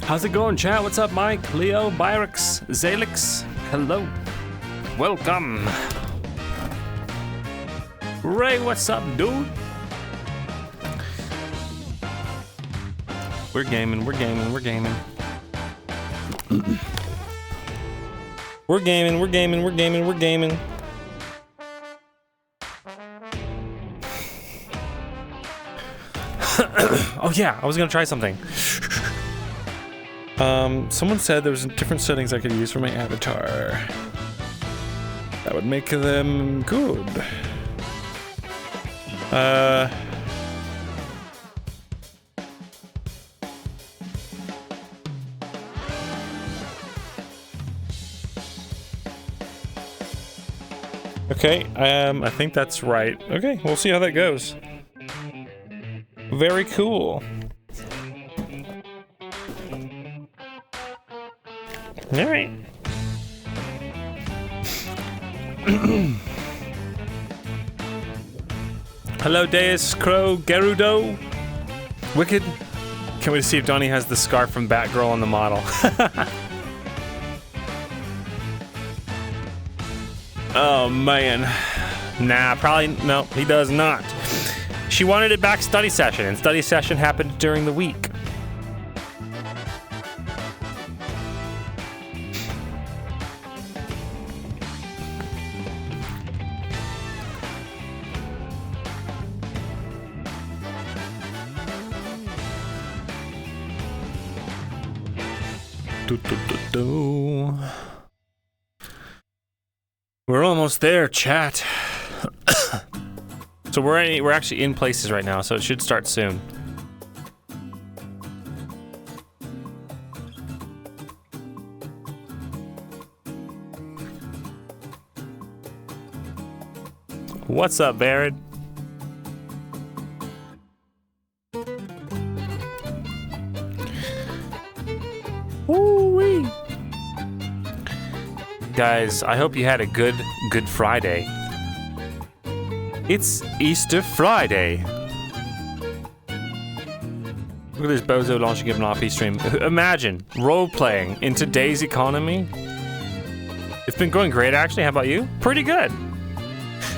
How's it going, chat? What's up, Mike, Leo, Byrix, Zalix? Hello. Welcome. Ray, what's up, dude? We're gaming, we're gaming, we're gaming. We're gaming, we're gaming, we're gaming, we're gaming. Oh yeah, I was gonna try something. Someone said there was different settings I could use for my avatar. That would make them good. Okay, I think that's right. Okay, we'll see how that goes. Very cool. All right. Hello, Deus, Crow, Gerudo, Wicked. Can't wait to see if Donnie has the scarf from Batgirl on the model. Oh man, nah, probably no. He does not. She wanted it back study session, and study session happened during the week. We're almost there, chat. So we're actually in places right now, so it should start soon. What's up, Baron? Woo-wee. Guys, I hope you had a good Friday. It's Easter Friday. Look at this bozo launching an RP stream. Imagine role-playing in today's economy. It's been going great, actually. How about you? Pretty good.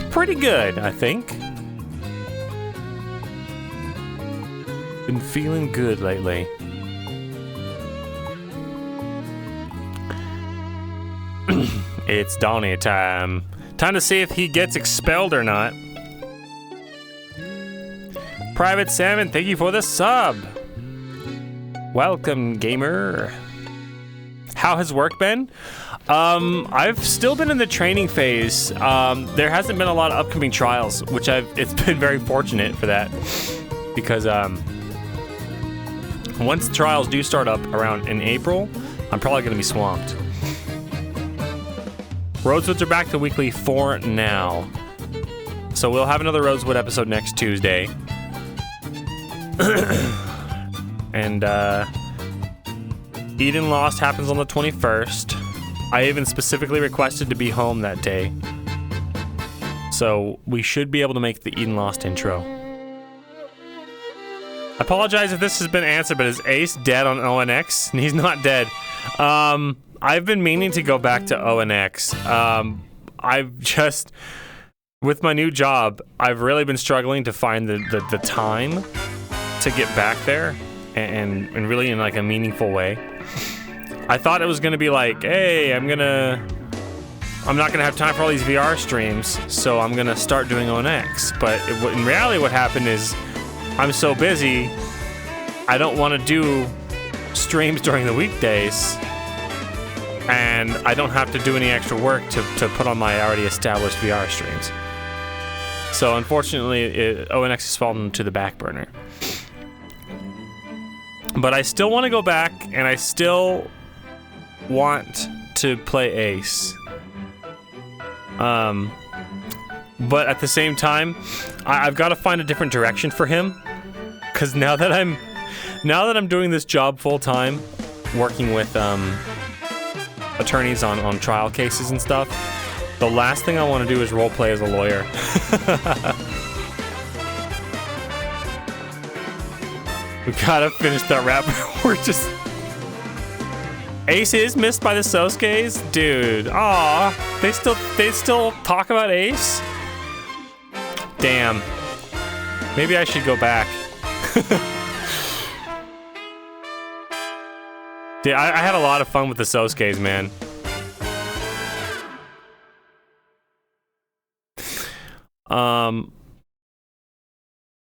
Pretty good, I think. Been feeling good lately. It's Donnie time. Time to see if he gets expelled or not. Private Salmon, thank you for the sub. Welcome, gamer. How has work been? I've still been in the training phase. There hasn't been a lot of upcoming trials, which it's been very fortunate for that. Because once trials do start up around in April, I'm probably gonna be swamped. Rosewoods are back to weekly for now. So we'll have another Rosewood episode next Tuesday. And Eden Lost happens on the 21st. I even specifically requested to be home that day. So we should be able to make the Eden Lost intro. I apologize if this has been answered, but is Ace dead on ONX? He's not dead. I've been meaning to go back to ONX. I've just, with my new job, I've really been struggling to find the time to get back there and really in like a meaningful way. I thought it was gonna be like, hey, I'm not gonna have time for all these VR streams, so I'm gonna start doing ONX. But in reality, what happened is I'm so busy, I don't want to do streams during the weekdays. And I don't have to do any extra work to put on my already established VR streams. So unfortunately, ONX has fallen to the back burner. But I still want to go back, and I still want to play Ace. But at the same time, I've got to find a different direction for him. Because now that I'm doing this job full time, working with attorneys on trial cases and stuff, the last thing I want to do is roleplay as a lawyer. We gotta finish that rap. We're just Ace is missed by the Sosuke's? Dude, aw. They still talk about Ace? Damn. Maybe I should go back. Dude, I had a lot of fun with the Sosuke's, man.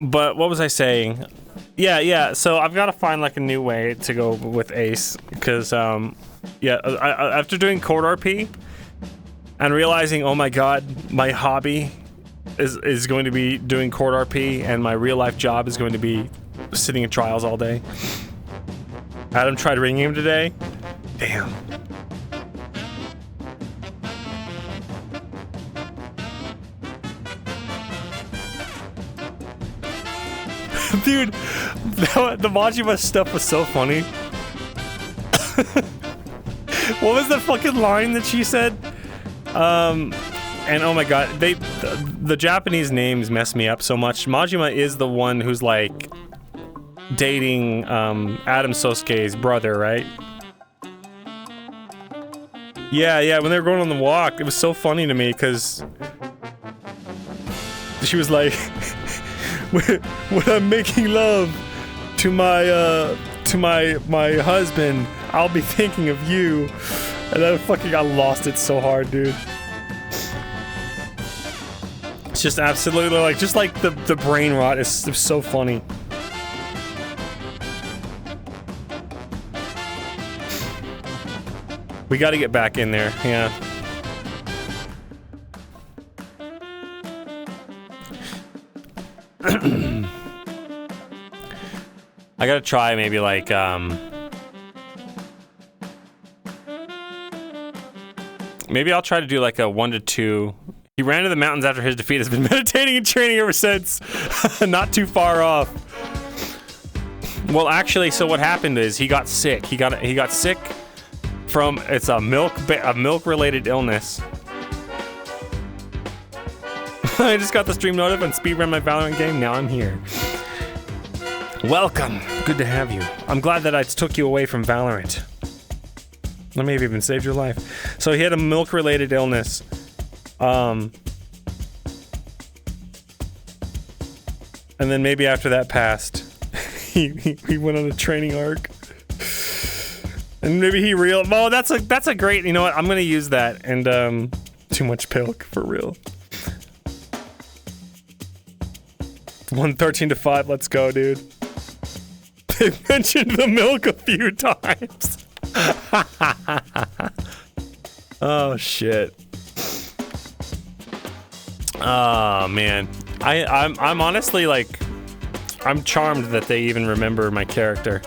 But what was I saying? Yeah, so I've got to find like a new way to go with Ace, because yeah, after doing Court RP and realizing, oh my god, my hobby is going to be doing Court RP and my real life job is going to be sitting in trials all day. Adam tried ringing him today. Damn. Dude, the Majima stuff was so funny. What was the fucking line that she said? And oh my god, the Japanese names mess me up so much. Majima is the one who's like dating Adam Sosuke's brother, right? Yeah, when they were going on the walk, it was so funny to me because she was like, when I'm making love to my husband, I'll be thinking of you. And I lost it so hard, dude. It's just absolutely like, just like the brain rot is so funny. We gotta get back in there, yeah. I gotta try maybe like, maybe I'll try to do like a 1 to 2. He ran to the mountains after his defeat, has been meditating and training ever since. Not too far off. Well, actually, so what happened is he got sick. He got sick from, it's a milk-related illness. I just got the stream notif and speedrun my Valorant game. Now I'm here. Welcome. Good to have you. I'm glad that I took you away from Valorant. I may have even saved your life. So he had a milk-related illness. And then maybe after that passed, he went on a training arc. And maybe he oh, that's a great, you know what? I'm gonna use that. And too much pilk for real. 113 to 5. Let's go, dude. They mentioned the milk a few times. Oh shit. Oh man. I'm honestly like, I'm charmed that they even remember my character.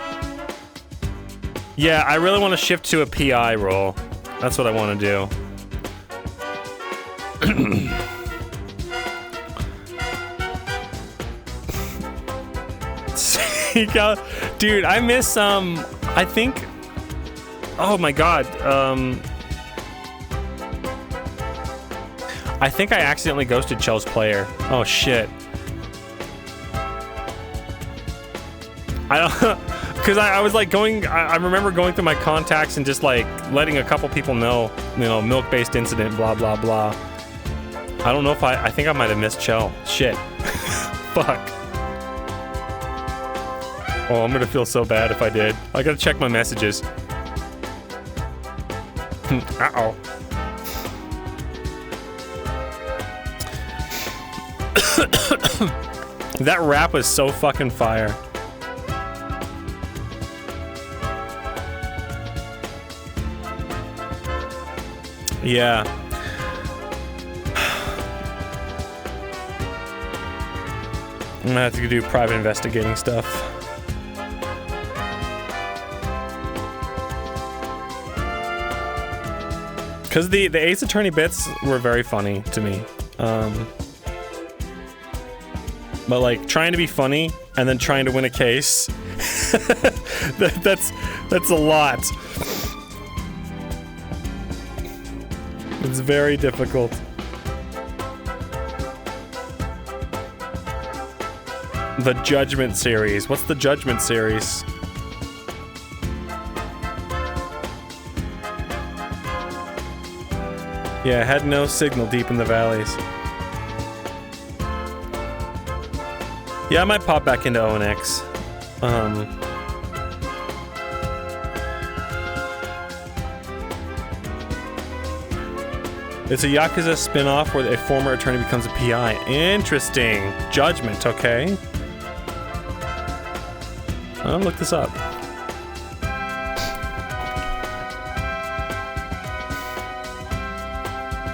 Yeah, I really want to shift to a PI role. That's what I want to do. Dude, I miss I think, oh my god, I think I accidentally ghosted Chell's player. Oh shit. I don't, because I was like going, I remember going through my contacts and just like letting a couple people know, you know, milk-based incident, blah blah blah. I don't know if I think I might have missed Chell. Shit. Fuck. Oh, I'm gonna feel so bad if I did. I gotta check my messages. Uh-oh. That rap was so fucking fire. Yeah. I'm gonna have to do private investigating stuff. Because the Ace Attorney bits were very funny to me. But like trying to be funny and then trying to win a case, that's a lot. It's very difficult. The Judgment series. What's the Judgment series? Yeah, I had no signal deep in the valleys. Yeah, I might pop back into ONX. It's a Yakuza spin-off where a former attorney becomes a PI. Interesting. Judgment, okay. I'll look this up.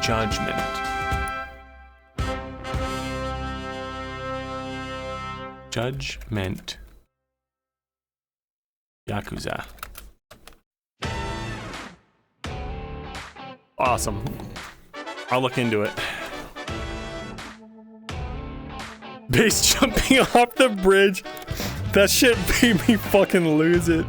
Judgment. Judgment. Yakuza. Awesome. I'll look into it. Base jumping off the bridge. That shit made me fucking lose it.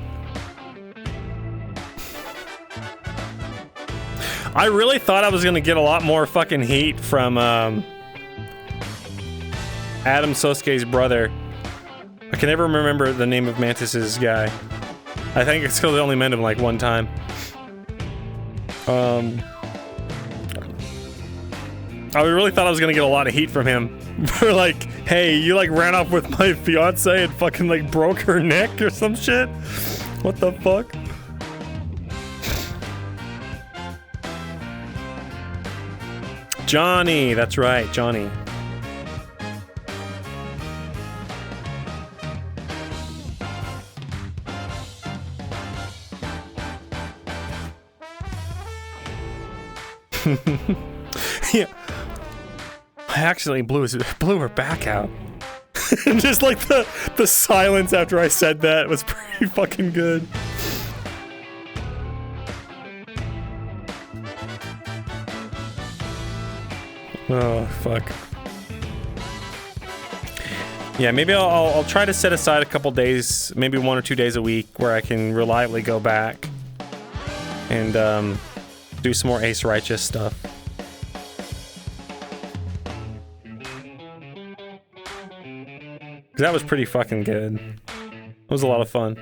I really thought I was gonna get a lot more fucking heat from Adam Sosuke's brother. I can never remember the name of Mantis's guy. I think it's because I only met him like one time. I really thought I was gonna get a lot of heat from him for like, hey, you like ran off with my fiance and fucking like broke her neck or some shit. What the fuck? Johnny, that's right, Johnny. Yeah. I actually blew her back out. Just like the silence after I said that was pretty fucking good. Oh, fuck. Yeah, maybe I'll try to set aside a couple days, maybe 1 or 2 days a week, where I can reliably go back and do some more Ace Righteous stuff. That was pretty fucking good. It was a lot of fun.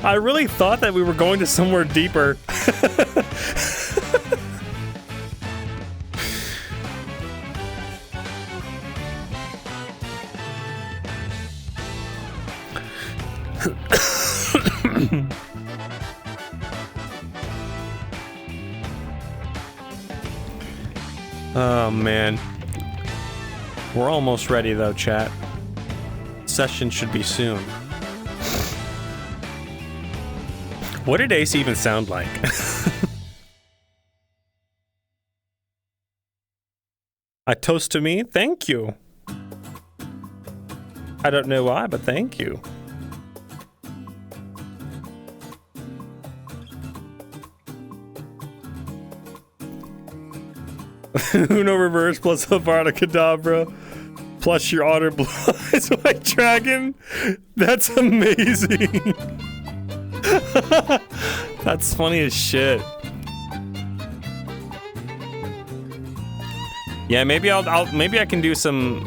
I really thought that we were going to somewhere deeper. Oh man. We're almost ready though, chat. Session should be soon. What did Ace even sound like? A toast to me? Thank you. I don't know why, but thank you. Uno reverse plus Avada Kedavra plus your Otter Blue Eyes White Dragon. That's amazing. That's funny as shit. Yeah, maybe maybe I can do some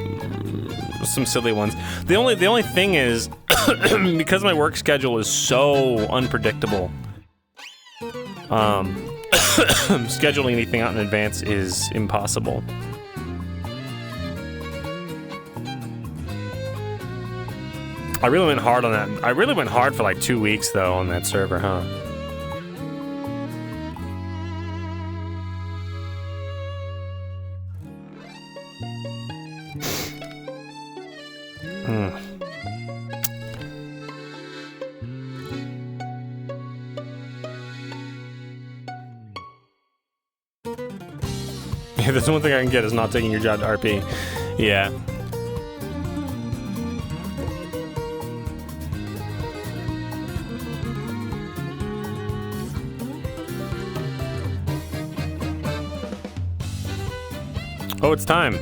silly ones. The only thing is because my work schedule is so unpredictable. Scheduling anything out in advance is impossible. I really went hard on that. I really went hard for like 2 weeks though on that server, huh? Yeah, there's one thing I can get is not taking your job to RP. Yeah. Oh, it's time.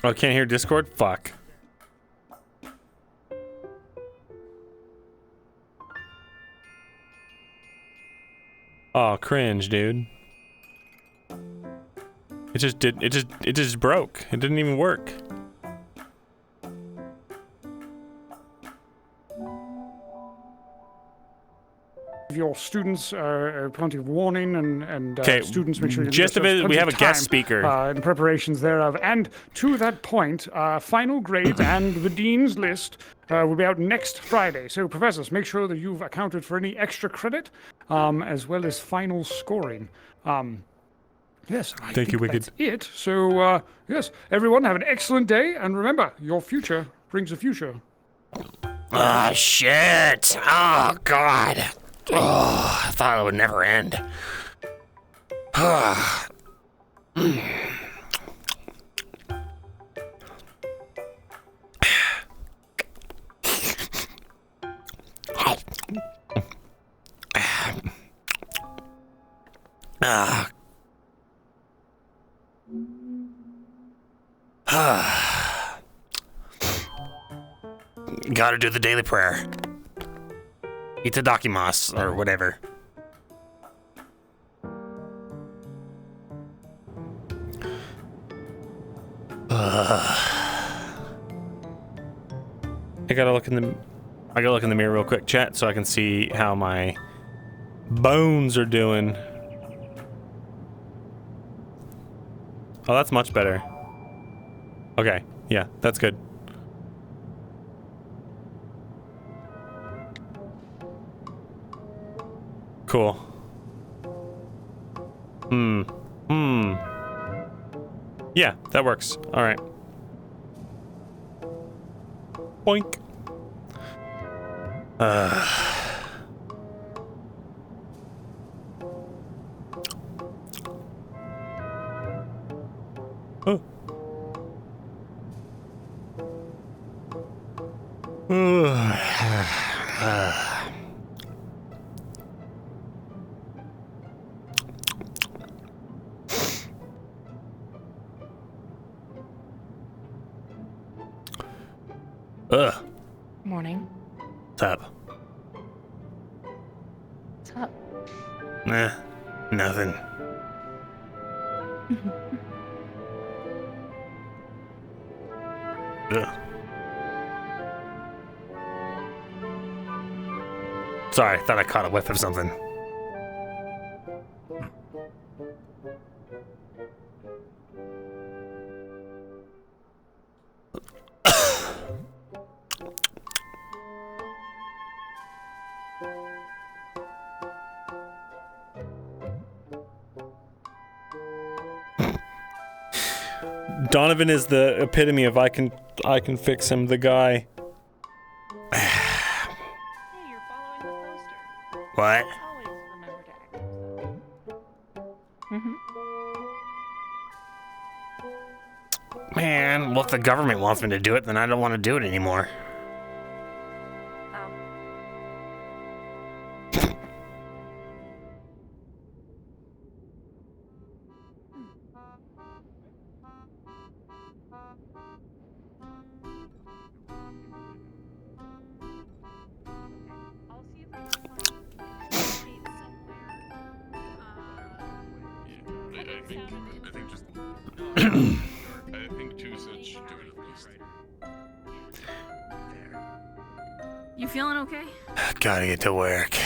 Oh, I can't hear Discord? Fuck. Oh, cringe, dude. It just broke. It didn't even work. Your students plenty of warning and students make sure you just a bit. We have a guest speaker in preparations thereof. And to that point, final grades and the dean's list will be out next Friday. So professors, make sure that you've accounted for any extra credit as well as final scoring. Yes, I think that's it. So yes, everyone have an excellent day, and remember, your future brings a future. Ah, shit. Oh, God. Oh, I thought it would never end. Gotta do the daily prayer. Itadakimasu, or whatever. I gotta look in the mirror real quick, chat, so I can see how my bones are doing. Oh, that's much better. Okay, yeah, that's good. Cool. Yeah, that works. All right. Boink. Morning. What's up? What's up? Nah, nothing. Sorry, thought I caught a whiff of something. Donovan is the epitome of I can fix him, the guy. Hey, you're following the poster. What? Always remember to act yourself. Man, well, if the government wants me to do it, then I don't want to do it anymore. I'll see if I can find a date somewhere. I think two sets should do it at least. You feeling okay? Gotta get to work.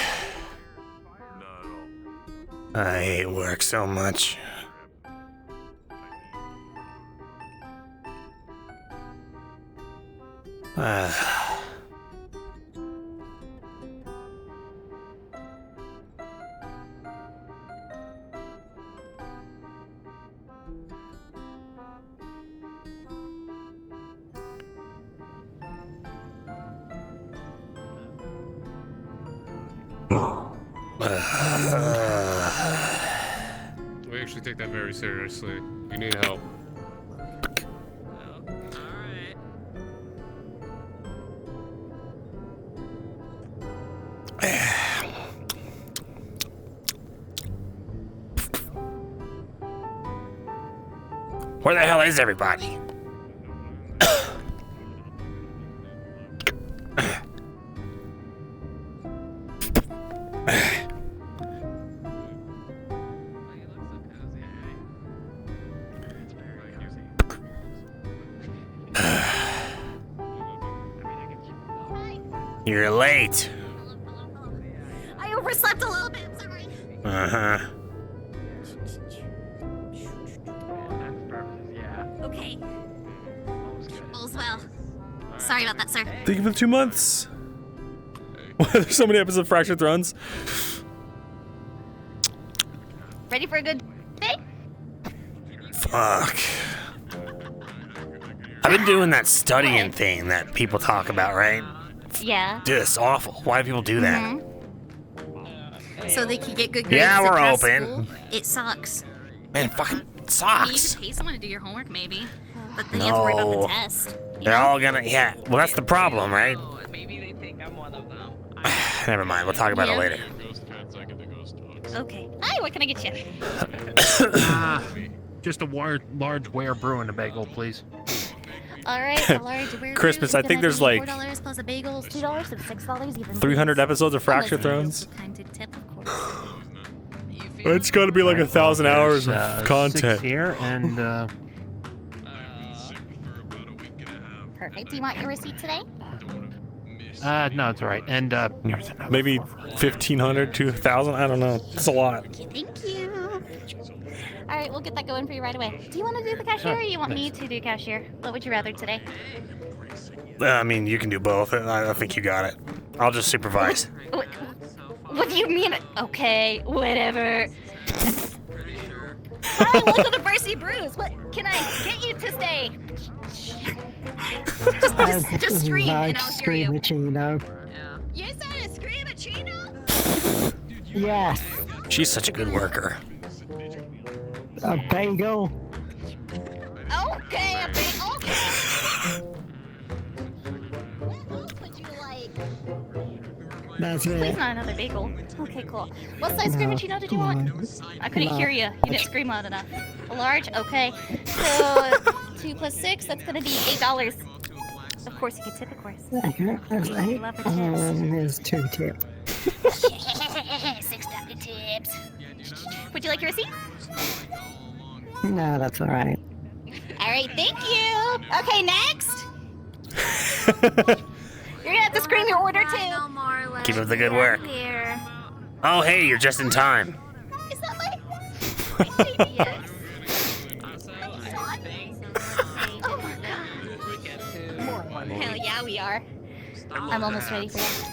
Not at all. I hate work so much. We actually take that very seriously. You need help. Where the hell is everybody? You're late. I overslept a little bit, sorry. Uh-huh. Okay. All's well. Sorry about that, sir. Thank you for the 2 months. There's so many episodes of Fractured Thrones. Ready for a good day? Fuck. I've been doing that studying thing that people talk about, right? Yeah. Dude, it's awful. Why do people do that? So they can get good grades. Yeah, and we're pass open. school? It sucks. Man, fucking You sucks. could pay someone to do your homework, maybe. But then you have to worry about No. the test. They're all gonna, yeah. Well, that's the problem, right? Maybe they think I'm one of them. Never mind. We'll talk about it Yeah. later. Ghost pets, I get the ghost dogs. Okay. Hi, what can I get you? Just a large Ware Brew and a bagel, please. All right, a large weird Christmas, brew I is think gonna there's be like $4 plus a bagel is $2, so $6 even. 300 episodes of Fractured Unless Thrones. you kind of tip, of course. It's gotta be like 1,000 hours of Six content. here, and Sick for about a week and a half. Perfect. Do you want your receipt today? Don't wanna miss. no, it's all right. And Maybe 1,500 to 1,000. I don't know. It's a lot. Okay, thank you. All right, we'll get that going for you right away. Do you want to do the cashier or you want me to do cashier? What would you rather today? I mean, you can do both. I think you got it. I'll just supervise. What do you mean? Okay, whatever. Hi, welcome to Varsity Brews. What can I get you to stay? Just scream and I'll hear you. Screamachino. You said a screamachino? Yes, She's such a good worker. a bagel. Okay, a big okay. What else would you like? That's Please it. not another bagel. Okay, cool. What size screamachino did you want? I couldn't hear you. You didn't scream loud enough. A large? Okay. So 2 plus 6, that's gonna be $8. Of course, you can tip, of course. That's right. Love a tips. There's 2 tips. $6 tips. Would you like your receipt? No, that's all right. All right, thank you. Okay, next. You're gonna have to scream your order too. Keep up the good work. Oh, hey, you're just in time. Is that my baby? Yes. Oh my god. Hell yeah, we are. I'm almost ready for that.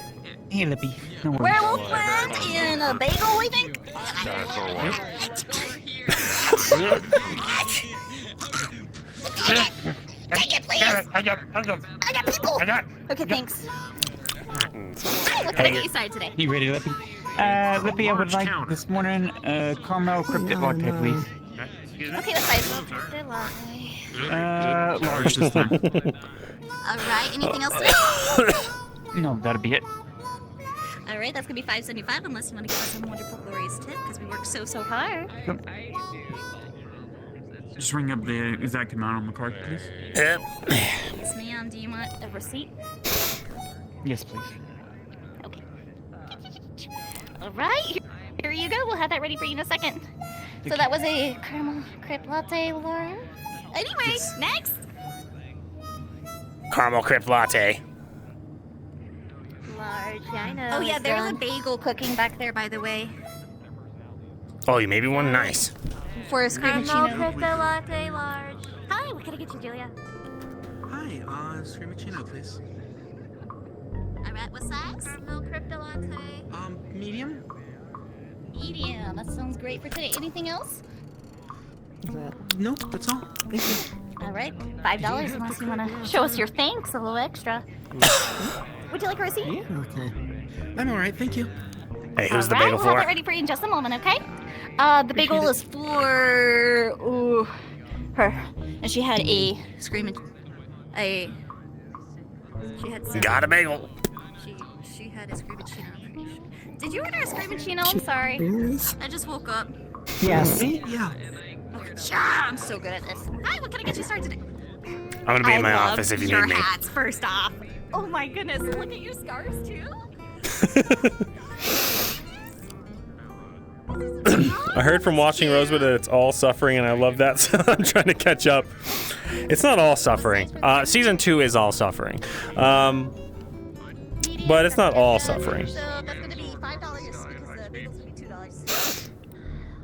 Hey, Lippy. No worries. Werewolf land in a bagel, we think? Take it, please! I got people! Okay, thanks. Hey, what can I get you started today? You ready, Lippy? Lippy, I would like this morning caramel cryptid latte, please. Okay, what size? Large this time. Alright, anything else today? No, that'll be it. Alright, that's gonna be $5.75 unless you want to give us some wonderful glorious tip because we work so hard. Just ring up the exact amount on the card, please. Yep. Yes, ma'am. Do you want a receipt? Yes, please. Okay. Alright, here you go. We'll have that ready for you in a second. So that was a caramel crepe latte, Laura. Anyway, next. Caramel crepe latte. Large, yeah, I know. Oh yeah, there's a bagel cooking back there, by the way. Oh, you maybe one? Nice. For a screamachino. Caramel crypto latte large. Hi, what can I get you, Julia? Hi, screamachino, please. Alright, what size? Caramel crypto latte. Medium? Medium. That sounds great for today. Anything else? Nope, that's all. Thank you. Alright, $5 unless you want to show us your thanks, a little extra. Would you like a receipt? Yeah, okay. I'm alright, thank you. Hey, who's the Alright, bagel we'll have for? it ready for you in just a moment, okay? The bagel is for her, and she had a screaming, she had seven. Got a bagel. She had a screamachino. Did you order a screamachino? I'm sorry. Yes. I just woke up. Yes. Yeah. I'm so good at this. Hi, what can I get you started today? I'm gonna be in my office if you need me. Hats, first off. Oh my goodness, look at your scars too. I heard from watching Rosewood that it's all suffering, and I love that, so I'm trying to catch up. It's not all suffering. Season 2 is all suffering. But it's not all suffering. So that's gonna be $5 because the bagel's gonna be $2.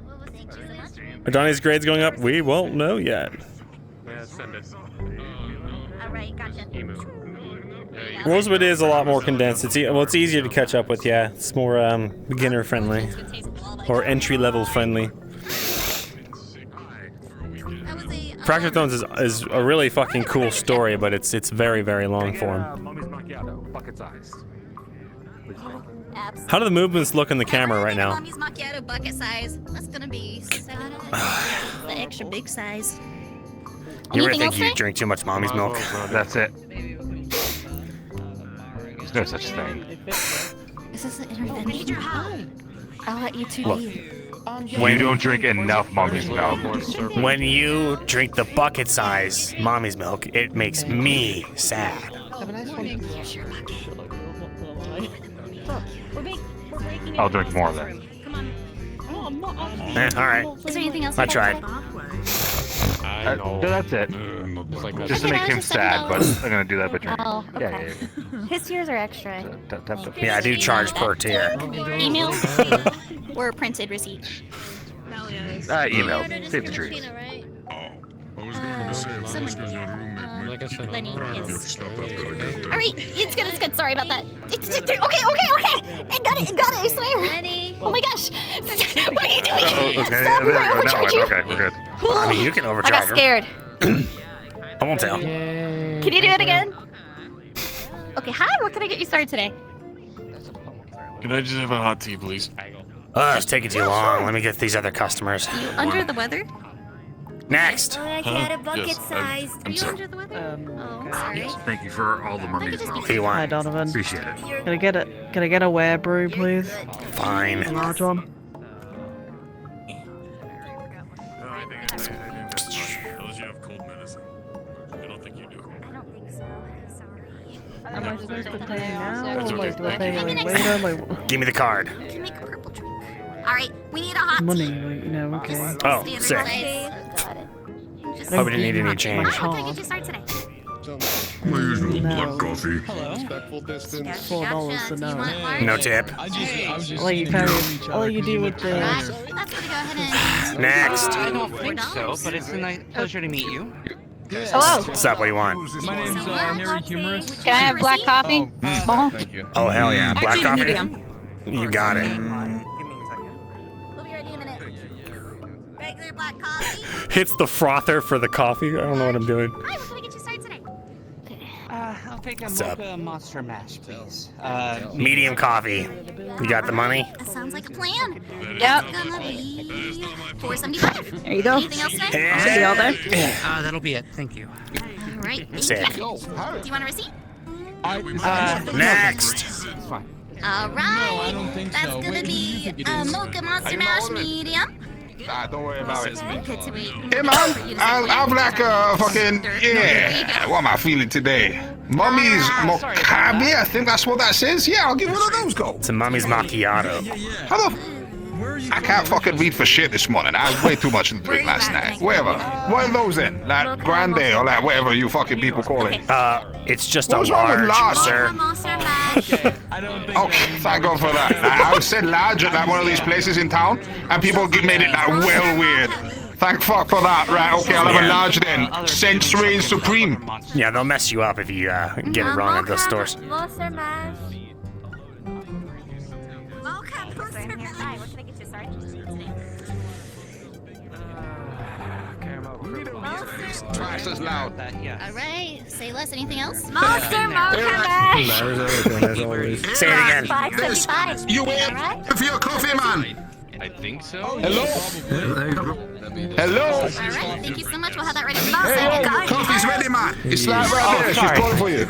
Well, thank you so much. Are Donnie's grades going up? We won't know yet. Yeah, send it. Alright, gotcha. Rosewood is a lot more condensed. It's easier to catch up with. Yeah, it's more beginner friendly or entry level friendly. Fractured Thrones is a really fucking cool story, but it's very very long form. Mommy's macchiato, bucket size. Absolutely. How do the movements look in the camera right now? Mommy's macchiato bucket size. That's gonna be the extra big size. You ever Anything think else, you Ray? drink too much mommy's milk? That's it. There's no such thing. Is this an intervention? I'll let you two Look. be. When you don't drink enough mommy's milk. When you drink the bucket size mommy's milk, it makes me sad. Here's your bucket. We're breaking I'll drink more of that. Come on. All right. Is there anything else? I tried. I That's it. It's like Just to Okay, make that him was just sad, but $7. I'm gonna do that by drinking. Oh, Yeah, okay. yeah, His tears are extra. yeah. Yeah, I do charge per tier. Email or printed receipt. Email. Save the trees. Right? like I said, Lenny I'm is. alright. Alright, it's good. Sorry about that. Okay. I got it, I swear. Ready? Oh my gosh. What are you doing? Okay, Stop, we're gonna overcharge you. Okay, we're good. I mean, you can I got overcharge him. scared. I won't tell. Can you do it again? Okay, hi, what can I get you started today? Can I just have a hot tea, please? It's taking too long. Let me get these other customers. You under the weather? Next. I got a bucket Yes, size. Are you under the weather? Oh, sorry. Thank you for all the mummies. What do you Hi, want? Donovan. Appreciate it. Can I get a ware brew, please? Fine. A large one. Unless you have cold medicine. I don't think you do. I don't think so. Sorry. Am I supposed to pay now? That's okay. Like, do I pay Thank you. like later? Like, Give me the card. You can make a purple drink. Alright, we need a hot money? tea. Like, you know, okay. Oh, Standard sick. size. Got it. Just Hope we didn't need any Hi, change. what can I get you started today? My usual No. black coffee. Respectful distance. $4 Do an you hour. want large? No tip. I'll let you carry. I'll let you do with the. Alright, that's gonna go ahead and... Next. I don't think so, but it's a nice pleasure to meet you. Hello. What's up? What do you want? My name's Harry Humorous. Can I have black coffee? Thank you. Oh, hell yeah. Black coffee? medium. You got it. We'll be ready in a minute. Regular black coffee. Hits the frother for the coffee. I don't know what I'm doing. Hi, what can I get you started today? I'll take a What's up? mocha monster mash, please. Medium coffee. You got the money? That sounds like a plan. Yep. It's gonna be $4.75. There you go. Anything else today? See y'all there. That'll be it. Thank you. Alright, thank Sick. you. Do you want a receipt? Next. Alright. That's gonna be a mocha monster mash medium. Don't worry about it. Good to wait. Hey man, I'm like fucking, yeah. What am I feeling today? Mummy's Mokabe, I think that's what that says. Yeah, I'll give one of those go. It's a mummy's macchiato. How the I can't fucking read for shit this morning. I had way too much to drink last night. Whatever. What are those in? Like grande or like whatever you fucking people call it. It's just a What's wrong with large, large? sir. Mocha monster mash. I don't think. Oh, thank God for that. I said large at one of these places in town, and people made it well weird. Thank fuck for that. Right, okay, I'll have a large then. Sensory Supreme. Yeah, they'll mess you up if you get it wrong at those stores. Monster mash. Hi, what can I get you? Sorry. Twice as loud. All right. Say less. Anything else? Monster mash. There's always. Say it again. 575. You wait for your coffee, man. I think so. Hello? Hello? All right. Thank you so much. We'll have that ready. Hey, coffee's ready, man. It's like right there. She's calling for you.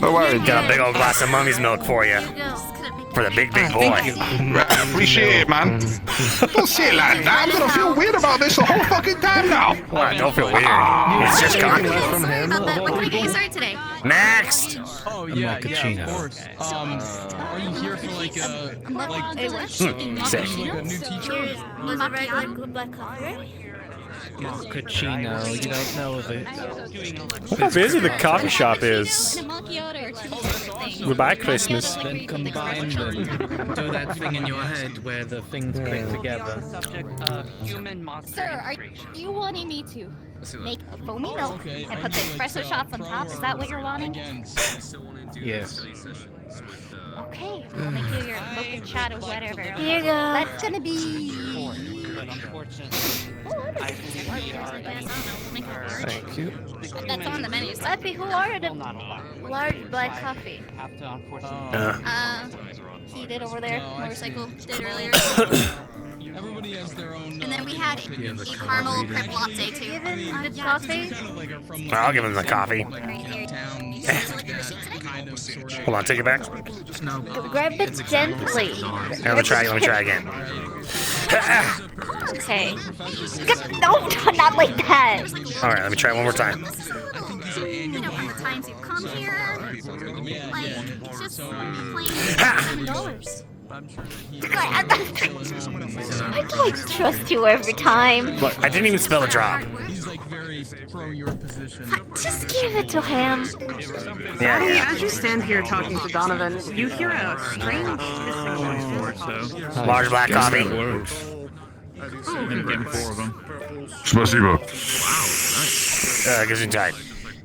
Don't worry. Got a big old glass of mummy's milk for you. For the big boy. Right, appreciate it, man. Don't say it like that. I'm gonna feel weird about this the whole fucking time now. Well, don't feel weird. It's just coffee. Sorry about that. What can I get you started today? Next. Oh yeah, of course. Are you here for like a Sick. new teacher? Was a regular good black coffee? Mochaccino, you don't know of it. Look how busy the coffee shop is. And a macchiato or two. Goodbye, Christmas. Then combine them. Do that thing in your head where the things click together. Sir, are you wanting me to make a foamy milk and put the espresso shots on top? Is that what you're wanting? Yes. Okay, I'll make you your mocha chat or whatever. Here you go. That's gonna be. Thank you. That's on the menu. So Leppy, who ordered a large black coffee? He did over there. Motorcycle did earlier. Everybody has their own. And then we had a caramel crepe latte too. Give him the coffee. I'll give him the coffee. Hold on, take it back. Grab it gently. Let me try again. Okay. No, not like that. Alright, let me try one more time. You know, from the times you come here, like, it's just plain $7. I don't trust you every time. Look, I didn't even spell a drop. He's like very pro your position. Just give it to him. Yeah. As you stand here talking to Donovan, you hear a strange hissing. Large black coffee. Spasibo. Gives you time.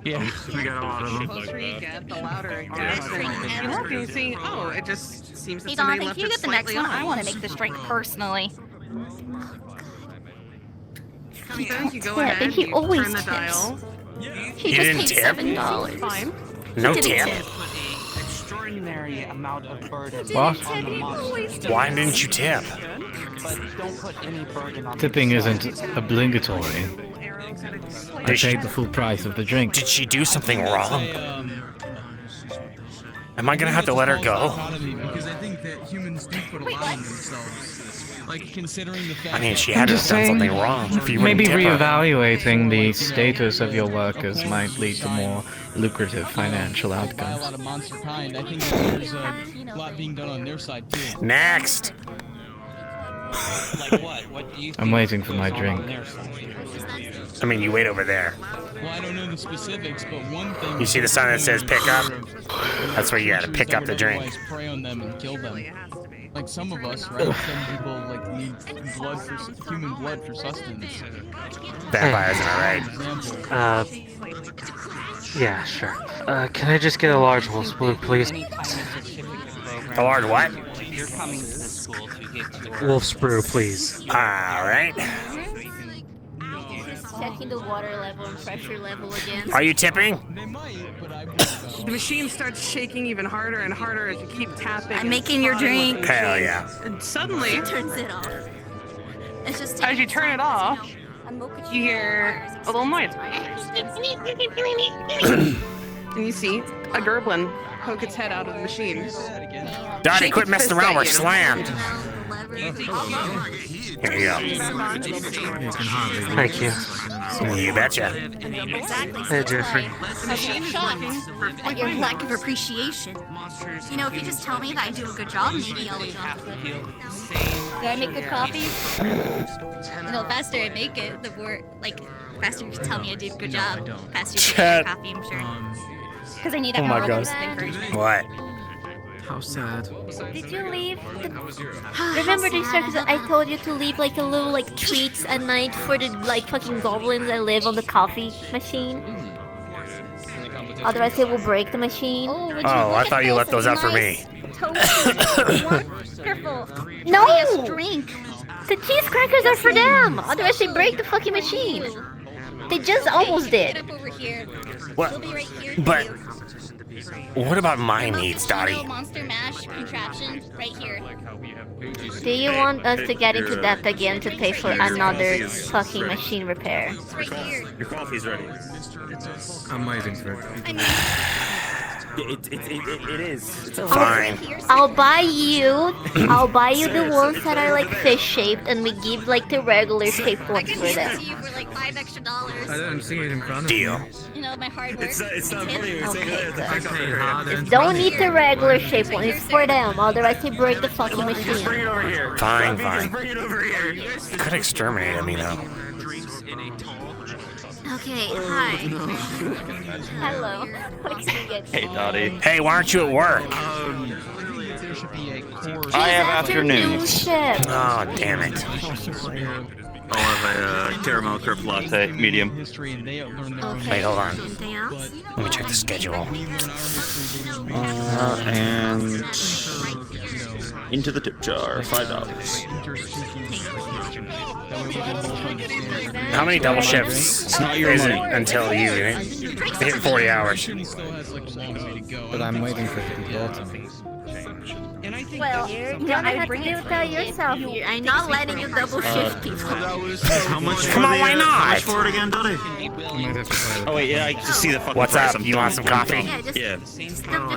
Yeah. The closer you get, the louder it gets. And look, you see, oh, it just seems that Hey somebody Donovan, left can you it get the next slightly one? I on. want to make this drink personally. So you go Yeah, ahead, and he you always turn the tips. dial. He You just didn't paid tip? $7. Fine. No Didn't tip. tip. Extraordinary amount of burden. What? On the monster. Why didn't you tip? But don't put any burden on Tipping the isn't obligatory. I paid the full price of the drink. Did she do something wrong? Am I gonna have to let her go? Because I think that humans do put a lot on themselves. Like considering the fact. I mean, she had to have done something wrong. If you Maybe wouldn't tip her. reevaluating the status of your workers might lead to more lucrative financial By a outcomes. lot of monster kind, I think that there's a lot being done on their side too. Next. Like what? What do you I'm waiting for my drink. I mean, you wait over there. Well, I don't know the specifics, but one thing. You see the sign that says pick up? That's where you gotta pick up the drink. Otherwise prey on them and kill them. Like some of us, right? Some people like need blood for human blood for sustenance. Vampires, am I right? Example. Yeah, sure. Can I just get a large wolf's blue, please? A large what? You're coming to the school to get to the Wolf's brew, please. Alright. Checking the water level and pressure level again. Are you tipping? They might, but I The machine starts shaking even harder and harder as you keep tapping. I'm making your drink. Hell yeah. And suddenly, It turns it off. It's just as you turn it off, you hear a little noise. And you see a gerblin poke its head out of the machine. Donnie, Shake quit its messing fist around. at We're you. slammed. Here you go. Thank you. You betcha. Hey, Jeffrey. at your lack of appreciation. You know, if you just tell me that I do a good job, maybe I'll jump. Do I make good coffee? You know, the faster I make it, the more, like, faster you tell me I did a good job, faster you get Chat. your coffee, I'm sure. Because I need Oh that my moral God. boost of encouragement. What? How sad. Did you leave? Remember the instructions that I told you to leave like a little like treats at night for the like fucking goblins that live on the coffee machine? Otherwise, it will break the machine. Oh, I thought you left those out for me. Wonderful. No! Drink. The cheese crackers are for them. Otherwise, they break the fucking machine. They just almost did. What? But what about my needs, Dottie? Monster mash contraption right here. Do you want us to get into debt again to pay for another fucking machine repair? Your coffee's ready. I'm waiting for it. It is. It's fine. I'll buy you the ones that are like fish shaped, and we give like the regular shaped ones for them. For like $5 extra. I don't see it in front of Deal. You know, my hard work. It's not funny. Okay, don't need the regular shaped one. It's for them. Otherwise, they break the fucking machine. Bring it over here. Fine, fine. Bring it over here. You could exterminate him, you know. Okay, hi. Hello. What can you get? Hey, Dottie. Hey, why aren't you at work? I have afternoons. Shift. Oh, damn it. I'll have a caramel crepe latte, medium. Wait, hold on. Anything else? Let me check the schedule. And into the tip jar, $5. How many double shifts is it until you hit 40 hours? But I'm waiting for it to be brought to me. Well, you're gonna have to do that yourself. I'm not letting you double shift people. How much? Come on, why not? How much for it again, Dottie? Oh wait, yeah, I just see the fucking What's price. up? You want some coffee? Yeah, just, Yeah. just have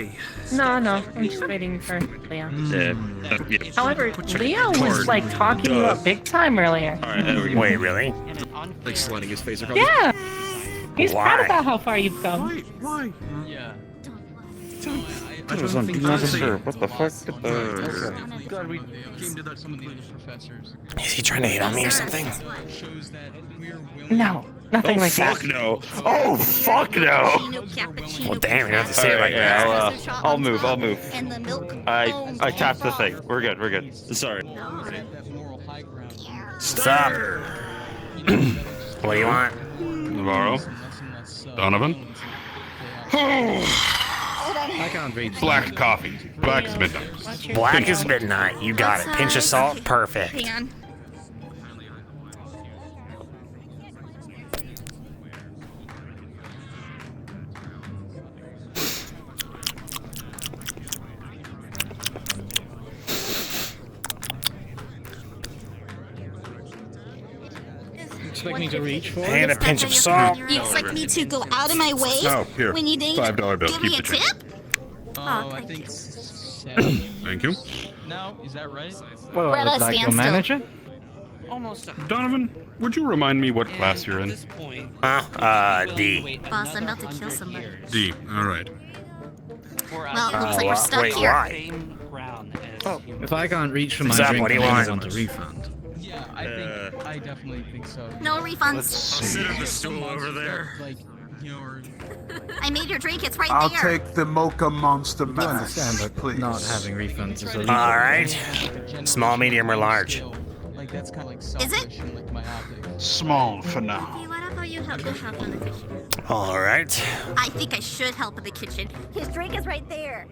it. No, I'm just waiting for Leo. Yeah. However, Leo was like talking about big time earlier. Alright, there we go. Wait, really? Like sliding his face across. Yeah! He's Why? proud about how far you've come. Why? Yeah. It was on November. What the fuck? God, we came to some of the other professors. Is he trying to hit on me or something? Shows that we're willing. No, nothing like that. Fuck no. Oh, fuck no. Well, damn, you don't have to say it like that. Yeah, I'll move. And the milk. I tapped the thing. We're good. Sorry. Stop. What do you want? Navarro? Donovan? I can't read. Black coffee. Black is midnight. Black is midnight. You got it. Pinch of salt. Perfect. Hang on. Expect me to reach for And a pinch of salt. You expect me to go out of my way Oh, here. when you didn't $5 bill. give me Keep a the change. tip? I thank think you. 7. Thank you. No, is that right? Well, We're at a like your standstill. manager? Donovan, would you remind me what class you're in? D. Boss, I'm about to kill somebody. D. All right. Well, it looks like we're stuck wait, here. why? If I can't reach for my Zap, drink, what do you then I want? want a refund. Yeah, I definitely think so. No refunds. Sit on the stool over there. Like, you know, or I made your drink. It's right I'll there. take the Mocha Monster I Max, understand, but please. not having refunds is a All right. Small, medium, or large? like that's kind of like it? selfish and like myopic. Small for now. Hey, what about you help in the kitchen? All right. I think I should help in the kitchen. His drink is right there.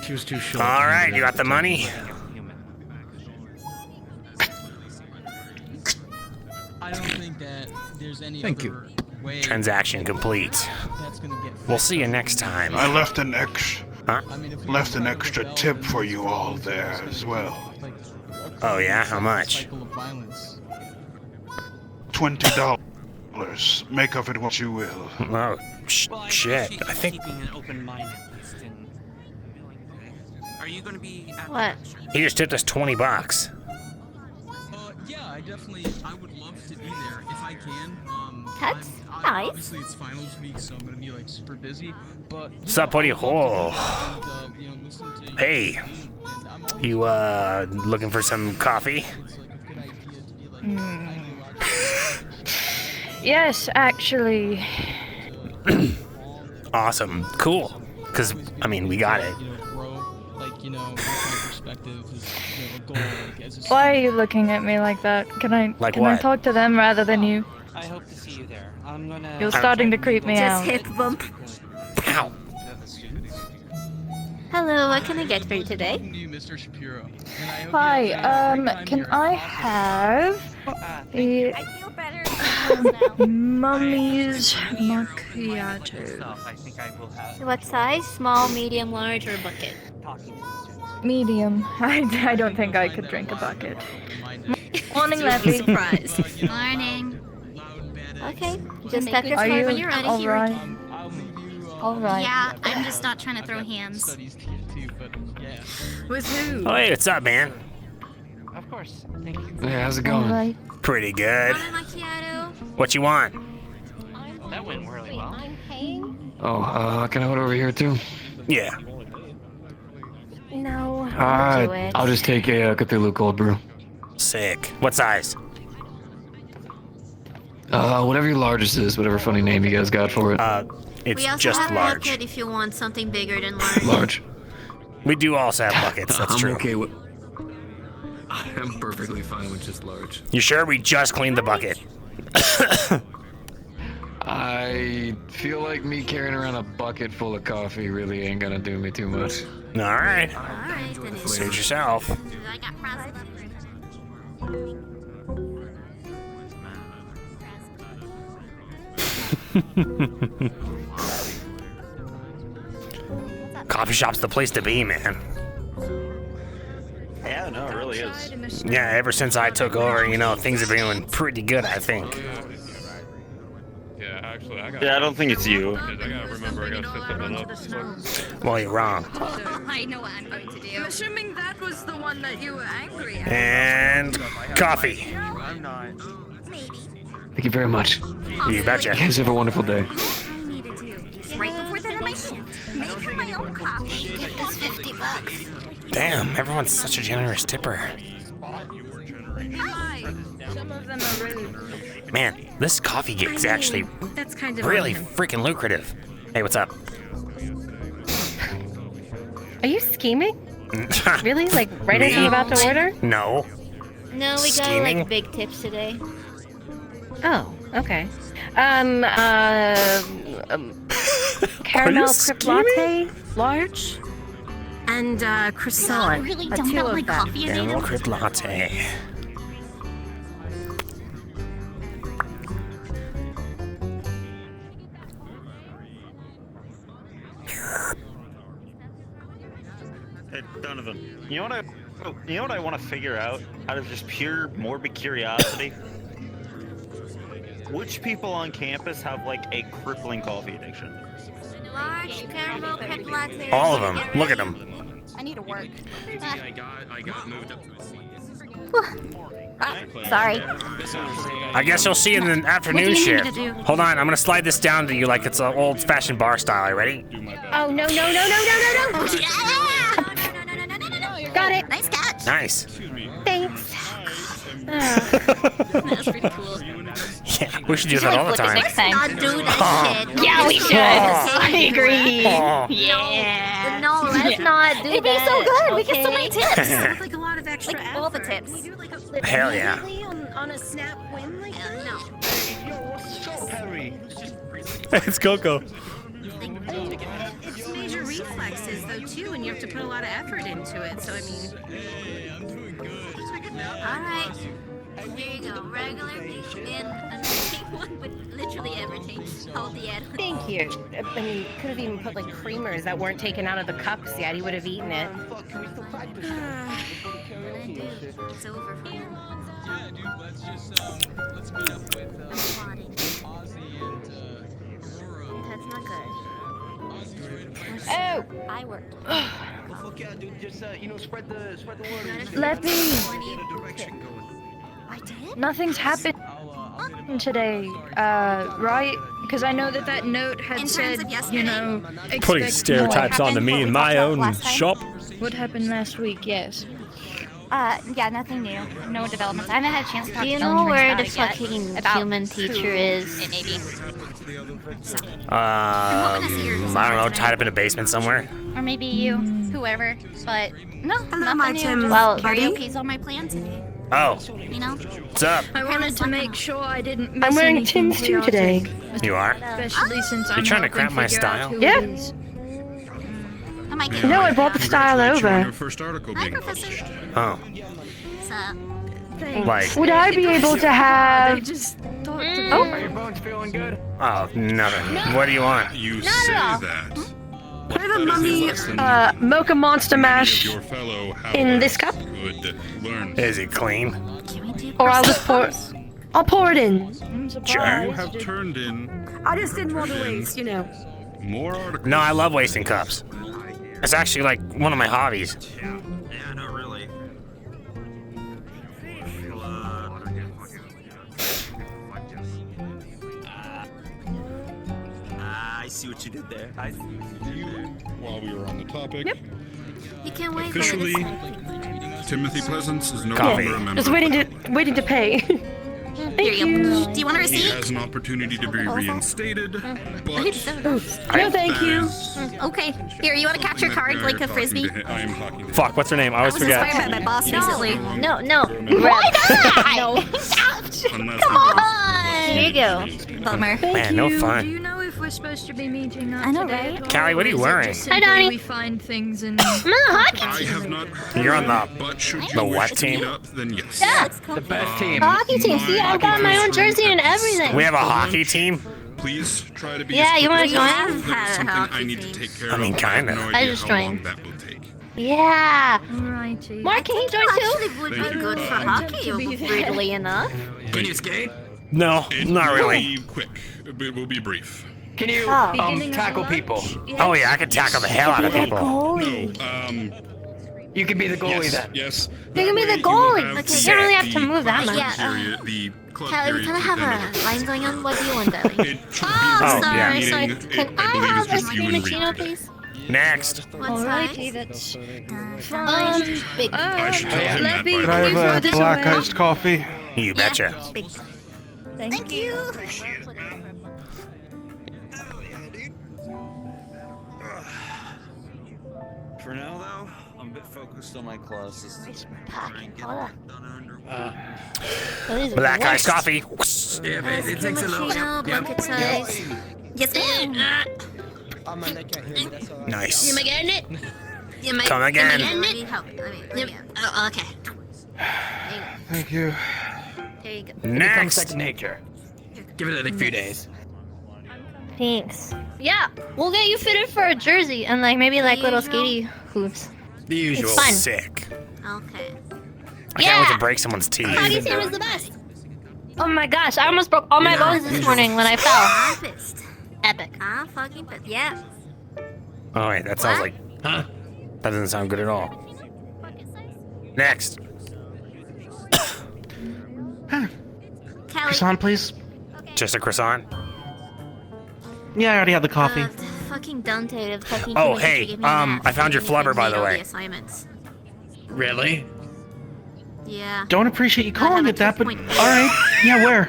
She was too short. All right. You got the money? I don't think that there's any Thank other way Transaction complete. that's gonna get. We'll see you next time. I left an extra I mean, if we extra tip for you all there as well. like, Oh, yeah? How much? cycle of violence. $20. Make of it what you will. Oh, shit. I think Are you going to be at What? he just tipped us $20. Yeah, I would love to be there if I can. Cuts? I Surprise. Obviously, it's finals week, so I'm gonna be like super busy. But Sup, buddy? Oh. Hey. You looking for some coffee? Yes, actually. Awesome. Cool. Cause I mean, we got it. Why are you looking at me like that? Can I Like can I what? talk to them rather than you? I hope to see you there. I'm gonna. You're starting to creep me out. Just hip bump. Ow. Hello, what can I get for you today? Hi, can I have the mummy's macchiato? What size? Small, medium, large, or bucket? Medium. I don't think I could drink a bucket. Morning, Leslie. Surprise. Morning. Okay, just step your Are card you when you're ready. alright? Alright. Yeah, I'm just not trying to throw hands. With who? Oh, hey, what's up, man? Of course. Thank you. Hey, how's it going? Alright. Pretty good. Macchiato. What you want? That went really well. I'm paying? Oh, can I order over here too? Yeah. No. Alright, do it. I'll just take a Cthulhu cold brew. Sick. What size? Whatever your largest is, whatever funny name you guys got for it. It's We also just have a large. bucket if you want something bigger than large. Large. We do also have buckets. That's I'm true. okay with. I'm perfectly fine with just large. You sure? We just cleaned the bucket. I feel like me carrying around a bucket full of coffee really ain't gonna do me too much. All right. Alright, then it's Suit yourself. I got frosted. Coffee shop's the place to be, man. Yeah, no, it really is. Yeah, ever since I took over, you know, things have been doing pretty good, I think. Yeah, actually, I got. Yeah, I don't think it's you. I gotta remember, I gotta set something up. Well, you're wrong. I know what I'm going to do. I'm assuming that was the one that you were angry at. And coffee. I'm not. Thank you very much. You betcha. You guys have a wonderful day. I need to do is right before the end of my shift. Make her my own coffee. Get this $50. Damn, everyone's such a generous tipper. Hi. Some of them are rude. Man, this coffee gig's actually That's kind of really on him. freaking lucrative. Hey, what's up? Are you scheming? Really? Like right Me? as I'm about to order? No. No, we got Scheming? like big tips today. Oh, okay. Caramel crypt latte, large, and croissant. Really A dumb two about of my them. coffee, Caramel Anita? crypt latte. Hey, Donovan, you know what I want to figure out out of just pure morbid curiosity? Which people on campus have like a crippling coffee addiction? Large caramel crepe latte. All of them. Look at them. I need to work. I got moved up to a C. Sorry. I guess you'll see in the afternoon What do you need shift. me to do? Hold on, I'm gonna slide this down to you like it's an old-fashioned bar style. You ready? Oh no! Got it. Nice catch. Nice. Thanks. That's pretty cool. Yeah, we should do that all the time. Next time. Not do that shit. Yeah, we should. I agree. Oh. Yeah. No, let's not do It'd that. be so good. We get so many Okay? tips. Like a lot of extra Like all the effort. tips. Can you do like a Hell yeah. on a snap win like that? No. It's Coco. It's major reflexes though too, and you have to put a lot of effort into it. So I mean. Alright. Here you go. Regular beef and another one with literally everything. All the add. Thank you. I mean, could have even put like creamers that weren't taken out of the cups yet. He would have eaten it. It's over for you. Yeah, dude, let's meet up with Ozzy and Aurora. That's not good. Oh! I worked. Well, fuck yeah, dude. Just spread the word. Let me. I did? Nothing's happened. I'll get today, right? Because I know that note had In terms said, of you know, Putting expect stereotypes more. onto me in my own shop. What happened last week? Yes. Yeah, nothing new. No developments. I haven't had a chance to talk Do you to know Ellen where Prince the about it yet. fucking About human teacher is? It may be. I don't know, tied up in a basement somewhere. Or maybe you, whoever. But no, Hello, my nothing new. Tim. Just Buddy. karaoke's on my plan today. Oh, You know? what's up? I wanted to make sure I didn't miss I'm wearing anything Tim's too today. chaotic, You are? Especially since You I'm trying to helping cramp my figure out style? who Yeah. it is. I might get No, I brought the style Congratulate you on over. your first article Hi, being Professor. published. Oh, What's up? like, Would I be able to have... Oh, Are your bones feeling good? oh, nothing. What do you want? You Not say at all. that. I have a mummy, mocha monster mash Your fellow in this cup, could learn. Is it clean? Can we do or I'll just pour... I'll pour it in. I'm You surprised. have turned in I just didn't want to waste, you know. more articles. No, I love wasting cups. It's actually like one of my hobbies. Yeah, not really. I see what you did there. I see what you did there. While we were on the topic, You can't wait officially, for this. Timothy Pleasance is no Coffee. longer a member. Just waiting to pay. Here Thank you you. go. Do you want a He receipt? has an opportunity to be reinstated, but No, thank you. Okay. Here, you want to capture cards like a frisbee? I am talking to Fuck, what's her name? I I always was forget. inspired by my boss recently. No, no. Why not? No. Come on. Here you go. Bummer. Man, no Do fun. you know if we're supposed to be meeting that I know, today? right? Callie, what are you Or is it wearing? just Hi, simply Donnie. We find things in... I'm on the hockey I team. have not heard, You're on the- but should you the wish what to team? meet up, then yes. Yeah. The best team. The hockey team. See, I've got my own jersey and everything. We have a hockey team? Please try to be. Yeah, as you quick wanna as join? possible. We There have is had a something hockey I need to team. take care I mean, of. kinda. No I idea just how long joined. that will take. Yeah. Alrighty. Mark, can you join too? Actually, would Thank be you. good for I'm hockey, weirdly enough. Can you skate? No, It not will really. be quick. It will be brief. Can you Beginning of tackle lunch? people? Oh yeah, I can tackle the hell out of people. No. You can be the goalie Yes. then. Yes. You can be the That way goalie. you will have Okay, you don't really have to the move that class much. Yeah, period, the club Callie, we period kind of to have end a line going on. What do you want, darling? It should Oh, be Oh, sorry, yeah. sorry. meeting, Can I I believe have it's a just you and screen Reed. please? Next. What Alrighty, size? that's Big. I should tell him that, Lebby, by the Could I way. have a black iced coffee? You betcha. Big. Thank you. For now, though, I'm a bit focused on my classes. Black iced coffee. Yeah, it takes a little. Cappuccino, bucket size. Yes, ma'am. Nice. Am I getting it? Am I, Come again. Am I getting it? Help. Oh, okay. Thank you. There you go. It becomes Next. second nature. Give it a few days. Thanks. Yeah, we'll get you fitted for a jersey and like maybe like little skatey hoops. The usual. It's fun. Sick. Okay. I can't wait to break someone's teeth. Hockey team is the best. Oh my gosh, I almost broke all my bones this morning when I fell. I'm pissed. Epic. I'm fucking pissed. Yeah. Oh wait, that sounds like. Huh? That doesn't sound good at all. Next. Callie. Croissant, please. Just a croissant. Yeah, I already had the coffee. Fucking Dante. The fucking Oh, human teacher hey, gave me an F. I found your He flubber, by made the all way. assignments. Really? Yeah. Don't appreciate you calling have it a that, but 2.0. alright. Yeah, where?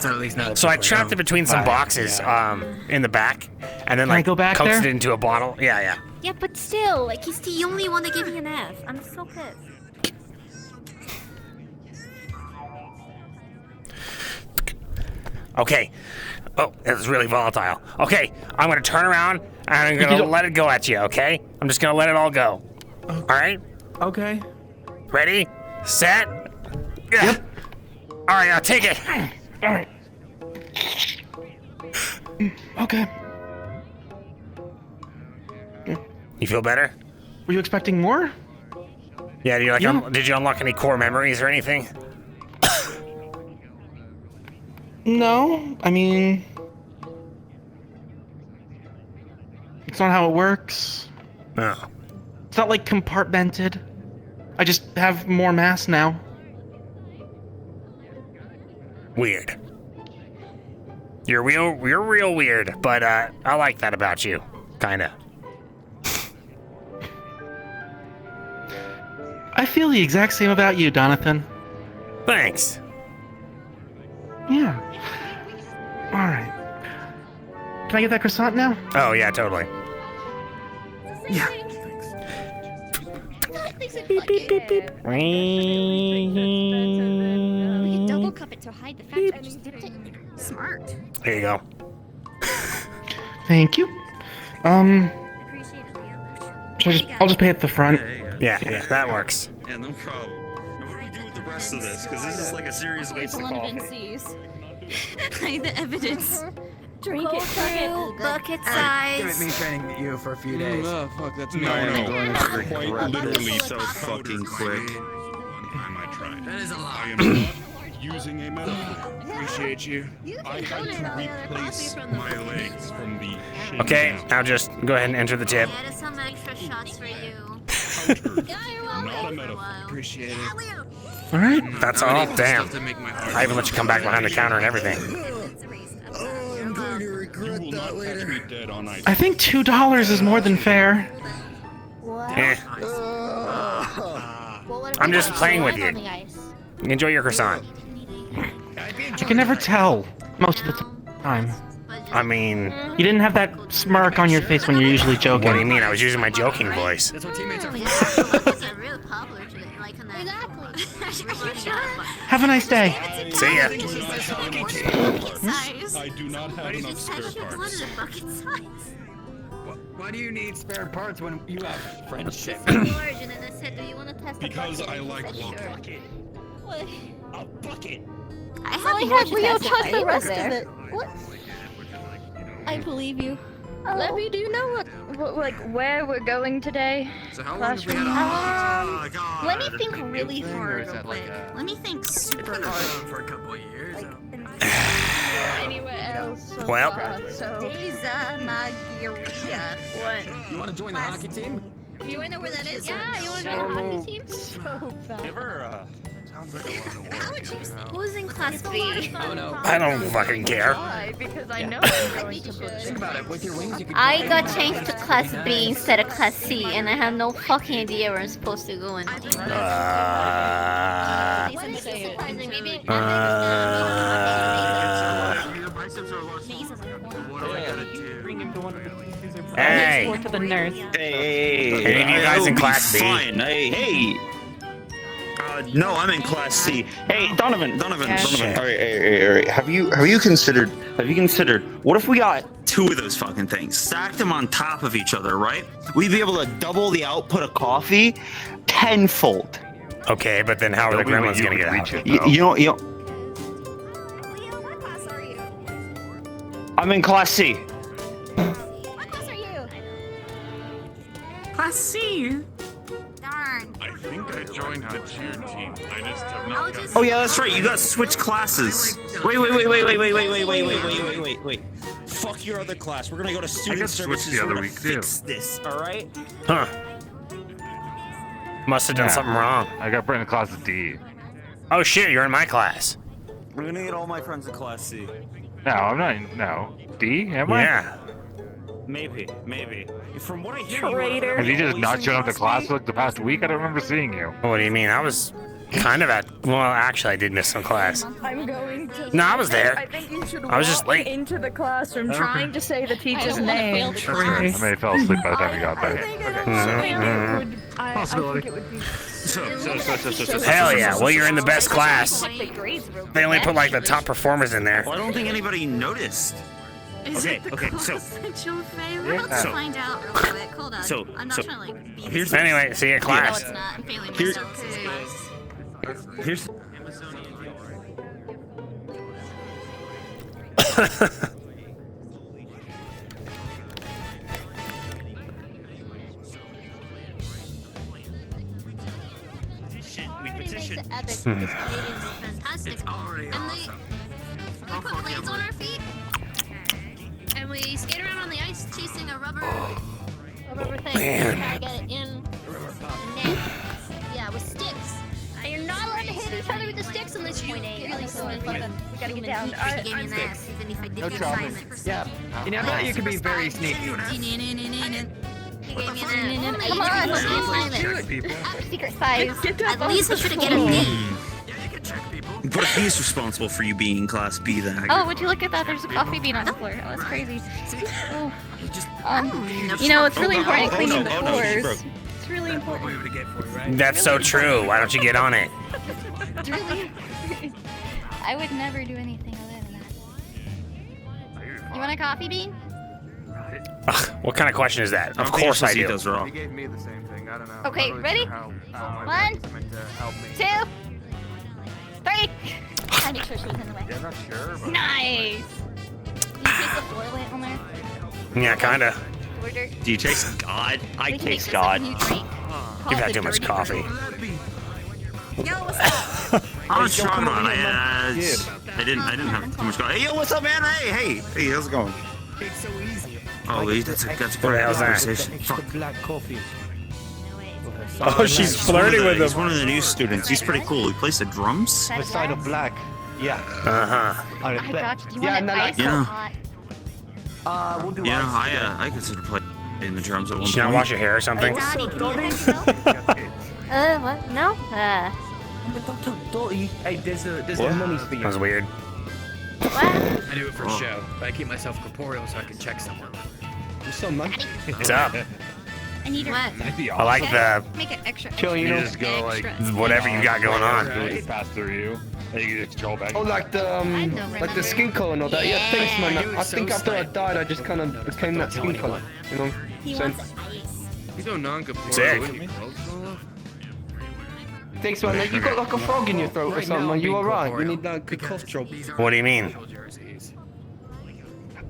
So at least not. So I trapped it between some boxes, in the back, and then Can I like go back coaxed there? it into a bottle. Yeah, yeah. Yeah, but still, like, he's the only one that gave me an F. I'm so pissed. Okay. Oh, that was really volatile. Okay, I'm gonna turn around and I'm gonna let it go at you. Okay? I'm just gonna let it all go. All right? Okay. Ready? Set? Yep. All right, I'll take it. Alright. Okay. You feel better? Were you expecting more? Yeah. Do you like? Yeah. Did you unlock any core memories or anything? No, I mean... It's not how it works. No. It's not like compartmented. I just have more mass now. Weird. You're real weird, but I like that about you. Kinda. I feel the exact same about you, Donovan. Thanks. Yeah. Alright. Can I get that croissant now? Oh, yeah, totally. Yeah. Beep, beep, beep, beep. We can double cup it to hide the fact that I just dipped it. Smart. Here you go. Thank you. I'll just pay at the front. Yeah, that works. Yeah, no problem. And what do we do with the rest of this? Because this is like a serious waste of Donovan coffee. sees. Hide the evidence. Drink it, chug it. Bucket Give it me size. training you for a few days. Oh, fuck, that's me. No, literally so fucking quick. That is a lot. I am not using a metaphor. Appreciate you. I had to replace my legs from the shin Okay, down. now just go ahead and enter the tip. Get us some extra shots for you. Not a metaphor. Appreciate it. Alright, that's all. I need Damn. stuff to make my heart I even let you come back behind the counter and everything. You will not catch me dead on ice. I think $2 is more than fair. Eh, I'm just playing with you. On the ice. Enjoy your croissant. I can never tell most of the time. I mean, You didn't have that smirk on your face when you're usually joking. what do you mean? I was using my joking voice. That's what teammates are for. Buckets are real popular today. Like on that. Have a nice day. See ya. Size. I do not have enough spare She parts. wanted a bucket size. Why do you need spare parts when you have friendship? Large, and then I said, do you want to test the Because bucket? I And he like said, water. sure. What? A bucket. I So I have had more Leo to talk test the if rest I of were it. What? I believe you. Levy, do you know what, like, where we're going today? So how long have we Classroom? had God. Let me think really Or hard is real that like quick. a... Let me think super been hard. around for a couple of years? Anywhere else? So Well. far, so. Deza Maguiria. What? You want to join the hockey team? You wanna know where that is? Yeah, you want to join the hockey team? So bad. Ever, sounds like a lot of work. Who's in class B? Oh no. I don't fucking care. Why? Because I know I'm going to Think about it. With your wings, you can. I got changed to class B instead of class C, and I have no fucking idea where I'm supposed to go in. What is Say it. surprising? Maybe What do I gotta do? Bring him to one of the places or Hey. to the nurse. Hey, Any of you guys in I'll be Class B? Fine. Hey. No, I'm in Class C. Hey, Donovan. Shit. All right. Have you considered? What if we got two of those fucking things, stacked them on top of each other, right? We'd be able to double the output of coffee tenfold. Okay, but then how are the gremlins gonna get out? You know. I'm in Class C. What class are you? Class C. darn. I think I joined the cheer team. I just have I'll not just. Oh yeah, that's right. You got to switch classes. Wait. Fuck your other class. We're gonna go to student services. the other We're gonna week, too. fix this. All right. Huh. Must have done something wrong. I got put in class D. Oh shit, you're in my class. We're gonna get all my friends in Class C. No, I'm not. No. D? Am I? Yeah. Maybe. From what I hear, Traitor. Have you just not shown up to class like the past week? I don't remember seeing you. What do you mean? I was kind of at. Well, actually, I did miss some class. I'm going to. No, I was there. I think you should I was just walk late. into the classroom Okay. trying to say the teacher's don't wanna fail name. the class. I may have fell asleep by the time you got there. I think it would be. Hell yeah. Well, you're in the best class. The grades were They only put like the top performers in there. Well, I don't think anybody noticed. Is Okay, it the okay, class so- that you'll fail? We're about to So- find out real quick. Hold on. So- I'm not so- trying to like beat here's this. Anyway, see you at No, class. it's not. I'm failing Here's- myself. This class. Here's. We petitioned. Epic. This Canadian's fantastic. And we put blades on our feet, and we skate around on the ice chasing a rubber thing. Man. Try to get it in the net. Yeah, with sticks. And you're not allowed to hit each other with the sticks English really slow. We gotta get down. He gave me an ass, even if I did No the trouble. assignment. Yeah. You know, I bet you could be very sneaky. He gave me an ass. Come on. I did the assignment. Secret size. At least I should have get a B. What if he's responsible for you being Class B then? Oh, would you look at that? There's a coffee bean on the floor. Oh, that's crazy. Oh. You know, it's really important cleaning the floors. It's really important. That's so true. Why don't you get on it? It's really. I would never do anything other than that. You want a coffee bean? Ugh, what kind of question is that? Of I don't course think I he do. does wrong. He gave me the same thing. I don't know. Okay, I'm not really ready? sure how 1, it's meant to help me. 2, 3. I make sure she was in the way. Yeah, I'm not sure. But Nice. You taste the floor lamp on there? Yeah, kinda. Order. Do you taste God? I We can make taste this God. a new drink. Give Call that it too the much dirty coffee. Yo, what's up? I'm strong on it. I didn't have too much coffee. Hey, yo, what's up, man? Hey, how's it going? It's so easy. Oh, that's a What the great hell's that? conversation. Fuck. Black coffee. Oh, she's flirting with He's him. one of the new students. He's pretty cool. He plays the drums. That What side of black? Yeah. Uh-huh. I I got you. Do you Yeah, want no, it no. ice or Yeah. hot? We'll do Yeah, ice. I consider playing the drums at one Should I point. wash your hair or something? Daddy, can you let me know? What? No? Hey, there's What? no money for you. That was weird. I do it for Oh. show, but I keep myself corporeal so I can check someone. There's so much. What's up? I need your That'd be I like the Make it extra. Chill, you You know. just go like whatever you got going on. Right. Pass through you, and you can just go back. Oh, like the skin color and all that. Yeah, thanks, man. I think after I died, I just kind of became that skin color. You know. So, You go non-compliant. Sick. thanks, man. You got like a frog in your throat or something. Are you alright? You need that good cough drop. What do you mean?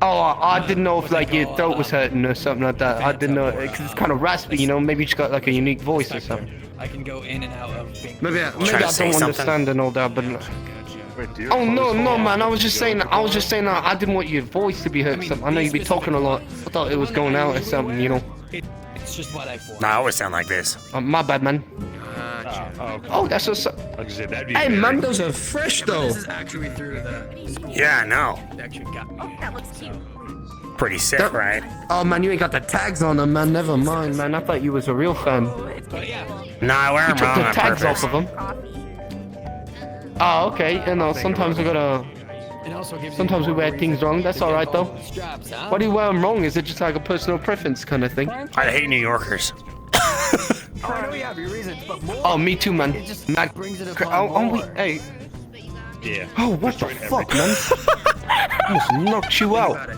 Oh, I didn't know if like your throat was hurting or something like that. I didn't know because it's kind of raspy, you know. Maybe you just got like a unique voice or something. I can go in and out of Maybe I Trying to don't say something? understand and all that, but. Oh no, man! I was just saying that I didn't want your voice to be hurt. I know you'd be talking a lot. I thought it was going out or something, you know. It's just what I thought. Nah, I always sound like this. My bad, man. Oh, that's what's up. Like I said, that'd be Hey, very- man, those are fresh though. This is actually through the school. Yeah, I know. They actually got me. That looks cute. Pretty sick, right? Oh man, you ain't got the tags on them, man. Never mind, man. I thought you was a real fan. But yeah, Nah, I wear You them took wrong the on tags purpose. off of them. Oh, okay. You know, sometimes we gotta. it also gives Sometimes we wear things wrong. That's all right though. straps, huh? Why do you wear them wrong? Is it just like a personal preference kind of thing? I hate New Yorkers. I know you have your reasons, but more. Oh, me too, man. Mad. Hey. Yeah. Oh, what the fuck, man? Almost knocked you out.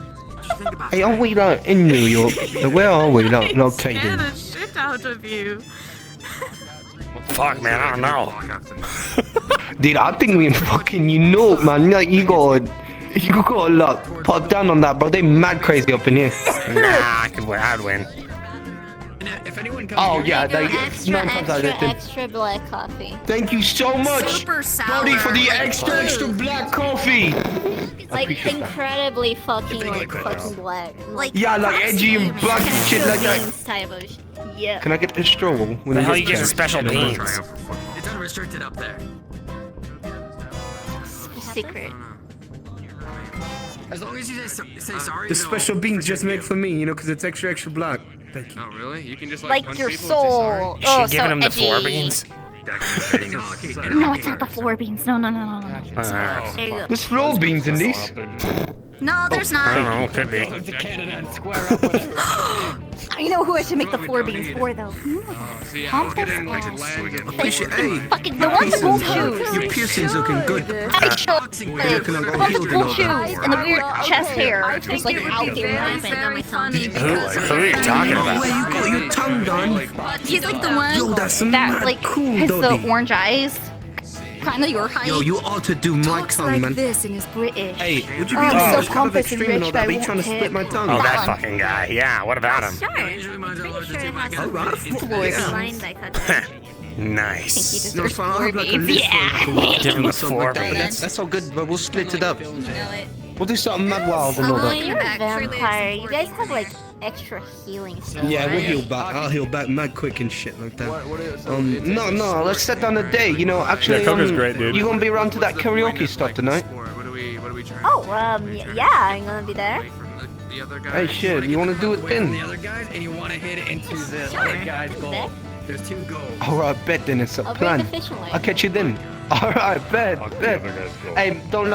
Hey, aren't we like in New York? Where are we like located? the shit out of you. Fuck, man, I don't know. Dude, I think we in fucking New York, man. Like you got like pop down on that, bro. They mad crazy up in here. Nah, I'd win. If anyone comes oh yeah, like Extra, 9 times out of 10. extra black coffee. Thank you so much, Super sour. Brody, for the extra black coffee. Like incredibly fucking black. Like Yeah, like edgy and black and shit like that. beans type of yeah. Can I get this straw? The hell you get the special beans? It's unrestricted up there. Secret. As long as you say sorry. The special beans just made for me, you know, because it's extra black. Thank you. Oh, really? You can just Like punch your people and say sorry? soul. She Oh, giving so him the edgy. floor beans? No, it's not the floor beans. No. Alright. There you go. There's floor beans in these. No, there's I don't not. know, could be. I know who I should make the floor beans for though. See, I was getting like Fucking the ones with gold shoes. Your piercing's looking good. I show the gold shoes and the weird chest hair just like out there moving. Who are you talking about? Where you got your tongue done? He's like the one Yo, that's That mad like cool, has the Doddy. orange eyes. Kind of your height. Yo, you ought to do my Talks tongue, like man. this and is British. Hey, would you Oh, be I'm so kind of pompous and extreme and all rich, that? but Be I trying to won't split my hit. tongue. Oh, that one. fucking guy. Yeah, what about him? Sure. Pretty sure it has All right. Floor blind beans. I cut that. Nice. No, it's fine. I'll have like a list Yeah. Give him the something floor like that. beans. That's all good, but we'll split it up. You know it. We'll do something mad wild and all Oh, that. you're a vampire. You guys have like extra healing stuff. Yeah, we'll right? heal back. I'll heal back mad quick and shit like that. No, let's set down a day. You know, actually, Yeah, Coco's great, dude. You gonna be around to that karaoke stuff tonight? Oh, yeah, I'm gonna be there. Hey, shit, you wanna do it then? The other guys, and you want to hit it into the other guy's goal. There's 2 goals. Alright, bet then it's a I'll bring plan. the fishing line. I'll catch you then. Alright, bet. Hey, don't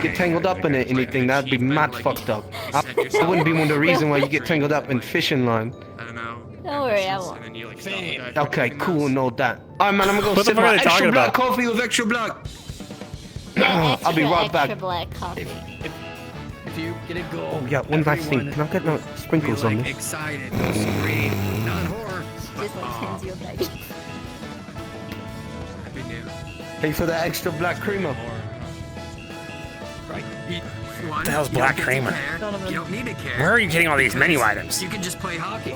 get tangled up in it, anything. That'd be mad fucked up. I wouldn't be one of the reasons why you get tangled up in fishing line. Don't worry, I won't. Okay, cool and all that. Alright, man, I'm gonna go What the sip fuck are my they extra talking black about? coffee with extra black. Yeah, I'll be right extra back. black coffee. If you get a goal, Oh, yeah, one last thing. Can I get no sprinkles on this? excited, scream, not horror. Just like sends you a bag. Hey, for that extra black creamer. What the hell's black creamer? You don't need to care. Where are you getting all these menu items? You can just play hockey.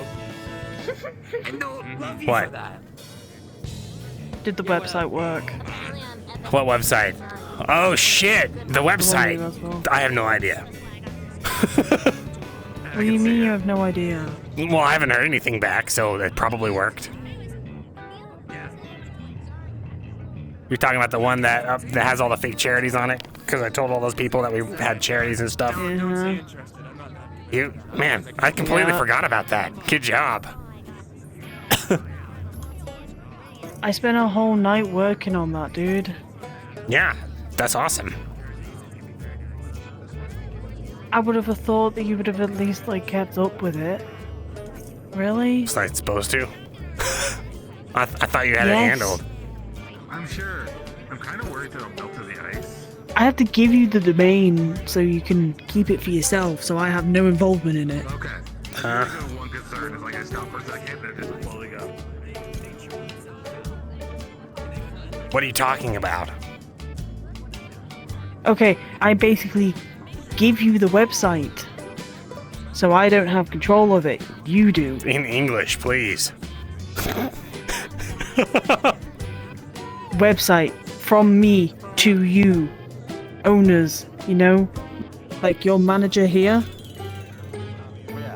And they'll love you What? for that. Did the website work? What website? Oh shit, the website. I have no idea. What do you mean you have no idea? Well, I haven't heard anything back, so it probably worked. You're talking about the one that has all the fake charities on it? Because I told all those people that we had charities and stuff. Man, I completely forgot about that. Good job. I spent a whole night working on that, dude. Yeah, that's awesome. I would have thought that you would have at least like kept up with it. Really? Was I supposed to? I thought you had it Yes. handled. I'm sure. I'm kind of worried that I'll melt to the ice. I have to give you the domain so you can keep it for yourself, so I have no involvement in it. Okay. One concern is like I stop for a second and just slowly go. What are you talking about? Okay, I basically give you the website. So I don't have control of it. You do. In English, please. Website from me to you. Owners, you know? Like your manager here.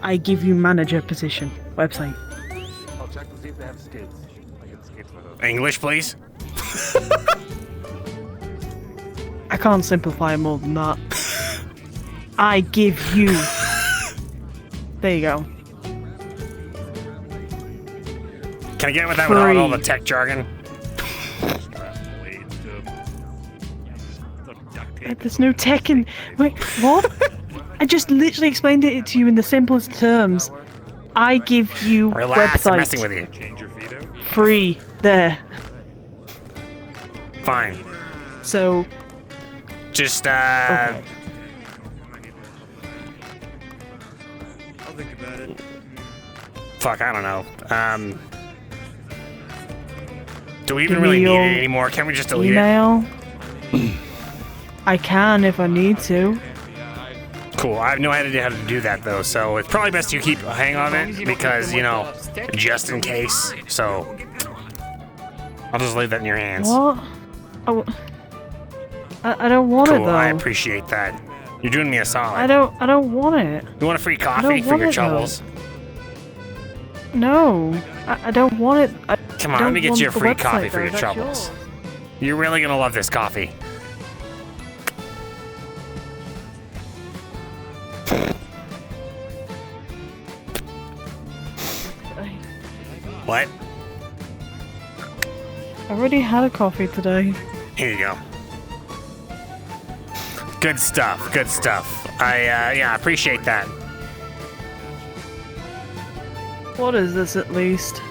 I give you manager position. Website. I'll check to see if they have skates. I get skates for those. English, please. I can't simplify more than that. I give you. There you go. Can I get with that without all the tech jargon? There's no tech in. Wait, what? I just literally explained it to you in the simplest terms. I give you Relax, website. I'm messing with you. Free. There. Fine. So. Just, Okay. I'll think about it. Fuck, I don't know. Do we even Give really me need your it anymore? Can we just delete email. I can if I need to. it? Cool. I have no idea how to do that though, so it's probably best you keep a hang on it because, you know, just in case. So I'll just leave that in your hands. What? I don't want it Cool. though. I appreciate that. You're doing me a solid. I don't want it. You want a free I coffee don't for want your it, though. troubles? No, I don't want it. Come on, let me get you a free coffee for your troubles. You're really gonna love this coffee. What? I already had a coffee today. Here you go. Good stuff. Good stuff. I appreciate that. What is this at least?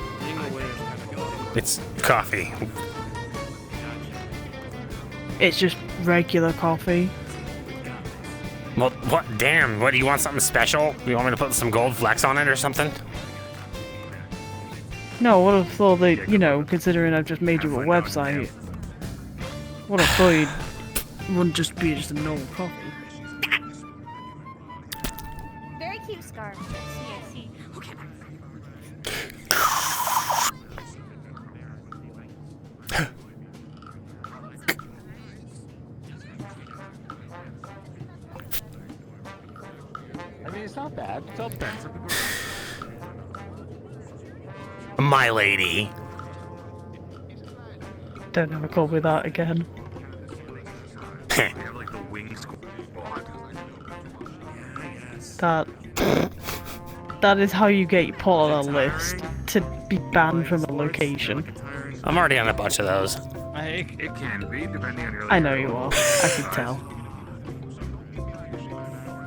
It's coffee. It's just regular coffee. Well, what? Damn. What, do you want something special? You want me to put some gold flecks on it or something? No, I would have thought that, you know, considering I've just made you a website, would have thought it wouldn't just be just a normal coffee. Very cute scarf. I see. Okay. mean, it's not bad. It's offensive. My lady. Don't ever call me that again. That is how you get put on a list to be banned from a location. I'm already on a bunch of those. It can be, depending on your. I know you are. I can tell.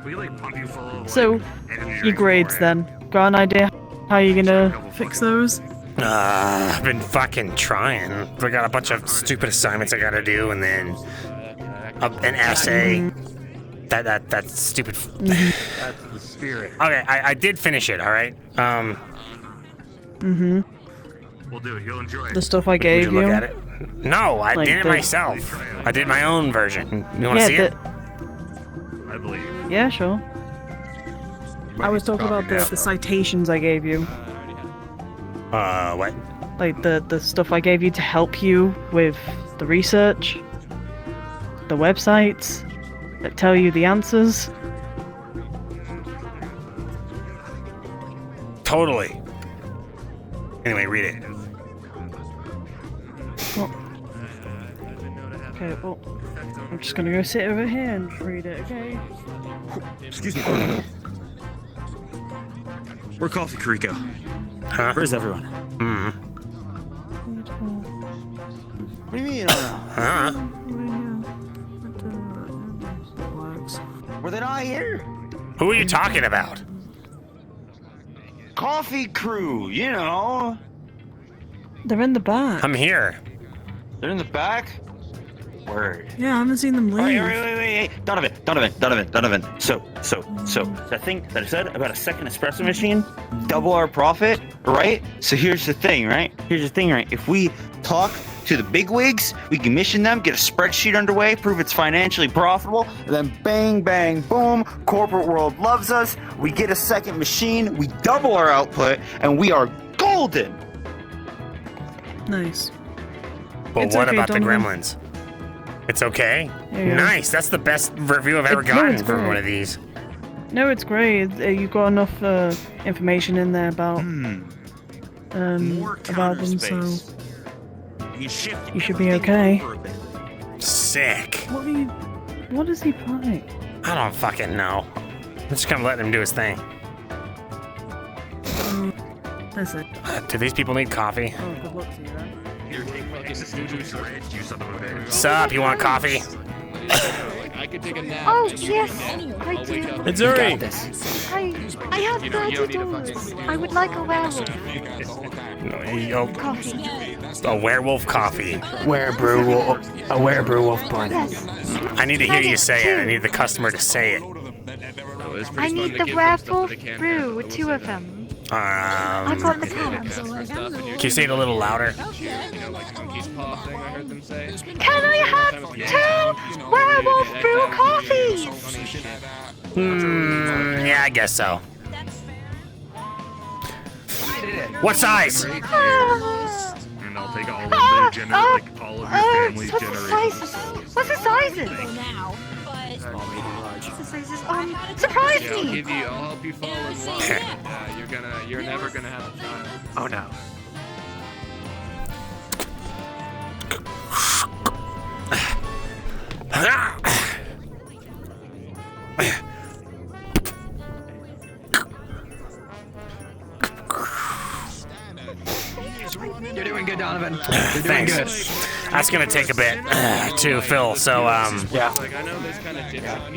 We like pump you full of, So, your grades then. Got an idea how you're gonna fix those? I've been fucking trying. I got a bunch of stupid assignments I gotta do, and then an essay. That's stupid. That's the spirit. Okay, I did finish it. All right. We'll do it. You'll enjoy it. The stuff I gave you. Look at it. No, I Like did it the- myself. I did my own version. You want to see it? I believe. Yeah, sure. I was talking about the citations I gave you. What? Like the stuff I gave you to help you with the research. The websites that tell you the answers. Totally. Anyway, read it. Well, okay, well, I'm just gonna go sit over here and read it, okay? Excuse me. We're Coffee Carico. Huh? Where's everyone? What do you mean you don't know? Huh? Were they not here? Who are you talking about? Coffee crew, you know. They're in the back. I'm here. They're in the back? Word. Yeah, I haven't seen them leave. Wait. Donovan. So, that thing that I said about a second espresso machine, double our profit, right? So here's the thing, right? If we talk to the bigwigs, we commission them, get a spreadsheet underway, prove it's financially profitable, and then bang, bang, boom, corporate world loves us, we get a second machine, we double our output, and we are golden! Nice. But It's what okay, about the Donovan. gremlins? It's okay? Yeah. Nice. That's the best review I've ever No, gotten it's for great. one of these. No, it's great. You've got enough information in there about about them, so you should be okay. Sick. What is he playing? I don't fucking know. I'm just gonna let him do his thing. That's it. Do these people need coffee? Oh, good luck to you then. Sup, you want coffee? I could take a nap. Oh, yes, I do. It's Uri. I have $30. I would like a werewolf coffee. A werewolf coffee. A werewolf bun. Yes. I need to hear you say it. I need the customer to say it. I need the werewolf brew, 2 of them. I've got the cans. Can you say it a little louder? Can I have 2 werewolf brew coffees? Yeah, I guess so. What size? And I'll take all of the all of your family's What's the sizes? What's the sizes? Surprise Yeah, I'll me! I'll help you fall in love. You're never gonna have a child. Oh no. You're doing good, Donovan. You're doing Thanks. good. That's gonna take a bit to fill. So, Yeah.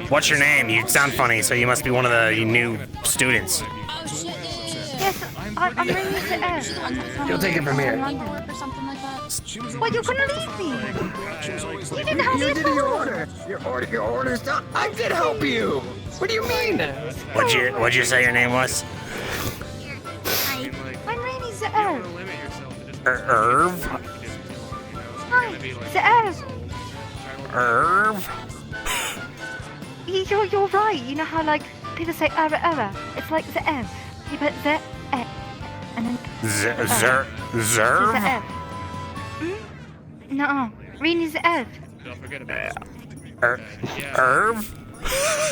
what's your name? You sound funny, so you must be one of the new students. Yes, I'm bringing it to Ed. You'll take it from here. What, you're gonna leave me? You didn't help me at all. Your order's done. I did help you. What do you mean? What'd you say your name was? My name is Ed. Irv? Hi, it's Ed. Irv? You're right. You know how like people say error. It's like the F. You put the F and then Zerv? the F. No, Rini is the F. Don't forget about it. Irv?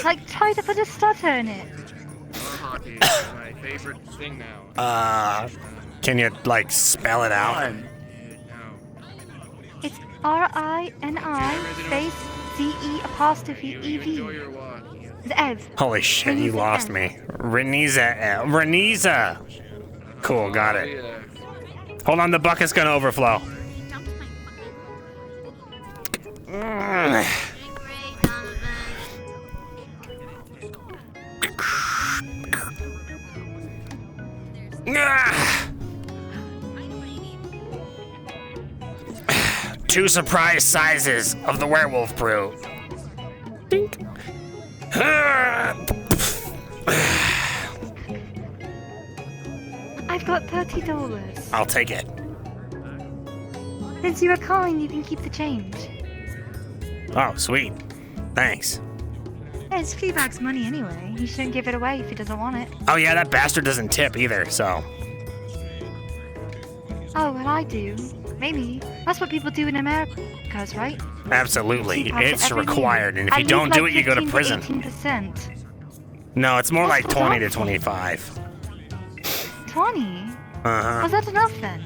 Like try to put a stutter in it. My favorite thing now. Can you like spell it out? It's R-I-N-I space Z-E''EV. Zev. Holy shit, you lost me. Reniza. Cool, got it. Hold on, the bucket's gonna overflow. Two surprise sizes of the werewolf brew. Dink. I've got $30. I'll take it. Since you were calling, you can keep the change. Oh, sweet. Thanks. Yeah, it's Fleabag's money anyway. He shouldn't give it away if he doesn't want it. Oh yeah, that bastard doesn't tip either, so. Oh, well, I do. Maybe. That's what people do in America, right? Absolutely. You pass it It's every meal. required, and if I you don't use do like it, you go to 15 prison. 18%. No, it's more like That's 20 to awful. 25. 20? Uh-huh. Was that enough then?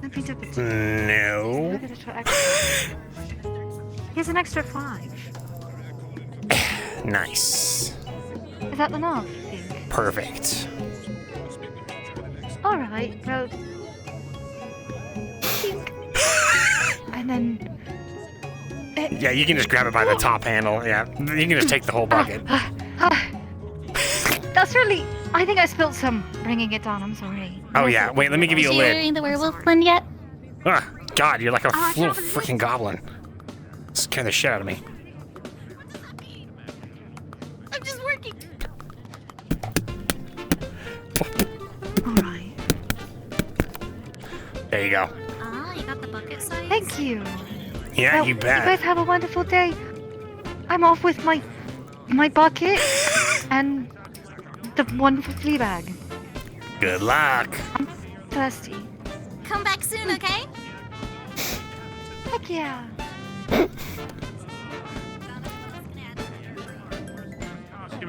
Let me dip it. No. Look at it for extra. Here's an extra 5. Nice. Is that enough, you think? Perfect. Alright, well. Tink. And then. Yeah, you can just grab it by the top handle. Yeah, you can just take the whole bucket. That's really. I think I spilled some bringing it down. I'm sorry. Oh yeah, wait, let me give you a lid. Sharing the werewolf one yet? Ah, God, you're like a little freaking goblin. Scare the shit out of me. I'm just working. Alright. There you go. Ah, you got the bucket size? Thank you. Yeah, Well, you bet. You guys have a wonderful day. I'm off with my bucket and the one for Fleabag. Good luck. I'm thirsty. Come back soon, okay? Heck yeah.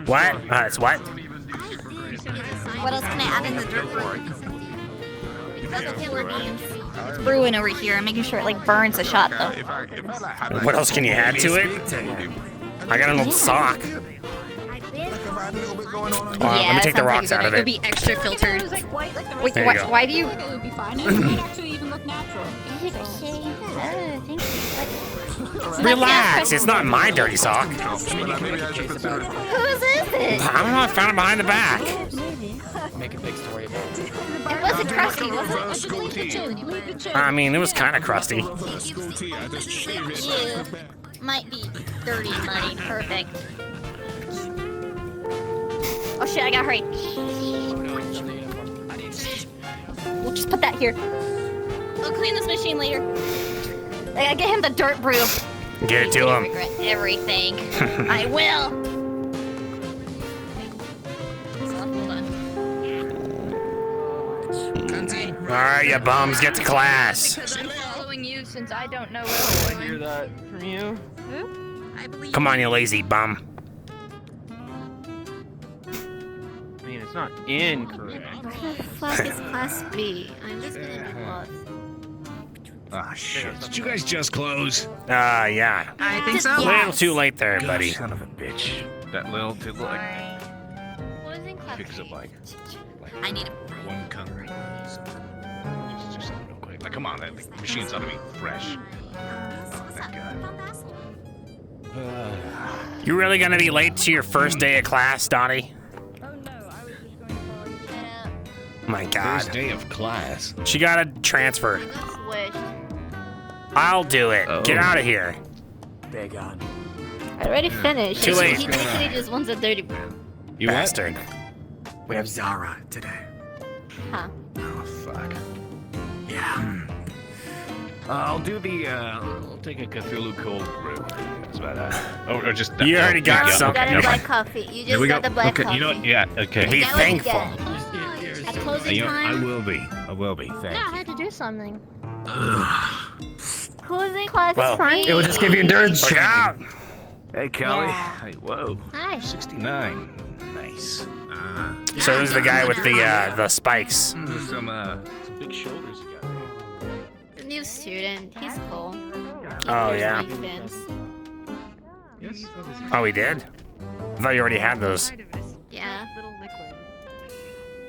What? It's what? What else can I add in the dirt board? It's brewing over here. I'm making sure it like burns the shot though. What else can you add to it? I got an old sock. Let me take the rocks out of It would it. be extra filtered. Wait, There you go. why do you? It would be fine. It would actually even look natural. Relax, it's not my dirty sock. Whose is it? I don't know, I found it behind the back. Make a big story about it. It wasn't crusty, was it? I mean, it was kind of crusty. You might be dirty and muddy. Perfect. Oh shit, I gotta hurry. We'll just put that here. I'll clean this machine later. I gotta get him the dirt brew. Get it to I him. regret everything. I will. Alright, you bums, get to class. I'm following you since I don't know Oh, I hear that from you. Come on, you lazy bum. I mean, it's not incorrect. The fuck is class B? I'm just gonna be lost. Ah, shit. Did you guys just close? Yeah. I think so. A little too late there, buddy. Son of a bitch. That little too late. What was in class Picks up like I need a one cup. Just real quick. Like, come on, that machine's ought to be fresh. Oh, that guy. You really gonna be late to your first day of class, Dottie? My God. First day of class. She got a transfer. Wish. I'll do it. Oh. Get out of here. They're gone. I already finished. Too late. He literally just wants a dirty brew. You Bastard. We have Zara today. Huh. Oh, fuck. Yeah. I'll do the, I'll take a Cthulhu cold brew. That's about that. Or just... You already got You something. got a black coffee. You There just we got go. the black Okay, coffee. you know what? Yeah, okay. Be That was thankful. good. At closing You know, I time. will be. I will be. Thank Yeah, I you. had to do something. Closing class Well, is fine. It will just give you endurance Look training. out. Hey, Kelly. Yeah. Hey, whoa. Hi. 69. Nice. So who's the guy with the spikes? Some big shoulders you got. The new student, he's cool. Oh, yeah. Yes. Oh, he did? I thought you already had those. Yeah.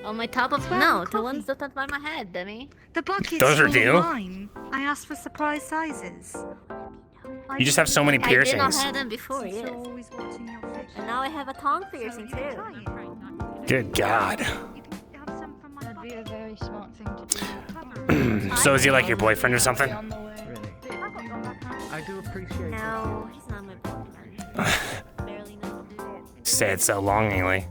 On my top of no, the ones that are by my head, dummy. The bucket's Those are full of new? mine. I asked for surprise sizes. You just have so many I did not piercings. have them before, yes. And now I have a tongue piercing too. Good God. That'd be a very smart thing to do. So is he like your boyfriend or something? I do appreciate No, he's not my boyfriend. Barely know. Say it so longingly.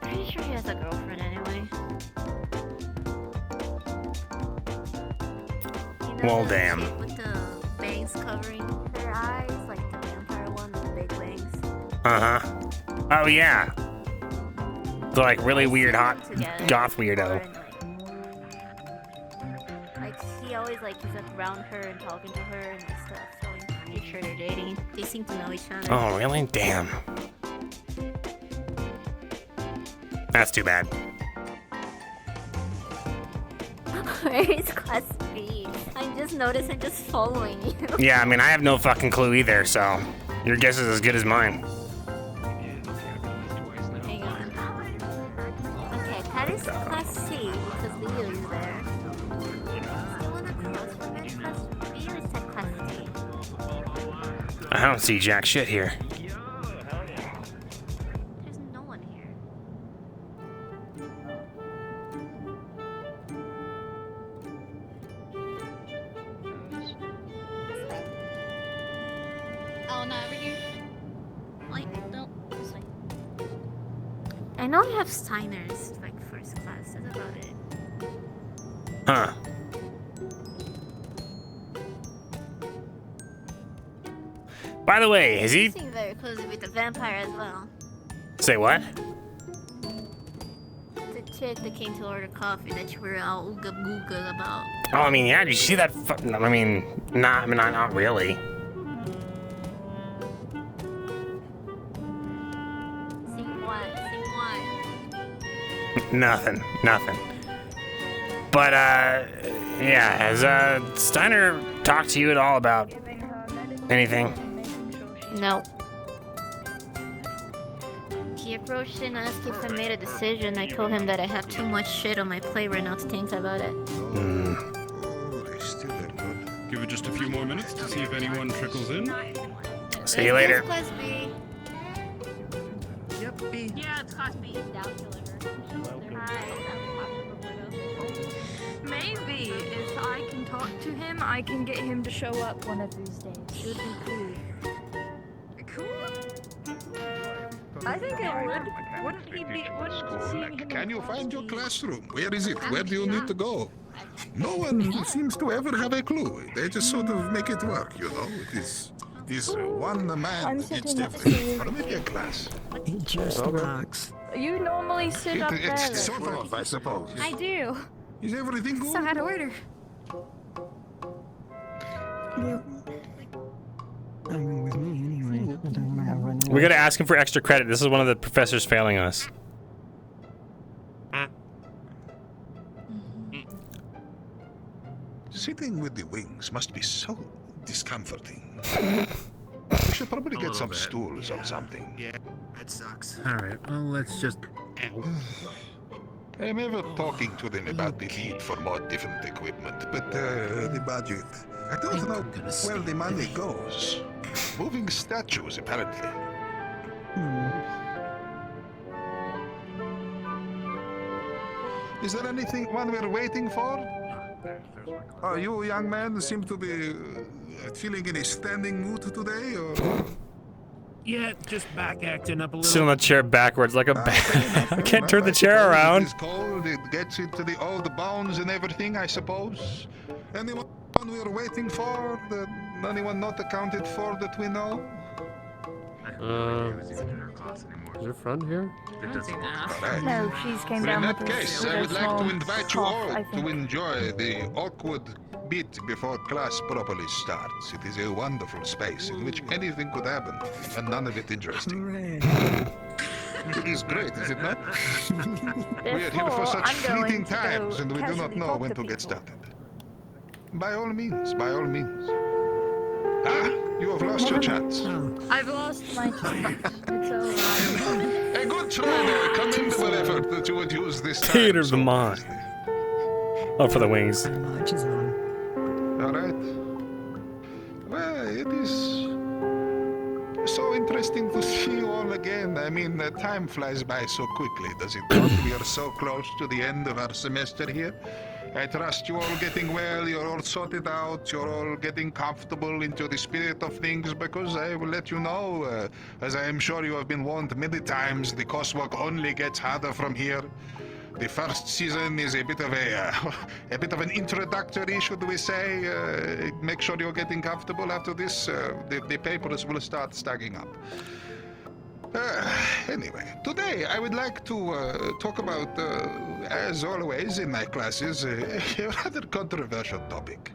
Pretty sure he has a girlfriend anyway. You know Well, the damn. chick with the bangs covering her eyes, like the vampire one with the big bangs. Uh-huh. Oh, yeah. The, like, really weird, hot goth weirdo. Like, he always, like, is around her and talking to her and stuff, so I'm pretty sure they're dating. They seem to know each other. Oh, really? Damn. That's too bad. Where is Class B? I just noticed I'm just following you. Yeah, I mean, I have no fucking clue either, so your guess is as good as mine. Hang on. Okay, that is Class C because Leo is there. Still wanna cross from it? Class B or is that Class D? I don't see jack shit here. There's no one here. Oh, no, over here. Like, no, this way. I know I have Steiner's, like, first class. That's about it. Huh. By the way, is he... You seem very closely with the vampire as well. Say what? The chick that came to order coffee that you were all ooga booga about. Oh, I mean, yeah, did you see that I mean, not really. Sing what? Sing what? Nothing. But, yeah, has, Steiner talked to you at all about anything? No. He approached and asked if I made a decision. I told him that I have too much shit on my plate right now to think about it. Give it just a few more minutes to see if anyone trickles in. See you later. Class B. Yep, B. Yeah, it's Class B. Maybe if I can talk to him, I can get him to show up one of these days. It would be cool. I think it would. Wouldn't he be? Can you find your classroom? Where is it? Where do you need to go? No one seems to ever have a clue. They just sort of make it work, you know? It is one man each everything. Or maybe a class. Just relax. You normally sit up there. It's sort of, I suppose. I do. Is everything good? So out of order. With me anyway. I don't want to have running. We gotta ask him for extra credit. This is one of the professors failing us. Sitting with the wings must be so discomforting. We should probably get some stools or something. Yeah, that sucks. Alright, well, let's just... I'm ever talking to them about the need for more different equipment, but the budget. I don't know where the money goes. Moving statues, apparently. Is there anything one we're waiting for? You, young man, seem to be feeling in a standing mood today, or? Yeah, just back acting up a little. Sit on the chair backwards like a bat. I can't turn the chair around. It's cold, it gets into the old bones and everything, I suppose. Anyone we're waiting for? Anyone not accounted for that we know? Is your friend here? No, she's came down In with that us case, with I a would like small to invite you cough, all I to think. enjoy the awkward bit before class properly starts. It is a wonderful space in which anything could happen, and none of it interesting. It is great, is it not? We are here for such fleeting times, and we do not know when to get started. By all means, by all means. Ah, you have lost your chance. I've lost my chance. It's over. A good try there. Commendable effort that you would use this time. Theater of the mind. Oh, for the wings. All right. Well, it is so interesting to see you all again. I mean, time flies by so quickly, does it not? We are so close to the end of our semester here. I trust you all getting well, you're all sorted out, you're all getting comfortable into the spirit of things, because I will let you know, as I am sure you have been warned many times, the coursework only gets harder from here. The first season is a bit of an introductory, should we say. Make sure you're getting comfortable after this. The papers will start stacking up. Anyway, today I would like to talk about, as always in my classes, a rather controversial topic.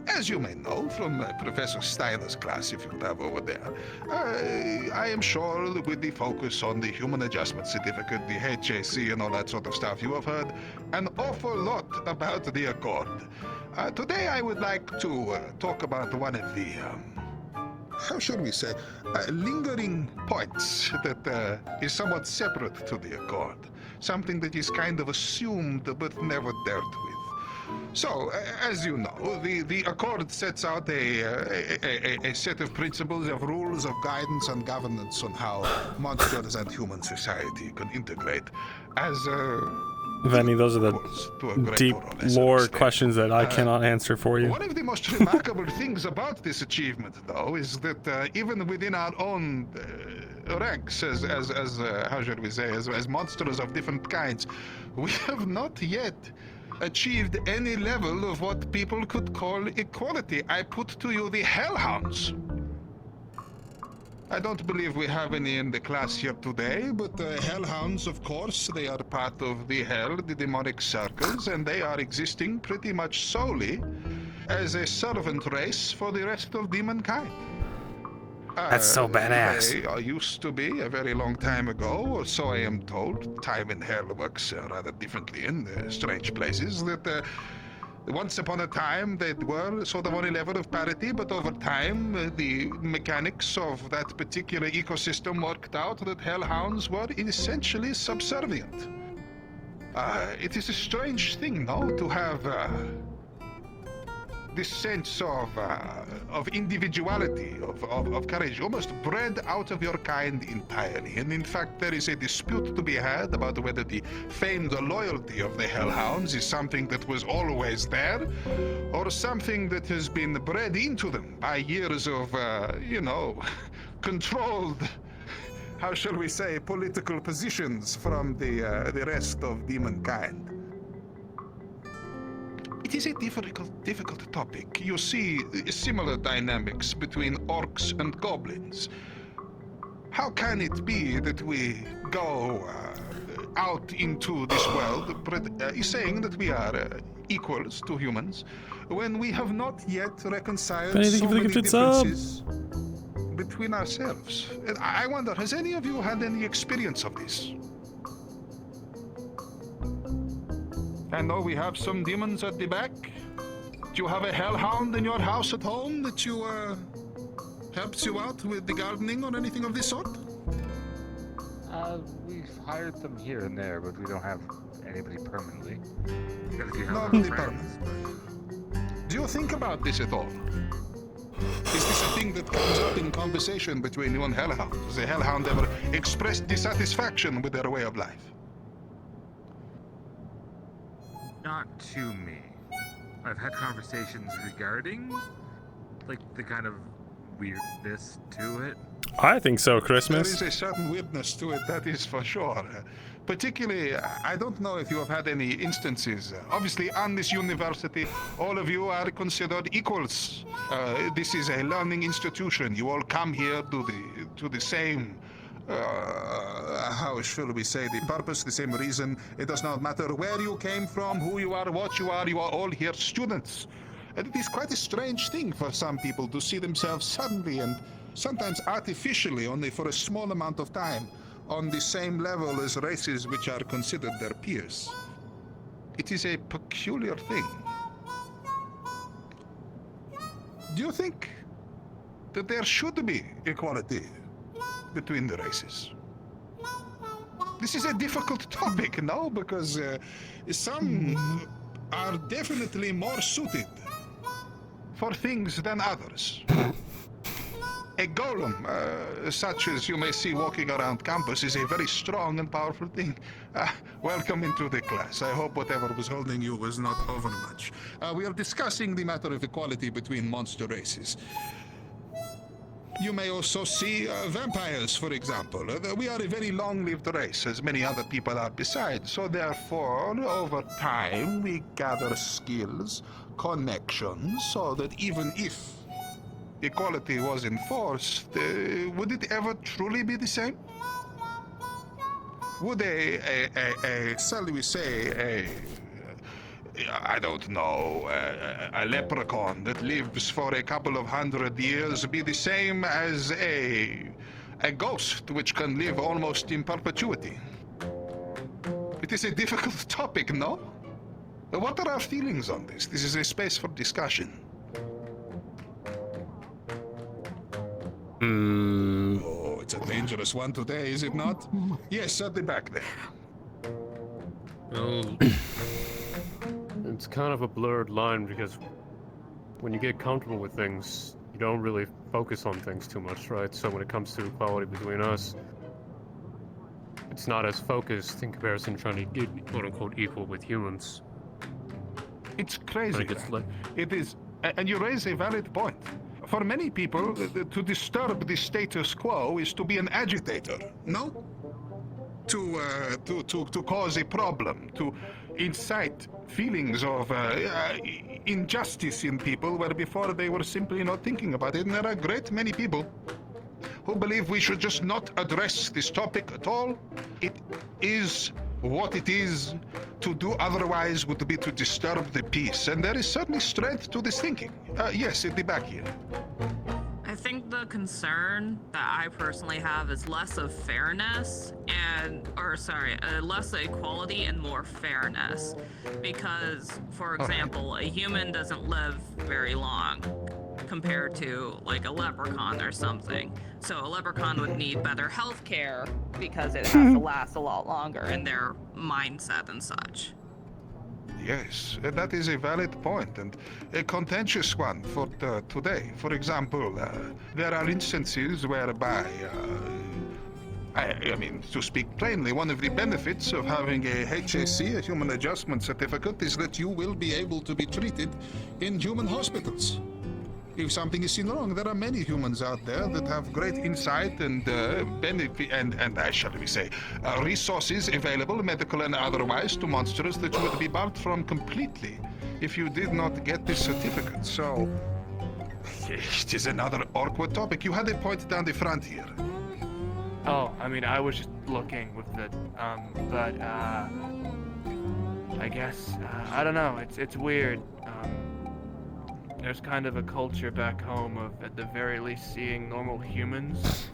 As you may know from Professor Steiner's class, if you have over there, I am sure with the focus on the Human Adjustment Certificate, the HAC and all that sort of stuff, you have heard an awful lot about the Accord. Today I would like to talk about one of the, how should we say, lingering points that is somewhat separate to the Accord. Something that is kind of assumed but never dealt with. So, as you know, the Accord sets out a set of principles, of rules, of guidance and governance on how monsters and human society can integrate as Vanny, those are the deep lore questions that I cannot answer for you. One of the most remarkable things about this achievement, though, is that even within our own ranks, as how should we say, as monsters of different kinds, we have not yet achieved any level of what people could call equality. I put to you the Hellhounds. I don't believe we have any in the class here today, but Hellhounds, of course, they are part of the Hell, the demonic circles, and they are existing pretty much solely as a servant race for the rest of demonkind. That's so badass. They used to be a very long time ago, or so I am told. Time in Hell works rather differently in strange places. That once upon a time they were sort of on a level of parity, but over time the mechanics of that particular ecosystem worked out that Hellhounds were essentially subservient. It is a strange thing, no, to have this sense of individuality, of courage, almost bred out of your kind entirely. And in fact, there is a dispute to be had about whether the famed loyalty of the Hellhounds is something that was always there, or something that has been bred into them by years of, controlled, how shall we say, political positions from the rest of demonkind. It is a difficult topic. You see similar dynamics between orcs and goblins. How can it be that we go out into this world saying that we are equals to humans when we have not yet reconciled so many differences between ourselves? And I wonder, has any of you had any experience of this? I know we have some demons at the back. Do you have a hellhound in your house at home that you helps you out with the gardening or anything of this sort? We've hired them here and there, but we don't have anybody permanently. Nobody permanent. Do you think about this at all? Is this a thing that comes up in conversation between you and hellhound? Has a hellhound ever expressed dissatisfaction with their way of life? Not to me. I've had conversations regarding, like, the kind of weirdness to it. I think so, Christmas. There is a certain weirdness to it, that is for sure. Particularly, I don't know if you have had any instances. Obviously, on this university, all of you are considered equals. This is a learning institution. You all come here to the same how shall we say, the purpose, the same reason. It does not matter where you came from, who you are, what you are all here students. And it is quite a strange thing for some people to see themselves suddenly and sometimes artificially, only for a small amount of time, on the same level as races which are considered their peers. It is a peculiar thing. Do you think that there should be equality between the races? This is a difficult topic, no? Because some are definitely more suited for things than others. A golem, such as you may see walking around campus, is a very strong and powerful thing. Welcome into the class. I hope whatever was holding you was not overmuch. We are discussing the matter of equality between monster races. You may also see vampires, for example. We are a very long-lived race, as many other people are besides. So therefore, over time, we gather skills, connections, so that even if equality was enforced, would it ever truly be the same? Would shall we say, I don't know, a leprechaun that lives for a couple of 100 years be the same as a ghost which can live almost in perpetuity? It is a difficult topic, no? What are our feelings on this? This is a space for discussion. Oh, it's a dangerous one today, is it not? Yes, at the back there. Well, it's kind of a blurred line because when you get comfortable with things, you don't really focus on things too much, right? So when it comes to equality between us, it's not as focused in comparison to trying to get quote-unquote equal with humans. It's crazy. Like it's like, it is, and you raise a valid point. For many people, to disturb the status quo is to be an agitator, no? To cause a problem, to incite feelings of injustice in people where before they were simply not thinking about it. And there are a great many people who believe we should just not address this topic at all. It is what it is. To do otherwise would be to disturb the peace. And there is certainly strength to this thinking. Yes, at the back here. I think the concern that I personally have is less of fairness less of equality and more fairness. Because, for example, a human doesn't live very long compared to like a leprechaun or something. So a leprechaun would need better health care because it has to last a lot longer in their mindset and such. Yes, that is a valid point and a contentious one for today. For example, there are instances whereby, I mean, to speak plainly, one of the benefits of having a HAC, a Human Adjustment Certificate, is that you will be able to be treated in human hospitals. If something is seen wrong, there are many humans out there that have great insight and benefit and shall we say, resources available, medical and otherwise, to monsters that you would be barred from completely if you did not get this certificate. So, it is another awkward topic. You had a point down the front here. Oh, I mean, I was just looking with the, but, I guess, I don't know, it's weird. There's kind of a culture back home of, at the very least, seeing normal humans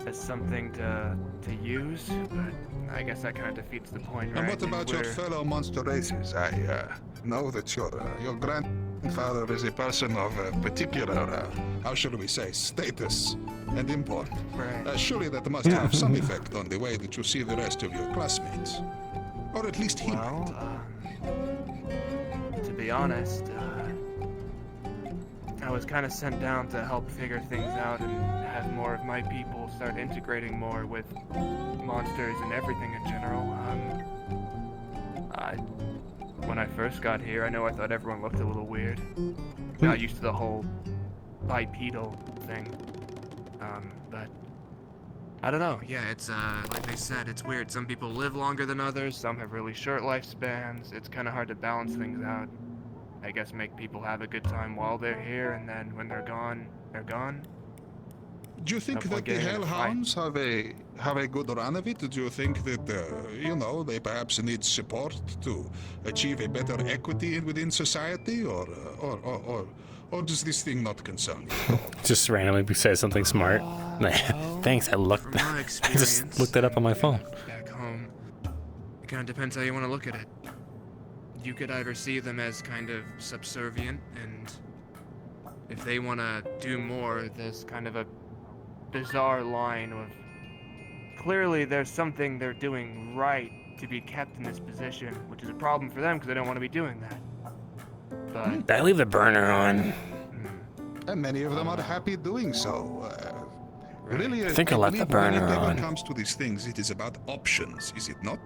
as something to use, but I guess that kind of defeats the point, right? And what about your fellow monster races? I know that your grandfather is a person of particular, how shall we say, status and import. Right. Surely that must have some effect on the way that you see the rest of your classmates. Or at least he might. To be honest, I was kind of sent down to help figure things out and have more of my people start integrating more with monsters and everything in general. When I first got here, I know I thought everyone looked a little weird. Got used to the whole bipedal thing. But I don't know. Yeah, it's like they said, it's weird. Some people live longer than others. Some have really short lifespans. It's kind of hard to balance things out. I guess make people have a good time while they're here, and then when they're gone, they're gone. Do you think that the Hellhounds have a good run of it? Do you think that they perhaps need support to achieve a better equity within society, or does this thing not concern you? Just randomly say something smart. Thanks. I just looked it up on my phone. Back home, it kind of depends how you want to look at it. You could either see them as kind of subservient, and if they want to do more, there's kind of a bizarre line of clearly there's something they're doing right to be kept in this position, which is a problem for them because they don't want to be doing that. But I leave the burner on. And many of them are happy doing so. Really, I think I left the burner when on. it comes to these things, it is about options, is it not?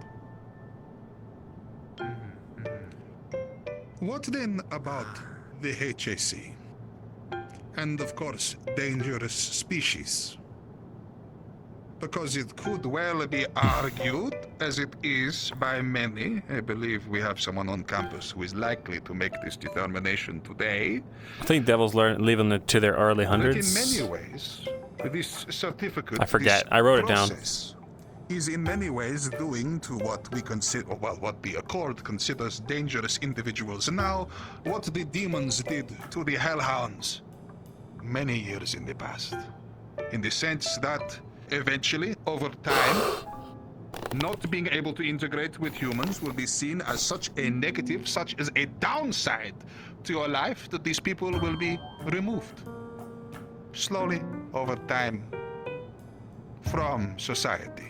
What then about the HAC? And of course, dangerous species. Because it could well be argued, as it is by many, I believe we have someone on campus who is likely to make this determination today. I think Devils leaving it to their early That hundreds. in many ways, this certificate, I forget. this I wrote it down. process is in many ways doing to what we consider, well, what the Accord considers dangerous individuals. Now, what the demons did to the Hellhounds many years in the past. In the sense that eventually, over time, not being able to integrate with humans will be seen as such a negative, such as a downside to your life, that these people will be removed slowly over time from society.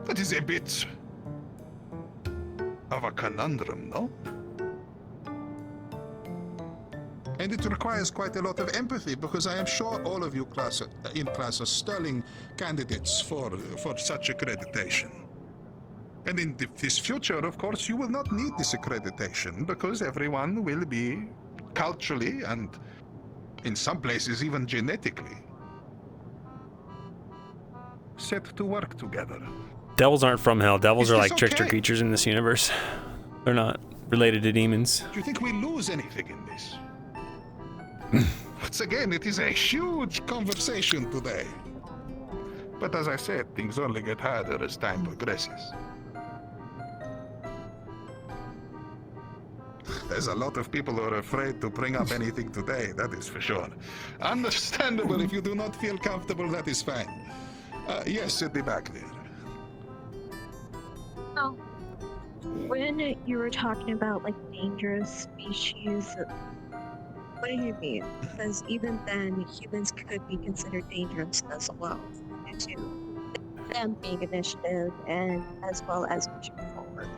That is a bit of a conundrum, no? And it requires quite a lot of empathy, because I am sure all of you in class are sterling candidates for such accreditation. And in this future, of course, you will not need this accreditation, because everyone will be culturally and in some places even genetically set to work together. Devils aren't from hell. Devils Is are this like trickster okay? creatures in this universe. They're not related to demons. Do you think we lose anything in this? Once again, it is a huge conversation today. But as I said, things only get harder as time progresses. There's a lot of people who are afraid to bring up anything today, that is for sure. Understandable. If you do not feel comfortable, that is fine. Yes, at the back there. Oh, when you were talking about like dangerous species, what do you mean? Because even then, humans could be considered dangerous as well, due to them being initiative and as well as pushing forward.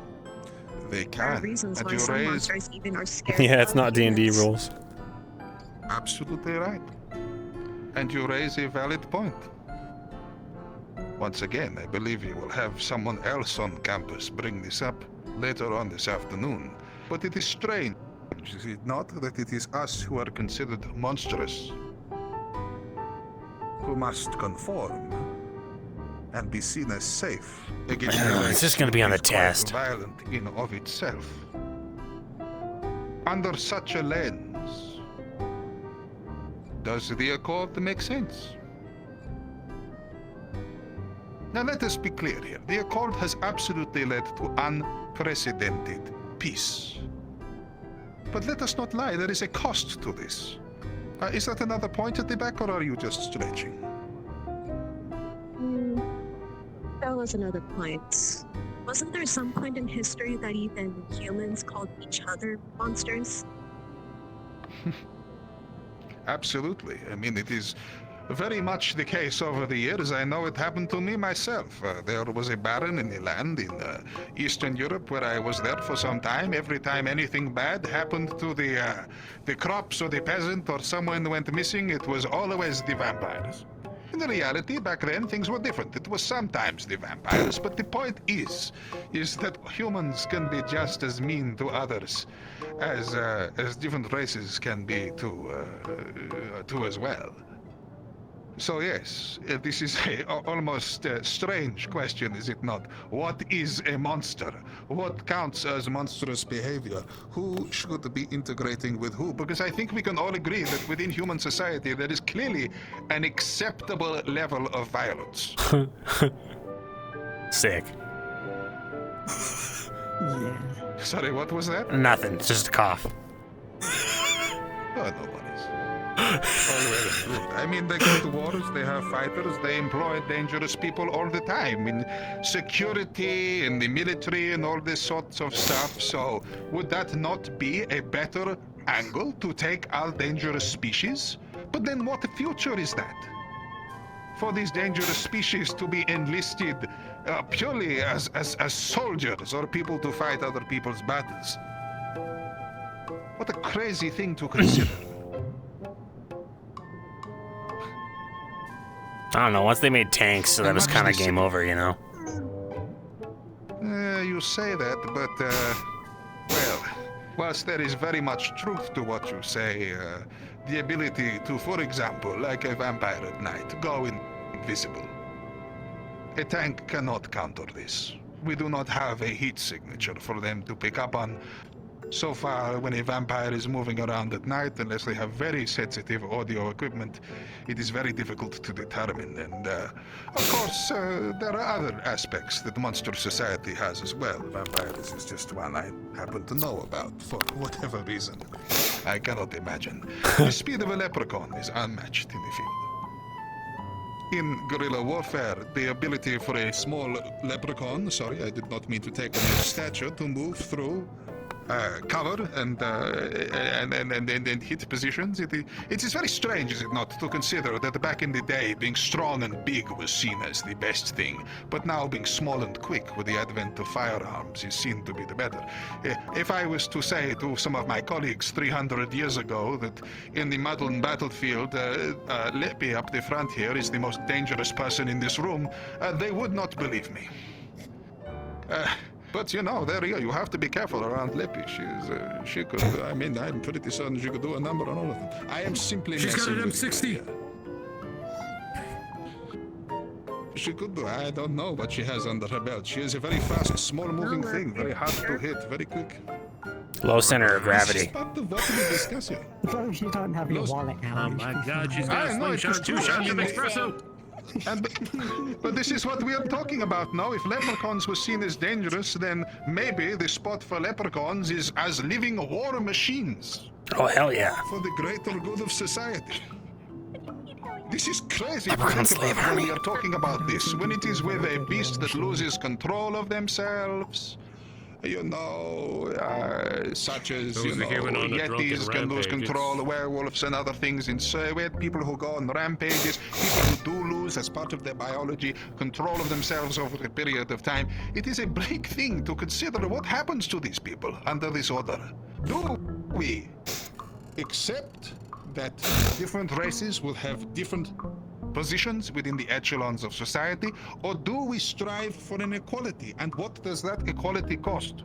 They There are can. reasons And why you some raise... monsters even are scared. Yeah, it's of not D&D humans. rules. Absolutely right. And you raise a valid point. Once again, I believe you will have someone else on campus bring this up later on this afternoon. But it is strange, is it not, that it is us who are considered monstrous, who must conform and be seen as safe against Is this going to be on the test? violent in of itself. Under such a lens, does the Accord make sense? Now let us be clear here. The Accord has absolutely led to unprecedented peace. But let us not lie, there is a cost to this. Is that another point at the back, or are you just stretching? That was another point. Wasn't there some point in history that even humans called each other monsters? Absolutely. I mean, it is very much the case over the years. I know it happened to me myself. There was a baron in the land in Eastern Europe where I was there for some time. Every time anything bad happened to the crops or the peasant or someone went missing, it was always the vampires. In reality, back then, things were different. It was sometimes the vampires, but the point is that humans can be just as mean to others as different races can be to as well. So yes, this is a almost strange question, is it not? What is a monster? What counts as monstrous behavior? Who should be integrating with who? Because I think we can all agree that within human society there is clearly an acceptable level of violence. Sick. Yeah. Sorry, what was that? Nothing. It's just a cough. Oh, nobody's. I mean, they go to wars, they have fighters, they employ dangerous people all the time in security, in the military, and all this sorts of stuff. So, would that not be a better angle to take our dangerous species? But then what future is that? For these dangerous species to be enlisted purely as soldiers or people to fight other people's battles. What a crazy thing to consider. I don't know. Once they made tanks, so that was kind of game over, you know? You say that, but, well, whilst there is very much truth to what you say, the ability to, for example, like a vampire at night, go invisible. A tank cannot counter this. We do not have a heat signature for them to pick up on. So far, when a vampire is moving around at night, unless they have very sensitive audio equipment, it is very difficult to determine. And, of course, there are other aspects that Monster Society has as well. Vampires is just one I happen to know about, for whatever reason. I cannot imagine. The speed of a leprechaun is unmatched in the field. In guerrilla warfare, the ability for a small leprechaun, sorry, I did not mean to take on your stature, to move through cover and hit positions. It is very strange, is it not, to consider that back in the day, being strong and big was seen as the best thing, but now being small and quick with the advent of firearms is seen to be the better. If I was to say to some of my colleagues 300 years ago that in the modern battlefield, Leppy up the front here is the most dangerous person in this room, they would not believe me. But you know, there you have to be careful around Leppy. She could, I mean, I'm pretty certain she could do a number on all of them. I am simply She's got an messing with you. M60. She could do, I don't know what she has under her belt. She is a very fast, small moving thing, very hard to hit, very quick. Low center of gravity. What to discuss here? Suppose you don't have your wallet out. Oh my god, she's got a slingshot, 2 shots of espresso. But this is what we are talking about now. If leprechauns were seen as dangerous, then maybe the spot for leprechauns is as living war machines. Oh, hell yeah. For the greater good of society. This is crazy to Leprechaun think about slave when army. we are talking about this. When it is with a beast that loses control of themselves, you know, such as, Those you are know, human on a drunken yetis can lose rampage. control, werewolves and other things in Soviet, people who go on rampages, people who do lose as part of their biology control of themselves over a period of time. It is a bleak thing to consider what happens to these people under this order. Do we accept that different races will have different positions within the echelons of society, or do we strive for an equality? And what does that equality cost?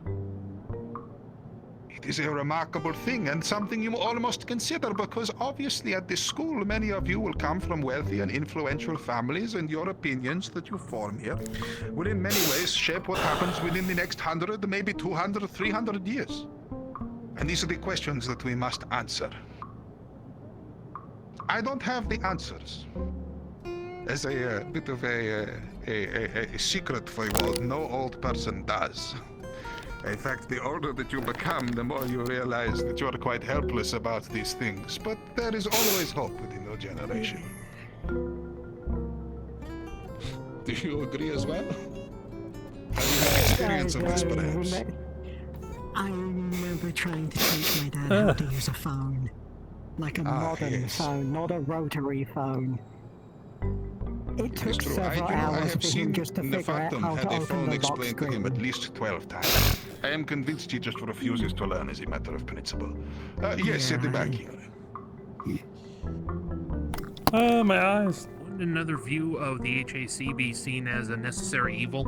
It is a remarkable thing and something you all must consider, because obviously at this school many of you will come from wealthy and influential families, and your opinions that you form here will in many ways shape what happens within the next 100, maybe 200, 300 years. And these are the questions that we must answer. I don't have the answers. As a bit of a secret for you all, no old person does. In fact, the older that you become, the more you realize that you are quite helpless about these things. But there is always hope within your generation. Do you agree as well? Have you had experience of this, perhaps? I remember trying to teach my dad how to use a phone. Like a modern phone, not a rotary phone. It took True. several I hours have for him seen just to figure out Nefatum how had to a open phone the lock explained to him screen. at least 12 times. I am convinced he just refuses to learn as a matter of principle. Yes, at the back here. Oh, my eyes. Wouldn't another view of the HAC be seen as a necessary evil?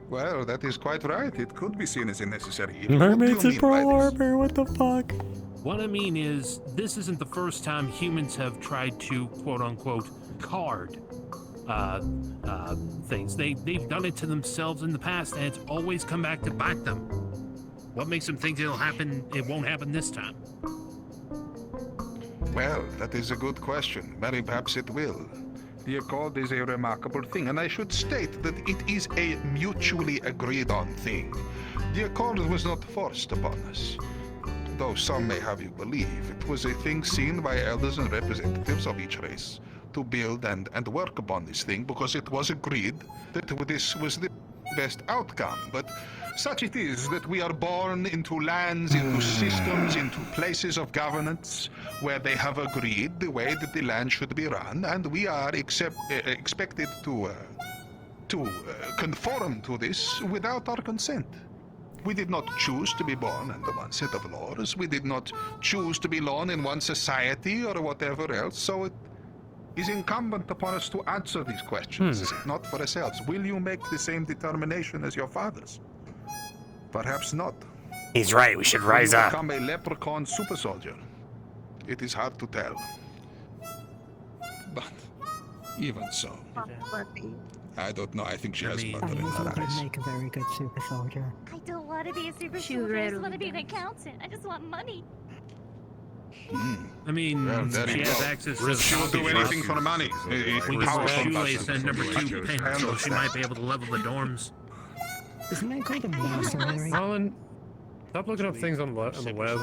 Well, that is quite right. It could be seen as a necessary evil. Mermaids What do in you mean by Pearl this? Harbor, what the fuck? What I mean is, this isn't the first time humans have tried to, quote-unquote, card things. They've done it to themselves in the past, and it's always come back to bite them. What makes them think it won't happen this time? Well, that is a good question. Very perhaps it will. The accord is a remarkable thing, and I should state that it is a mutually agreed on thing. The accord was not forced upon us. Though some may have you believe, it was a thing seen by elders and representatives of each race to build and work upon this thing, because it was agreed that this was the best outcome. But such it is that we are born into lands, into systems, into places of governance where they have agreed the way that the land should be run, and we are expected to conform to this without our consent. We did not choose to be born under one set of laws. We did not choose to be born in one society or whatever else, so it is incumbent upon us to answer these questions, is it not, for ourselves? Will you make the same determination as your fathers? Perhaps not. He's right, we should rise Will you up. become a leprechaun super soldier? It is hard to tell. But even so, I don't know. I think she has murder in her think eyes. I'd make a very good super soldier. I don't want to be a super soldier. I just want to be an accountant. I just want money. I mean, Well, there she you has go. access to She will do anything for money. We can Powerful shoelace person. and number 2 pin, so she might be able to level the dorms. Isn't that called a mercenary? Colin, stop looking up things on the web.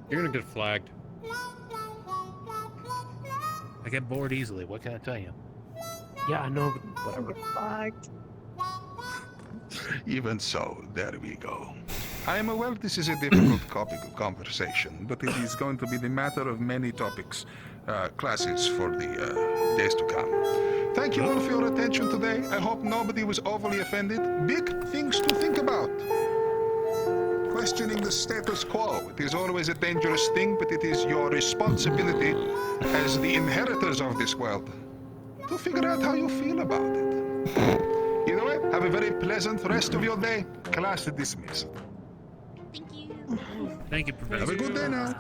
You're gonna get flagged. I get bored easily, what can I tell you? Yeah, I know, but whatever. Even so, there we go. I am aware this is a difficult topic of conversation, but it is going to be the matter of many topics, classes for the days to come. Thank you all for your attention today. I hope nobody was overly offended. Big things to think about. Questioning the status quo. It is always a dangerous thing, but it is your responsibility as the inheritors of this world to figure out how you feel about it. Either way, have a very pleasant rest of your day. Class dismissed. Thank you, Professor. Have a good day now.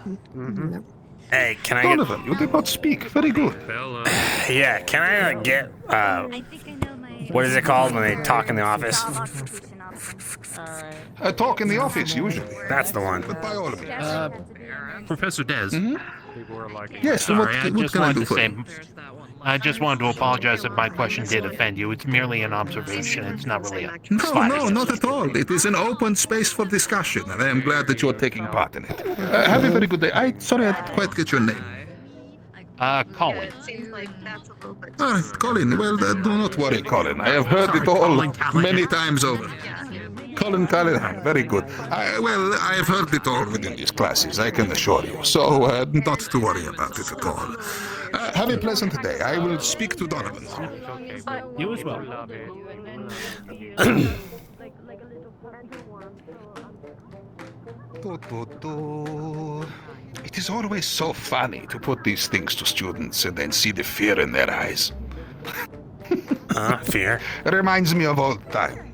Hey, can I Donovan, you did not speak. Very good. Yeah, can I get, what is it called when they talk in the office? A talk in the office, usually. That's the one. But by all means. Professor Des. Yes, Sorry, what can I do for you? I just wanted to apologize if my question did offend you. It's merely an observation. It's not really a No, not at all. It is an open space for discussion, and I am glad that you're taking part in it. Have a very good day. Sorry, I didn't quite get your name. Colin. It seems like that's a little bit. Colin. Well, do not worry, Colin. I have heard it all many times over. Colin Callahan, very good. I have heard it all within these classes, I can assure you. So, not to worry about it at all. Have a pleasant day. I will speak to Donovan. You as well. It is always so funny to put these things to students and then see the fear in their eyes. Fear? It reminds me of old time.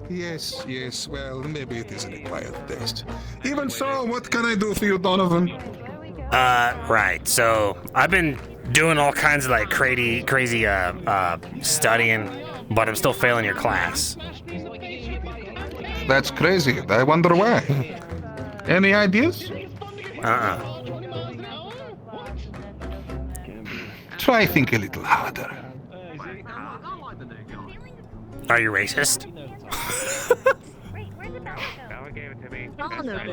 Yes, well, maybe it is an acquired taste. Even so, what can I do for you, Donovan? Right, so I've been doing all kinds of like crazy studying, but I'm still failing your class. That's crazy. I wonder why. Any ideas? Try think a little harder. Are you racist?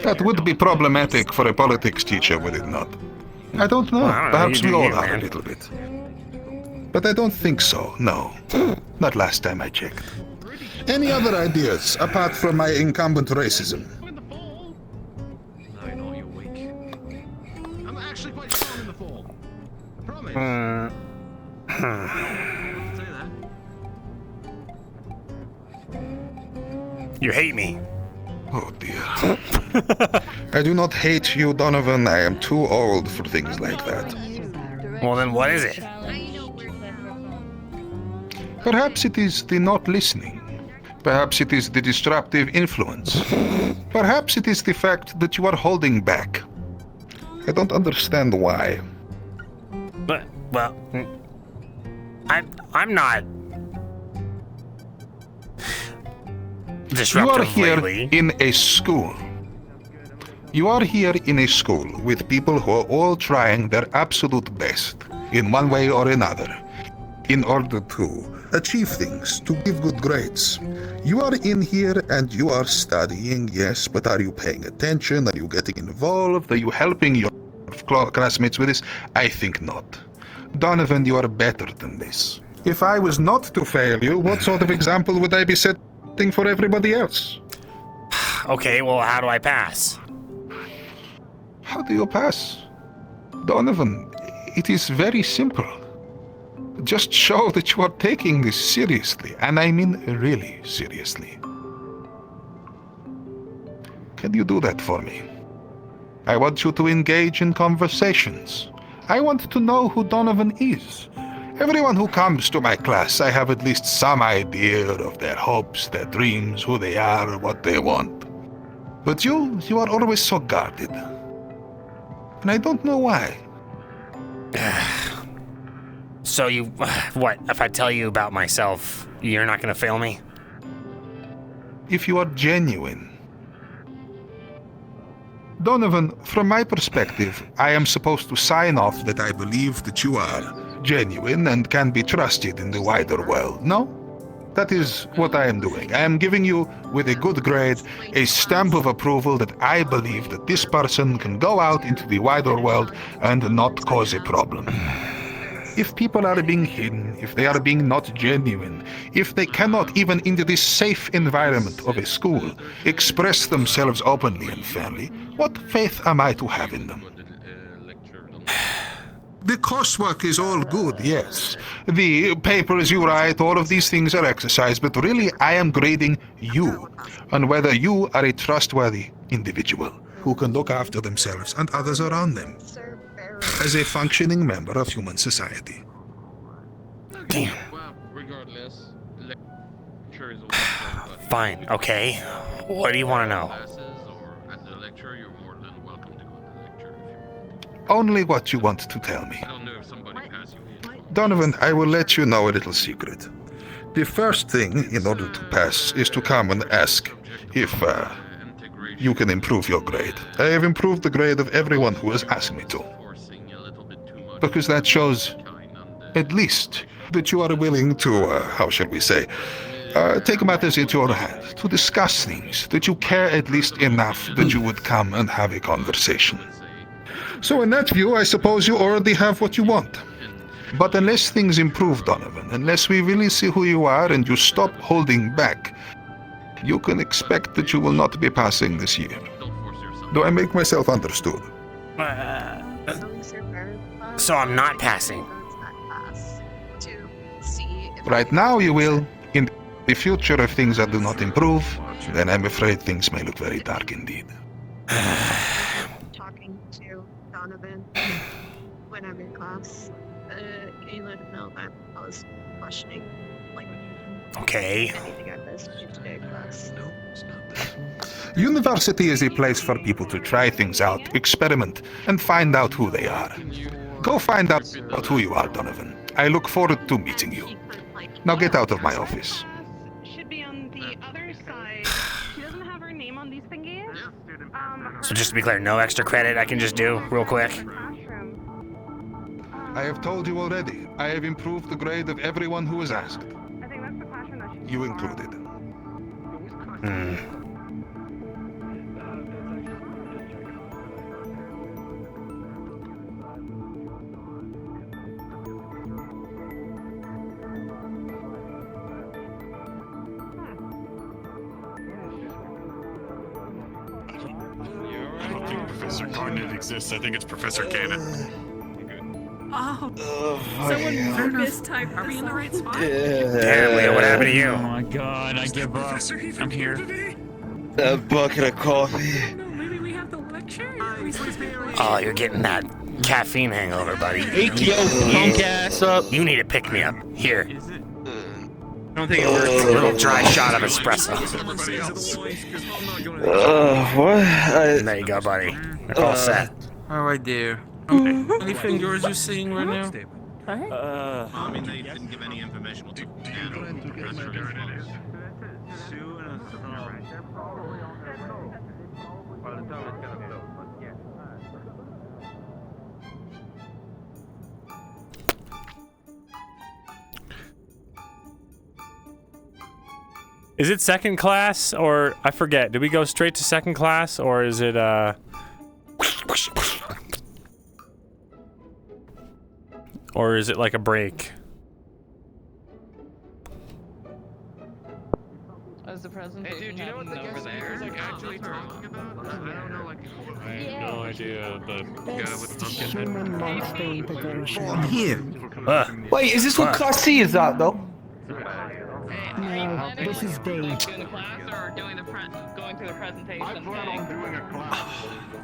That would be problematic for a politics teacher, would it not? I don't know. Perhaps we all are a little bit. But I don't think so, no. Not last time I checked. Any other ideas, apart from my incumbent racism? I'm actually quite strong in the fall. I promise. You hate me. Oh dear. I do not hate you, Donovan. I am too old for things like that. Well, then what is it? Perhaps it is the not listening. Perhaps it is the disruptive influence. Perhaps it is the fact that you are holding back. I don't understand why. But, well, I'm not disruptive You are here lately. in a school. You are here in a school with people who are all trying their absolute best, in one way or another, in order to achieve things, to give good grades. You are in here and you are studying, yes, but are you paying attention? Are you getting involved? Are you helping your classmates with this? I think not. Donovan, you are better than this. If I was not to fail you, what sort of example would I be setting for everybody else? Okay, well, how do I pass? How do you pass? Donovan, it is very simple. Just show that you are taking this seriously, and I mean really seriously. Can you do that for me? I want you to engage in conversations. I want to know who Donovan is. Everyone who comes to my class, I have at least some idea of their hopes, their dreams, who they are, what they want. But you are always so guarded. And I don't know why. So you, what, if I tell you about myself, you're not gonna fail me? If you are genuine. Donovan, from my perspective, I am supposed to sign off that I believe that you are genuine and can be trusted in the wider world, no? That is what I am doing. I am giving you, with a good grade, a stamp of approval that I believe that this person can go out into the wider world and not cause a problem. If people are being hidden, if they are being not genuine, if they cannot, even in this safe environment of a school, express themselves openly and fairly, what faith am I to have in them? The coursework is all good, yes. The papers you write, all of these things are exercise, but really I am grading you on whether you are a trustworthy individual who can look after themselves and others around them as a functioning member of human society. Damn. Well, regardless, lecture is Fine, okay. What do you want to know? at the lecture, you're more than welcome to go to the lecture if you want. Only what you want to tell me. I don't know if somebody passed you. Donovan, I will let you know a little secret. The first thing, in order to pass, is to come and ask if you can improve your grade. I have improved the grade of everyone who has asked me to. Because that shows, at least, that you are willing to, how shall we say, take matters into your hands, to discuss things, that you care at least enough that you would come and have a conversation. So in that view, I suppose you already have what you want. But unless things improve, Donovan, unless we really see who you are and you stop holding back, you can expect that you will not be passing this year. Do I make myself understood? So I'm not passing. Right now you will. In the future, if things do not improve, then I'm afraid things may look very dark indeed. Talking to Donovan when I'm in class. Can you let him know that I was questioning, like, Okay. anything I missed today in class? University is a place for people to try things out, experiment, and find out who they are. Go find out who you are, Donovan. I look forward to meeting you. Now get out of my office. Should be on the other side. She doesn't have her name on these thingies. So just to be clear, no extra credit I can just do real quick? I have told you already. I have improved the grade of everyone who has asked. I think that's the classroom that she's You included. I don't think Professor Carnage exists. I think it's Professor Cannon. Oh, someone purpose type. Are we in the right spot? Damn, Leo, what happened to you? Oh my god, I give up. I'm here. A bucket of coffee. Maybe we have the lecture? Oh, you're getting that caffeine hangover, buddy. Wake your punk ass up. You need to pick me up. Here. I don't think it works. A little dry shot of espresso. What? There you go, buddy. You're all set. How I dare. Anything yours you seeing right now? I mean, they didn't give any information. We'll take Is it second class, or I forget? Did we go straight to second class, or is it or is it like a break? As the presentation, hey, dude, you know what the guest speaker's like actually talking about? I don't know, like. I have no idea, but Human monster integration. Here. Wait, is this what Class C is at, though? No, this is D. Going through the presentation thing.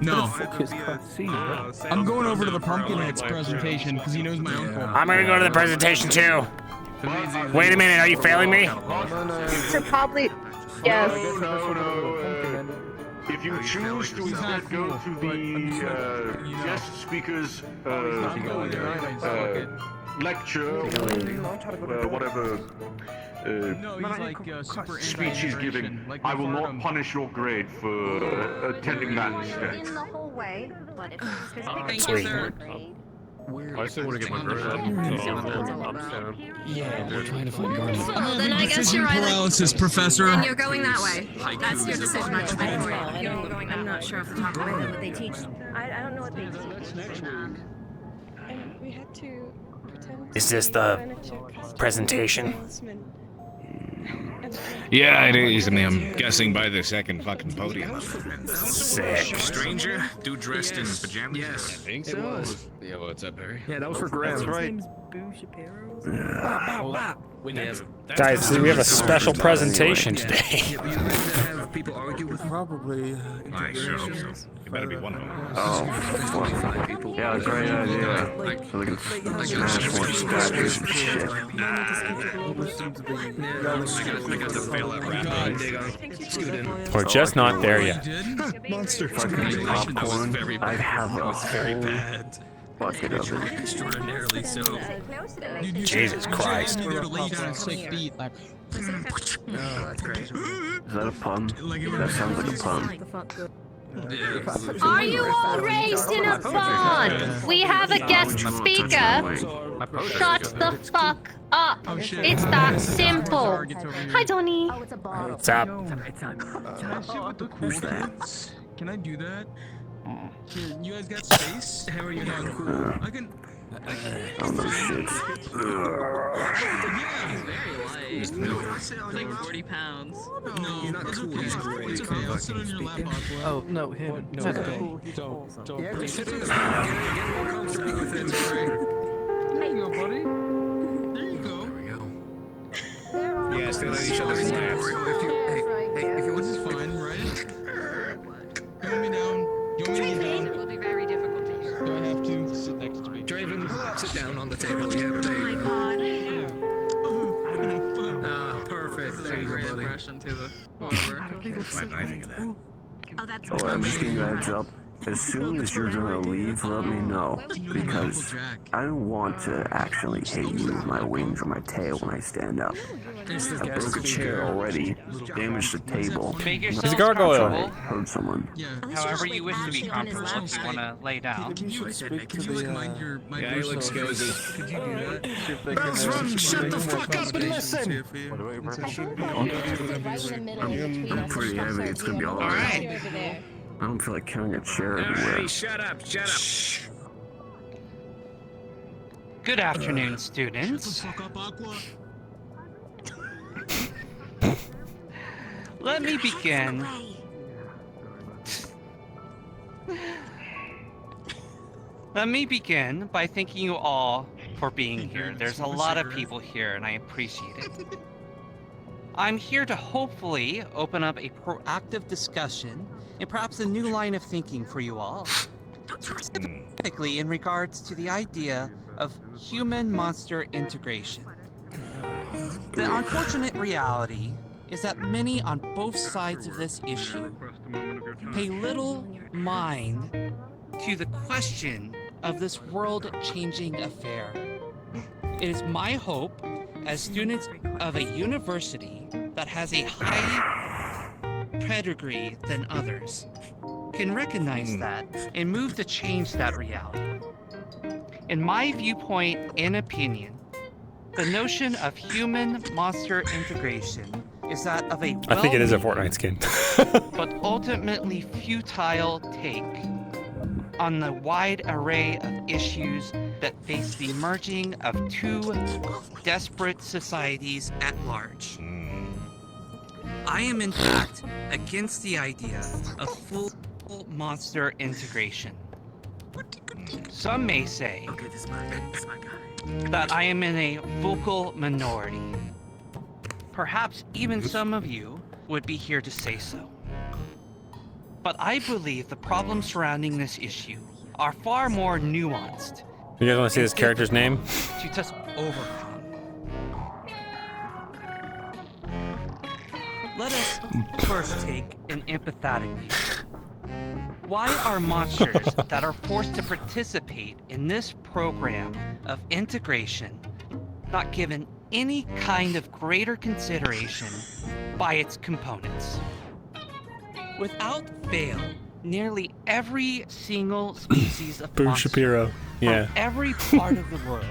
No. I'm going over to the Pumpkinhead's presentation because he knows my uncle. I'm gonna go to the presentation too. Wait a minute, are you failing me? So probably, yes. No. If you choose to instead go to the guest speaker's lecture, whatever speech he's giving, I will not punish your grade for attending that instead. In the whole way, but if Thank you, sir. I still want to get my grade up. Yeah, we're trying to find guardians. Well, then I guess you're either. Paralysis, Professor. Then you're going that way. That's your decision. I'm not sure off the top of my head what they teach. I don't know what they teach. And we had to pretend. Is this the presentation? Yeah, it is. I mean, I'm guessing by the second fucking podium. Sick. Stranger? Dude dressed in pajamas? Yes. I think so. Yeah, what's up, Harry? Yeah, that was for Graham. That's right. Guys, we have a special presentation today. Have people argue with probably. I sure hope so. You better be one of them. Oh, yeah, great idea. So we can smash more statues and shit. I got to fail that round. We're just not there yet. Monster fucking popcorn. I have a very whole bad. bucket of it. Extraordinarily so. Jesus Christ. Is that a pun? That sounds like a pun. Are you all raised in a bond? We have a guest speaker. Shut the fuck up. It's that simple. Hi, Donnie. What's up? Who's that? Can I do that? Here, you guys got space? How are you doing? Cool. I can. Oh no shit. He's very light. It's like 40 pounds. No, it's okay. It's okay. I'll sit on your lap, Aqua. Oh, no, him. No, don't. Yeah, Get more comfortable with it. There you go, buddy. There you go. Yeah, stay on each other's laps. This is fine, right? You want me down? You want me to get down? It will be very difficult to hear. Do I have to sit next to me? Draven, sit down on the table. You have Oh my god. perfect. Very great impression to the forward. What I think of that. Oh, that's. Oh, I'm just giving you a heads up. As soon as you're gonna leave, let me know. Because I don't want to actually hit you with my wings or my tail when I stand up. I broke a chair already, damaged the table. Make He's yourself a gargoyle. comfortable. Hurt someone. However you wish to be comfortable. If you want to lay down. Can you mind your Yeah, he looks cozy. Could you do that? Belzran, shut the fuck up and listen! I'm pretty heavy, it's gonna be alright. I don't feel like carrying a chair everywhere. Hey, shut up, shut up. Good afternoon, students. Fuck up, Aqua. Let me begin. Let me begin by thanking you all for being here. There's a lot of people here, and I appreciate it. I'm here to hopefully open up a proactive discussion and perhaps a new line of thinking for you all. Specifically in regards to the idea of human-monster integration. The unfortunate reality is that many on both sides of this issue pay little mind to the question of this world-changing affair. It is my hope, as students of a university that has a higher pedigree than others, can recognize that and move to change that reality. In my viewpoint and opinion, the notion of human-monster integration is that of a I think it is a well-meaning Fortnite skin. but ultimately futile take on the wide array of issues that face the merging of two desperate societies at large. I am in fact against the idea of full monster integration. Some may say that I am in a vocal minority. Perhaps even some of you would be here to say so. But I believe the problems surrounding this issue are far more nuanced. You guys want to see this character's name? To just overcome. Let us first take an empathetic view. Why are monsters that are forced to participate in this program of integration not given any kind of greater consideration by its components? Without fail, nearly every single species of Boo monster Shapiro. Yeah. from every part of the world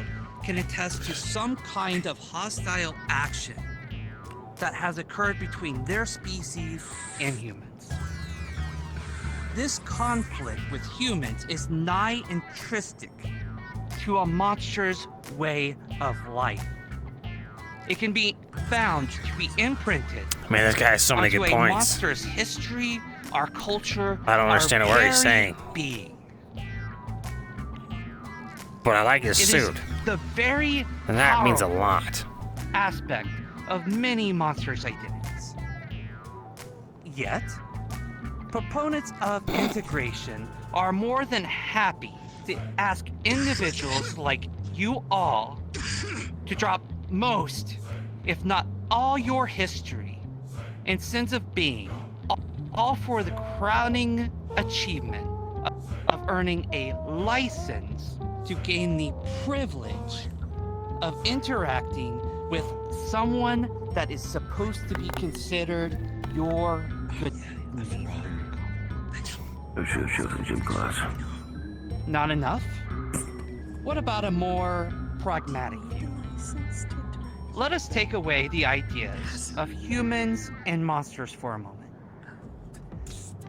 can attest to some kind of hostile action that has occurred between their species and humans. This conflict with humans is nigh intrinsic to a monster's way of life. It can be found to be imprinted Man, this guy has so many onto good a points. monster's history, our culture, I don't understand a our word he's very saying. being. But I like his It is suit. the very And that means a powerful lot. aspect of many monsters' identities. Yet, proponents of integration are more than happy to ask individuals like you all to drop most, if not all, your history and sense of being, all for the crowning achievement of earning a license to gain the privilege of interacting with someone that is supposed to be considered your good. I should have chosen gym class. Not enough? What about a more pragmatic view? Let us take away the ideas of humans and monsters for a moment.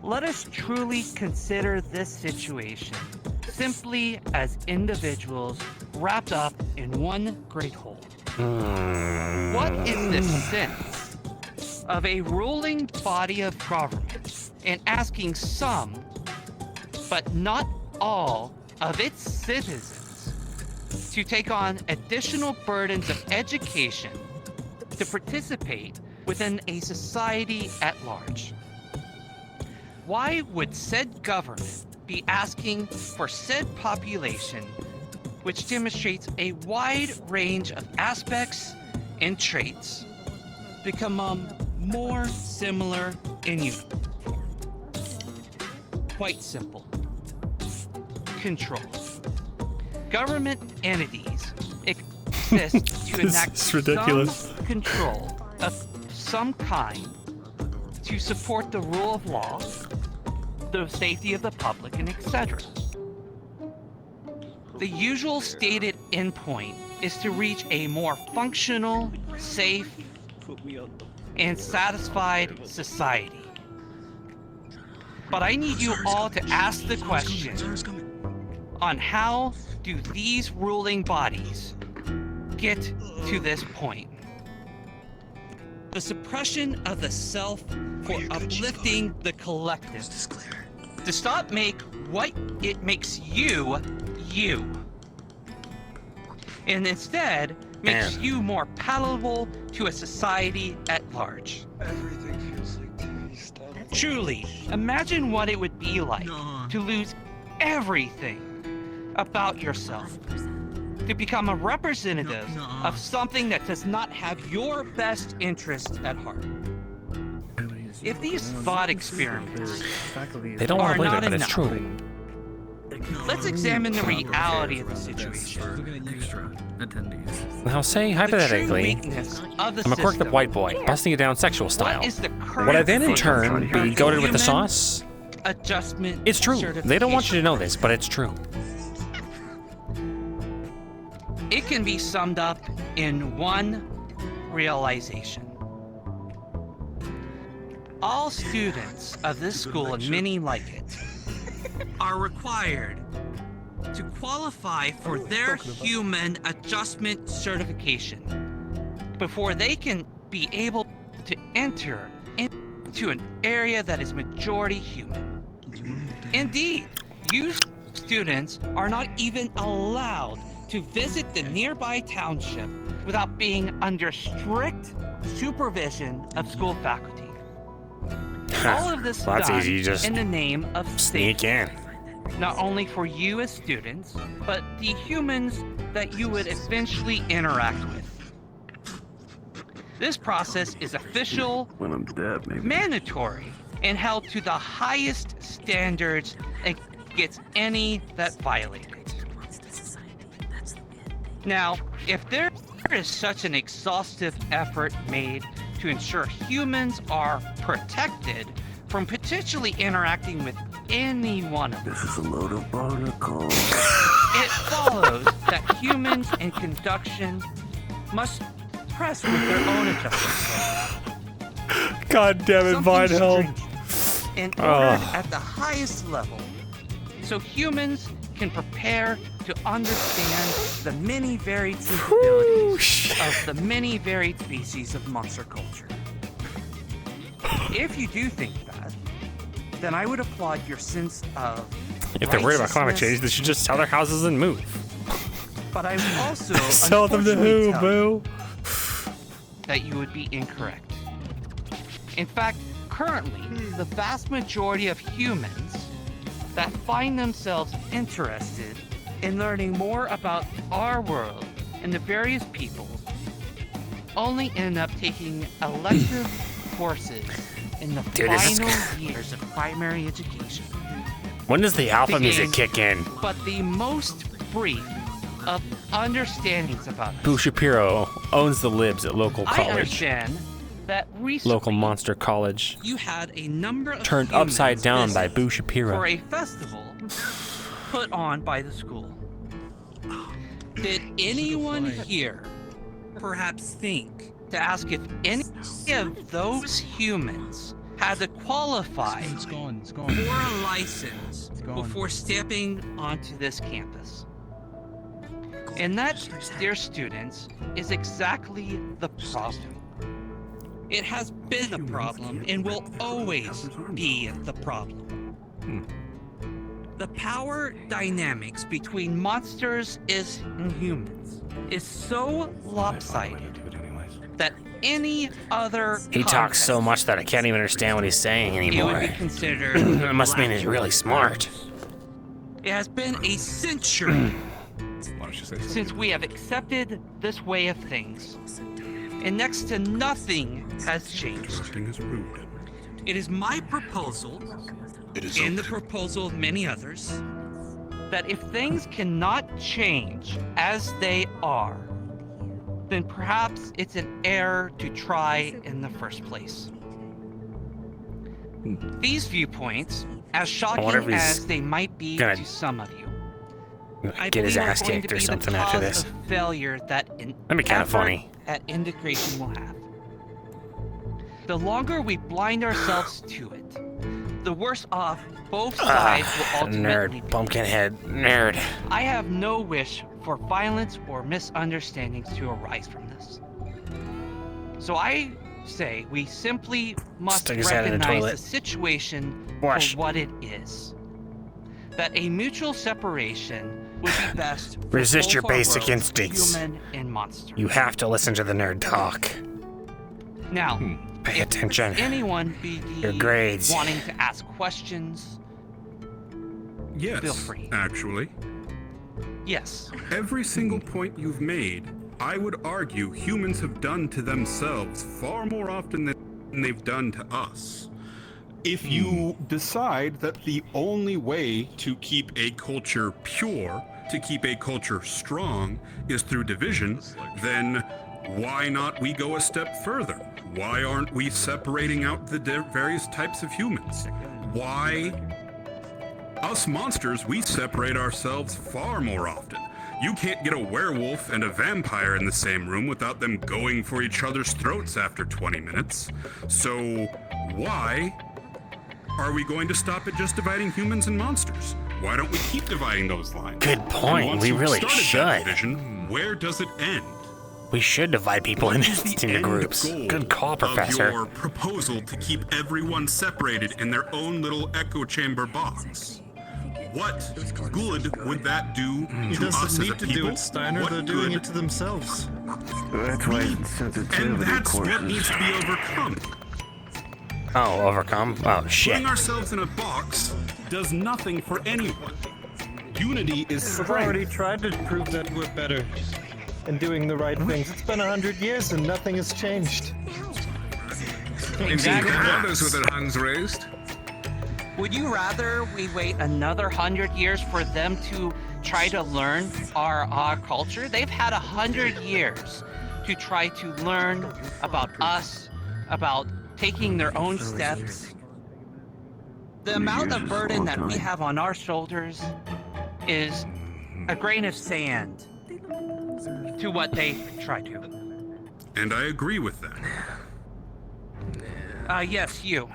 Let us truly consider this situation simply as individuals wrapped up in one great whole. What is the sense of a ruling body of government in asking some, but not all, of its citizens to take on additional burdens of education to participate within a society at large? Why would said government be asking for said population, which demonstrates a wide range of aspects and traits, become more similar in uniform? Quite simple. Control. Government entities exist to enact It's ridiculous. some control of some kind to support the rule of law, the safety of the public, and etc. The usual stated endpoint is to reach a more functional, safe, and satisfied society. But I need you all to ask the question on how do these ruling bodies get to this point? The suppression of the self for uplifting the collective. To stop make what it makes you, you. And instead makes you more palatable to a society at large. Everything feels like TV stuff. Truly, imagine what it would be like to lose everything about yourself, to become a representative of something that does not have your best interest at heart. If these thought experiments They don't want are to believe it, not but it's enough, true. let's examine the reality of the situation. Extra attendees. Now say, hypothetically, I'm a quirked up white boy, busting it down sexual style. Would I then in turn be goated with the sauce? Adjustment. It's true. They don't want you to know this, but it's true. It can be summed up in one realization. All students of this school and many like it are required to qualify for their human adjustment certification before they can be able to enter into an area that is majority human. Indeed, you students are not even allowed to visit the nearby township without being under strict supervision of school faculty. All of this Well, that's done easy. You just in the name of sneak in. not only for you as students, but the humans that you would eventually interact with. This process is official, When I'm dead, maybe. mandatory, and held to the highest standards against any that violate it. Now, if there is such an exhaustive effort made to ensure humans are protected from potentially interacting with any one of them, This is a load of barnacles. it follows that humans in conduction must press with their own adjustment. God damn it, Vinehelm. And ordered at the highest level, so humans can prepare to understand the many varied sensibilities of the many varied species of monster culture. If you do think that, then I would applaud your sense of If they're worried about climate change, they should just sell their houses and move. But I would also Sell them to who, unfortunately boo? tell you that you would be incorrect. In fact, currently, the vast majority of humans that find themselves interested in learning more about our world and the various peoples only end up taking elective courses in the final years of primary education. When does the alpha Being music kick in? But the most brief of understandings about it. Boo Shapiro owns the libs at local I college. understand that recently Local monster college. you had a number of Turned humans upside down by visit Boo Shapiro. for a festival put on by the school. Did anyone here perhaps think to ask if any of those humans had to qualify for a license before stepping onto this campus? And that, dear students, is exactly the problem. It has been a problem and will always be the problem. The power dynamics between monsters and humans is so lopsided that any other He talks so much that I can't even understand what he's saying it anymore. would be considered It must mean he's really smart. It has been a century since we have accepted this way of things, and next to nothing has changed. It is my proposal, and the proposal of many others, that if things cannot change as they are, then perhaps it's an error to try in the first place. These viewpoints, as I wonder if shocking he's as they might be gonna to some of you, I get his believe are ass going kicked to or be the something after cause this. of failure that an That'd be kinda effort funny. at integration will have. The longer we blind ourselves to it, the worse off both sides will ultimately Nerd. Pumpkinhead. Nerd. I have no wish for violence or misunderstandings to arise from this. So I say we simply must Stick his head in the recognize toilet. the situation Wash. for what it is. That a mutual separation would be best for Resist both your our basic worlds, instincts. human and monster. You have to listen to the nerd talk. Now, Pay attention. anyone be Your grades. wanting to ask questions, Yes, feel free. actually. Yes. Every single point you've made, I would argue humans have done to themselves far more often than they've done to us. If you decide that the only way to keep a culture pure, to keep a culture strong, is through division, then why not we go a step further? Why aren't we separating out the various types of humans? Why? Us monsters, we separate ourselves far more often. You can't get a werewolf and a vampire in the same room without them going for each other's throats after 20 minutes. So why are we going to stop at just dividing humans and monsters? Why don't we keep dividing those lines? Good point. And once We you've really started should. that division, where does it end? We should divide people into groups. Good call, Professor. Of your proposal to keep everyone separated in their own little echo chamber box. What good would that do He to us doesn't as a need to do people? it, Steiner. What They're doing good- it to themselves. That's why sensitivity And that's what courses. needs to be overcome. Oh, overcome? Oh, shit. Putting ourselves in a box does nothing for anyone. Unity is We've strength. already tried to prove that we're better and doing the right things. It's been 100 years and nothing has changed. Exactly. Others with their hands raised. Would you rather we wait another 100 years for them to try to learn our culture? They've had 100 years to try to learn about us, about taking their own steps. The amount of burden that we have on our shoulders is a grain of sand to what they try to. And I agree with that. Yes, you.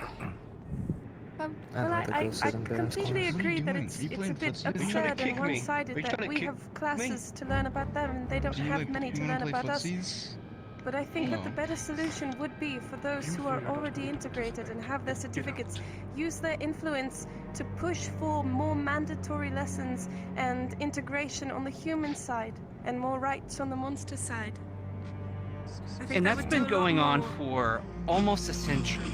Well, I completely agree that it's a bit absurd and one-sided that we have classes to learn about them and they don't have many to learn about us. But I think that the better solution would be for those who are already integrated and have their certificates, use their influence to push for more mandatory lessons and integration on the human side and more rights on the monster side. And that's been going on for almost a century.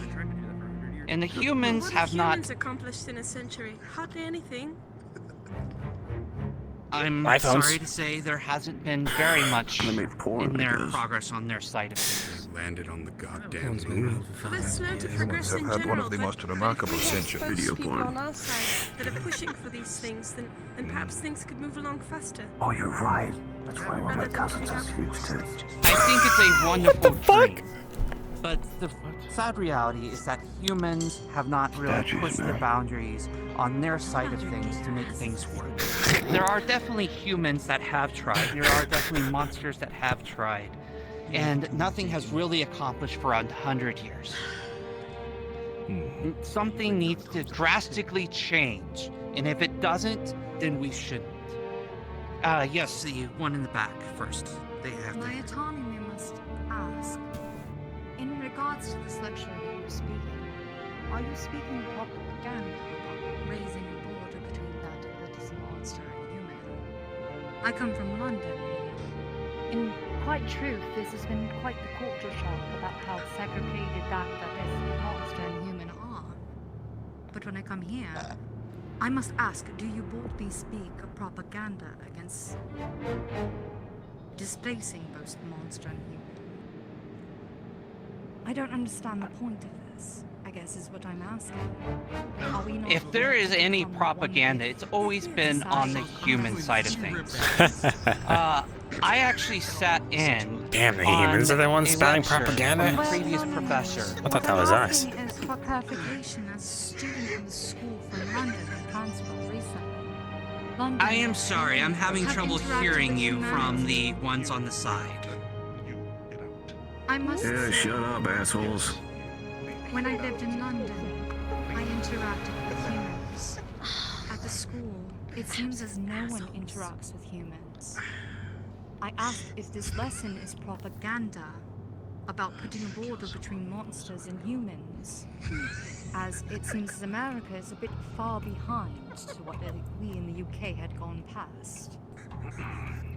And the humans What have not. humans accomplished in a century? Hardly anything. I'm iPhones. sorry to say there hasn't been very much in their because- progress on their side of things. Landed on the goddamn moon. We're slow to progress have in had one general, of the but most remarkable if we had centuries. folks, Video people porn. on our side that are pushing for these things, then perhaps things could move along faster. Oh, you're right. That's why one of my cousins has huge tits. I think it's a wonderful dream. But the sad reality is that humans have not really Statues, pushed the man. boundaries on their side of things to make things work. There are definitely humans that have tried. There are definitely monsters that have tried. And nothing has really accomplished for 100 years. Something needs to drastically change. And if it doesn't, then we shouldn't. Yes, the one in the back first. They have My autonomy must ask. In regards to this lecture that you were speaking, are you speaking propaganda about raising a border between that is monster and human? I come from London. In quite truth, this has been quite the culture shock about how segregated that is monster and human are. But when I come here, I must ask, do you boldly speak of propaganda against displacing both monster and human? I don't understand the point of this, I guess is what I'm asking. Are we not If there is any propaganda, it's always been on the human side of things. I actually sat in. Damn, the humans are the ones a spouting lecture propaganda? from a previous professor. I thought that was us. As for clarification, as a student in the school from London and transferred recently. London I am sorry, I'm having have trouble interacted hearing with you from humanity. the ones on the side. I must Yeah, say, shut up, assholes. when I lived in London, I interacted with humans. At the school, it seems as no one interacts with humans. I asked if this lesson is propaganda about putting a border between monsters and humans, as it seems as America is a bit far behind to what we in the UK had gone past.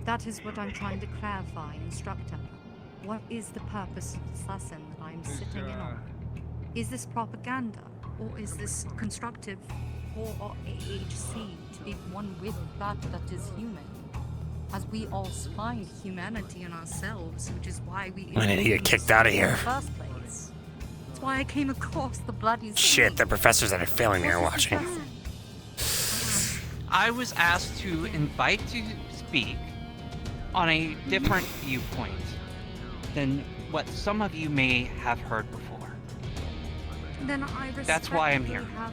That is what I'm trying to clarify, instructor. What is the purpose of this lesson that I'm sitting in on? Is this propaganda, or is this constructive for AHC to be one with that is human? As we all find humanity in ourselves, which is why we I need to get kicked out of here. in the first place. why I came across the bloody Shit, the professors that are failing me are watching. I was asked to invite to speak on a different viewpoint than what some of you may have heard before. Then I That's why I'm here. have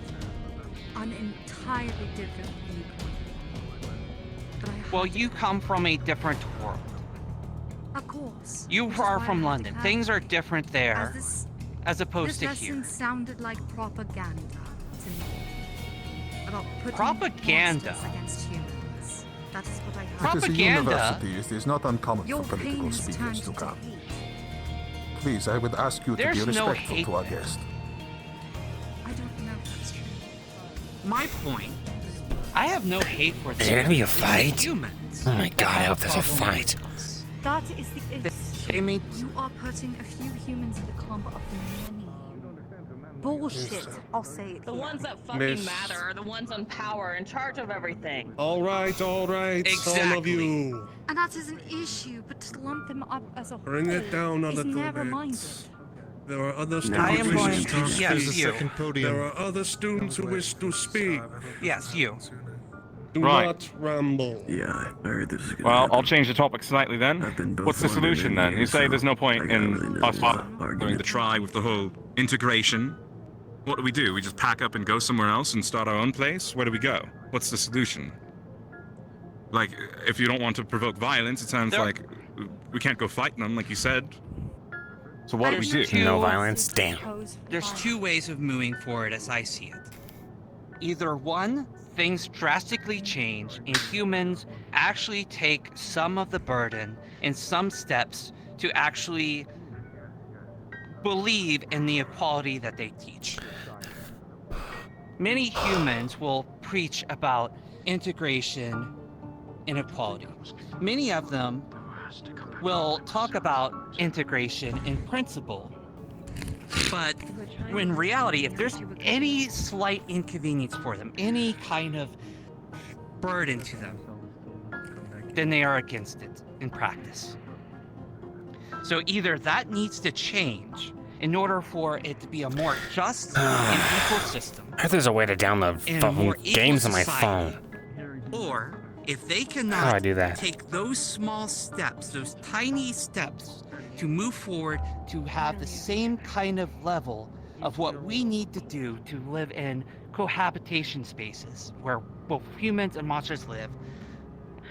an entirely different viewpoint. But I Well, you come from a different world. Of course. You which is are why from I had London. to have Things it. are different there as opposed This to here. lesson sounded like propaganda to me. About putting Propaganda? monsters against humans. That is what I heard. Propaganda? It is a university. It is not uncommon Your for political pain has speakers turned to to come. hate. Please, I would ask you to There's be no respectful hate to our there. guest. I don't know if that's true. My point, I have no hate for Is there gonna be a the fight? humans. Oh my god, I hope there's a fight. That is the issue. They made You are putting a few humans in the clump of many. Bullshit, I'll say it. The ones that fucking Miss- matter are the ones in power, in charge of everything. All right, all right, all of you. And that is an issue, but to lump them up as a Bring whole it down a is little never bit. minded. There are other I students am who going wish to- speak. yes, There's a you. second podium. There are other students who wish to speak. Yes, you. Do Right. not ramble. Yeah, I heard this is gonna Well, happen. I'll change the topic slightly then. both What's the London solution and then? here, You say so there's no I point gotta in really know us this arguing. argument. The try with the whole integration. What do? We just pack up and go somewhere else and start our own place? Where do we go? What's the solution? Like, if you don't want to provoke violence, it sounds like we can't go fighting them, like you said. So what do we do? No violence, damn. There's two ways of moving forward as I see it. Either one, things drastically change and humans actually take some of the burden and some steps to actually believe in the equality that they teach. Many humans will preach about integration and equality. Many of them will talk about integration in principle, but in reality, if there's any slight inconvenience for them, any kind of burden to them, then they are against it in practice. So either that needs to change in order for it to be a more just and equal system, I heard there's a way to download in a more fucking equal games on my society, phone. or if they How do cannot I do that? take those small steps, those tiny steps to move forward to have the same kind of level of what we need to do to live in cohabitation spaces where both humans and monsters live,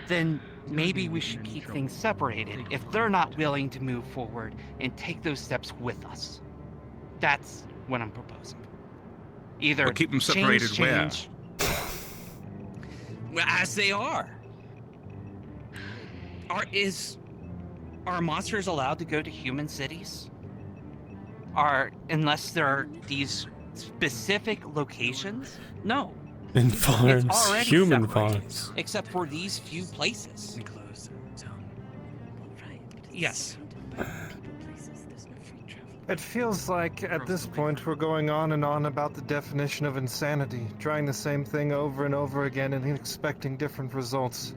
then maybe we should keep things separated if they're not willing to move forward and take those steps with us. That's what I'm proposing. Either But keep them separated change, well, as they are. Are monsters allowed to go to human cities? Unless there are these specific locations? No. In It's farms, already human separated, farms. except for these few places. Yes. It feels like at this point we're going on and on about the definition of insanity, trying the same thing over and over again and expecting different results.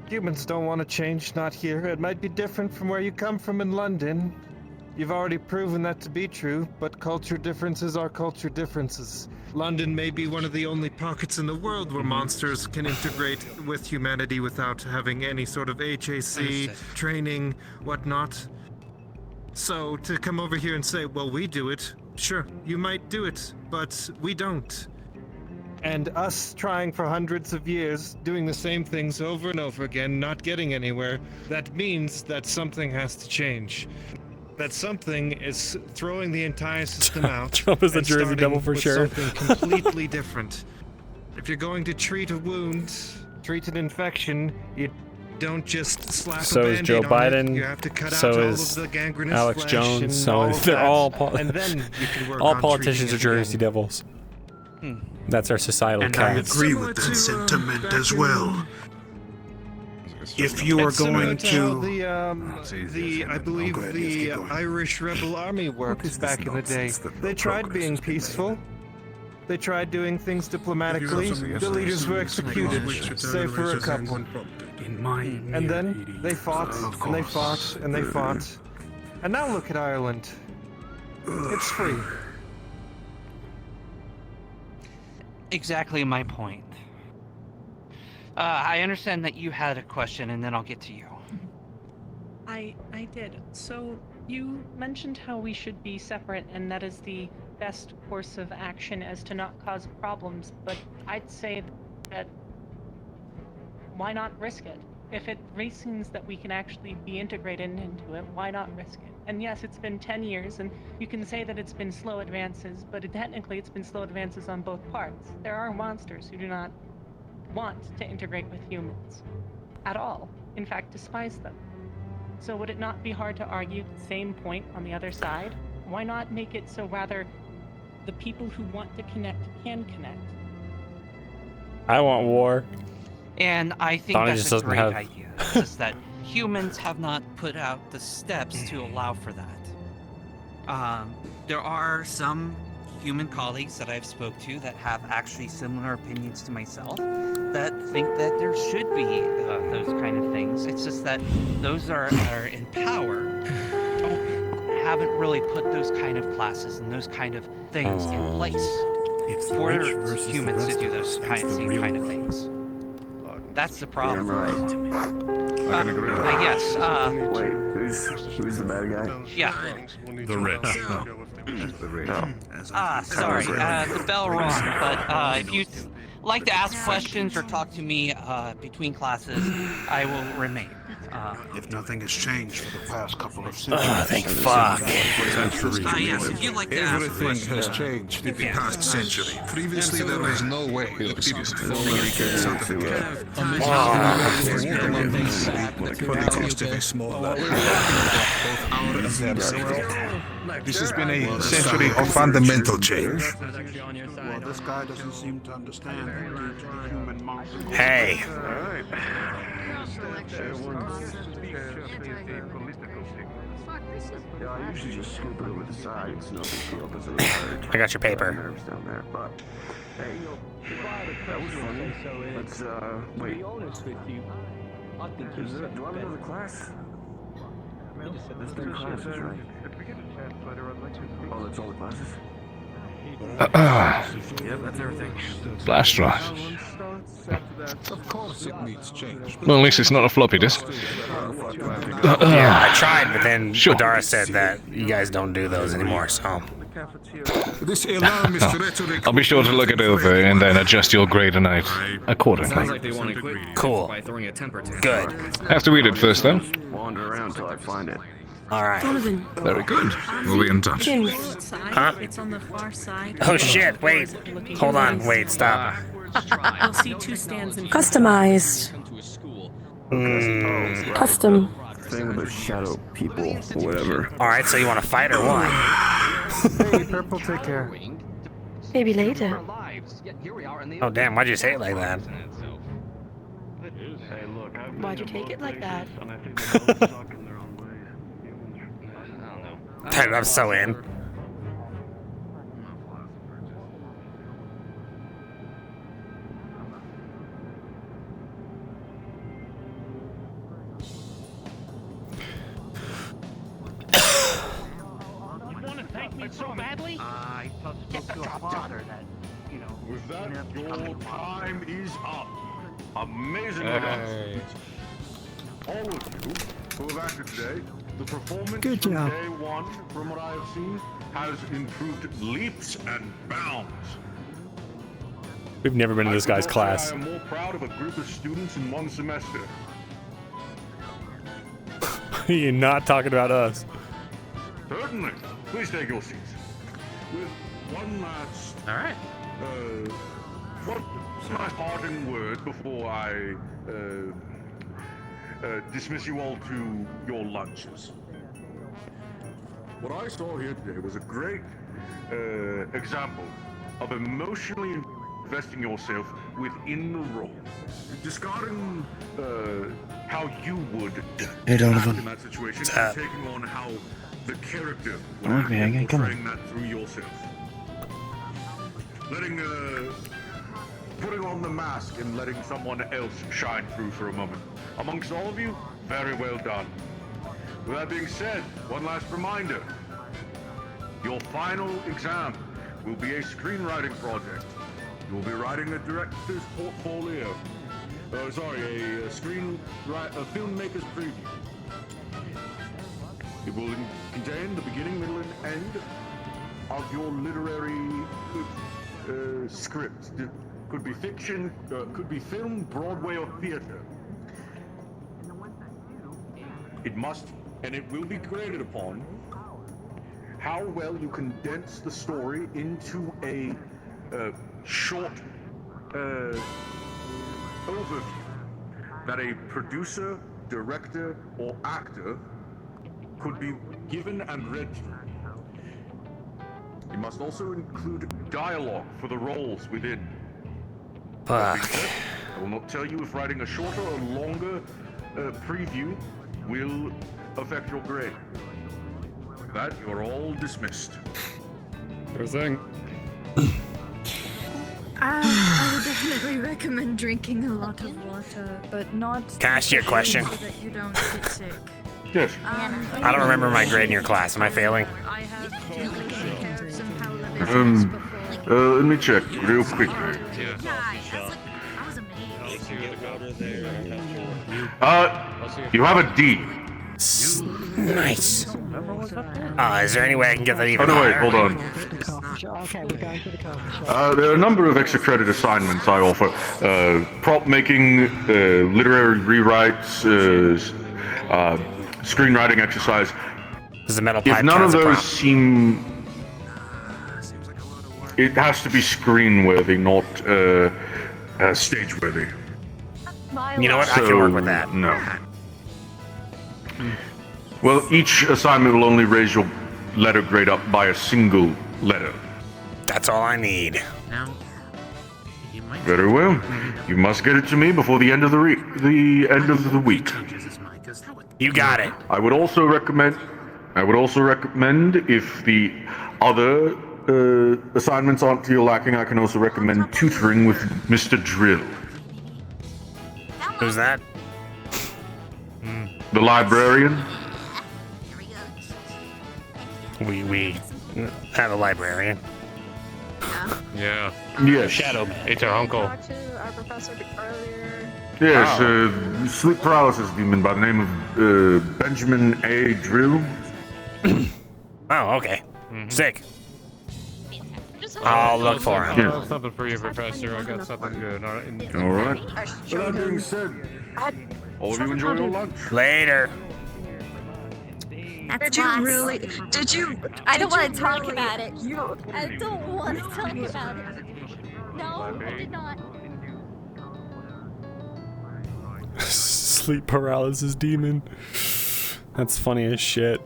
Humans don't want to change, not here. It might be different from where you come from in London. You've already proven that to be true, but culture differences are culture differences. London may be one of the only pockets in the world where monsters can integrate with humanity without having any sort of HAC, training, whatnot. So, to come over here and say, well, we do it, sure, you might do it, but we don't. And us trying for hundreds of years, doing the same things over and over again, not getting anywhere, that means that something has to change. That something is throwing the entire system out. Trump is the and Jersey starting Devil for with sure. Something completely different. If you're going to treat a wound, treat an infection, you don't just slap So a is Band-Aid Joe on it. Biden, You have to cut so out all is of the gangrenous Alex flesh Jones, and so all is of they're that, all and then you can work all on politicians are treating it Jersey again. Devils. That's our societal And I cast. agree with that sentiment as well. If you are It's similar going how to... I believe the Irish Rebel Army worked back in the day. They tried being peaceful. They tried doing things diplomatically. The leaders were executed, save for a couple. And then they fought, and they fought, and they fought. And now look at Ireland. It's free. Exactly my point. I understand that you had a question, and then I'll get to you. I did. So you mentioned how we should be separate, and that is the best course of action as to not cause problems, but I'd say that why not risk it? If it reasons that we can actually be integrated into it, why not risk it? And yes, it's been 10 years, and you can say that it's been slow advances, but technically it's been slow advances on both parts. There are monsters who do not want to integrate with humans at all. In fact, despise them. So would it not be hard to argue the same point on the other side? Why not make it so rather the people who want to connect can connect? I want war. And I think Donnie that's just a doesn't great have- idea. It's just that humans have not put out the steps to allow for that. There are some human colleagues that I've spoke to that have actually similar opinions to myself that think that there should be those kind of things. It's just that those are in power haven't really put those kind of classes and those kind of things in place for humans to do those same kind of things. That's the problem. Yes. Wait, who's the bad guy? Yeah. The rich. Sorry, the bell rung, but if you'd like to ask questions or talk to me between classes, I will remain. If nothing has changed for the past couple of centuries. Oh, thank fuck. Yes, if you'd like to ask Everything questions. has changed in the past century. Previously, there was no way the people for the cost of a small This has been a century of fundamental change. Well, this guy doesn't seem to understand due to the human monster. Hey. Yeah, I usually just scoop it over the side. It's no big deal. Doesn't really hurt. I got your paper. Nerves down there, but hey, that was funny. Let's wait. Do I have another class? There's 3 classes, right? Oh, that's all the classes? Yep, that's everything. Flash drive. Of course it needs change. Well, at least it's not a floppy disk. Yeah, I tried, but then Badara said that you guys don't do those anymore, so. This alarm is rhetoric. I'll be sure to look it over and then adjust your grade tonight accordingly. Sounds like they want to quit Cool. by throwing a temper tantrum. Good. Have to read it first, though. Wander around till I find it. All right. Donovan. Very good. We'll be in touch. Huh? It's on the far side. Oh shit, wait. Hold on, wait, stop. You'll see 2 stands in Customized. Custom. Thing with the shadow people or whatever. Alright, so you want to fight or what? Hey, Purple, take care. Maybe later. Oh damn, why'd you say it like that? Why'd you take it like that? Dude, I'm so in. So badly? I spoke to a father that, you know. With that, your time is up. Amazing Hey. All of you who have acted today, the performance Good from job. day 1, from what I have seen, has improved leaps and bounds. We've never been in this guy's class. I am more proud of a group of students in 1 semester. You're not talking about us. Certainly. Please take your seats. With one last... Alright. What's my parting word before I dismiss you all to your lunches? What I saw here today was a great example of emotionally investing yourself within the role. Discarding how you would Hey, Donovan. act in that situation What's and up? taking on how the character would Come on, act man, and ain't coming. portraying that through yourself. Putting on the mask and letting someone else shine through for a moment. Amongst all of you, very well done. With that being said, one last reminder. Your final exam will be a screenwriting project. You will be writing a director's portfolio. A filmmaker's preview. It will contain the beginning, middle, and end of your literary script. It could be fiction, could be film, Broadway, or theater. It must, and it will be graded upon how well you condense the story into a short overview that a producer, director, or actor could be given and read through. You must also include dialogue for the roles within. Fuck. I will not tell you if writing a shorter or longer preview will affect your grade. With that, you are all dismissed. Sure thing. I would definitely recommend drinking a lot of water, but not. Can I ask you a question? So that you don't get sick. Yes. I don't remember my grade in your class. Am I failing? I have Let me check real quickly. You have a D. Nice. Is there any way I can get that even Oh, no, wait, higher? hold on. There are a number of extra credit assignments I offer. Prop making, literary rewrites, screenwriting exercise. Does the metal If pipe none count of as a those prop? seem... It has to be screen-worthy, not stage-worthy. You know what? I can work with that. No. Well, each assignment will only raise your letter grade up by a single letter. That's all I need. Very well. You must get it to me before the end of the week. You got it. I would also recommend if the other assignments aren't to your liking, I can also recommend tutoring with Mr. Drill. Who's that? The librarian. We have a librarian. Yeah. Yes. Shadow. It's our uncle. Our professor earlier. Yes, sleep paralysis demon by the name of Benjamin A. Drill. Oh, okay. Sick. I'll look for him. Yeah. Something for you, Professor. I got something good. All right. All right. With that being said, all of you enjoy your lunch. Later. That's Did you? I don't want to talk about it. I don't want to talk about it. No, I did not. Sleep paralysis demon. That's funny as shit.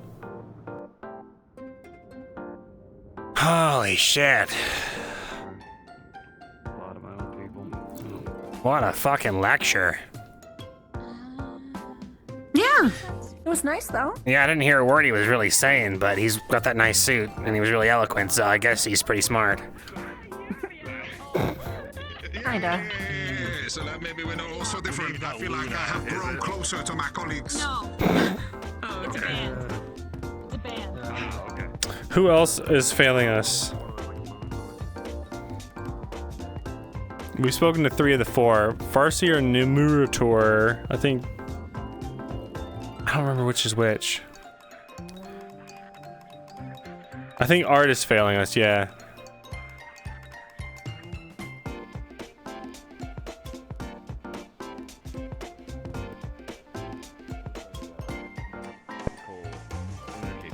Holy shit. What a fucking lecture. Yeah. It was nice though. Yeah, I didn't hear a word he was really saying, but he's got that nice suit and he was really eloquent, so I guess he's pretty smart. Kinda. So that maybe we're not all so different. I feel like I have grown closer to my colleagues. No. Oh, it's a band. It's a band. Who else is failing us? We've spoken to 3 of the 4. Farsi or Numurator, I think. I don't remember which is which. I think Art is failing us, yeah.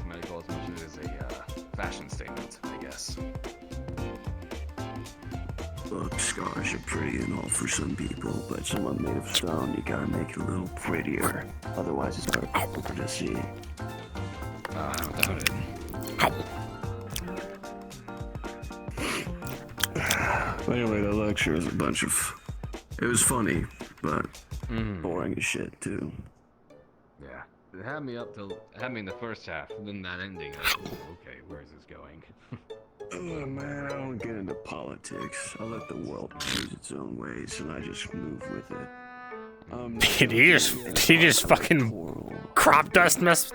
Medical as much as it is a fashion statement, I guess. Look, scars are pretty and all for some people, but someone made of stone, you gotta make it a little prettier. Otherwise, it's hard to see. I don't doubt it. Anyway, the lecture was a bunch of... It was funny, but boring as shit, too. Yeah. It had me in the first half, and then that ending. Like, ooh, okay, where is this going? Oh, man, I don't get into politics. I let the world choose its own ways, and I just move with it. Did he just fucking crop dust us?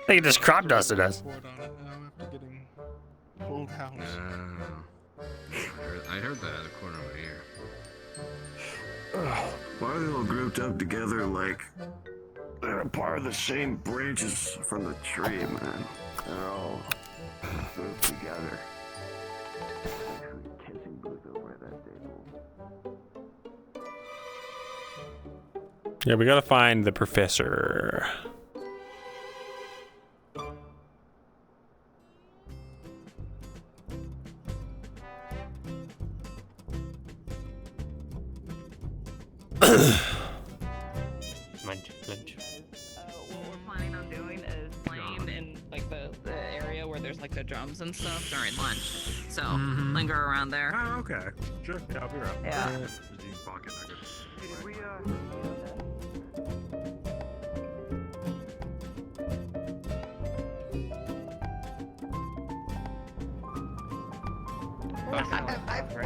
They just crop dusted us. old house. I heard that at the corner over here. Why are they all grouped up together like they're a part of the same branches from the tree, man? They're all grouped together. Actually, kissing booth over at that table. Yeah, we gotta find the professor. What we're planning on doing is playing in like the area where there's like the drums and stuff during lunch. So linger around there. Oh, okay. Sure. Yeah, I'll be around. Yeah. Did we,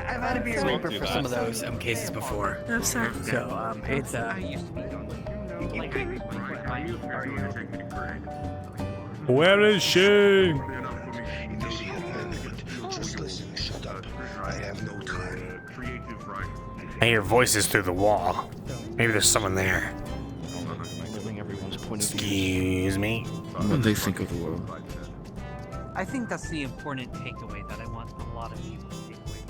I've had to be a reaper for some of those cases before. Oh, sorry. So it's Where is she? Just listen, shut up. I have no time. I hear voices through the wall. Maybe there's someone there. Excuse me. What they think of the world. I think that's the important takeaway that I want a lot of people to take away.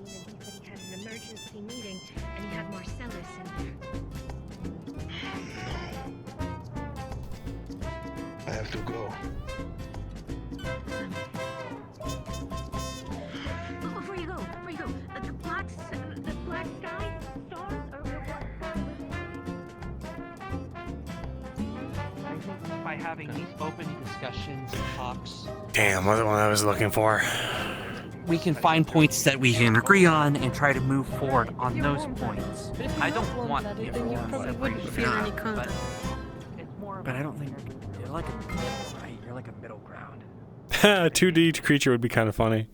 He said he had an emergency meeting and he had Marcellus in there. I have to go. Before you go, the black sky stars or what sky? I think by having these open discussions and talks, Damn, what the one I was looking for. we can find points that we can agree on and try to move forward on those points. I don't want Then you probably wouldn't feel any contact. But I don't think you're like a middle, right? You're like a middle ground. 2D creature would be kind of funny.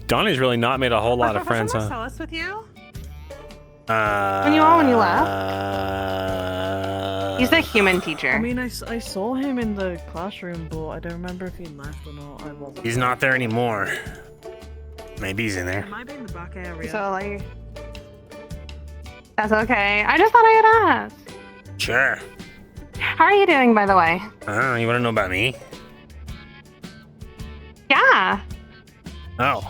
Donnie's really not made a whole lot of friends, huh? Marcellus with you? When you left? He's the human teacher. I mean, I saw him in the classroom, but I don't remember if he left or not. I wasn't. He's not there anymore. Maybe he's in there. Might be in the back area. So, like... That's okay. I just thought I'd ask. Sure. How are you doing, by the way? You want to know about me? Yeah. Oh.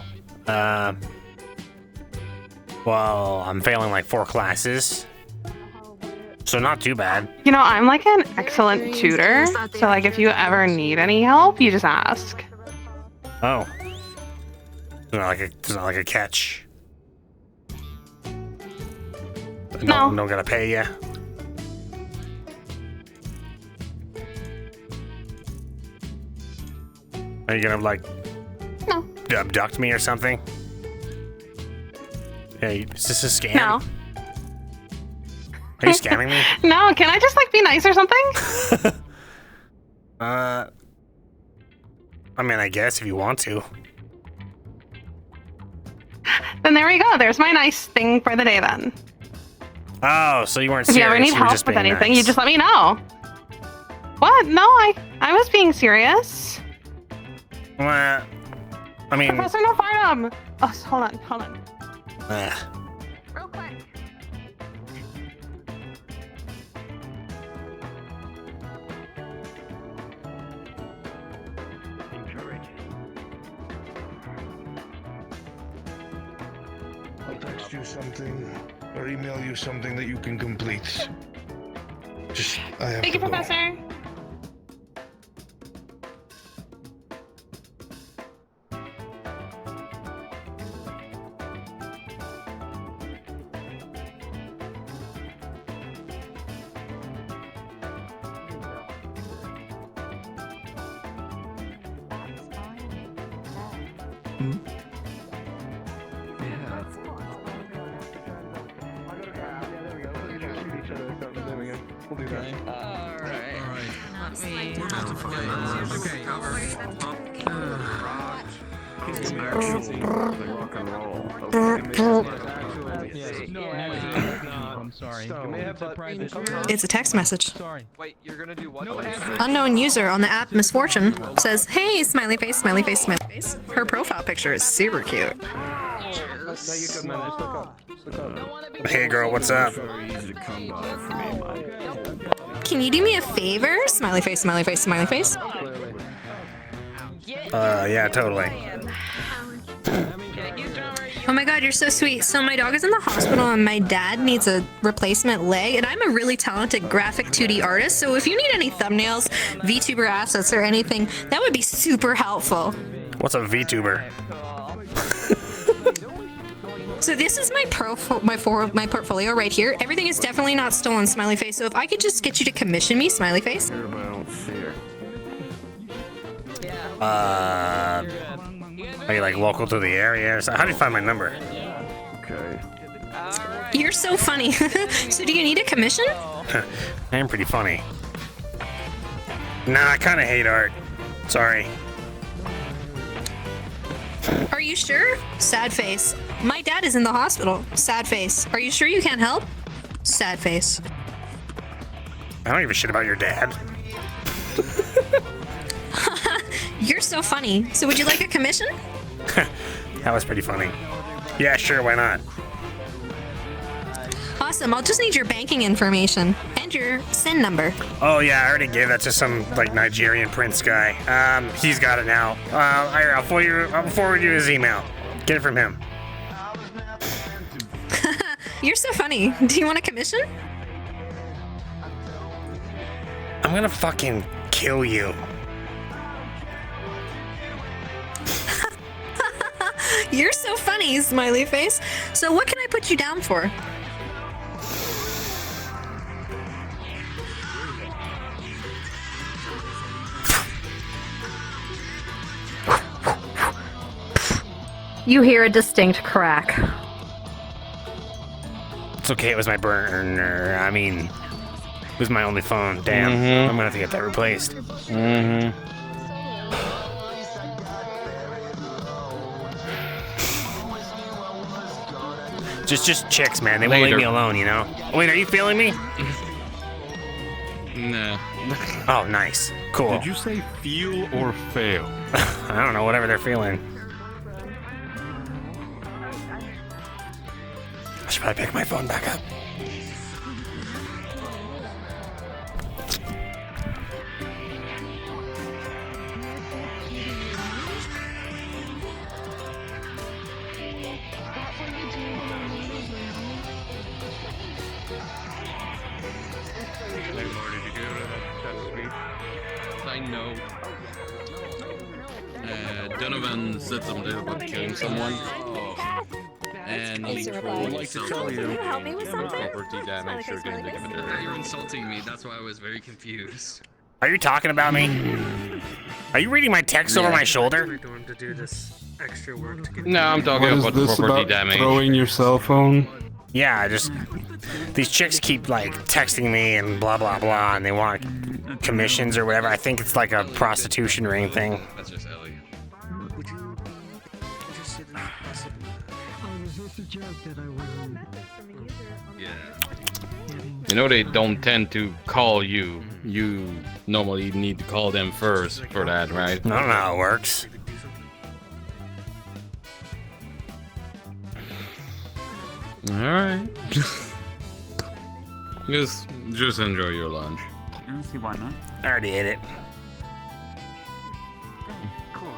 Well, I'm failing like 4 classes. So not too bad. You know, I'm like an excellent tutor. So, like, if you ever need any help, you just ask. Oh. It's not like a catch. No. Don't gotta pay ya. Are you gonna like abduct me or something? Hey, is this a scam? No. Are you scamming me? No, can I just like be nice or something? I mean, I guess if you want to. Then there we go. There's my nice thing for the day then. Oh, so you weren't If serious. you ever need were help just with being anything, nice. you just let me know. What? No, I was being serious. Well, I mean, Professor, no, find him. Oh, hold on. Real quick. I'll text you something or email you something that you can complete. Just, I have Thank to you, go. Professor. We'll do that. Alright. Let me... I'm sorry. It's a text message. Wait, you're gonna do what? Unknown user on the app Misfortune says, "Hey, smiley face, smiley face, smiley face." Her profile picture is super cute. Hey girl, what's up? Can you do me a favor? Smiley face, smiley face, smiley face. Yeah, totally. Oh my god, you're so sweet. So my dog is in the hospital and my dad needs a replacement leg, and I'm a really talented graphic 2D artist, so if you need any thumbnails, VTuber assets, or anything, that would be super helpful. What's a VTuber? So this is my my portfolio right here. Everything is definitely not stolen, smiley face. So if I could just get you to commission me, smiley face. Are you like local to the area? So how do you find my number? Okay. You're so funny. So do you need a commission? I am pretty funny. Nah, I kind of hate art. Sorry. Are you sure? Sad face. My dad is in the hospital. Sad face. Are you sure you can't help? Sad face. I don't give a shit about your dad. You're so funny. So would you like a commission? That was pretty funny. Yeah, sure, why not? Awesome. I'll just need your banking information and your SIN number. Oh yeah, I already gave that to some like Nigerian prince guy. He's got it now. I'll forward you his email. Get it from him. You're so funny. Do you want a commission? I'm gonna fucking kill you. You're so funny, smiley face. So what can I put you down for? You hear a distinct crack. It's okay, it was my burner. I mean, it was my only phone. Damn, I'm gonna have to get that replaced. Just chicks, man. They won't leave me alone, you know? Wait, are you feeling me? Nah. Oh, nice. Cool. Did you say feel or fail? I don't know, whatever they're feeling. I should probably pick my phone back up. I know. Donovan said something about killing someone. And he would like to tell you. Can you help me with something? Property damage you're going to give it. You're insulting me, that's why I was very confused. Are you talking about me? Are you reading my text over my shoulder? No, I'm talking What is about this property about damage. throwing your cell phone? Yeah, these chicks keep like texting me and blah blah blah, and they want commissions or whatever. I think it's like a prostitution ring thing. That's just Ellie. Yeah. You know they don't tend to call you. You normally need to call them first for that, right? I don't know how it works. Alright. Just enjoy your lunch. I don't see why not. I already ate it. Cool,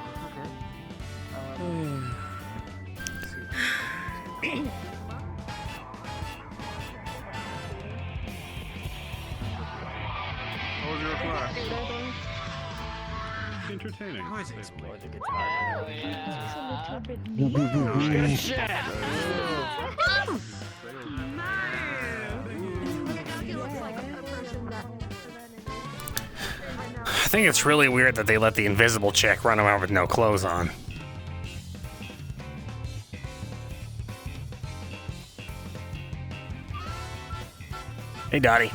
How was your class? Entertaining. I always explore the guitar. I think it's really weird that they let the invisible chick run around with no clothes on. Hey, Dottie.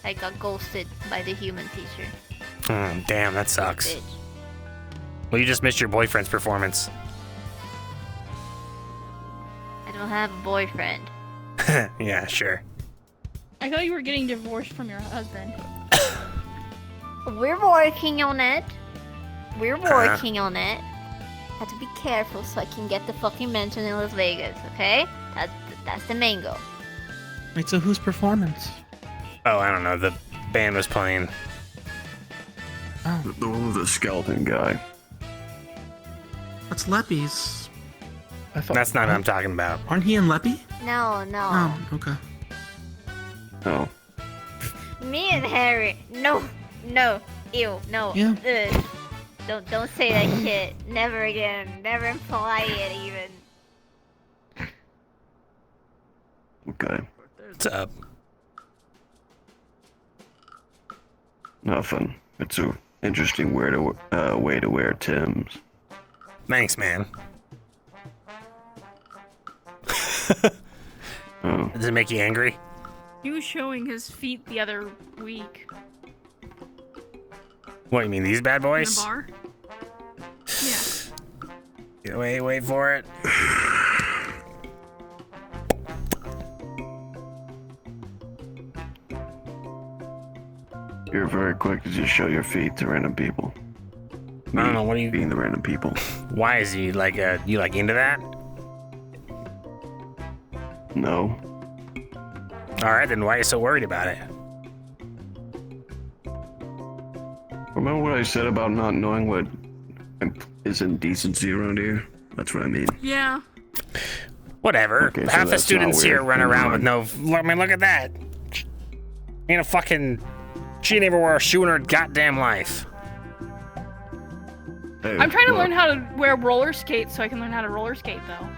I got ghosted by the human teacher. Damn, that sucks. Bitch. Well, you just missed your boyfriend's performance. I don't have a boyfriend. Yeah, sure. I thought you were getting divorced from your husband. We're working on it. We're working on it. Have to be careful so I can get the fucking mansion in Las Vegas, okay? That's the main goal. Wait, so whose performance? Oh, I don't know. The band was playing. The one with the skeleton guy. That's Leppy's. That's not what I'm talking about. Aren't he and Leppy? No. Oh, okay. Oh. Me and Harry. No. Ew. No. Yeah. Ugh. Don't say that shit. Never again. Never imply it even. Okay. What's up? Nothing. It's a interesting way to wear Tim's. Thanks, man. Oh. Does it make you angry? He was showing his feet the other week. What, you mean these bad In boys? a bar? Yeah. Wait for it. You're very quick to just show your feet to random people. I don't know, what are you... Being the random people. Why is he like, you like into that? No. Alright, then why are you so worried about it? Remember what I said about not knowing what is indecency around here? That's what I mean. Yeah. Whatever. Okay, so Half the that's students not here weird. run Never around with mind. no... I mean, look at that. Ain't a fucking... She never wore a shoe in her goddamn life. Hey, I'm trying to look, learn how to wear roller skates so I can learn how to roller skate, though.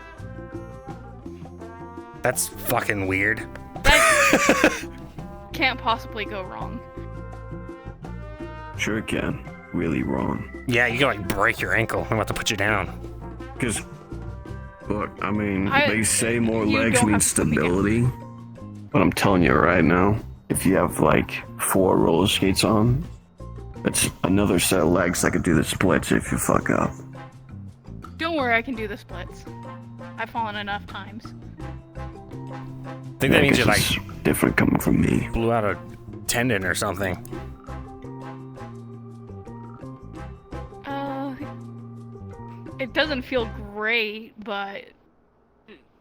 That's fucking weird. That can't possibly go wrong. Sure it can. Really wrong. Yeah, you can like break your ankle. I'm about to put you down. Because, look, I mean, I- they say more you legs don't means have to put me down. stability. But I'm telling you right now, if you have like 4 roller skates on, it's another set of legs that could do the splits if you fuck up. Don't worry, I can do the splits. I've fallen enough times. I think that means you like it's different coming from me. blew out a tendon or something. It doesn't feel great, but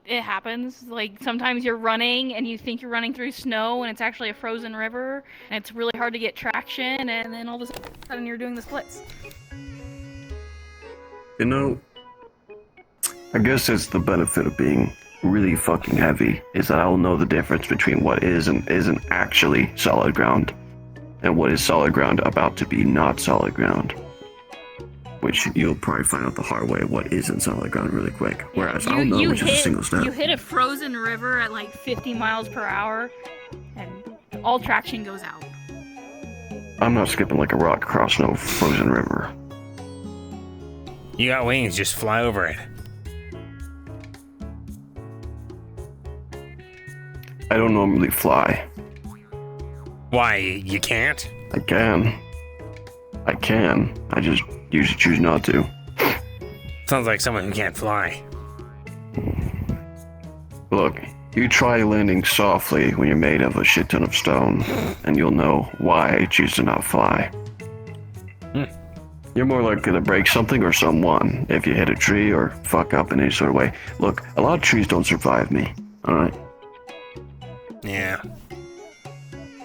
it happens. Like, sometimes you're running and you think you're running through snow and it's actually a frozen river and it's really hard to get traction, and then all of a sudden you're doing the splits. You know, I guess that's the benefit of being really fucking heavy, is that I'll know the difference between what is and isn't actually solid ground, and what is solid ground about to be not solid ground. Which you'll probably find out the hard way what isn't solid ground really quick. Whereas I'll know which is a single step. You hit a frozen river at like 50 miles per hour and all traction goes out. I'm not skipping like a rock across no frozen river. You got wings, just fly over it. I don't normally fly. Why, you can't? I can. I just usually choose not to. Sounds like someone who can't fly. Look, you try landing softly when you're made of a shit ton of stone, and you'll know why I choose to not fly. You're more likely to break something or someone if you hit a tree or fuck up in any sort of way. Look, a lot of trees don't survive me, alright? Yeah.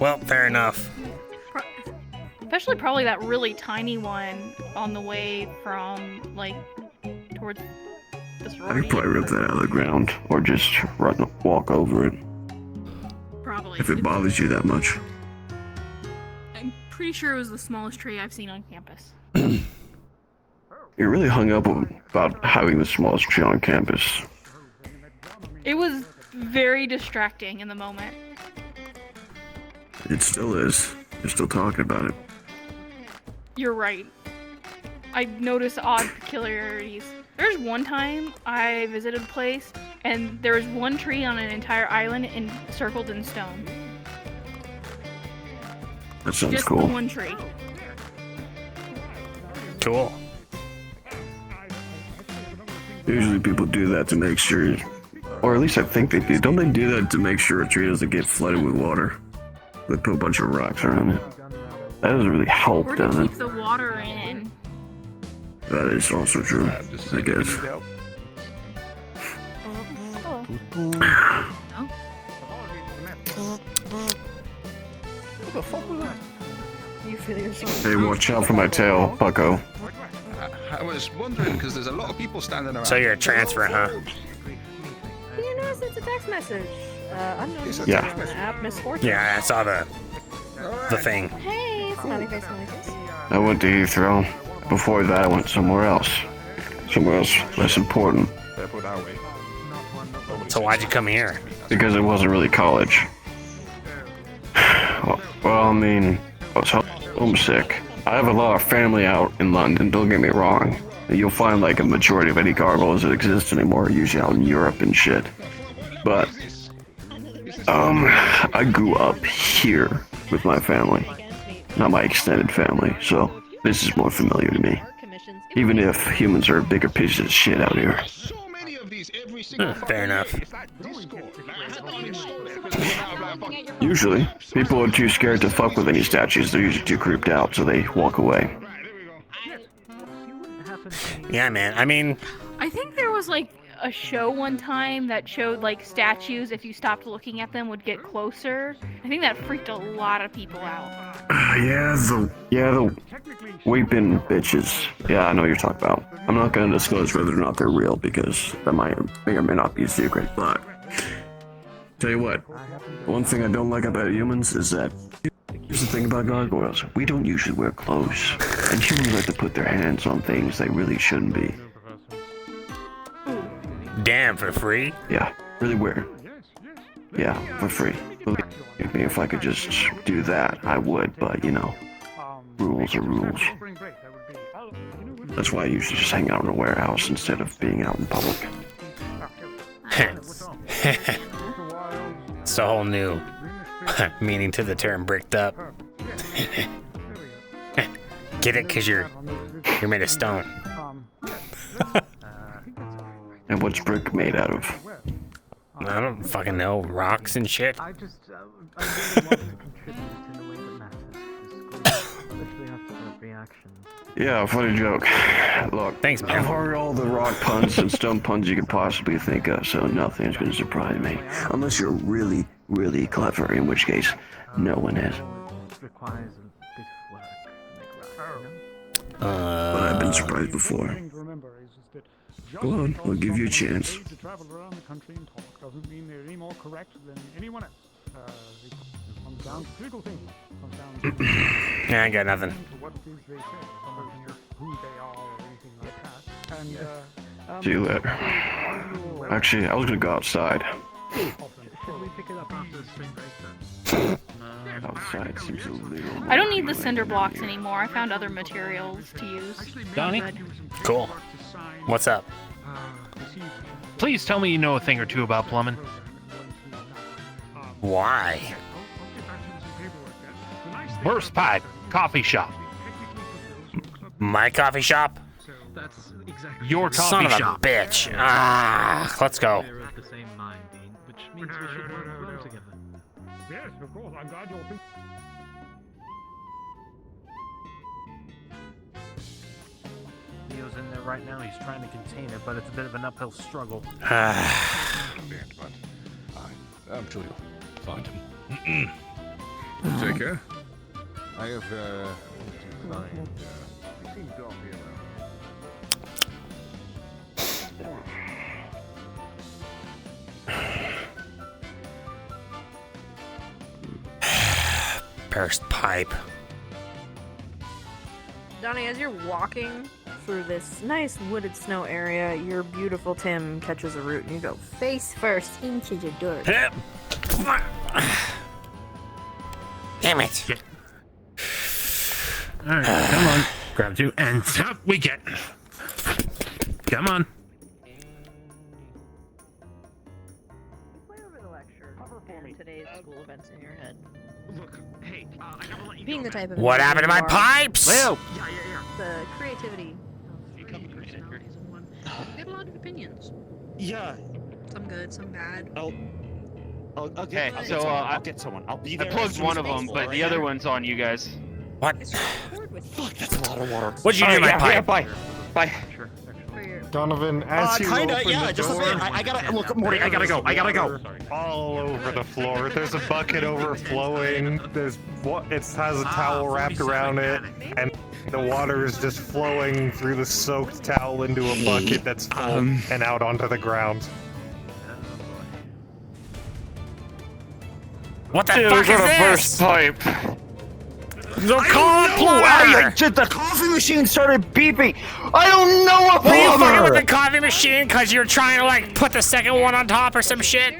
Well, fair enough. Especially probably that really tiny one on the way from, like, towards the I sorority. could probably rip that out of the ground, or just walk over it, Probably. if it bothers you that much. I'm pretty sure it was the smallest tree I've seen on campus. You're really hung up about having the smallest tree on campus. It was very distracting in the moment. It still is. You're still talking about it. You're right. I noticed odd peculiarities. There's one time I visited a place and there was one tree on an entire island encircled in stone. That sounds Just cool. the one tree. Cool. Usually people do that to make sure, or at least I think they do. Don't they do that to make sure a tree doesn't get flooded with water? They put a bunch of rocks around it. That doesn't really help, Or to does it? keep the water in. That is also true, I guess. What the fuck was that? You feel yourself. Hey, watch out for my tail, Bucko. I was wondering because there's a lot of people standing around. So you're a transfer, huh? You notice it's a text message. Unknown. It's a Yeah. text message. App misfortune. Yeah, I saw the thing. Hey, smiley face, smiley face. I went to Heathrow. Before that, I went somewhere else. Somewhere else less important. Careful that way. So why'd you come here? Because it wasn't really college. Well, I mean, I was homesick. I have a lot of family out in London, don't get me wrong. You'll find like a majority of any gargoyles that exist anymore are usually out in Europe and shit. But, I grew up here with my family. Not my extended family, so this is more familiar to me. Even if humans are bigger pieces of shit out here. Fair enough. Usually, people are too scared to fuck with any statues. They're usually too creeped out, so they walk away. Yeah, man. I mean, I think there was like a show one time that showed like statues, if you stopped looking at them, would get closer. I think that freaked a lot of people out. Yeah, the weeping bitches. Yeah, I know what you're talking about. I'm not gonna disclose whether or not they're real because that may or may not be a secret, but tell you what, one thing I don't like about humans is that here's the thing about gargoyles. We don't usually wear clothes. And humans like to put their hands on things they really shouldn't be. damn, for free? Yeah, really weird. Yeah, for free. Believe me, if I could just do that, I would, but you know, rules are rules. That's why I usually just hang out in a warehouse instead of being out in public. It's a whole new meaning to the term bricked up. Get it? Cause you're made of stone. And what's brick made out of? I don't fucking know. Rocks and shit. I really want to contribute in a way that matters. Especially after the reaction. Yeah, funny joke. Look, thanks, man. I've heard all the rock puns and stone puns you could possibly think of, so nothing's gonna surprise me. Unless you're really, really clever, in which case, no one is. It requires a bit of work to make right, But I've been surprised before. Go on, I'll give you a chance. To travel around the country and talk doesn't mean they're any more correct than anyone else. It comes down to critical thinking. It comes down to Yeah, I got nothing. what it is they say, opposed to who they are or anything like that. And See you later. Actually, I was gonna go outside. Should we pick it up after the spring break then? Outside seems a little. I don't need the cinder blocks anymore. I found other materials to use. Donnie? Good. Cool. What's up? Please tell me you know a thing or two about plumbing. Why? Burst pipe, coffee shop. My coffee shop? That's exactly your coffee Son of a shop. bitch. Ah, let's go. We're of the same mind, Dean, which means we should work well together. yes, of course, I'm glad you're thinking. Neo's in there right now. He's trying to contain it, but it's a bit of an uphill struggle. I'm sure you'll find him. Take care. I have to find. He seems to all be around. Burst pipe. Donnie, as you're walking through this nice wooded snow area, your beautiful Tim catches a root and you go face first into the dirt. Damn it. Alright, come on. Grab two, and up we get. Come on. today's school events in your head. Look, hey, I never let you Being the type of What happened to my individual you are, pipes? The creativity of personalities in one. We have a lot of opinions. Yeah. Some good, some bad. Okay. Hey, so I'll get someone. I'll be I there. plugged one of them, but the other one's on you guys. What? Fuck, that's a lot of water. What'd you do to my pipe? Bye. Bye. Donovan, as you Kinda, open yeah, the just door, a bit. I gotta look, Morty. I gotta go. All over the floor. There's a bucket overflowing. It has a towel wrapped around it, and the water is just flowing through the soaked towel into a bucket that's full and out onto the ground. What the fuck is this? Burst pipe. They'll call a plumber! The coffee machine started beeping. I don't know a Were you fucking plumber. with the coffee machine because you're trying to like put the second one on top or some shit?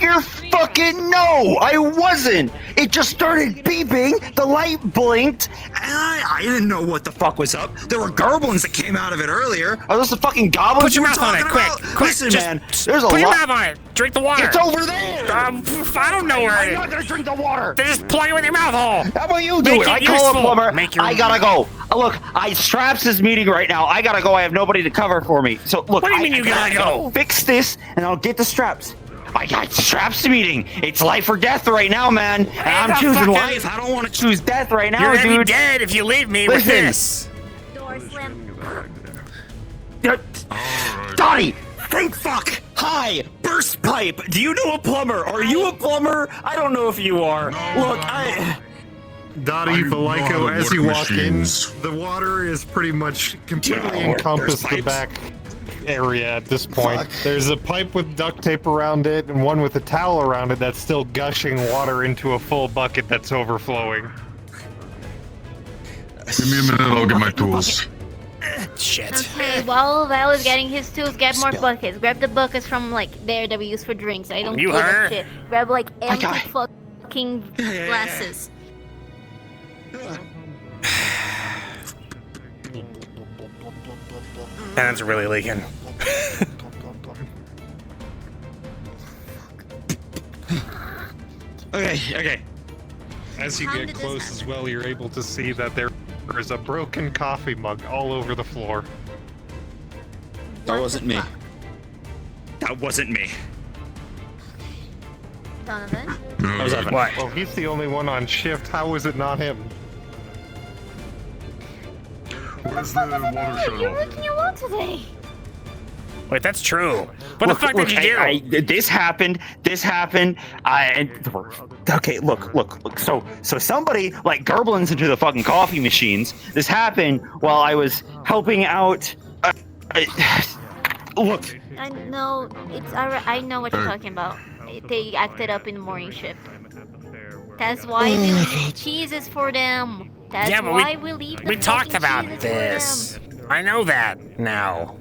You're fucking no! I wasn't! It just started beeping, the light blinked, and I didn't know what the fuck was up. There were goblins that came out of it earlier. Are those the fucking goblins Put your you were mouth on it, talking quick, about? quick. Listen, just man, there's a put your lot. mouth on it. Drink the water. It's over there! I don't know where it is. I'm not gonna drink the water! Then just plug it with your mouth hole. How about you do Make it? I useful. call a plumber. I I gotta go. Look, Straps is meeting right now. I gotta go. I have nobody to cover for me. So look, What do you mean you gotta go? Fix this, and I'll get the straps. I got Straps meeting. It's life or death right now, man. And I'm choosing life. I don't want to choose death right now, You're gonna dude. be dead if you leave me with Listen. this. Door slam. Donnie, thank fuck. Hi, burst pipe. Do you know a plumber? Are you a plumber? I don't know if you are. Look, Dottie, Valiko, as you walk in, the water is pretty much completely encompassed the back area at this point. There's a pipe with duct tape around it and one with a towel around it that's still gushing water into a full bucket that's overflowing. Give me a minute, I'll get my tools. Shit. Okay, while Val is getting his tools, grab more buckets. Grab the buckets from like there that we use for drinks. I don't You give heard? a shit. Grab like empty fucking glasses. Penn's really leaking. Okay. As you get close as well, you're able to see that there is a broken coffee mug all over the floor. That wasn't me. That wasn't me. Donovan? What? Well, he's the only one on shift. How is it not him? Where's the water shut You're off? working a lot today. Wait, that's true. What the fuck did you do? This happened. Okay, look. So somebody like gerblins into the fucking coffee machines. This happened while I was helping out. Look. I know I know what you're talking about. They acted up in the morning shift. That's why we leave cheeses for them. That's Yeah, but why we leave the we talked fucking about cheeses this. I know that now.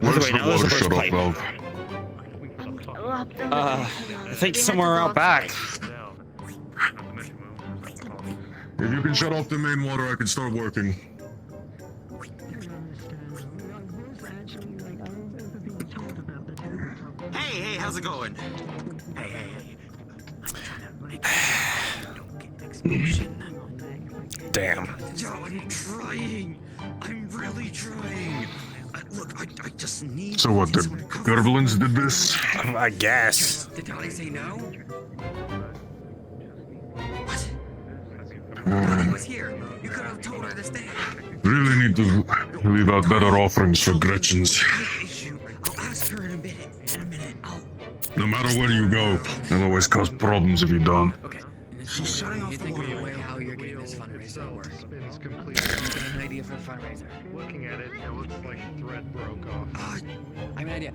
Where's the water shut off valve? for them. I think somewhere out back. If you can shut off the main water, I can start working. Hey, how's it going? Damn. Yo, I'm trying. I'm really trying. Look, I just need. So what, the Gerblins did this? I guess. Did Dolly say no? Was here. You could have told her to stay. Really need to leave out better offerings for Gretchen's. I'll ask her in a minute. No matter where you go, it'll always cause problems if you don't. She's shutting off the water. How you're getting this fundraiser to work? An idea for a fundraiser. Looking at it, it looks like thread broke off. I have an idea.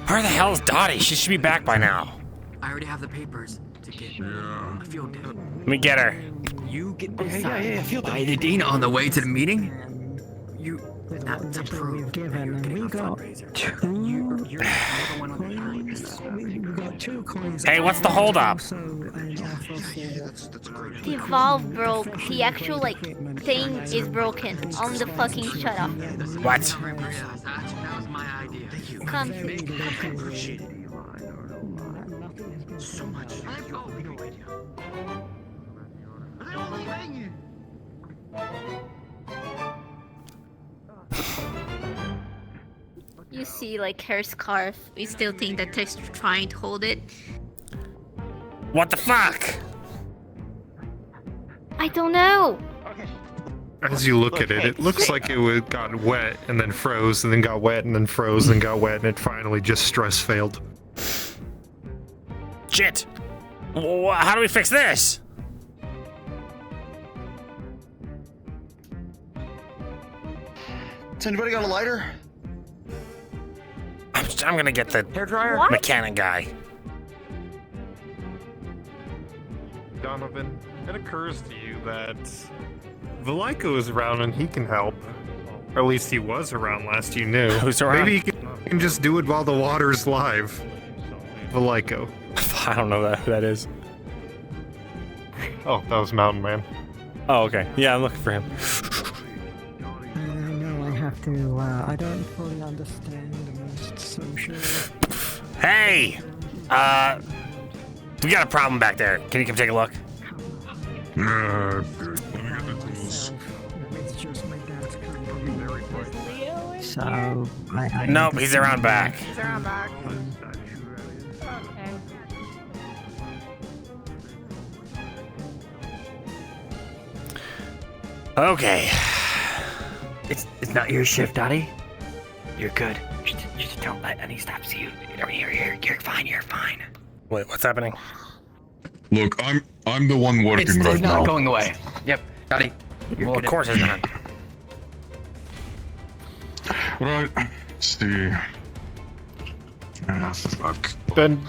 Where the hell is Dottie? She should be back by now. I already have the papers to get a field day. Let me get her. You get by the dean on the way to the meeting. That's approved. We've given, and we got two coins. We got 2 coins. Hey, what's the holdup? The valve broke. The actual thing is broken on the fucking shutoff. What? Come. So much. You see, her scarf. We still think that they're trying to hold it. What the fuck? I don't know. As you look at it, it looks like it got wet and then froze and then got wet and then froze and got wet and it finally just stress failed. Shit! How do we fix this? Has anybody got a lighter? I'm gonna get the hairdryer mechanic guy. Donovan, it occurs to you that Valyko is around and he can help. Or at least he was around last you knew. Who's around? Maybe he can just do it while the water's live. Valyko. I don't know who that is. Oh, that was Mountain Man. Oh, okay. Yeah, I'm looking for him. No, I have to, I don't fully understand the most social... Hey! We got a problem back there. Can you come take a look? So, Nope, he's around back. He's around back. Okay. It's not your shift, Dottie. You're good. Just don't let any stops you. You're fine. You're fine. Wait, what's happening? Look, I'm the one working right It's now. not going away. Yep, Dottie. Well, of course it's not. Right. Let's see. Fuck. Ben.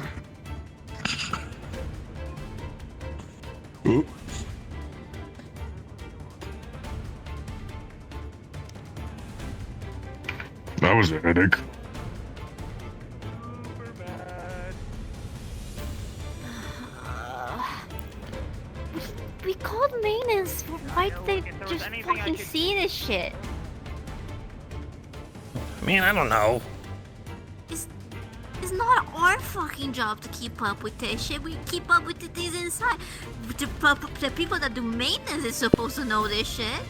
Oop. That was a headache. We called maintenance. Why did they just fucking see this shit? Man, I don't know. It's not our fucking job to keep up with this shit. We keep up with the things inside. The people that do maintenance is supposed to know this shit.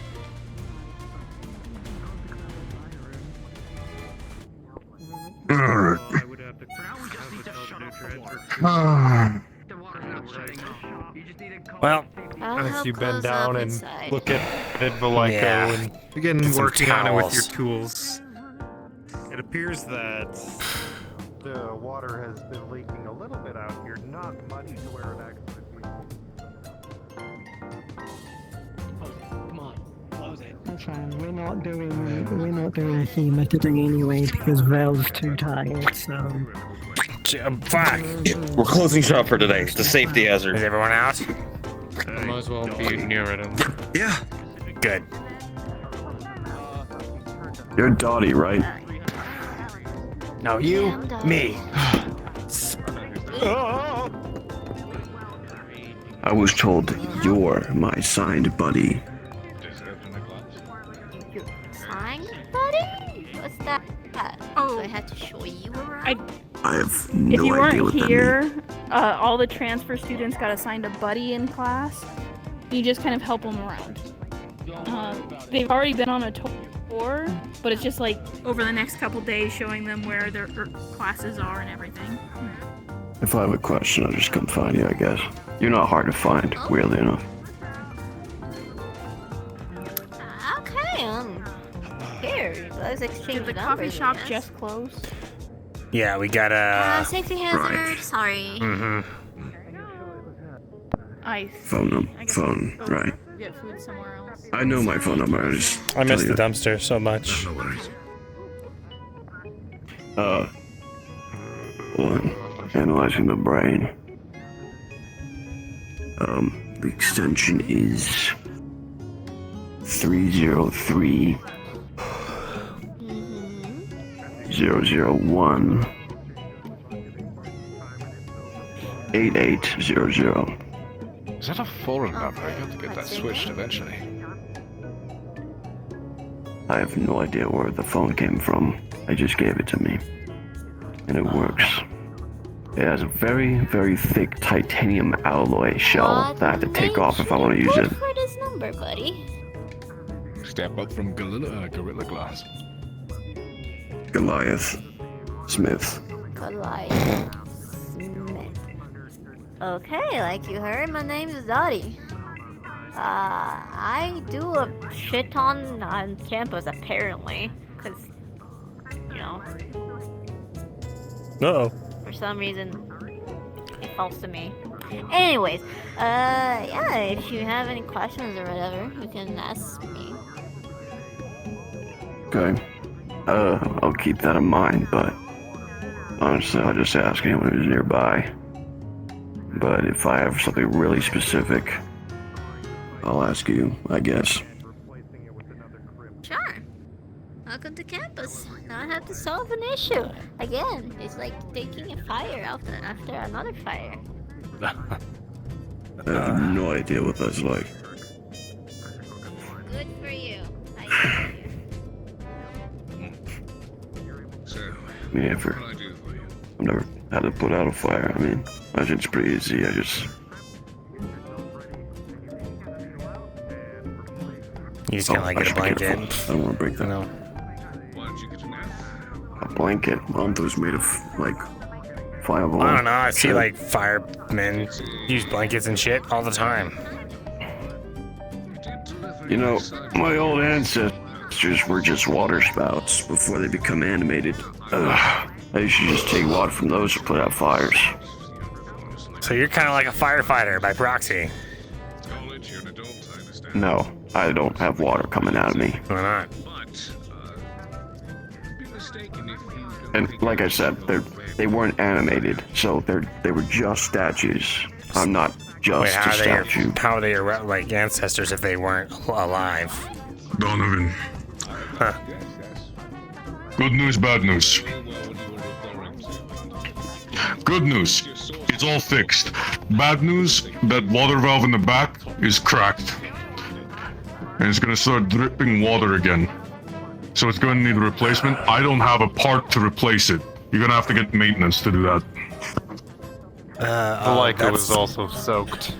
Well, as you bend down and inside. look at Valyko Yeah. and begin Get some working on it with your towels. tools, it appears that the water has been leaking a little bit out here, not much to where it actually Come on, close it. That's fine. We're not doing HEMA today anyway because Val's too tired. So. Fuck. We're closing shop for today. It's a safety hazard. Is everyone out? Might as well be near it. Yeah. Good. You're Dottie, right? No, you, me. I was told you're my signed buddy. Signed, buddy? What's that? Oh, so I had to show you around. I have If no you idea weren't what that here, means. all the transfer students got assigned a buddy in class. You just kind of help them around. They've already been on a tour, but it's just over the next couple days showing them where their classes are and everything. If I have a question, I'll just come find you, I guess. You're not hard to find, weirdly enough. Okay, here, let's exchange Did the numbers, coffee shop I guess. just close? Yeah, we got a... Safety hazard, sorry. Mm-hmm. Phone, right. Get food somewhere else. I know my phone number, I just I miss tell the you. dumpster so much. One, analyzing the brain. The extension is 303. 001 8800. Is that a foreign number? I got to get that switched eventually. I have no idea where the phone came from. They just gave it to me. And it works. It has a very, very thick titanium alloy shell that I have to take off if I want to use it. For this number, buddy. Step up from Gorilla Glass. Goliath Smith. Goliath Smith. Okay, like you heard, my name is Dottie. I do a shit ton on campus apparently, cause you know. Uh-oh. For some reason, it falls to me. Anyways, yeah, if you have any questions or whatever, you can ask me. Okay. I'll keep that in mind, but honestly, I'll just ask anyone who's nearby. But if I have something really specific, I'll ask you, I guess. Sure. Welcome to campus. Now I have to solve an issue. Again, it's like taking a fire after another fire. I have no idea what that's like. Good for you. I I mean, I've never had to put out a fire. I mean, I think it's pretty easy. You just kind of like get a blanket. I don't want to break that. No. A blanket? Mom was made of, like, fireball. I don't know. I see like firemen use blankets and shit all the time. You know, my old ancestors were just water spouts before they become animated. They should just take water from those to put out fires. So you're kind of like a firefighter by proxy. No, I don't have water coming out of me. Why not? And like I said, they weren't animated, so they were just statues. I'm not just Wait, a statue. how are they your like ancestors if they weren't alive? Donovan. Huh. Good news, bad news. Good news, it's all fixed. Bad news, that water valve in the back is cracked. And it's gonna start dripping water again. So it's gonna need a replacement. I don't have a part to replace it. You're gonna have to get maintenance to do that. Leica was also soaked.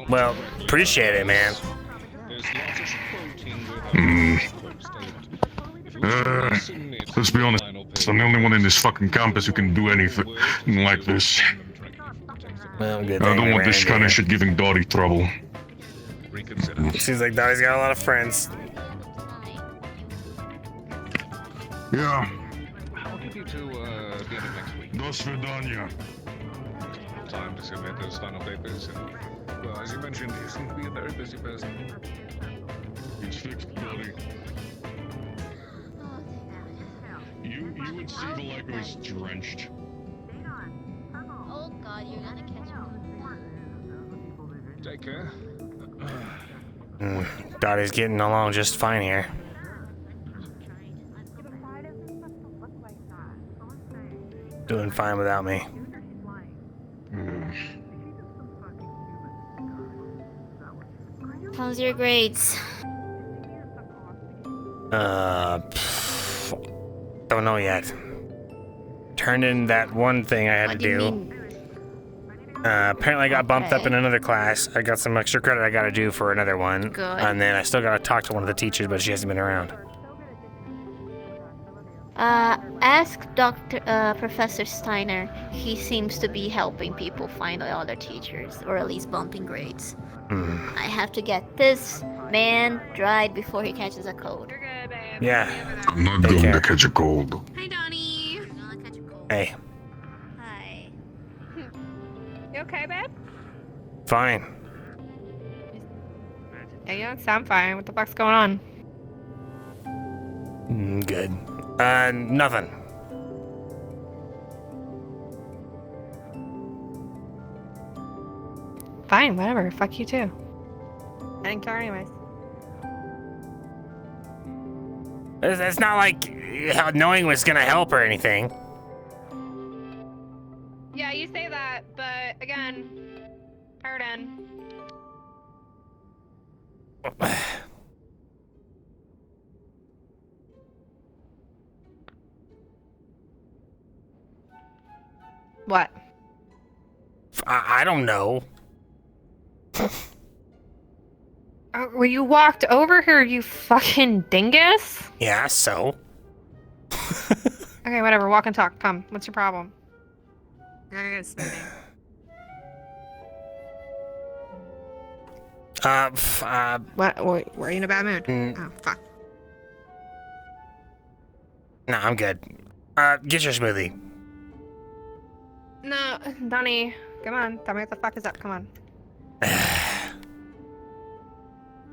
Well, appreciate it, man. Let's be honest, I'm the only one in this fucking campus who can do anything like this. Well, good I thing don't we want ran this kind into of shit giving Dottie trouble. Seems like Dottie's got a lot of friends. Yeah. I'll give you to the end of next week. Dos Vidania. Time to submit those final papers. And, well, as you mentioned, you seem to be a very busy person. It's fixed, Dottie. You would see the like was drenched. Oh God, you're gonna catch me. Take care. Dottie's getting along just fine here. Doing fine without me. How's your grades? Don't know yet. Turned in that one thing I had to do. Apparently I got bumped up in another class. I got some extra credit I gotta do for another one. Good. And then I still gotta talk to one of the teachers, but she hasn't been around. Ask Professor Steiner. He seems to be helping people find the other teachers, or at least bumping grades. I have to get this man dried before he catches a cold. Yeah. I'm not going to catch a cold. Hey, Donnie. Hey. Hi. You okay, babe? Fine. Yeah, you don't sound fine. What the fuck's going on? Good. Nothing. Fine, whatever. Fuck you too. I didn't care anyways. It's not like knowing was gonna help or anything. Yeah, you say that, but again, pardon. What? I don't know. Well, you walked over here, you fucking dingus. Yeah, so? Okay, whatever. Walk and talk. Come. What's your problem? I gotta get a smoothie. What? Wait, were you in a bad mood? Oh, fuck. No, I'm good. Get your smoothie. No, Donnie. Come on. Tell me what the fuck is up. Come on.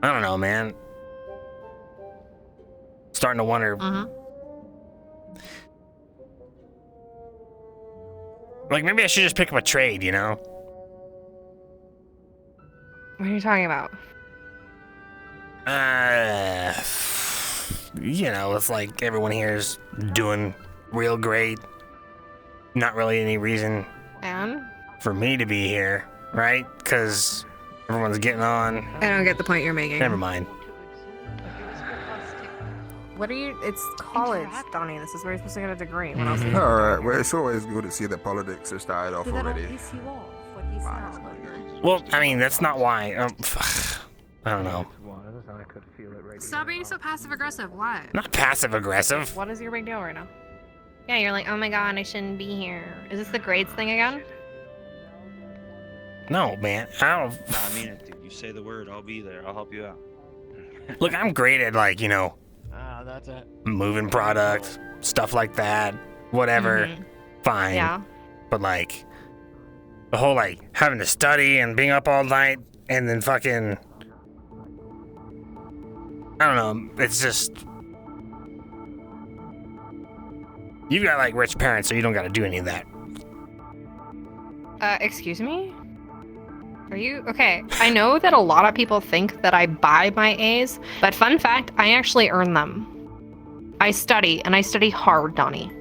I don't know, man. Starting to wonder. Like, maybe I should just pick up a trade, you know? What are you talking about? You know, it's like everyone here is doing real great. Not really any reason And? for me to be here, right? Because everyone's getting on. I don't get the point you're making. Never mind. What are you? It's college, Donnie. This is where you're supposed to get a degree. What else? Alright, well, it's always good to see that politics have started off already. Well, I mean, that's not why. I don't know. Stop being so passive aggressive. Why? Not passive aggressive. What is your big deal right now? Yeah, you're like, oh my god, I shouldn't be here. Is this the grades thing again? No, man. I don't. I mean it, dude. You say the word, I'll be there. I'll help you out. Look, I'm great at, like, you know, That's it. moving product, stuff like that. Whatever. Fine. Yeah. But, like, the whole, like, having to study and being up all night and then fucking. I don't know. It's just. You've got, like, rich parents, so you don't got to do any of that. Excuse me? Are you okay? I know that a lot of people think that I buy my A's, but fun fact, I actually earn them. I study, and I study hard, Donnie.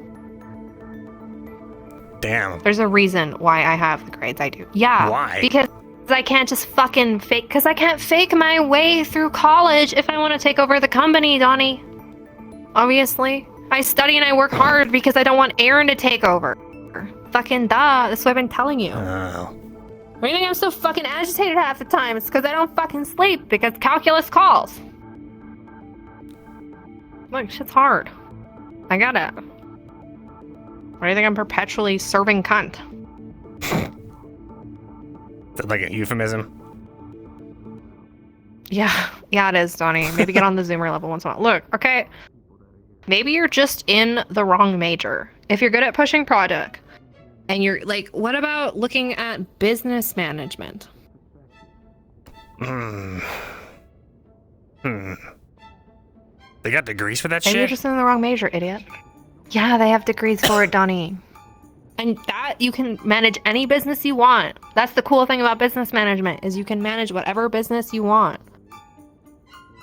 Damn. There's a reason why I have the grades I do. Yeah. Why? Because I can't just fucking fake, because I can't fake my way through college if I want to take over the company, Donnie. Obviously. I study and I work hard because I don't want Aaron to take over. Fucking duh. That's what I've been telling you. Oh. Why do you think I'm so fucking agitated half the time? It's because I don't fucking sleep, because calculus calls. Look, shit's hard. I get it. Why do you think I'm perpetually serving cunt? Is that like a euphemism? Yeah, it is, Donnie. Maybe get on the Zoomer level once in a while. Look, okay. Maybe you're just in the wrong major. If you're good at pushing product, and you're like, what about looking at business management? They got degrees for that Maybe shit? you're just in the wrong major, idiot. Yeah, they have degrees for it, Donnie. And that, you can manage any business you want. That's the cool thing about business management, is you can manage whatever business you want.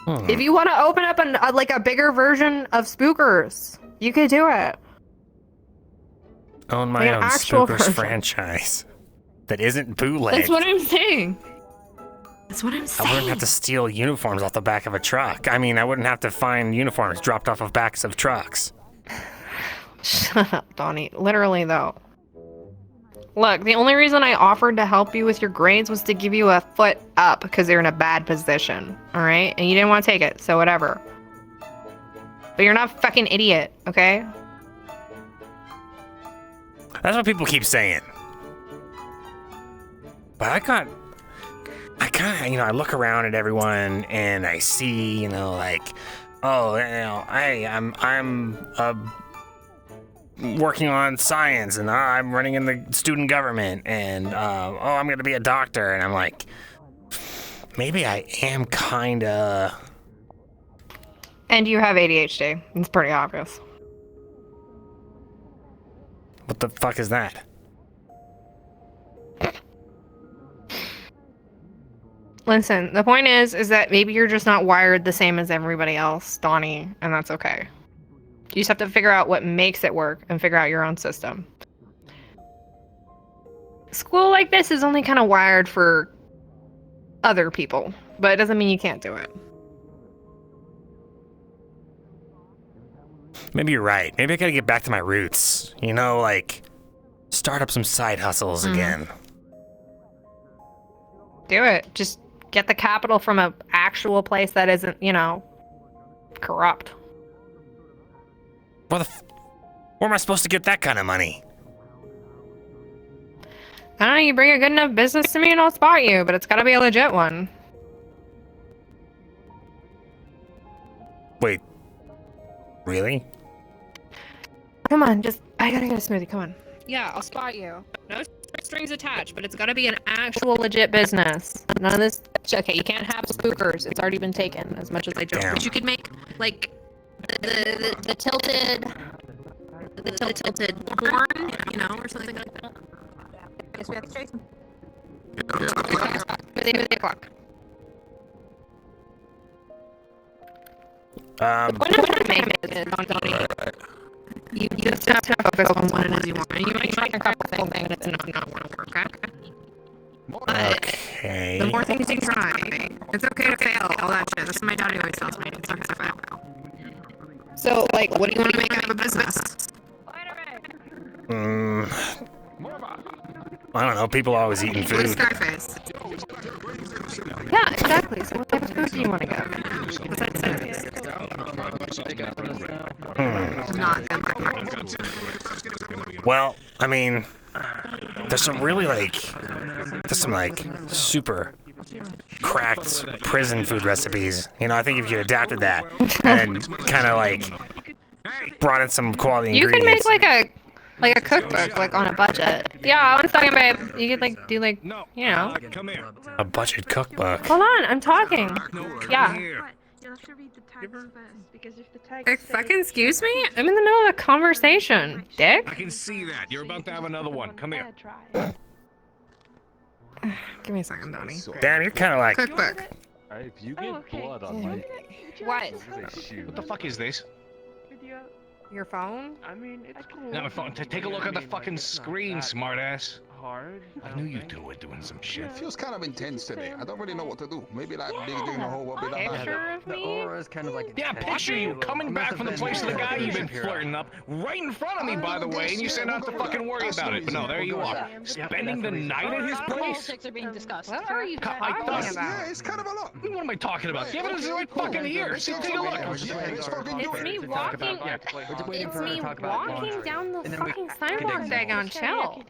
If you want to open up a bigger version of Spookers, you could do it. Own Like my an own actual Spookers version. franchise that isn't bootleg. That's what I'm saying. That's what I'm I saying. wouldn't have to steal uniforms off the back of a truck. I mean, I wouldn't have to find uniforms dropped off of backs of trucks. Shut up, Donnie. Literally, though. Look, the only reason I offered to help you with your grades was to give you a foot up because you're in a bad position, alright? And you didn't want to take it, so whatever. But you're not a fucking idiot, okay? That's what people keep saying. But I kind of, you know, I look around at everyone and I see, you know, like, oh, you know, I'm working on science and I'm running in the student government and, oh, I'm going to be a doctor. And I'm like, maybe I am kind of. And you have ADHD. It's pretty obvious. What the fuck is that? Listen, the point is that maybe you're just not wired the same as everybody else, Donnie, and that's okay. You just have to figure out what makes it work and figure out your own system. School like this is only kind of wired for other people, but it doesn't mean you can't do it. Maybe you're right. Maybe I gotta get back to my roots. You know, like, start up some side hustles again. Do it. Just get the capital from an actual place that isn't, you know, corrupt. Where am I supposed to get that kind of money? I don't know, you bring a good enough business to me and I'll spot you, but it's gotta be a legit one. Wait. Really? Come on, I gotta get a smoothie, come on. Yeah, I'll spot you. No strings attached, but it's gotta be an actual legit business. None of this, okay, you can't have spookers. It's already been taken, as much as I joke. But you could make, like, the tilted horn, you know, or something like that. I guess we have to chase him. With 8 o'clock. You just have to focus on one and as you want. And you might try a couple things and it's not want to work, okay? But the more things you try, it's okay to fail, all that shit. That's what my daddy always tells me. It's okay to fail. So, like, what do you want to make out of a business? I don't know. People are always eating food. Scarface. Yeah, exactly. So what type of food do you want to get? Besides cinnamon. Not good. Well, I mean, there's some super cracked prison food recipes. You know, I think if you adapted that and kind of like brought in some quality ingredients. You can make like a cookbook, like on a budget. Yeah, I'm talking about, you could like do like, you know. A budget cookbook. Hold on, I'm talking. Yeah. You'll have to read the tags first, because if the tags Fucking excuse me? I'm in the middle of a conversation, dick. I can see that. You're about to have another one. Come here. Give me a second, Donnie. Damn, you're kind of like... Cookbook. If you get blood on my... What? What the fuck is this? Your phone? I mean, it's cool. Not my phone. Take a look at the fucking screen, smartass. Hard. I knew you two were doing some shit. It feels kind of intense today. I don't really know what to do. Maybe like big thing the whole what be that Picture of me? Aura is kind of like yeah, picture you coming back from the place of the guy you've been flirting up right in front of me, by the way, and you said not to fucking worry about it. But no, there you are, spending the night at his place. Politics are being discussed. What are you talking about? Yeah, it's kind of a lot. What am I talking about? Give it a right fucking ear. See, take a look. It's me walking. It's me walking down the fucking sidewalk, daggone chill.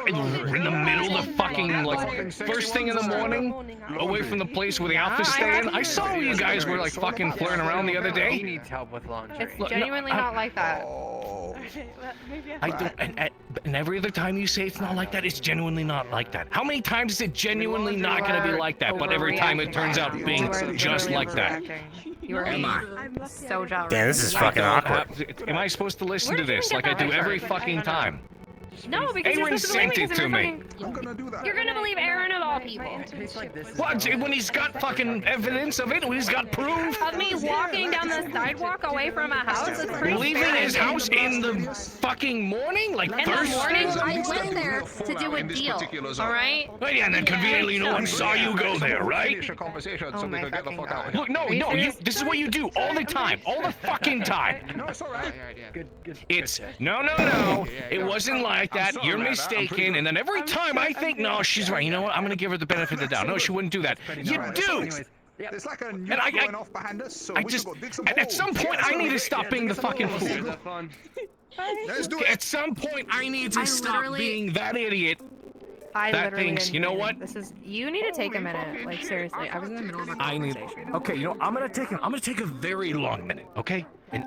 In the middle of the fucking, like, first thing in the morning, away from the place where the outfit's staying. I saw you guys were, like, fucking flirting around the other day. He needs help with laundry. It's genuinely not like that. I don't, and every other time you say it's not like that, it's genuinely not like that. How many times is it genuinely not going to be like that, but every time it turns out being just like that? You are so jealous. Damn, this is fucking awkward. Am I supposed to listen to this like I do every fucking time? No, because Aaron you're supposed to believe sent me. it to me. You're gonna believe Aaron of all people. What? When he's got fucking evidence of it? When he's got proof? Of me walking down the sidewalk away from a house? That's pretty Leaving scary. his house in the fucking morning? Like In Thursday? the morning, I went there to do a deal. Alright? Oh, yeah, and then conveniently no one saw you go there, right? Oh my fucking God. Look, no, this is what you do all the time. All the fucking time. No, it's all right. It's, no, it wasn't like that. You're mistaken. And then every time I think, no, she's right. You know what? I'm going to give her the benefit of the doubt. No, she wouldn't do that. You do. There's like a nuke going off behind us, so we should go dig some at holes. some point, I need to stop being the fucking fool. Let's do it. At some point, I need to stop being that idiot. I that literally thinks, didn't you know hear. what? This is, you need to take a minute. Like, seriously, I was in the middle of a conversation. Okay, you know, I'm gonna take a very long minute, okay? And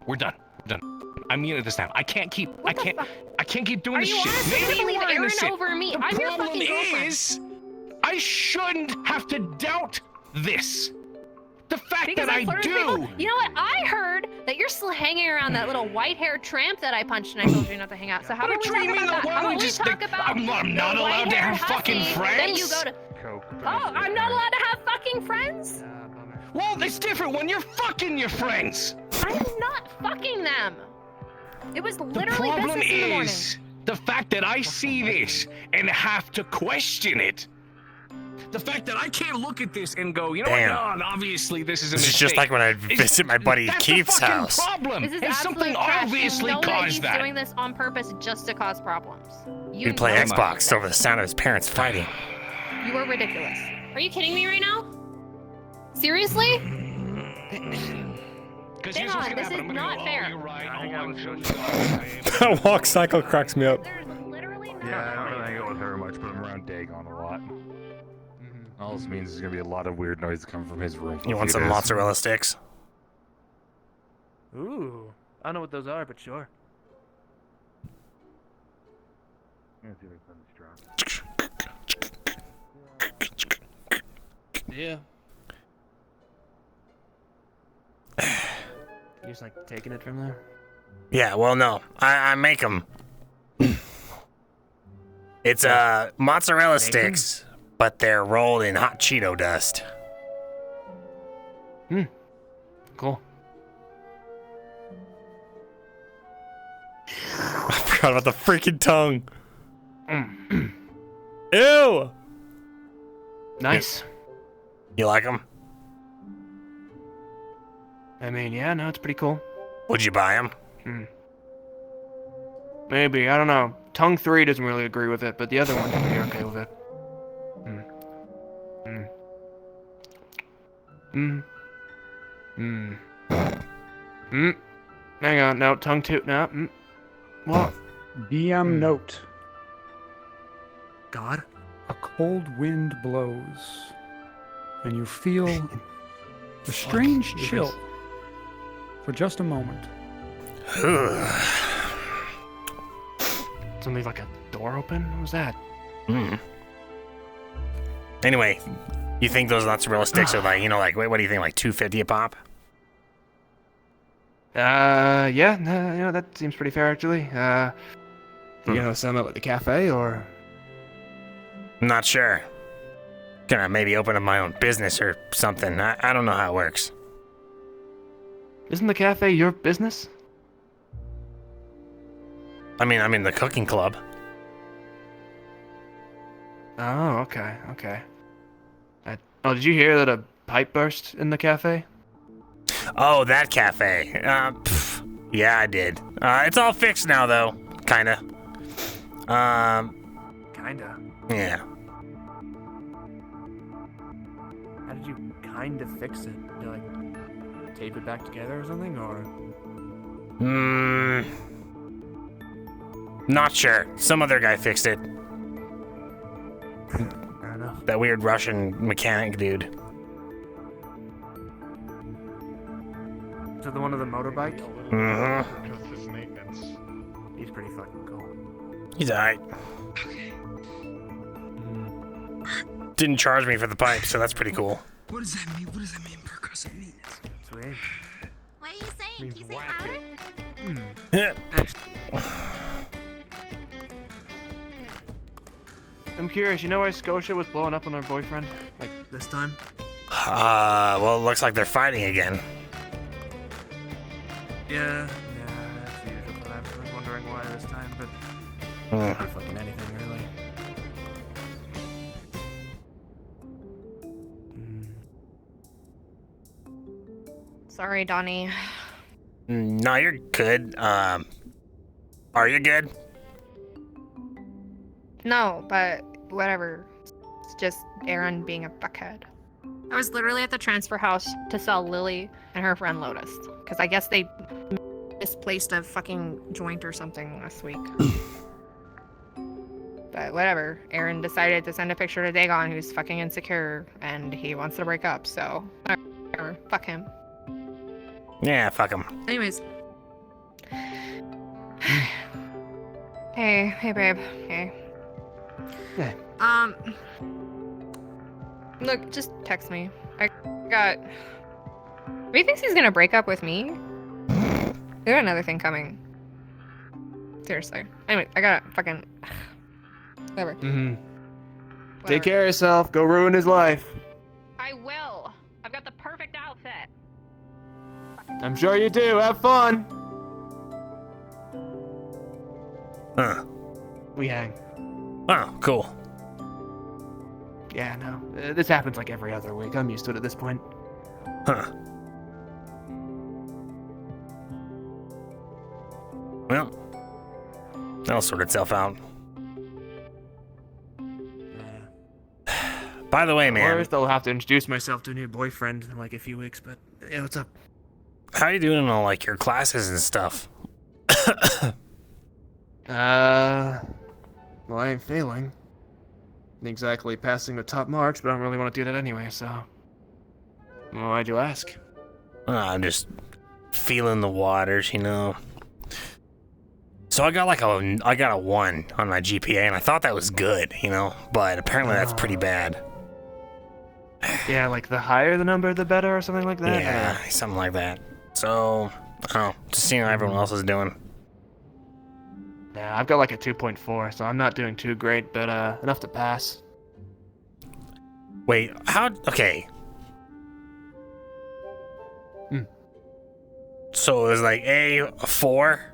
we're done. I'm mean at this time. I can't keep doing this shit. Maybe leave Aaron over me. I'm your problem fucking girlfriend. is, I shouldn't have to doubt this. The fact Because that I flirt with do. people. You know what? I heard that you're still hanging around that little white-haired tramp that I punched and I told you not to hang out. So how about we talk about that? How about we talk about I'm not the allowed to white-haired have fucking hussy friends? that you go to? Coke. Oh, I'm not allowed to have fucking friends? Well, it's different when you're fucking your friends. I'm not fucking them. It was The literally problem business in the morning. is the fact that I see this and have to question it. The fact that I can't look at this and go, you know Damn. what, no, obviously this is a This is mistake. just like when I visit my buddy That's Keith's the fucking house. problem. This is and absolute something trash. obviously You know that caused he's that. doing this on purpose just to cause problems. You We play know Xbox over the sound of his parents fighting. You are ridiculous. Are you kidding me right now? Seriously? Hang on, this is not fair. That walk cycle cracks me up. Yeah, I don't really hang out with her much, but I'm around Dagon a lot. All this means is gonna be a lot of weird noise coming from his room. You want some mozzarella sticks? Ooh, I don't know what those are, but sure. Yeah. You just like taking it from there? Yeah, well, no. I make them. It's mozzarella sticks, but they're rolled in hot Cheeto dust. Cool. I forgot about the freaking tongue. Ew! Nice. You like them? I mean, yeah, no, it's pretty cool. Would you buy them? Maybe, I don't know. Tongue 3 doesn't really agree with it, but the other one would be okay with it. Hang on, no, tongue 2, no. What? DM note. God? A cold wind blows, and you feel a strange chill for just a moment. Something like a door open? What was that? Anyway, you think those mozzarella sticks are like, like, what do you think, like $2.50 a pop? Yeah, no, that seems pretty fair actually. You gonna sum up at the cafe or? I'm not sure. Gonna maybe open up my own business or something. I don't know how it works. Isn't the cafe your business? I mean, I'm in the cooking club. Oh, okay. Oh, did you hear that a pipe burst in the cafe? Oh, that cafe. Yeah, I did. It's all fixed now, though. Kinda. Kinda. Yeah. How did you kind of fix it? You like tape it back together or something, or? Not sure. Some other guy fixed it. Fair enough. That weird Russian mechanic dude. So the one with the motorbike? He's pretty fucking cool. He's alright. Didn't charge me for the pipe, so that's pretty cool. What does that mean? What does that mean? Percussive meanness. Sweet. What are you saying? Can you say louder? I'm curious, you know why Scotia was blowing up on her boyfriend? Like, this time? Well, it looks like they're fighting again. Yeah, that's the usual, but I was wondering why this time, but... Not fucking anything, really. Sorry, Donnie. No, you're good. Are you good? No, but whatever. It's just Aaron being a fuckhead. I was literally at the transfer house to sell Lily and her friend Lotus. Because I guess they misplaced a fucking joint or something last week. But whatever. Aaron decided to send a picture to Dagon, who's fucking insecure, and he wants to break up, so whatever. Fuck him. Yeah, fuck him. Anyways. Hey, babe. Hey. Yeah. Look, just text me. I got... He thinks he's gonna break up with me? We got another thing coming. Seriously. Anyway, I gotta fucking... Whatever. Take care of yourself. Go ruin his life. I will. I've got the perfect outfit. I'm sure you do. Have fun. Huh. We hang. Oh, cool. Yeah, no. This happens like every other week. I'm used to it at this point. Huh. Well, that'll sort itself out. By the way, man. First, I'll have to introduce myself to a new boyfriend in like a few weeks, but yeah, what's up? How you doing in all like your classes and stuff? Well, I ain't failing. Exactly passing the top marks, but I don't really want to do that anyway, so. Well, why'd you ask? I'm just feeling the waters, you know. So I got a 1 on my GPA, and I thought that was good, you know, but apparently that's pretty bad. Yeah, like the higher the number, the better, or something like that? Yeah, something like that. So, I don't know, just seeing how everyone else is doing. Yeah, I've got like a 2.4, so I'm not doing too great, but enough to pass. Wait, okay. So it was like A 4?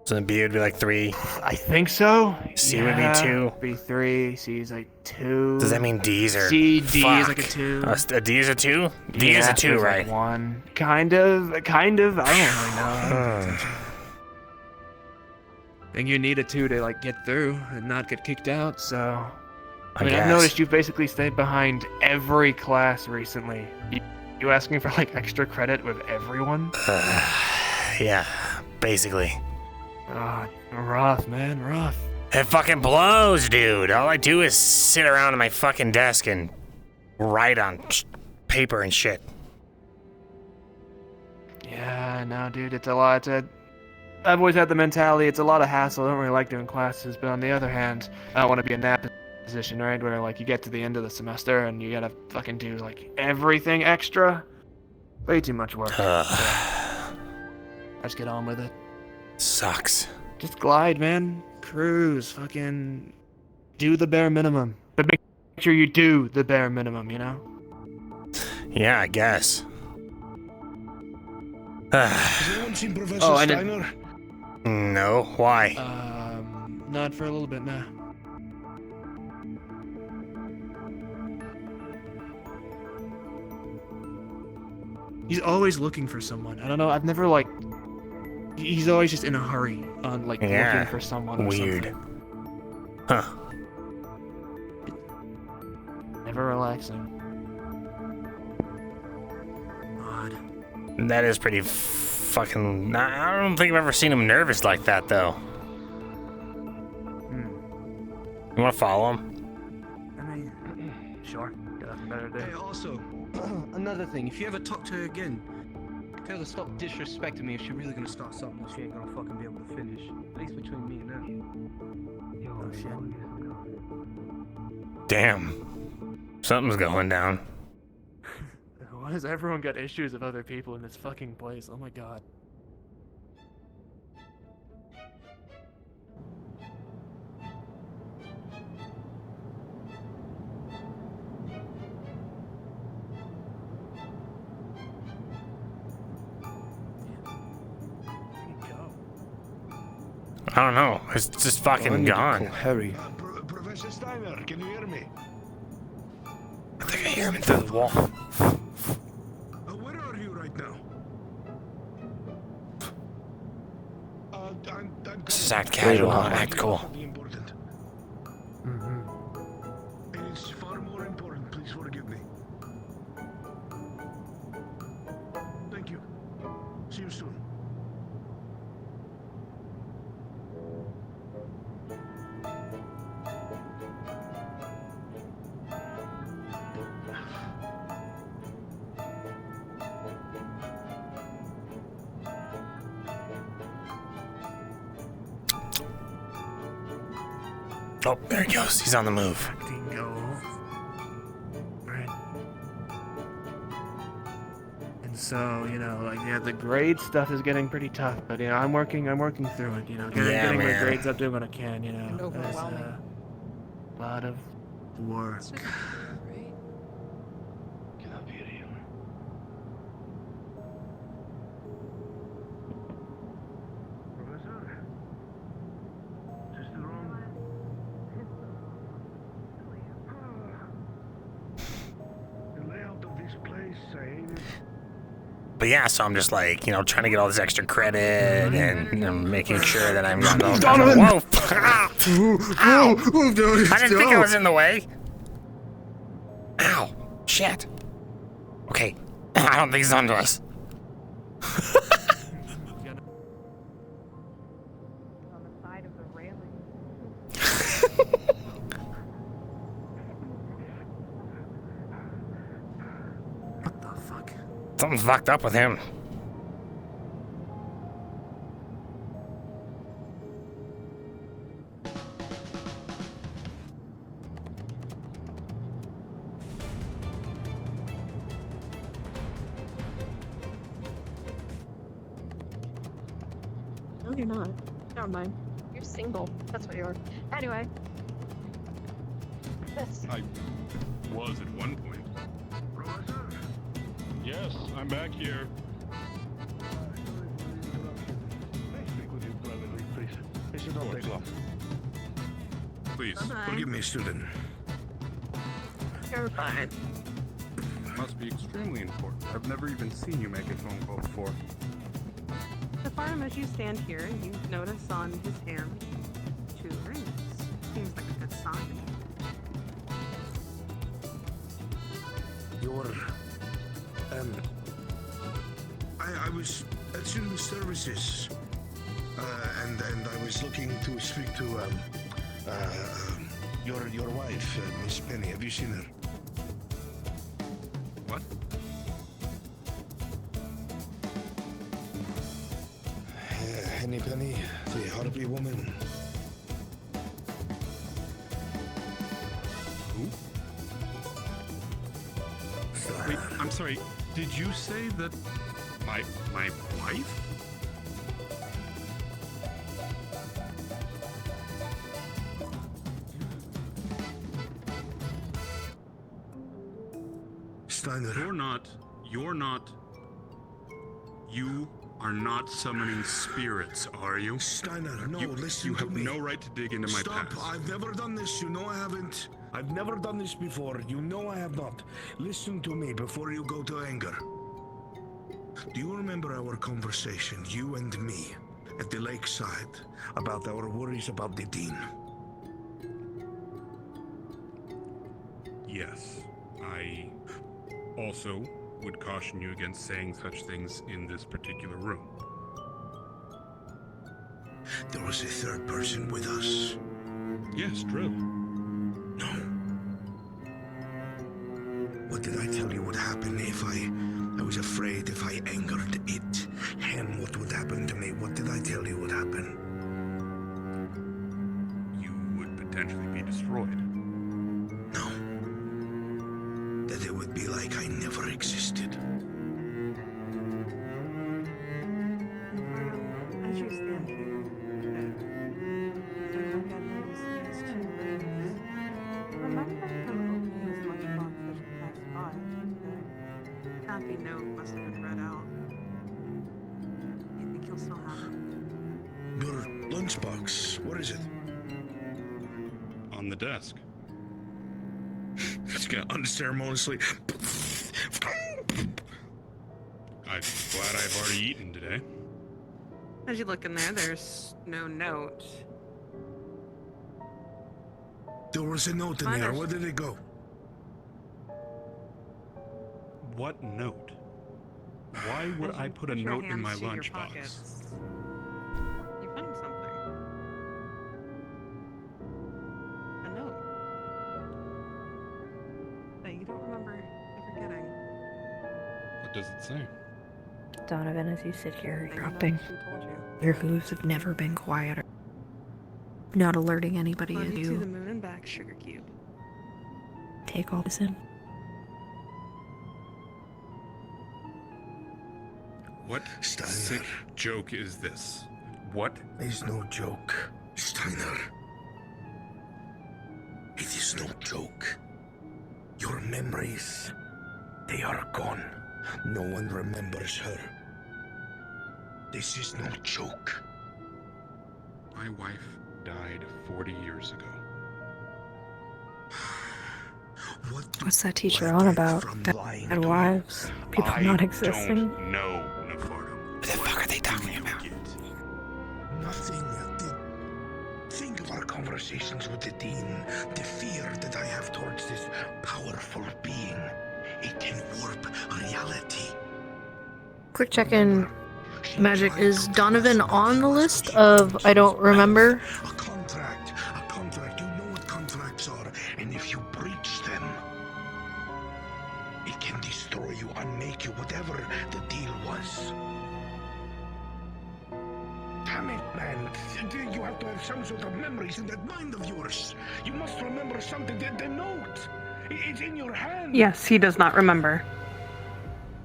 So then B would be like 3? I think so. C would be 2? B 3, C is like 2. Does that mean D's are... D Fuck. is like a 2. A D is a 2? D is a 2, right? Like 1. Kind of, I don't really know. I think you need a 2 to like get through and not get kicked out, so... I mean, I've noticed you've basically stayed behind every class recently. You asking for like extra credit with everyone? Yeah, basically. Rough, man, rough. It fucking blows, dude. All I do is sit around at my fucking desk and write on paper and shit. Yeah, no, dude, it's a lot. I've always had the mentality it's a lot of hassle. I don't really like doing classes, but on the other hand, I don't want to be in that position, right, where like you get to the end of the semester and you gotta fucking do like everything extra. Way too much work. So, I just get on with it. Sucks. Just glide, man. Cruise. Fucking do the bare minimum. But make sure you do the bare minimum, you know? Yeah, I guess. Has anyone seen Professor Steiner? No, why? Not for a little bit now. He's always looking for someone. I don't know, I've never like... He's always just in a hurry on like looking for someone or weird. Something. Huh. Never relaxing. Odd. That is pretty fucking... I don't think I've ever seen him nervous like that, though. You want to follow him? I mean, sure. Got nothing better to do. Hey, also, another thing. If you ever talk to her again, tell her to stop disrespecting me if she's really gonna start something she ain't gonna fucking be able to finish. At least between me and her. Oh, shit. Damn. Something's going down. Why does everyone got issues with other people in this fucking place? Oh my god. I don't know. It's just fucking gone. Harry. Professor Steiner, can you hear me? I think I hear him through the wall. Where are you right now? Just act casual, act cool. It's far more important. Please forgive me. Thank you. See you soon. Oh, there he goes. He's on the move. Right. And so, you know, like, yeah, the grade stuff is getting pretty tough, but, you know, I'm working through it, you know, getting my grades up, doing what I can, you know. lot of work. Get up here, you. Professor? Just the wrong. The layout of this place, I hate it. But yeah, so I'm just like, you know, trying to get all this extra credit and you know, making sure that I'm not. Donovan! Whoa! Ow! I didn't think I was in the way. Ow! Shit. Okay, I don't think he's onto us. Something's fucked up with him. No, you're not. Never mind. You're single. That's what you are. Anyway. This. I was at one point. Yes, I'm back here. This is not take long. Please, Bye-bye. Forgive me, student. You're fine. Must be extremely important. I've never even seen you make a phone call before. So far as you stand here, you notice on his hand 2 rings. Seems like a good sign. You're... I was at student services, and I was looking to speak to your wife, Miss Penny. Have you seen her? What? Henny Penny, the Harpy woman. Who? Wait, I'm sorry. Did you say that my wife? Steiner. You are not summoning spirits, are you? Steiner, no, listen You to have me. no right to dig into my Stop, past. I've never done this, you know I haven't. I've never done this before, you know I have not. Listen to me before you go to anger. Do you remember our conversation, you and me, at the lakeside, about our worries about the dean? Yes, I also would caution you against saying such things in this particular room. There was a third person with us. Yes, true. No. What did I tell you would happen if I was afraid if I angered it? And what would happen to me? What did I tell you would happen? You would potentially be destroyed. No. That it would be like I never existed. As you stand here, and look at these 2 rings, remember him opening his lunchbox as you passed by? The happy note must have been read out. Do you think he'll still have it? Your lunchbox, where is it? On the desk. It's gonna unceremoniously. I'm glad I've already eaten today. As you look in there, there's no note. There was a note in there. Where did it go? What note? Why would I put a note in my lunchbox? You found something. A note. That you don't remember ever getting. What does it say? Donovan, as you sit here dropping, your hooves have never been quieter. Not alerting anybody as To the you moon and back, sugar cube. take all this in. What sick joke is this? What? It's no joke, Steiner. It is is no joke. Your memories, they are gone. No one remembers her. This is no joke. My wife died 40 years ago. What's that teacher on about? Dead wives? People not existing? No, Nefardo. What the fuck are they talking about? Nothing. Think of our conversations with the Dean. The fear that I have towards this powerful being. It can warp reality. Quick check-in. Magic, is Donovan on the list of I don't remember? A contract. You know what contracts are. And if you breach them, it can destroy you and make you whatever the deal was. Damn it, man. You have to have some sort of memories in that mind of yours. You must remember something. The note. It's in your hand. Yes, he does not remember.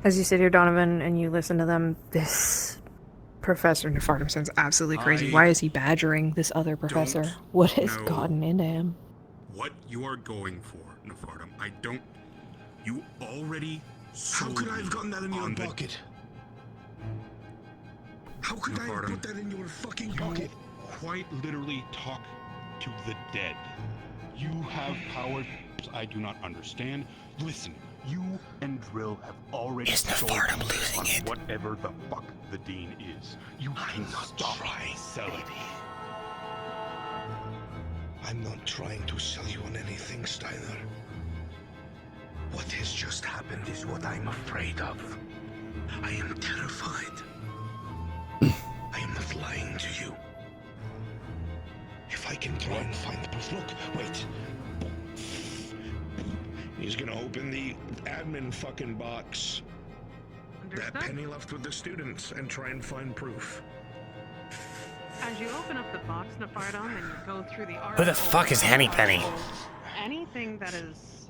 As you sit here, Donovan, and you listen to them, this Professor Nefartum sounds absolutely crazy. Why is he badgering this other professor? What has gotten into him? What you are going for, Nefartum, I don't... You already How could I have gotten that in your pocket? How could I have put that in your fucking pocket? Quite literally talk to the dead. You have powers I do not understand. Listen, you and Drill have already sold on whatever the fuck the Dean is. You can stop selling. I'm not trying to sell you on anything, Steiner. What has just happened is what I'm afraid of. I am terrified. I am not lying to you. If I can try and find proof. Look, wait. He's gonna open the admin fucking box. Understood? That Penny left with the students and try and find proof. As you open up the box, Nefartum, and you go through the article... Who the fuck is Henny Penny? Anything that is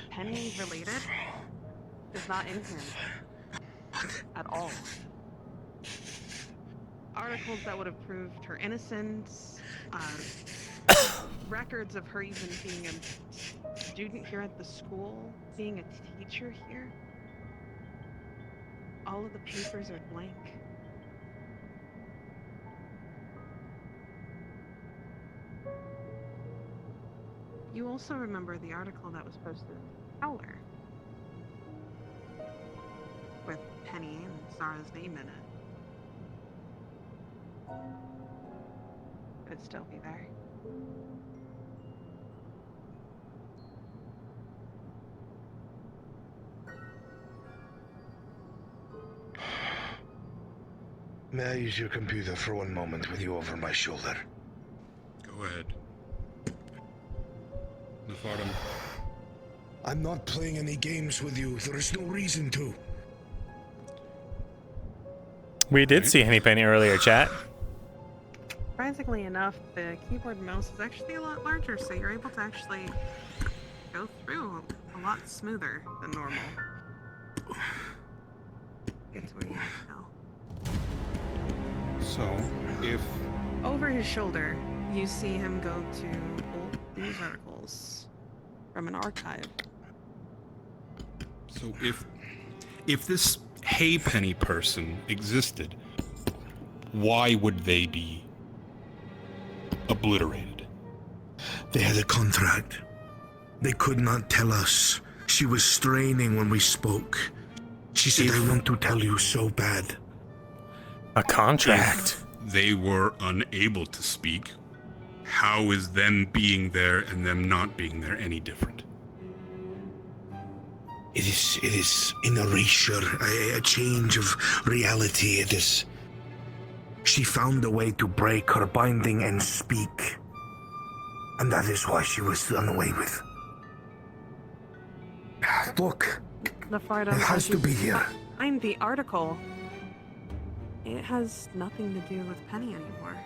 Penny related is not in here. At all. Articles that would have proved her innocence, records of her even being a student here at the school, being a teacher here. All of the papers are blank. You also remember the article that was posted in Howler with Penny and Zara's name in it. Could it still be there? May I use your computer for one moment with you over my shoulder? Go ahead. Nefartum. I'm not playing any games with you. There is no reason to. We did see Henny Penny earlier, chat. Surprisingly enough, the keyboard mouse is actually a lot larger, so you're able to actually go through a lot smoother than normal. Get to where you need to go. So, if... Over his shoulder, you see him go to old news articles from an archive. So if this Hey Penny person existed, why would they be obliterated? They had a contract. They could not tell us. She was straining when we spoke. She said, I want to tell you so bad. A contract? If they were unable to speak, how is them being there and them not being there any different? It is an erasure, a change of reality. It is... She found a way to break her binding and speak. And that is why she was done away with. Look, Nefartum, it has to be here. Find the article. It has nothing to do with Penny anymore.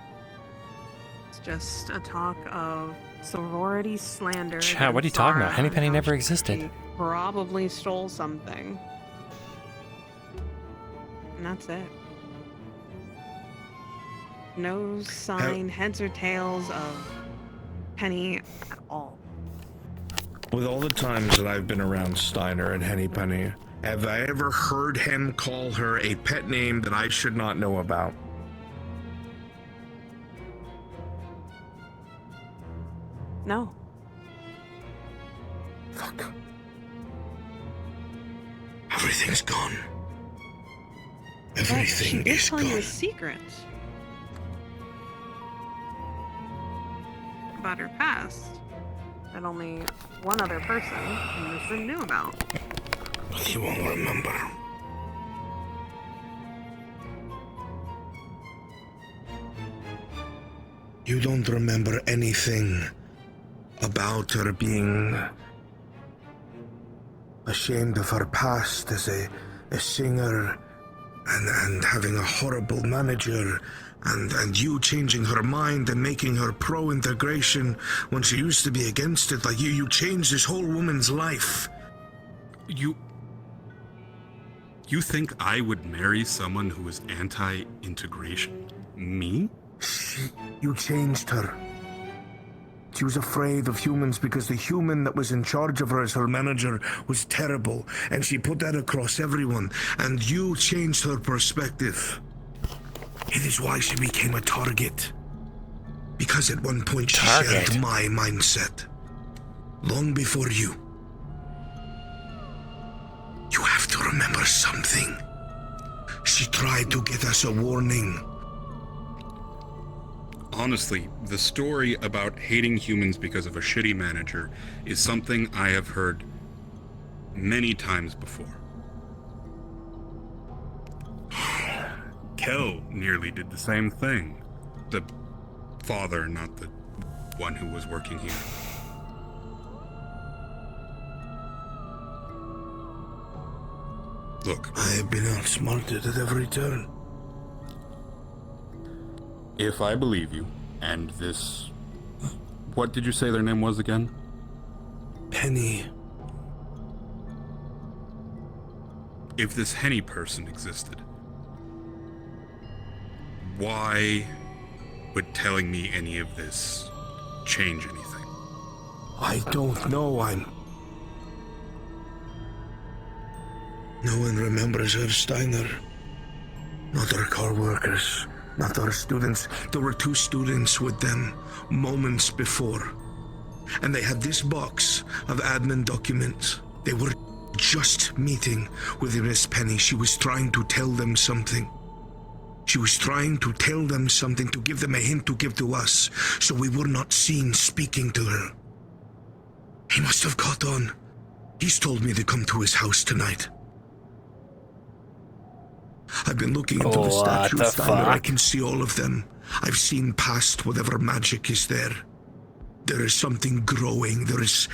It's just a talk of sorority slander. Chat, what are you talking about? Henny Penny never existed. Probably stole something. And that's it. No sign, heads or tails of Penny at all. With all the times that I've been around Steiner and Hennypenny, have I ever heard him call her a pet name that I should not know about? No. Fuck. Everything's gone. Everything is telling you a gone. secret about her past that only one other person in this room knew about. But he won't remember. You don't remember anything about her being ashamed of her past as a singer and having a horrible manager and you changing her mind and making her pro-integration when she used to be against it. Like you changed this whole woman's life. You think I would marry someone who is anti-integration? Me? You changed her. She was afraid of humans because the human that was in charge of her as her manager was terrible, and she put that across everyone, and you changed her perspective. It is why she became a target. Because at one point she shared my mindset. Long before you. You have to remember something. She tried to get us a warning. Honestly, the story about hating humans because of a shitty manager is something I have heard many times before. Kel nearly did the same thing. The father, not the one who was working here. Look. I have been outsmarted at every turn. If I believe you, and this... What did you say their name was again? Penny. If this Henny person existed, why would telling me any of this change anything? I don't know. No one remembers her, Steiner. Not our car workers. Not our students. There were 2 students with them moments before. And they had this box of admin documents. They were just meeting with Miss Penny. She was trying to tell them something. She was trying to tell them something, to give them a hint to give to us, so we were not seen speaking to her. He must have caught on. He's told me to come to his house tonight. I've been looking into the statues, Steiner. I can see all of them. I've seen past whatever magic is there. There is something growing. There is...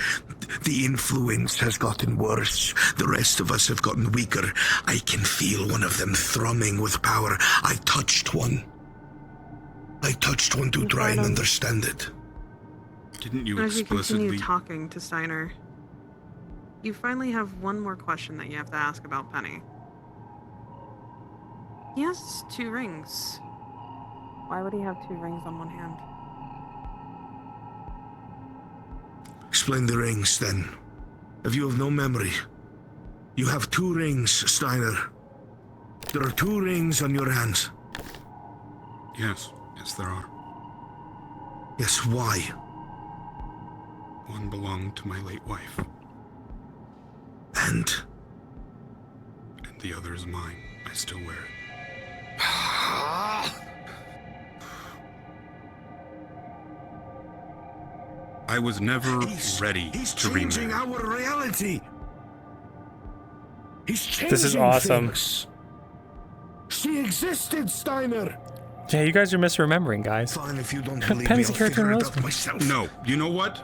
The influence has gotten worse. The rest of us have gotten weaker. I can feel one of them thrumming with power. I touched one. I touched one to try and understand it. Didn't you As you explicitly... continue talking to Steiner, you finally have one more question that you have to ask about Penny. He has 2 rings. Why would he have 2 rings on one hand? Explain the rings, then. If you have no memory, you have 2 rings, Steiner. There are 2 rings on your hands. Yes, there are. Yes, why? One belonged to my late wife. And the other is mine. I still wear it. I was never ready to remarry. He's changing our reality. He's changing This is awesome. things. She existed, Steiner. Yeah, you guys are misremembering, guys. Fine, if you don't believe Penny's me, a character in I'll Rose. figure it out myself. No, you know what?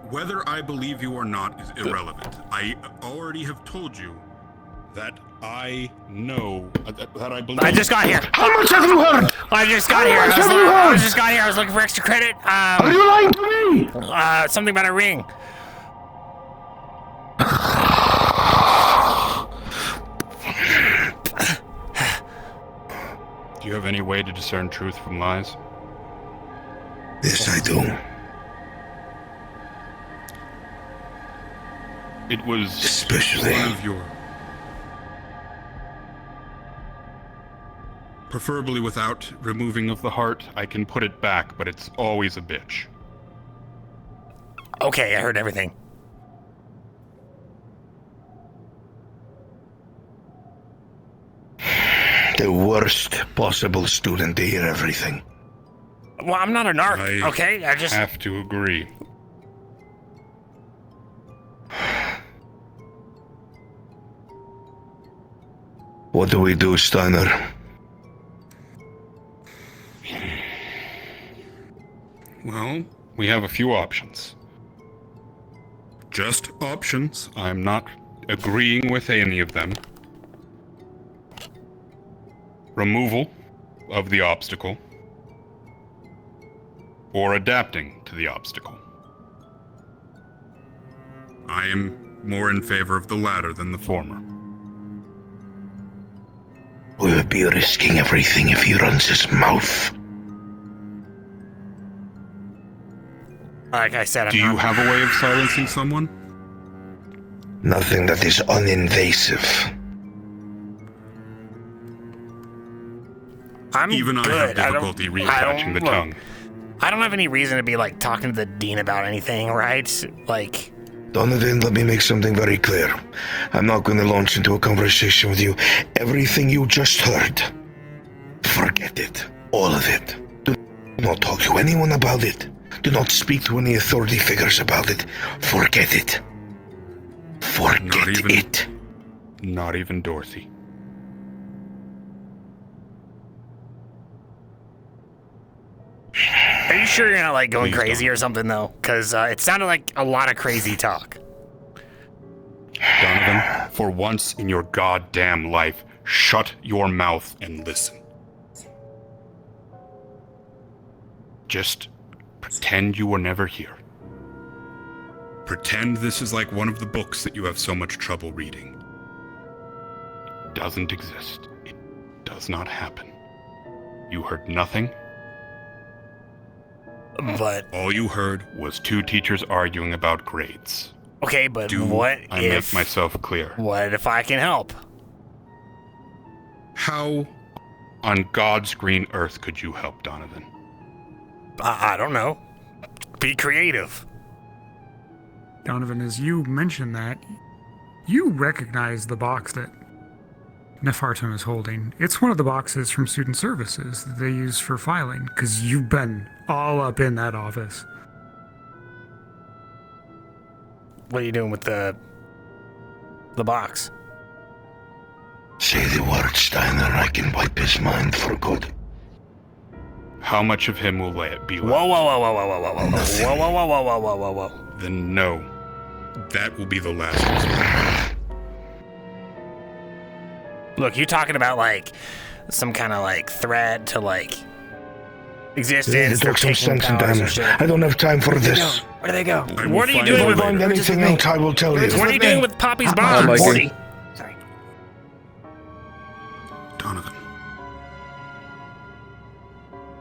Whether I believe you or not is irrelevant. I already have told you that I know that I believe. I just got here. How much have you heard? I just got here. much have you I heard? just got here. I was looking for extra credit. Are you lying to me? Something about a ring. Do you have any way to discern truth from lies? Yes, I do. It was especially one of your... Preferably without removing of the heart. I can put it back, but it's always a bitch. Okay, I heard everything. The worst possible student to hear everything. Well, I'm not a narc, I okay? I just have to agree. What do we do, Steiner? Well, we have a few options. Just options. I'm not agreeing with any of them. Removal of the obstacle, or adapting to the obstacle. I am more in favor of the latter than the former. We would be risking everything if he runs his mouth. like I said, Do you have a way of silencing someone? Nothing that is uninvasive. I'm Even I good. have difficulty reattaching the tongue. I don't have any reason to be like talking to the dean about anything, right? Like, Donovan, let me make something very clear. I'm not going to launch into a conversation with you. Everything you just heard, forget it. All of it. Do not talk to anyone about it. Do not speak to any authority figures about it. Forget it. Forget it. Not even Dorothy. are you sure you're not like going crazy or something though? Because it sounded like a lot of crazy talk. Donovan, for once in your goddamn life, shut your mouth and listen. Just pretend you were never here. Pretend this is like one of the books that you have so much trouble reading. It doesn't exist. It does not happen. You heard nothing. But all you heard was two teachers arguing about grades. Okay, but Do what I if make myself clear? What if I can help? How on God's green earth could you help, Donovan? I don't know. Be creative. Donovan, as you mentioned that, you recognize the box that Nefartum is holding. It's one of the boxes from Student Services that they use for filing, because you've been all up in that office. What are you doing with the box? Say the word, Steiner. I can wipe his mind for good. How much of him will let it be left? Whoa, whoa, whoa, whoa, whoa, whoa, whoa, whoa, whoa, whoa, whoa, whoa, whoa, whoa, whoa, whoa. Then no. That will be the last resort. Look, you talking about like some kind of like threat to like existence? Talk some sense in time. I don't have time for this. Where do they go? What are you doing with anything else? I will tell you. What are you doing with Poppy's bomb? Sorry. Donovan.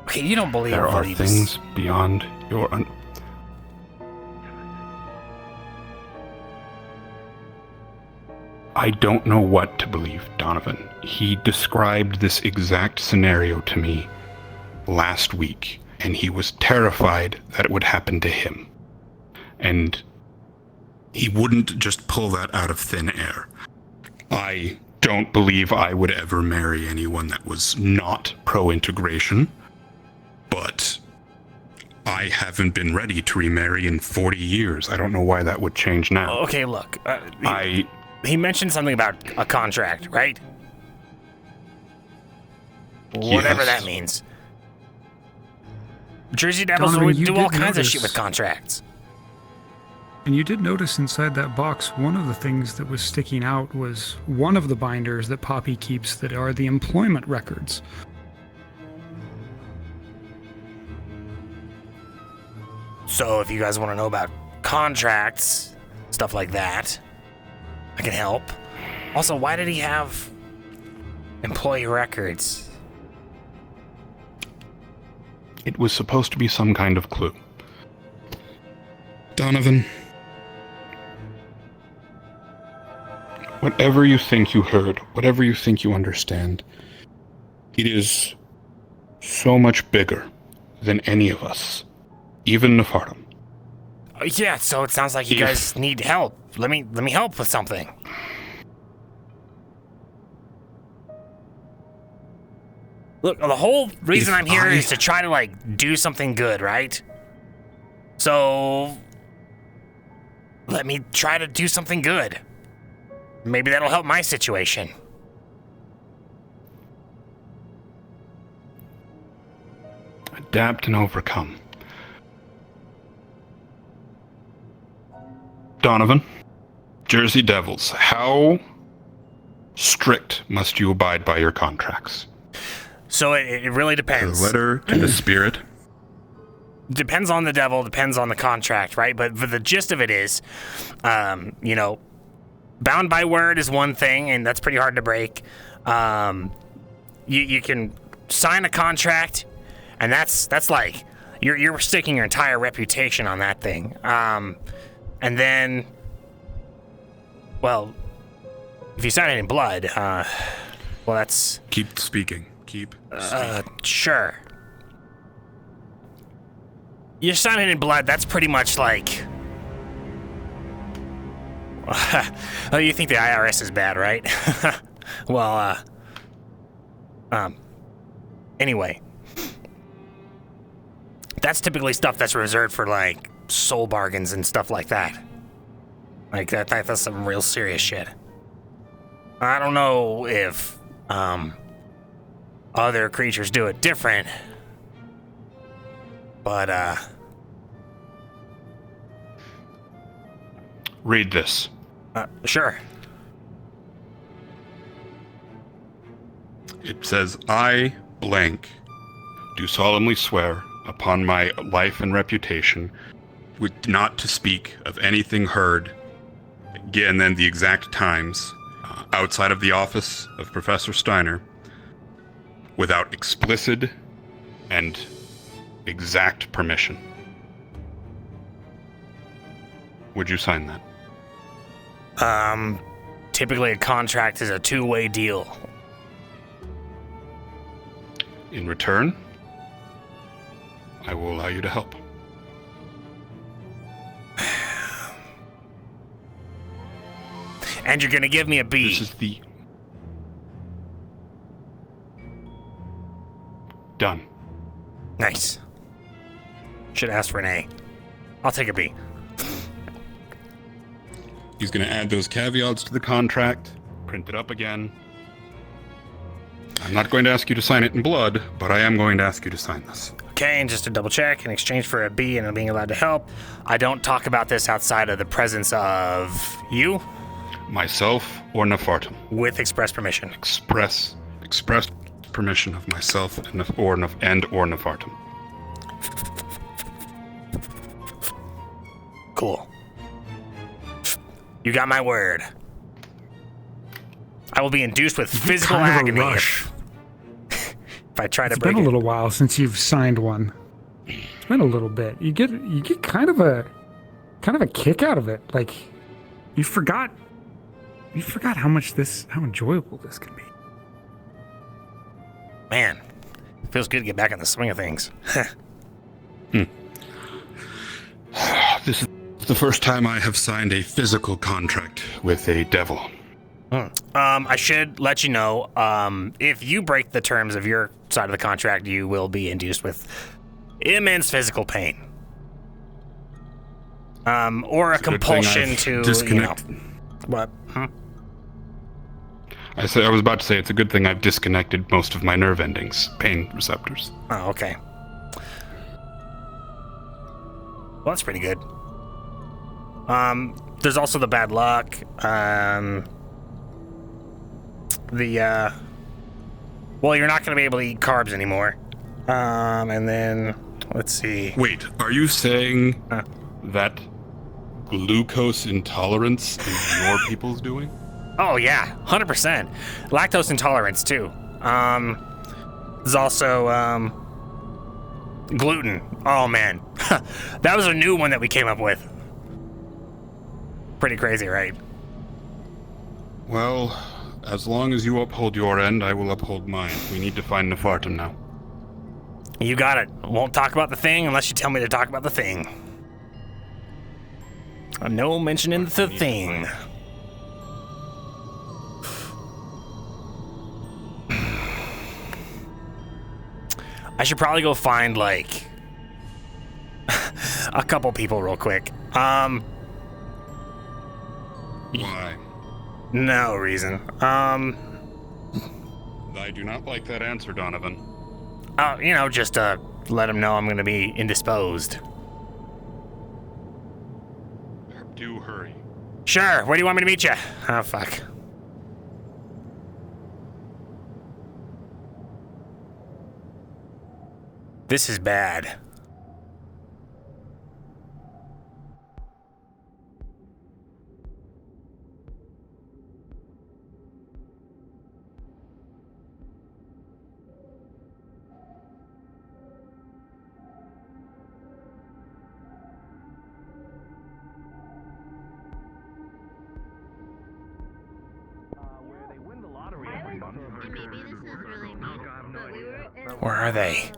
Okay, you don't believe There are these things beyond your I don't know what to believe, Donovan. He described this exact scenario to me last week, and he was terrified that it would happen to him. And he wouldn't just pull that out of thin air. I don't believe I would ever marry anyone that was not pro-integration, but I haven't been ready to remarry in 40 years. I don't know why that would change now. Okay, look. He mentioned something about a contract, right? Whatever that means. Jersey Devils Donovan, would you do all did kinds of shit notice- with contracts. And you did notice inside that box, one of the things that was sticking out was one of the binders that Poppy keeps that are the employment records. So if you guys want to know about contracts, stuff like that, I can help. Also, why did he have employee records? It was supposed to be some kind of clue. Donovan, Whatever you think you heard, whatever you think you understand, it is so much bigger than any of us, even Nefartum. Yeah, so it sounds like you guys need help. Let me help with something. Look, the whole reason I'm here is to try to, like, do something good, right? So, let me try to do something good. Maybe that'll help my situation. Adapt and overcome. Donovan, Jersey Devils, how strict must you abide by your contracts? So it really depends. To the letter, to the spirit? Depends on the devil, depends on the contract, right? But the gist of it is, you know, bound by word is one thing, and that's pretty hard to break. You can sign a contract, and that's like you're sticking your entire reputation on that thing. And then, well, if you sign it in blood, well, that's... Keep speaking. Keep speaking. Sure. You sign it in blood, that's pretty much like... Oh, you think the IRS is bad, right? Well, anyway. That's typically stuff that's reserved for, like, soul bargains and stuff like that. Like, that's some real serious shit. I don't know if, other creatures do it different. But, Read this. Sure. It says, I, blank, do solemnly swear upon my life and reputation not to speak of anything heard, and then the exact times, outside of the office of Professor Steiner, without explicit and exact permission. Would you sign that? Typically a contract is a two-way deal. In return, I will allow you to help. And you're gonna give me a B. This is the... Done. Nice. Should ask for an A. I'll take a B. He's going to add those caveats to the contract, print it up again. I'm not going to ask you to sign it in blood, but I am going to ask you to sign this. Okay, and just to double check, in exchange for a B and being allowed to help, I don't talk about this outside of the presence of you? Myself or Nefartum. With express permission. Express permission of myself or Nefartum. Cool. You got my word. I will be induced with physical agony if I try to break it. It's been a little while since you've signed one. It's been a little bit. You get kind of a kick out of it. Like you forgot how enjoyable this can be. Man, it feels good to get back in the swing of things. This is the first time I have signed a physical contract with a devil. I should let you know, if you break the terms of your side of the contract, you will be induced with immense physical pain. Or a compulsion to disconnect. What? I was about to say it's a good thing I've disconnected most of my nerve endings, pain receptors. Oh, okay. Well, that's pretty good. There's also the bad luck. Well, you're not going to be able to eat carbs anymore. And then, let's see. Wait, are you saying that glucose intolerance is your people's doing? Oh, yeah, 100%. Lactose intolerance, too. There's also, gluten. Oh, man. That was a new one that we came up with. Pretty crazy, right? Well, as long as you uphold your end, I will uphold mine. We need to find Nefartum now. You got it. Won't talk about the thing unless you tell me to talk about the thing. No mentioning the thing. I should probably go find, like, a couple people real quick. Why? No reason. I do not like that answer, Donovan. You know, just let them know I'm gonna be indisposed. Do hurry. Sure, where do you want me to meet you? Oh, fuck. This is bad. Where are they?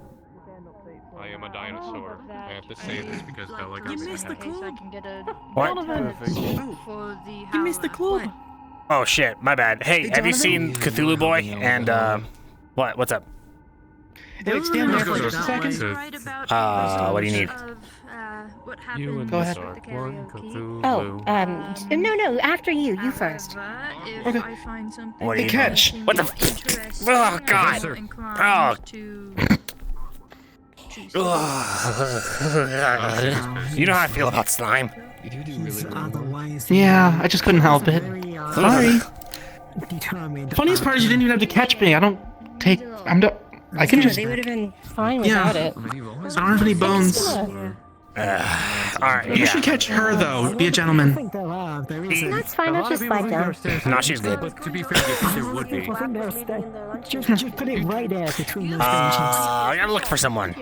I am a dinosaur. I have to say this because they're like You missed the club. What? You missed the club. Oh shit, my bad. Hey, have you seen Cthulhu Boy? And what's up? Hey, stand there for just a second. What do you need? What happened? Go ahead. Oh, no, after you. You first. If I find something What do you catch? What the? Oh god! Oh. You know how I feel about slime. Yeah, I just couldn't help it. Sorry. The funniest part is you didn't even have to catch me. I can just. They would have been fine without it. I don't have any bones. Alright, You should catch her though. Be a gentleman. That's fine. I'll just slide down. No, she's good. To be fair, there would be. Just put it right there between those I gotta look for someone.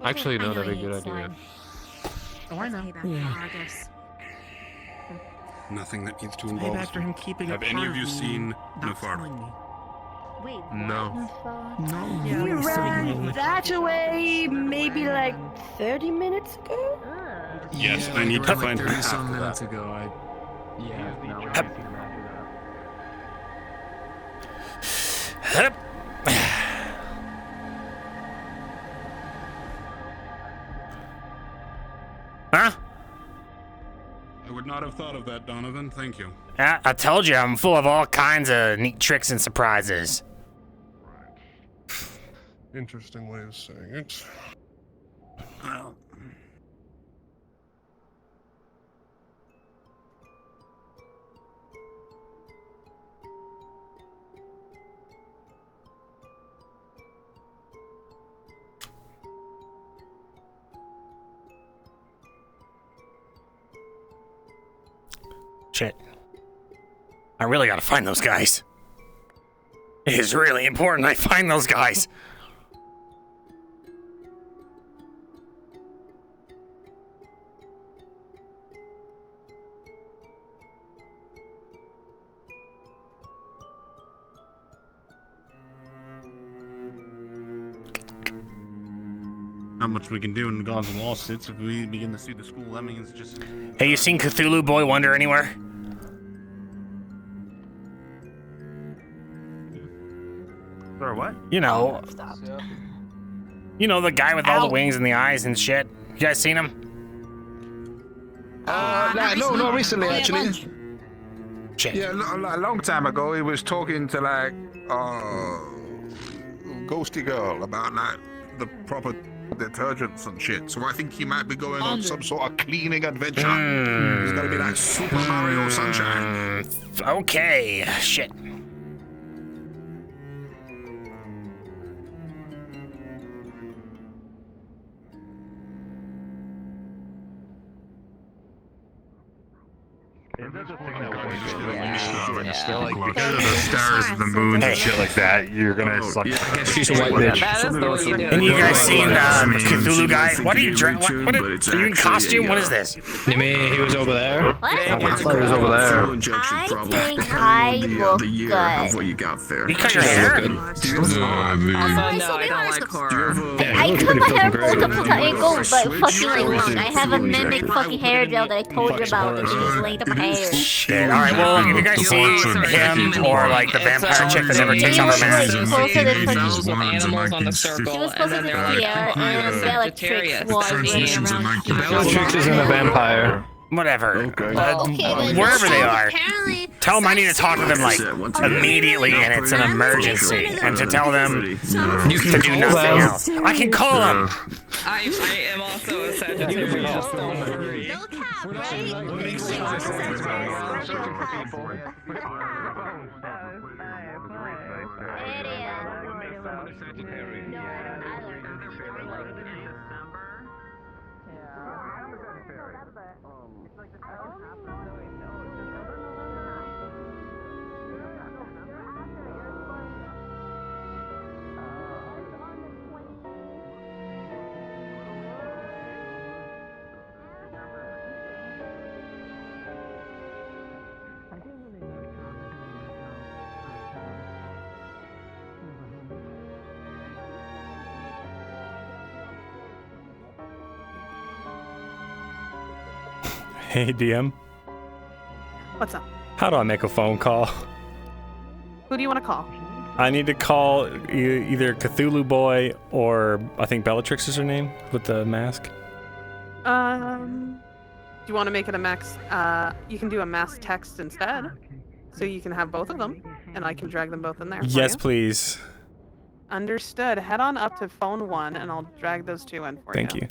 Actually, no, that'd be a good idea. Oh, I know. Yeah. Nothing that needs to involve after him keeping Have it any of you part seen not Nefartum? Wait. No. Yeah, We ran that away maybe like 30 minutes ago? Yes, I need to find her. 30-some minutes ago. Huh? I would not have thought of that, Donovan. Thank you. I told you I'm full of all kinds of neat tricks and surprises. Interesting way of saying it. Well. Shit. I really gotta find those guys. It is really important I find those guys. Not much we can do in regards to lawsuits if we begin to sue the school. That means just. Hey, you seen Cthulhu Boy Wonder anywhere? Or what? You know. You know, the guy with all the wings and the eyes and shit. You guys seen him? No, not recently, actually. Shit. Yeah, a long time ago, he was talking to, like, ghosty girl about, like, the proper detergents and shit. So I think he might be going on some sort of cleaning adventure. It's gonna be like Super Mario Sunshine. Okay. Shit. like a Yeah. stick look. The stars, the moon, and shit like that. You're gonna suck. She's a white bitch. And you guys seen Cthulhu guy? What are you what are you in costume? What is this? You mean he was over there? What? I thought he was over there. I think I look good. What you got there? You cut your hair? I cut my hair full couple times ago, but fucking like long. I have a mimic fucking hair gel that I told you about that changes the length of my hair. Shit. All right. Well, have you guys seen him or like the vampire chick that never takes off her mask? She was supposed to Animals on the circle, and then they're like, and Bellatrix was running around. Bellatrix isn't a vampire. Whatever. Wherever they are. Tell them I need to talk to them like immediately, and it's an emergency, and to tell them You to can do call nothing them. else. I can call them. I am also a Sagittarius. Hey, DM. What's up? How do I make a phone call? Who do you want to call? I need to call either Cthulhu Boy or I think Bellatrix is her name with the mask. Do you want to make it a max? You can do a mass text instead, so you can have both of them, and I can drag them both in there. Yes, please. Understood. Head on up to phone 1, and I'll drag those 2 in for you. Thank you.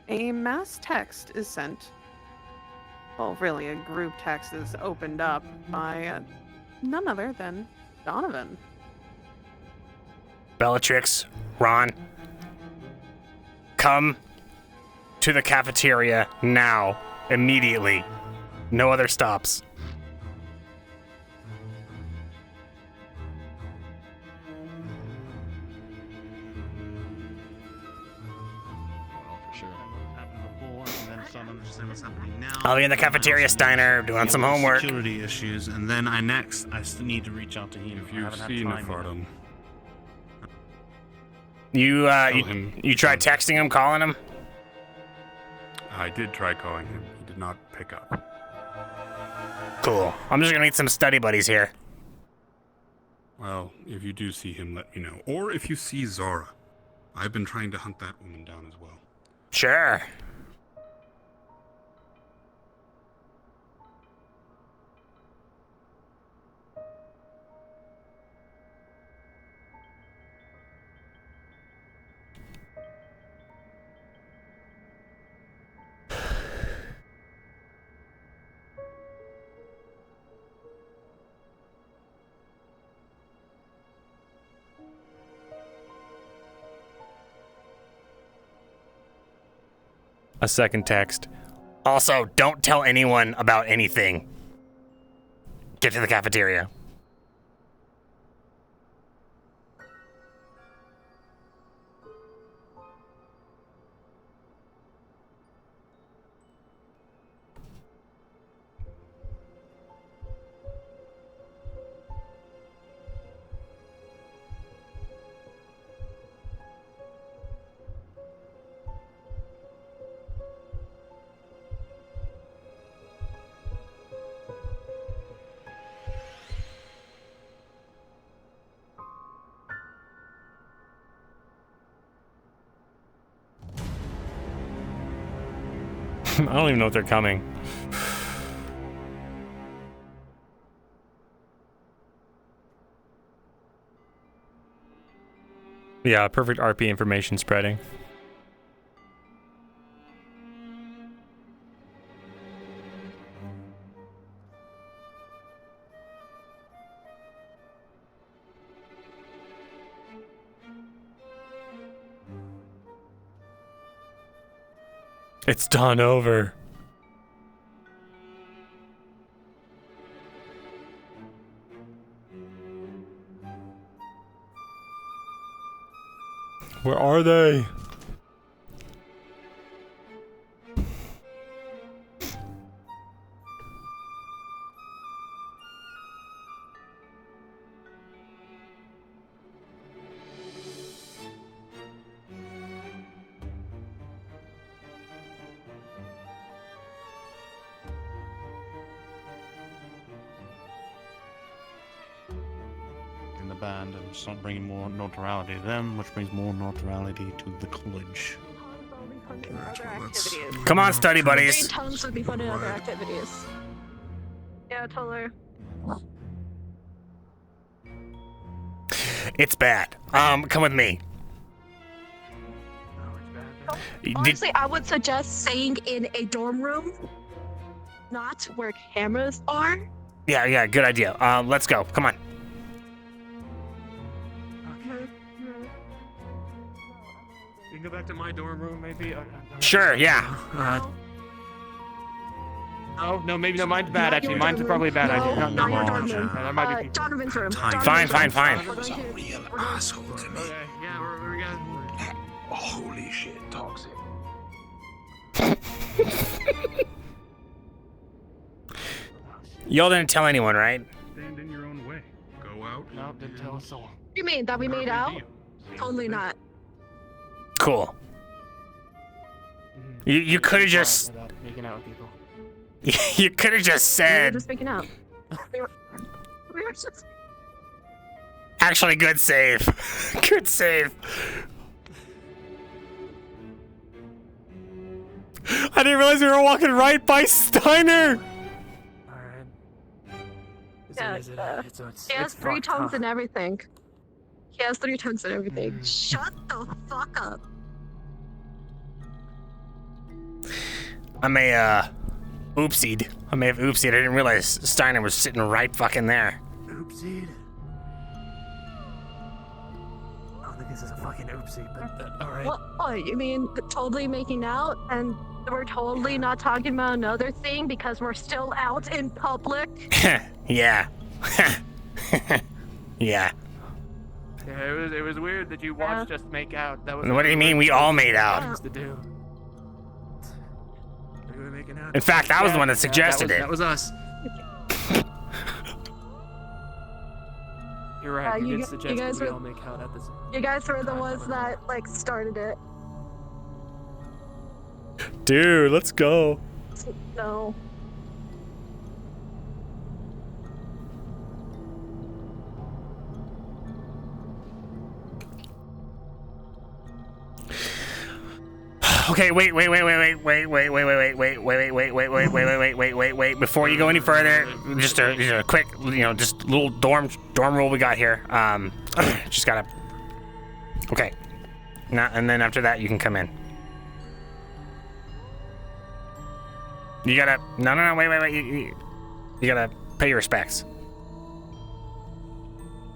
A mass text is sent. Well, really, a group text is opened up by none other than Donovan. Bellatrix, Ron, come to the cafeteria now, immediately. No other stops. I'll be in the cafeteria, Steiner, doing some homework. Security issues, and then I still need to reach out to him. If you've seen Nefartum, You tried texting him, calling him? I did try calling him. He did not pick up. Cool. I'm just gonna need some study buddies here. Well, if you do see him, let me know. Or if you see Zara. I've been trying to hunt that woman down as well. Sure. A second text. Also, don't tell anyone about anything. Get to the cafeteria. I don't even know if they're coming. Yeah, perfect RP information spreading. It's done over. Where are they? In the band and start bringing more notoriety to them, which brings more notoriety to the college. Come on, study buddies. 3 tons would be fun in other activities. Yeah, totally. It's bad. Come with me. Honestly, I would suggest staying in a dorm room, not where cameras are. Yeah, good idea. Let's go. Come on. You can go back to my dorm room, maybe. Sure, yeah. No, maybe no. Mine's bad actually. Mine's probably a bad idea. No, your dorm room. That might be. Donovan's room. Fine. Real asshole to me. Okay, yeah, we're good. Holy shit, toxic. Y'all didn't tell anyone, right? Stand in your own way. Go out. No, didn't tell us all. You mean that we made out? Totally not. Cool. You could have just. Without making out with people. You could have just We were said. just making out. We were just. Actually, good save. Good save. I didn't realize we were walking right by Steiner. Yeah, he has 3 tongues and everything. He has 3 tongues and everything. Shut the fuck up. I may oopsied. I may have oopsied. I didn't realize Steiner was sitting right fucking there. Oopsie. I don't think this is a fucking oopsie, but alright. What? You mean totally making out and we're totally not talking about another thing because we're still out in public? Yeah. Yeah. Yeah, it was weird that you watched us make out. That was. What do you mean we all made out? Things to do. We were making out. In fact, I was the one that suggested it. That was us. You're right. You did suggest that we all make out at this. You guys were the ones that like started it. Dude, let's go. No. Okay, wait. Before you go any further, just a quick, just little dorm rule we got here. Just gotta. Okay. Now and then after that, you can come in. You gotta. No. Wait. You gotta pay your respects.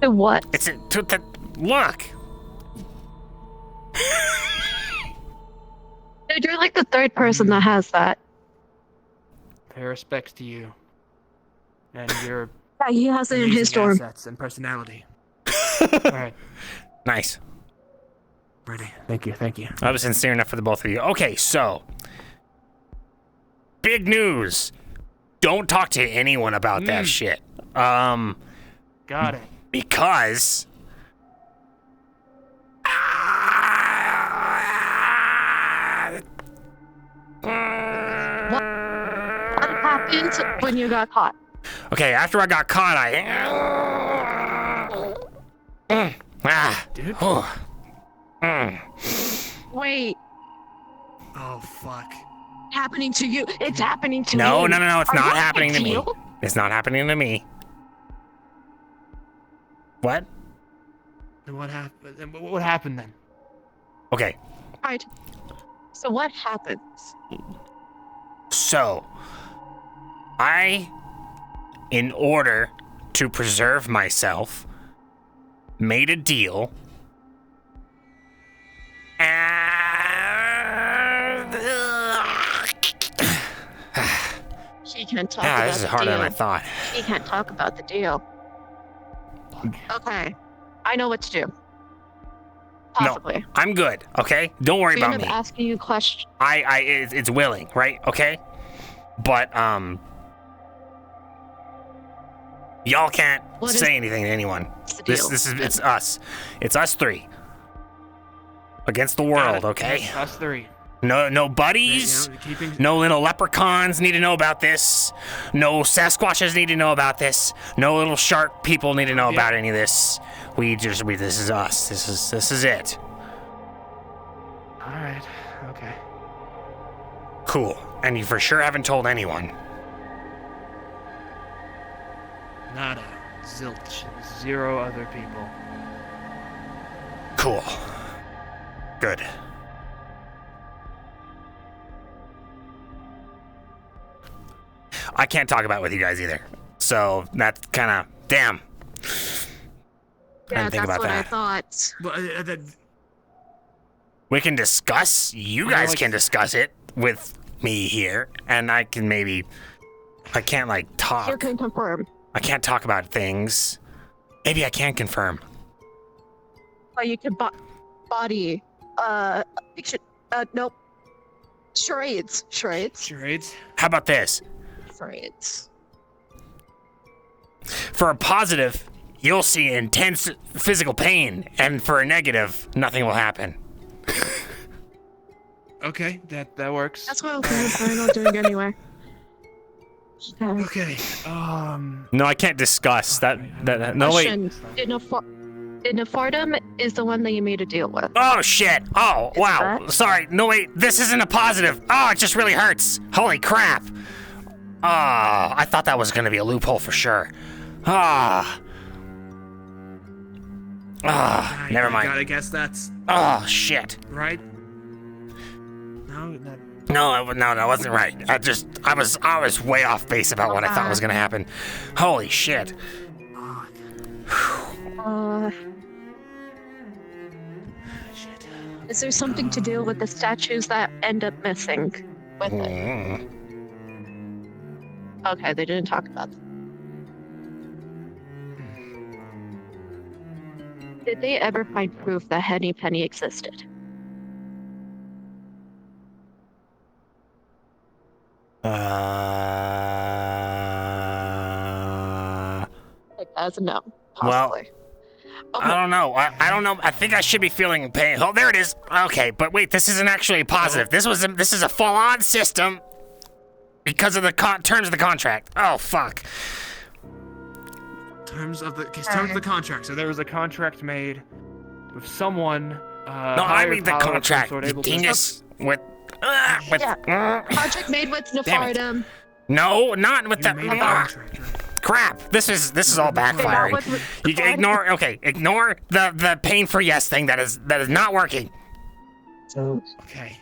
To what? It's to look. Dude, you're like the 3rd person that has that. Pay respects to you. And your. Yeah, he has it in his dorm. Assets and personality. Alright. Nice. Ready. Thank you. I was sincere enough for the both of you. Okay, so. Big news. Don't talk to anyone about that shit. Got it. Because. What happened when you got caught? Okay, after I got caught, Dude. Wait. Oh fuck. Happening to you. It's happening to No, him. it's Are not you happening to a big me. deal? It's not happening to me. What? And what happened? What happened then? Okay, Alright. So what happens? so in order to preserve myself, made a deal. can't talk Yeah, about this is the harder deal. than I thought. He can't talk about the deal. Okay, I know what to do. Possibly. No, I'm good. Okay, don't worry We about end me. up asking you questions. It's willing, right? Okay, but y'all can't What say is anything to anyone. the This deal? it's us. It's us three against the world. Okay. Us three. No buddies. No little leprechauns need to know about this. No Sasquatches need to know about this. No little shark people need to know about any of this. This is us. This is it. All right. Okay. Cool. And you for sure haven't told anyone. Nada. Zilch. 0 other people. Cool. Good. I can't talk about it with you guys either. So that's kind of damn. I Yeah, didn't think that's about what I that. thought. We can discuss. You guys can discuss it with me here, and I can maybe. I can't like You talk. can confirm. I can't talk about things. Maybe I can confirm. But you can body. Fiction. Nope. Charades. Charades. How about this? Charades. For a positive, you'll see intense physical pain, and for a negative, nothing will happen. Okay, that works. That's what I was planning on doing anyway. Okay. No, I can't discuss that. No, wait. Question. Indifference is the one that you made a deal with. Oh shit! Oh wow! Sorry. No wait. This isn't a positive. Oh, it just really hurts. Holy crap! Ah, I thought that was gonna be a loophole for sure. Never mind. Gotta guess that's. Oh shit! Right. No, No, that wasn't right. I was way off base about what I thought was gonna happen. Holy shit! Is there something to do with the statues that end up missing with it? Okay, they didn't talk about them. Did they ever find proof that Henny Penny existed? As a no, possibly. Well, I don't know. I don't know. I think I should be feeling pain. Oh, there it is. Okay, but wait, this isn't actually a positive. This is a full-on system because of the terms of the contract. Oh fuck. Terms of the contract. So there was a contract made with someone. No, I mean the contract. The dingus with. Contract made with Nephardum. No, not with the. Crap! This is all backfiring. You ignore the pain for yes thing that is not working. Okay.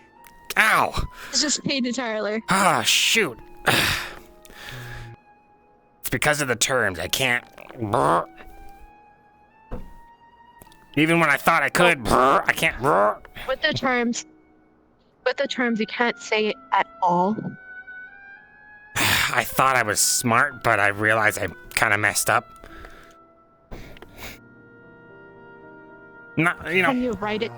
Ow! It's just pain entirely. Ah, shoot. It's because of the terms. I can't. Even when I thought I could, I can't. With the terms, you can't say it at all. I thought I was smart, but I realized I kind of messed up. Not, Can you write it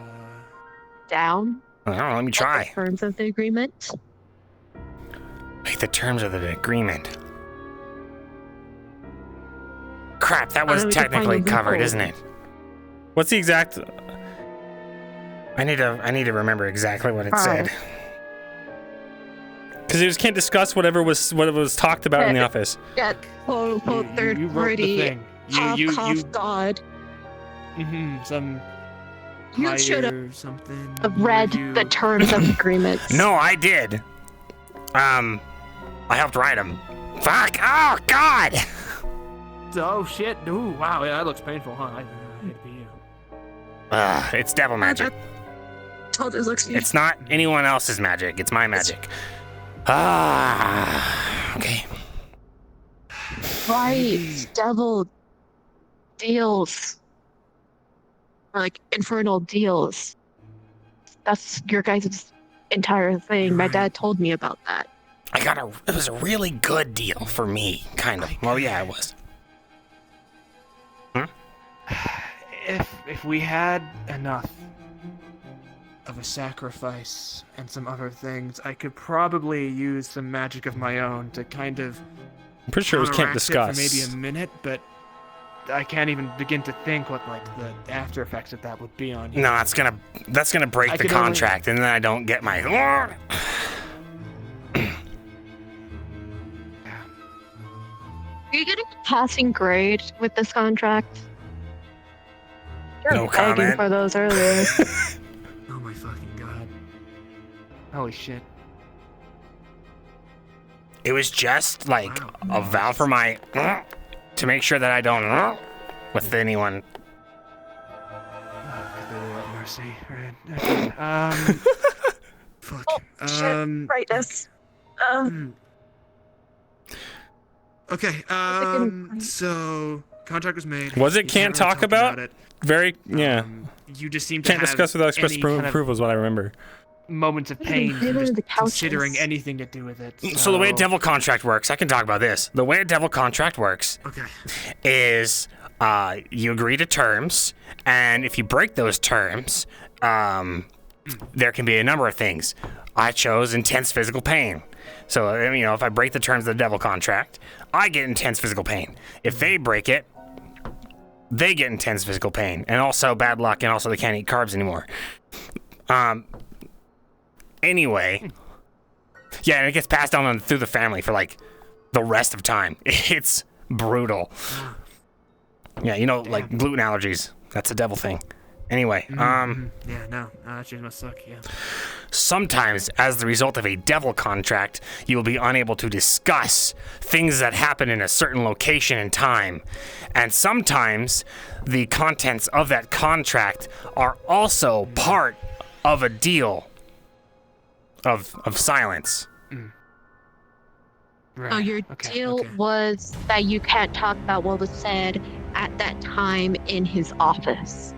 down? I don't know, let me try. The terms of the agreement. Like the terms of the agreement. Crap, that was technically covered, isn't it? What's the exact? I need to remember exactly what it said. Because you just can't discuss what was talked about in the office. Yeah, quote unquote third party. Cough God. Some. You should something. have read the terms of agreements. No, I did. I helped write them. Fuck! Oh God! Oh shit! Ooh, wow, yeah, that looks painful, huh? I hate to be you. It's devil magic. Told it looks. It's not anyone else's magic. It's my magic. Okay. Right, devil deals. Or like infernal deals. That's your guys' entire thing. My dad told me about that. I It was a really good deal for me, kind of. Well, yeah, it was. If we had enough of a sacrifice and some other things, I could probably use some magic of my own to kind of. I'm pretty sure it was can't counteract it discuss. for maybe a minute, but I can't even begin to think what like the after effects of that would be on you. No, that's gonna break the contract, and then I don't get my. Are you getting a passing grade with this contract? You're No begging comment. for those earlier. Oh my fucking god. Holy shit. It was just like a vow for my to make sure that I don't with anyone. Mercy, right? Fuck. Shit, brightness. Okay. So contract was made. Was it You can't really talk talk about? it. Very, yeah. You just seem to Can't have discuss without express any kind of approval is what I remember. moments of pain from Even just the couches. considering anything to do with it. So the way a devil contract works, I can talk about this. The way a devil contract works is you agree to terms, and if you break those terms, there can be a number of things. I chose intense physical pain. So, if I break the terms of the devil contract, I get intense physical pain. If they break it, they get intense physical pain. And also bad luck, and also they can't eat carbs anymore. Anyway. Yeah, and it gets passed down through the family for, like, the rest of time. It's brutal. Yeah, like gluten allergies. That's a devil thing. Anyway, Yeah, no, that shit must suck, yeah. sometimes, as the result of a devil contract, you will be unable to discuss things that happen in a certain location and time. And sometimes, the contents of that contract are also part of a deal of silence. So your deal was that you can't talk about what was said at that time in his office.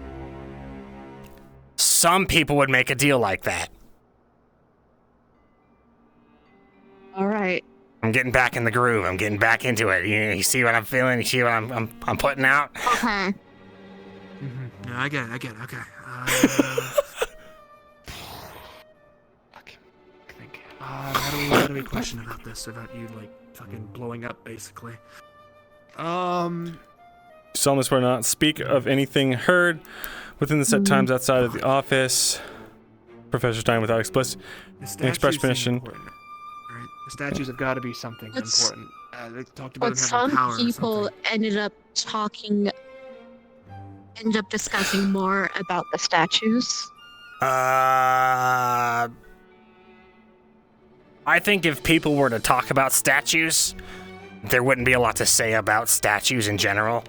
Some people would make a deal like that. All right. I'm getting back in the groove. I'm getting back into it. You see what I'm feeling? You see what I'm putting out? Okay. Yeah, I get it. Okay. How do we question about this without you like fucking blowing up, basically? Solemnly swear not speak of anything heard within the set times outside of the office. Professor's time without explicit express permission. Right? The statues have got to be something important. They talked about But them having some power. people ended up discussing more about the statues. I think if people were to talk about statues, there wouldn't be a lot to say about statues in general.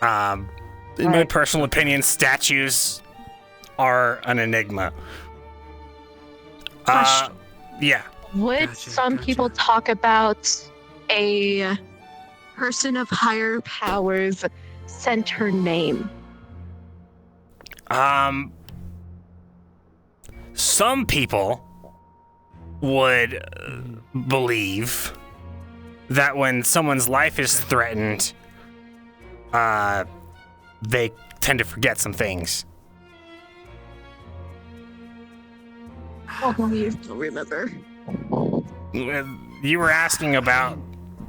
In my personal opinion, statues are an enigma. Question. Yeah. Would some people talk about a person of higher powers sent her name? Some people would believe that when someone's life is threatened, they tend to forget some things. Oh, you still remember. You were asking about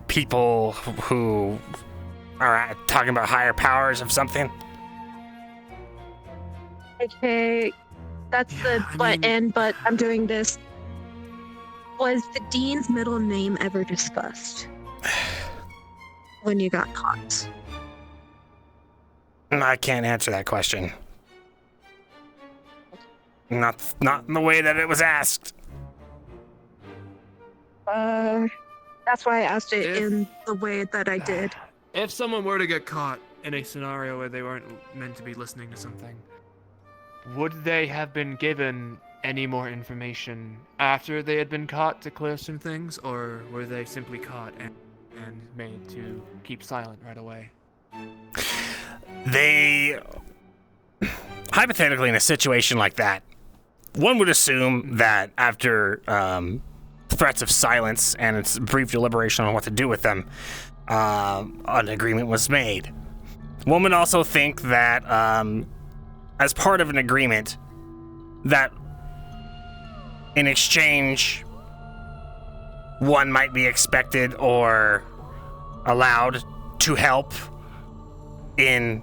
people who are talking about higher powers of something? Okay, that's the end, but I'm doing this. Was the dean's middle name ever discussed when you got caught? I can't answer that question. Not in the way that it was asked. That's why I asked it in the way that I did. If someone were to get caught in a scenario where they weren't meant to be listening to something, would they have been given any more information after they had been caught to clear some things, or were they simply caught and made to keep silent right away? They, hypothetically, in a situation like that, one would assume that after threats of silence and its brief deliberation on what to do with them, an agreement was made. One would also think that as part of an agreement, that in exchange, one might be expected or allowed to help in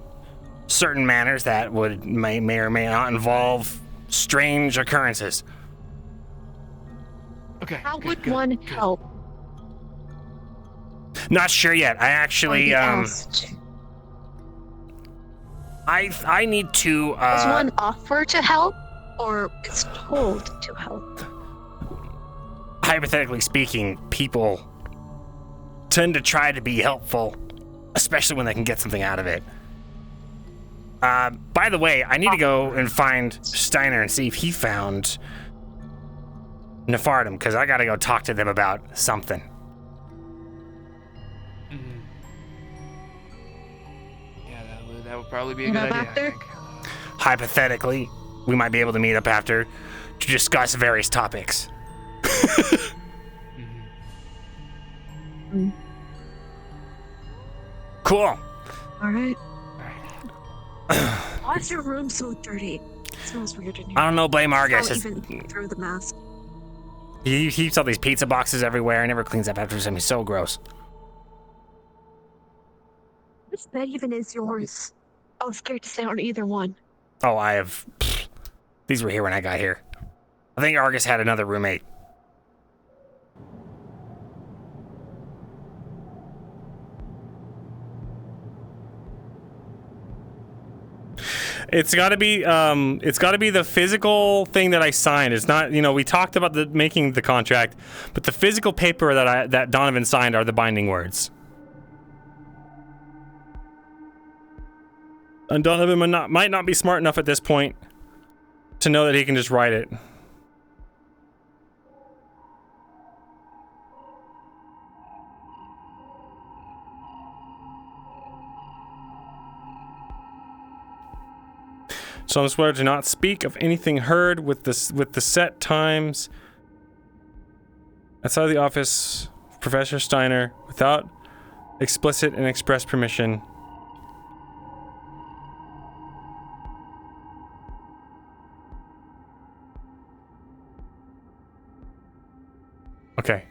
certain manners that may or may not involve strange occurrences. Okay. How would one help? Not sure yet. I actually I need to Does one offer to help, or is told to help? hypothetically speaking, people tend to try to be helpful, especially when they can get something out of it. By the way, I need to go and find Steiner and see if he found Nephardum, because I gotta go talk to them about something. Yeah, that would probably be a good idea, I think. Hypothetically, we might be able to meet up after to discuss various topics. Cool. All right. Why is your room so dirty? It smells weird in here. I don't know, blame Argus. I'll even through the mask. He keeps all these pizza boxes everywhere and never cleans up after him. He's so gross. Which bed even is yours? I was scared to stay on either one. Oh, I have... These were here when I got here. I think Argus had another roommate. It's got to be the physical thing that I signed. It's not, we talked about making the contract, but the physical paper that Donovan signed are the binding words. And Donovan might not be smart enough at this point to know that he can just write it. So I'm swear to not speak of anything heard with the set times outside of the office of Professor Steiner without explicit and express permission. Okay.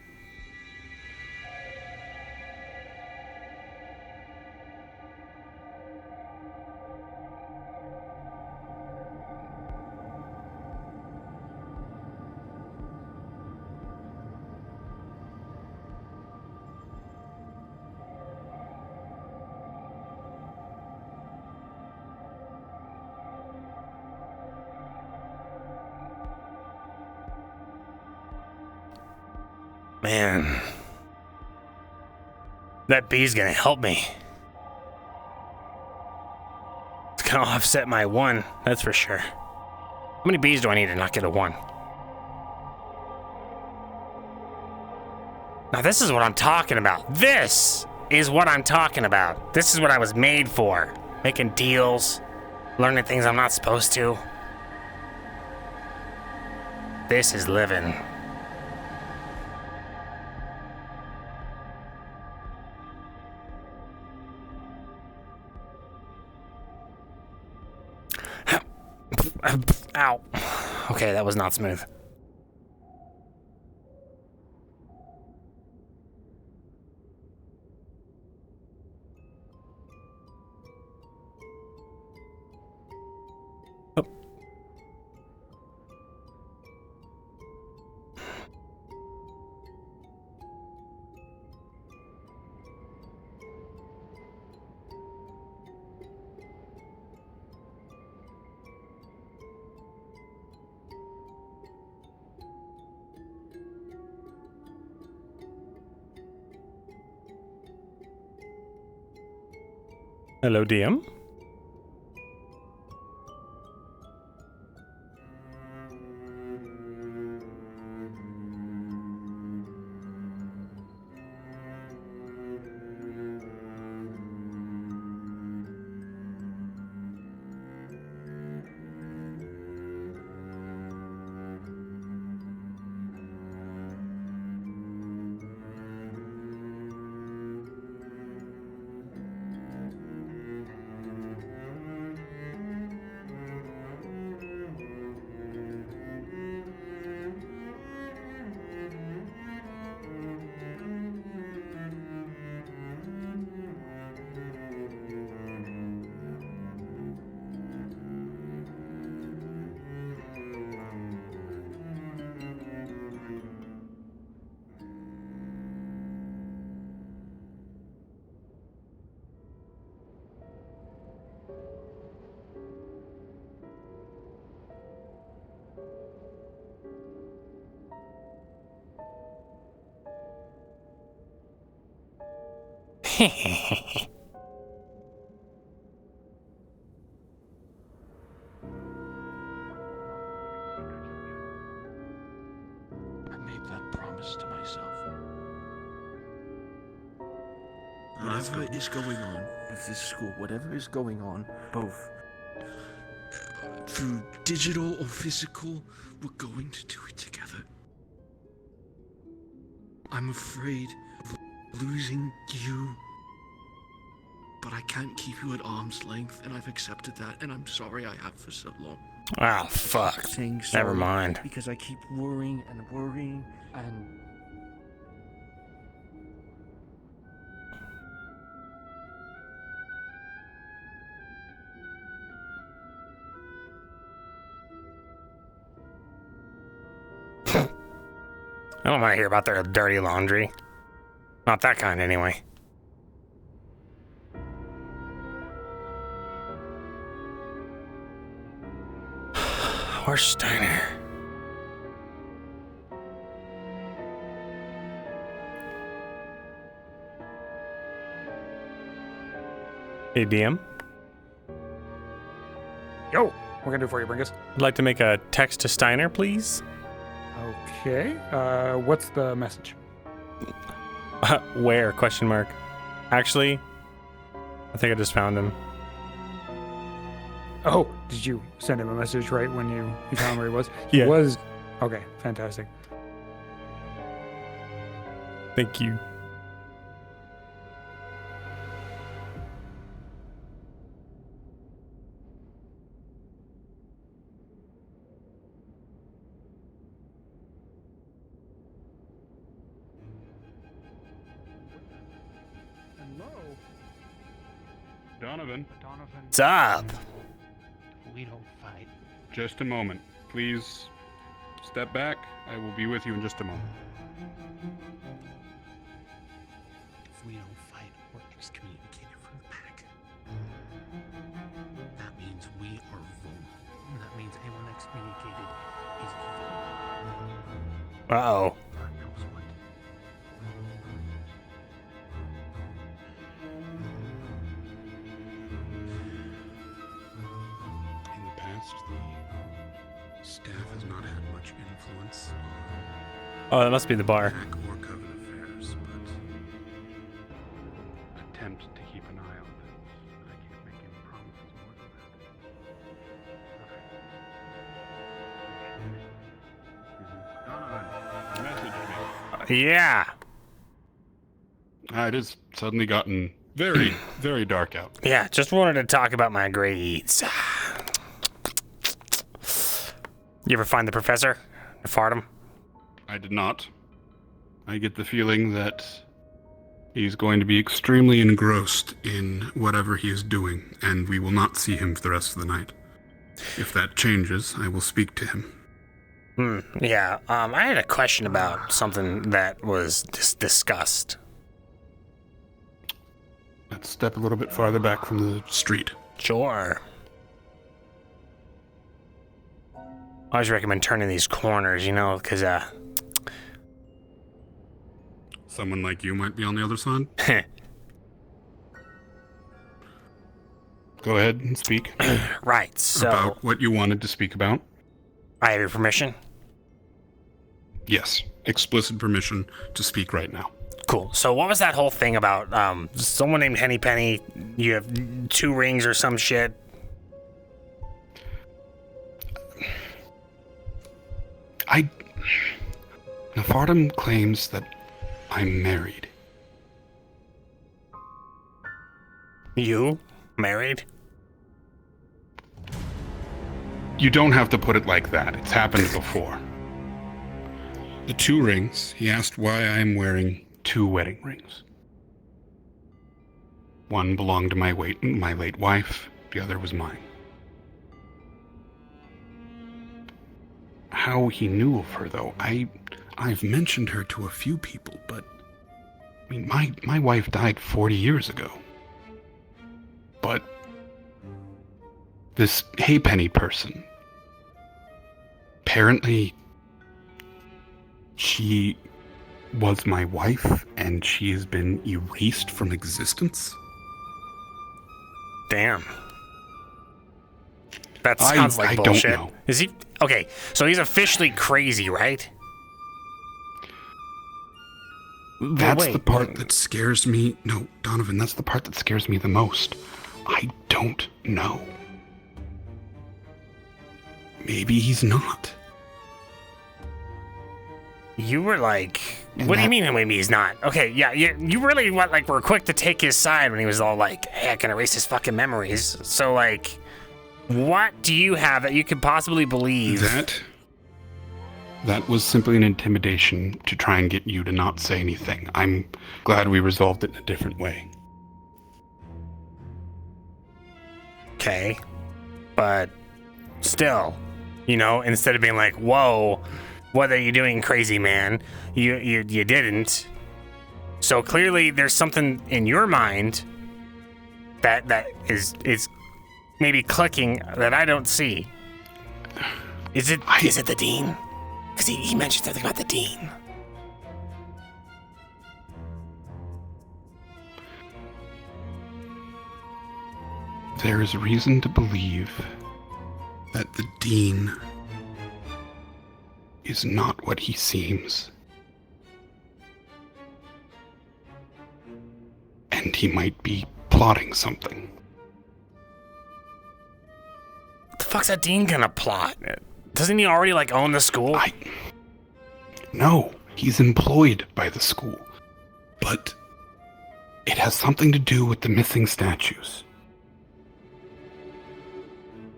Man. That bee's gonna help me. It's gonna offset my 1, that's for sure. How many bees do I need to not get a 1? Now this is what I'm talking about. This is what I'm talking about. This is what I was made for. Making deals, learning things I'm not supposed to. This is living. Ow. Okay, that was not smooth. Hello, DM. I made that promise to myself. Whatever is going on with this school, whatever is going on, both through digital or physical, we're going to do it together. I'm afraid of losing you, but I can't keep you at arm's length, and I've accepted that, and I'm sorry I have for so long. Oh, fuck. Saying Never sorry mind. Because I keep worrying and worrying, and I don't want to hear about their dirty laundry. Not that kind, anyway. Where's Steiner? Hey, DM. Yo, what can I do for you, Bringus? I'd like to make a text to Steiner, please. Okay. What's the message? Where? Question mark. Actually, I think I just found him. Oh, did you send him a message right when you found where he was? Yeah. He was. Okay, fantastic. Thank you. Donovan. What's up? We don't fight. Just a moment. Please step back. I will be with you in just a moment. If we don't fight, we're excommunicated from the pack. That means we are vulnerable. And that means anyone excommunicated is vulnerable. Uh-oh. In the past, the staff has not had much influence Oh, that must be the bar. on pack or coven affairs, but Attempt to keep an eye on things. I can't make any promises more than that. Donovan, message me. Yeah. It has suddenly gotten very, very dark out. Yeah, just wanted to talk about my grades. You ever find the professor? Fart him? I did not. I get the feeling that he's going to be extremely engrossed in whatever he is doing, and we will not see him for the rest of the night. If that changes, I will speak to him. Yeah, I had a question about something that was discussed. Let's step a little bit farther back from the street. Sure. I always recommend turning these corners, you know, because, Someone like you might be on the other side? Go ahead and speak. Right, so... About what you wanted to speak about? I have your permission? Yes. Explicit permission to speak right now. Cool. So what was that whole thing about, someone named Henny Penny, you have 2 rings or some shit? Nefardum claims that I'm married. You? Married? You don't have to put it like that. It's happened before. The 2 rings, he asked why I am wearing 2 wedding rings. One belonged to my late wife, the other was mine. How he knew of her, though, I've mentioned her to a few people, but I mean, my wife died 40 years ago. But this Haypenny person, apparently she was my wife and she has been erased from existence? Damn. That sounds like bullshit. I don't know. Is he okay? So he's officially crazy, right? That's the part that scares me. No, Donovan, that's the part that scares me the most. I don't know. Maybe he's not. You were like, what do you mean maybe he's not? Okay, yeah, you really were quick to take his side when he was all like, hey, I can erase his fucking memories. So like, what do you have that you could possibly believe? That was simply an intimidation to try and get you to not say anything. I'm glad we resolved it in a different way. Okay, but still, instead of being like, whoa, what are you doing, crazy man? You didn't. So clearly there's something in your mind that is maybe clicking that I don't see. Is it the dean? Because he mentioned something about the dean. There is reason to believe that the dean is not what he seems. And he might be plotting something. What the fuck's that dean gonna plot? Doesn't he already own the school? No, he's employed by the school. But it has something to do with the missing statues.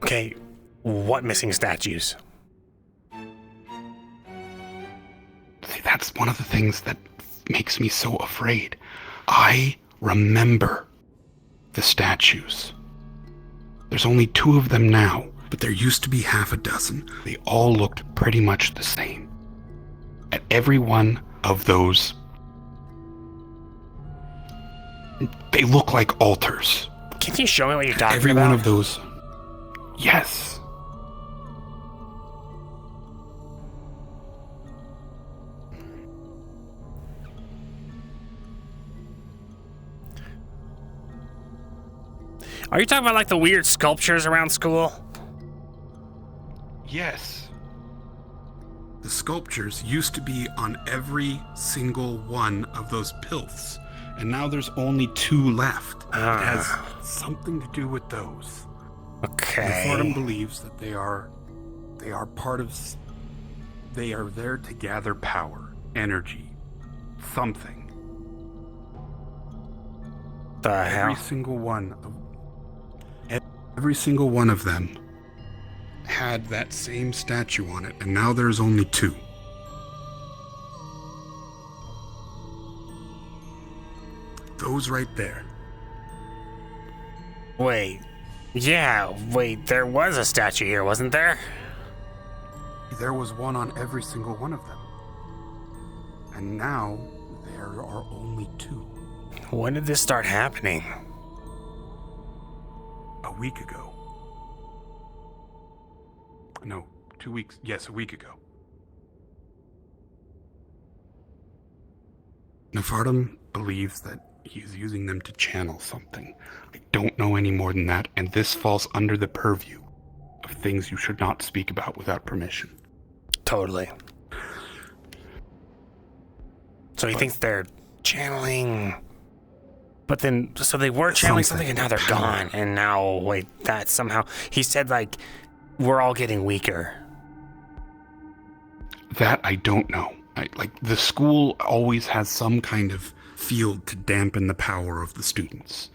Okay, what missing statues? See, that's one of the things that makes me so afraid. I remember the statues. There's only 2 of them now, but there used to be half a dozen. They all looked pretty much the same. At every one of those, they look like altars. Can you show me what you're talking about? Every one of those. Yes. Are you talking about the weird sculptures around school? Yes. The sculptures used to be on every single one of those pills, and now there's only 2 left. It has something to do with those. Okay. Fordham believes that they are part of. They are there to gather power, energy, something. The hell? Every single one of them had that same statue on it, and now there's only 2. Those right there. Wait, there was a statue here, wasn't there? There was one on every single one of them. And now there are only 2. When did this start happening? A week ago. No, 2 weeks. Yes, a week ago. Nefartum believes that he is using them to channel something. I don't know any more than that, and this falls under the purview of things you should not speak about without permission. Totally. So he thinks they're channeling... But then, so they were channeling something and now they're gone. And now, wait, that somehow... He said, we're all getting weaker. That I don't know. The school always has some kind of field to dampen the power of the students.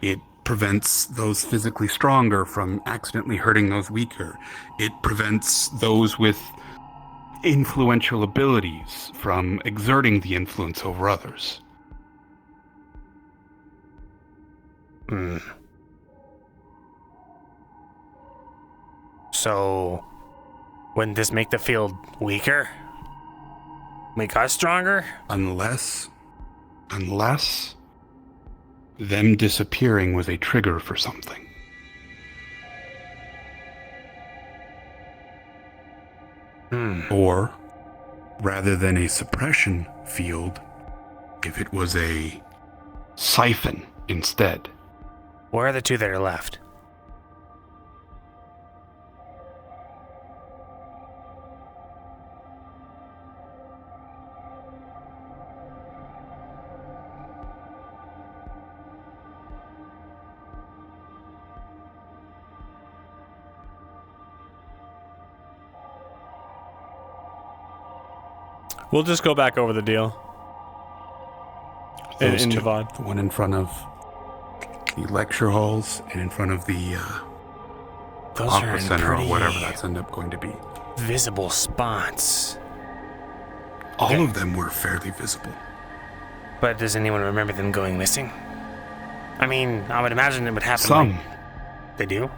It prevents those physically stronger from accidentally hurting those weaker. It prevents those with influential abilities from exerting the influence over others. So, wouldn't this make the field weaker? Make us stronger? Unless them disappearing was a trigger for something. Or rather than a suppression field, if it was a siphon instead. Where are the two that are left? We'll just go back over the deal. Those In two. Nevada. The one in front of the lecture halls and in front of the Those are Aqua in Center or pretty whatever that's end up going to be. visible spots. All of them were fairly visible. But does anyone remember them going missing? I mean, I would imagine it would happen. Some. They do?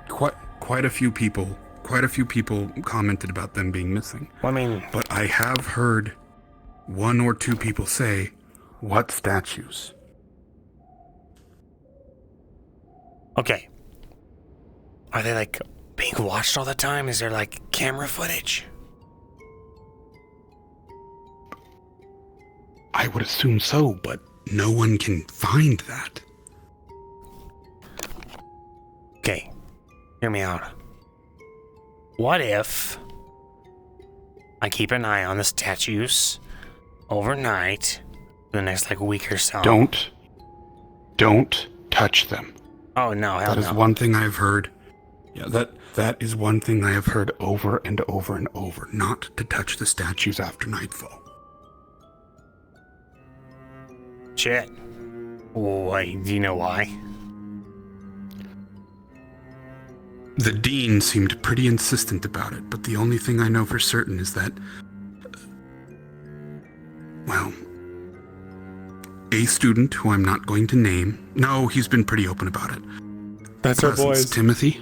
Quite a few people commented about them being missing. Well, I mean, but I have heard one or two people say, "What statues?" Okay. Are they like being watched all the time? Is there like camera footage? I would assume so, but no one can find that. Okay, hear me out. What if I keep an eye on the statues overnight for the next like week or so? Don't touch them. Oh no, hell That is no. one thing I've heard. Yeah, that is one thing I have heard over and over and over. Not to touch the statues after nightfall. Shit. Wait, do you know why? The dean seemed pretty insistent about it, but the only thing I know for certain is that, well, a student who I'm not going to name, no, he's been pretty open about it. That's our boys. Timothy.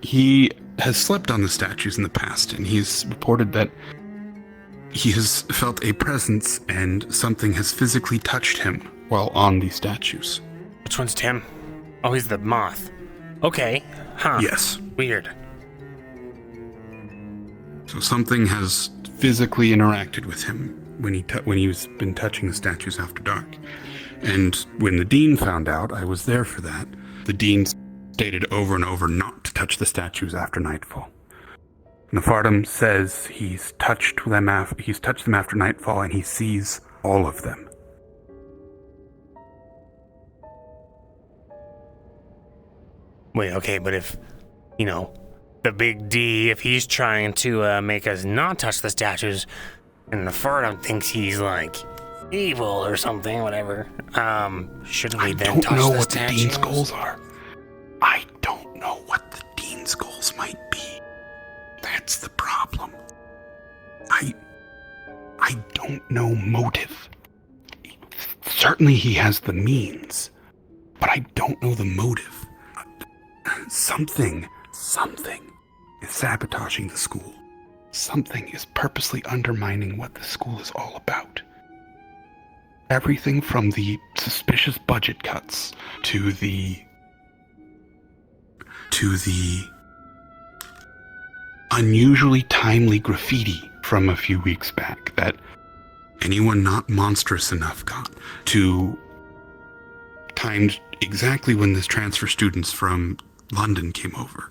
He has slept on the statues in the past, and he's reported that he has felt a presence and something has physically touched him while on these statues. Which one's Tim? Oh, he's the moth. Okay. Huh. Yes. Weird. So something has physically interacted with him when he's been touching the statues after dark. And when the dean found out, I was there for that. The dean stated over and over not to touch the statues after nightfall. Nefartum says he's touched them after nightfall, and he sees all of them. Wait, okay, but if, the big D, if he's trying to make us not touch the statues, and the Nefartum thinks he's like evil or something, whatever, shouldn't we then touch the statues? I don't know what the dean's goals are. I don't know what the dean's goals might be. That's the problem. I don't know motive. Certainly he has the means, but I don't know the motive. Something is sabotaging the school. Something is purposely undermining what the school is all about. Everything from the suspicious budget cuts to the unusually timely graffiti from a few weeks back that anyone not monstrous enough got, to timed exactly when this transfer students from London came over.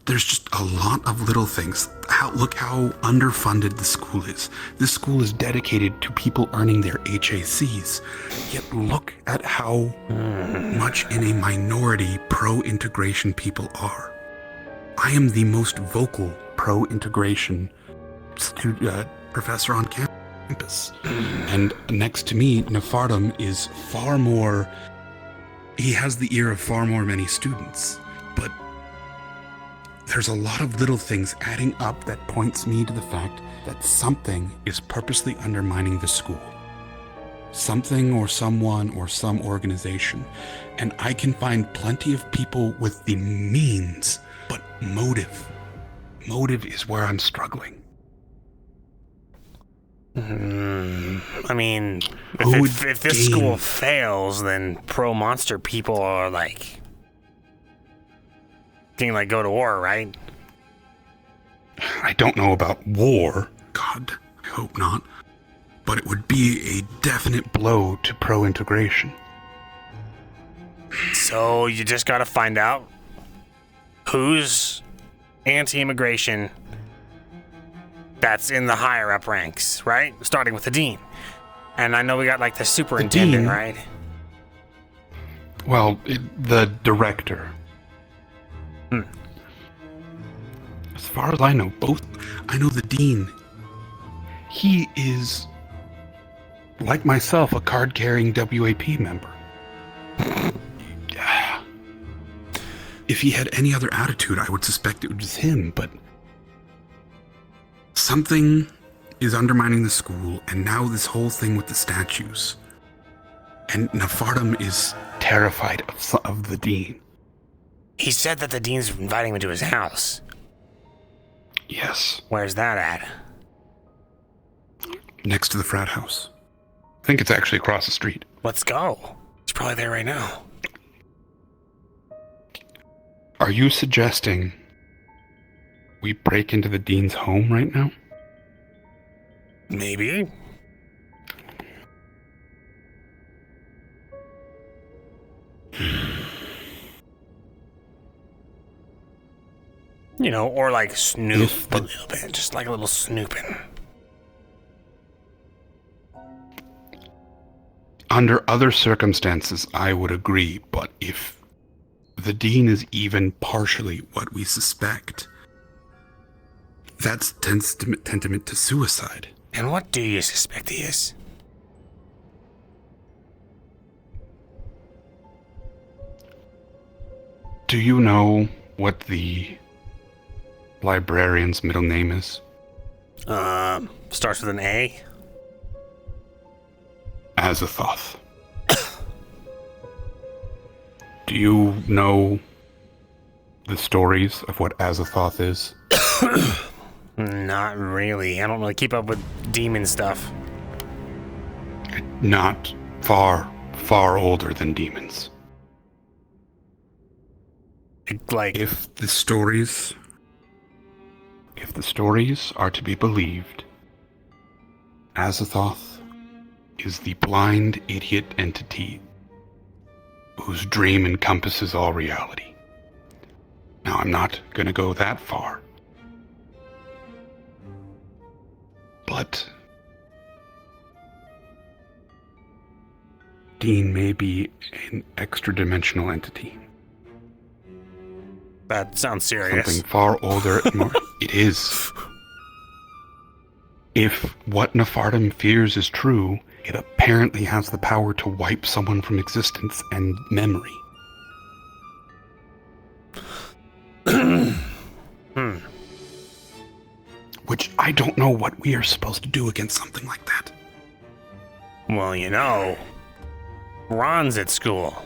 There's just a lot of little things. Look how underfunded the school is. This school is dedicated to people earning their HACs. Yet look at how much in a minority pro-integration people are. I am the most vocal pro-integration professor on campus. And next to me, Nefartum is far more... He has the ear of far more many students. But there's a lot of little things adding up that points me to the fact that something is purposely undermining the school. Something or someone or some organization. And I can find plenty of people with the means, but motive is where I'm struggling. I mean, if this school fails, then pro-monster people are like... can like go to war, right? I don't know about war. God, I hope not. But it would be a definite blow to pro-integration. So you just gotta find out who's anti-immigration that's in the higher up ranks, right? Starting with the dean. And I know we got like the superintendent, dean? right? Well, the director. As far as I know, I know the dean. He is, like myself, a card-carrying WAP member. If he had any other attitude, I would suspect it was him, but something is undermining the school, and now this whole thing with the statues. And Nefartum is terrified of the dean. He said that the dean's inviting him to his house. Yes. Where's that at? Next to the frat house. I think it's actually across the street. Let's go. He's probably there right now. Are you suggesting we break into the dean's home right now? Maybe. You know, or like snoop a little bit, just like a little snooping. Under other circumstances, I would agree, but if the dean is even partially what we suspect, that's tantamount to suicide. And what do you suspect he is? Do you know what the librarian's middle name is? Starts with an A. Azathoth. Do you know the stories of what Azathoth is? Not really. I don't really keep up with demon stuff. Not far, far older than demons. Like, if the stories are to be believed, Azathoth is the blind idiot entity whose dream encompasses all reality. Now, I'm not going to go that far, but Dean may be an extra-dimensional entity. That sounds serious. Something far older. It is. If what Nefartum fears is true, it apparently has the power to wipe someone from existence and memory. Which I don't know what we are supposed to do against something like that. Well, you know, Ron's at school.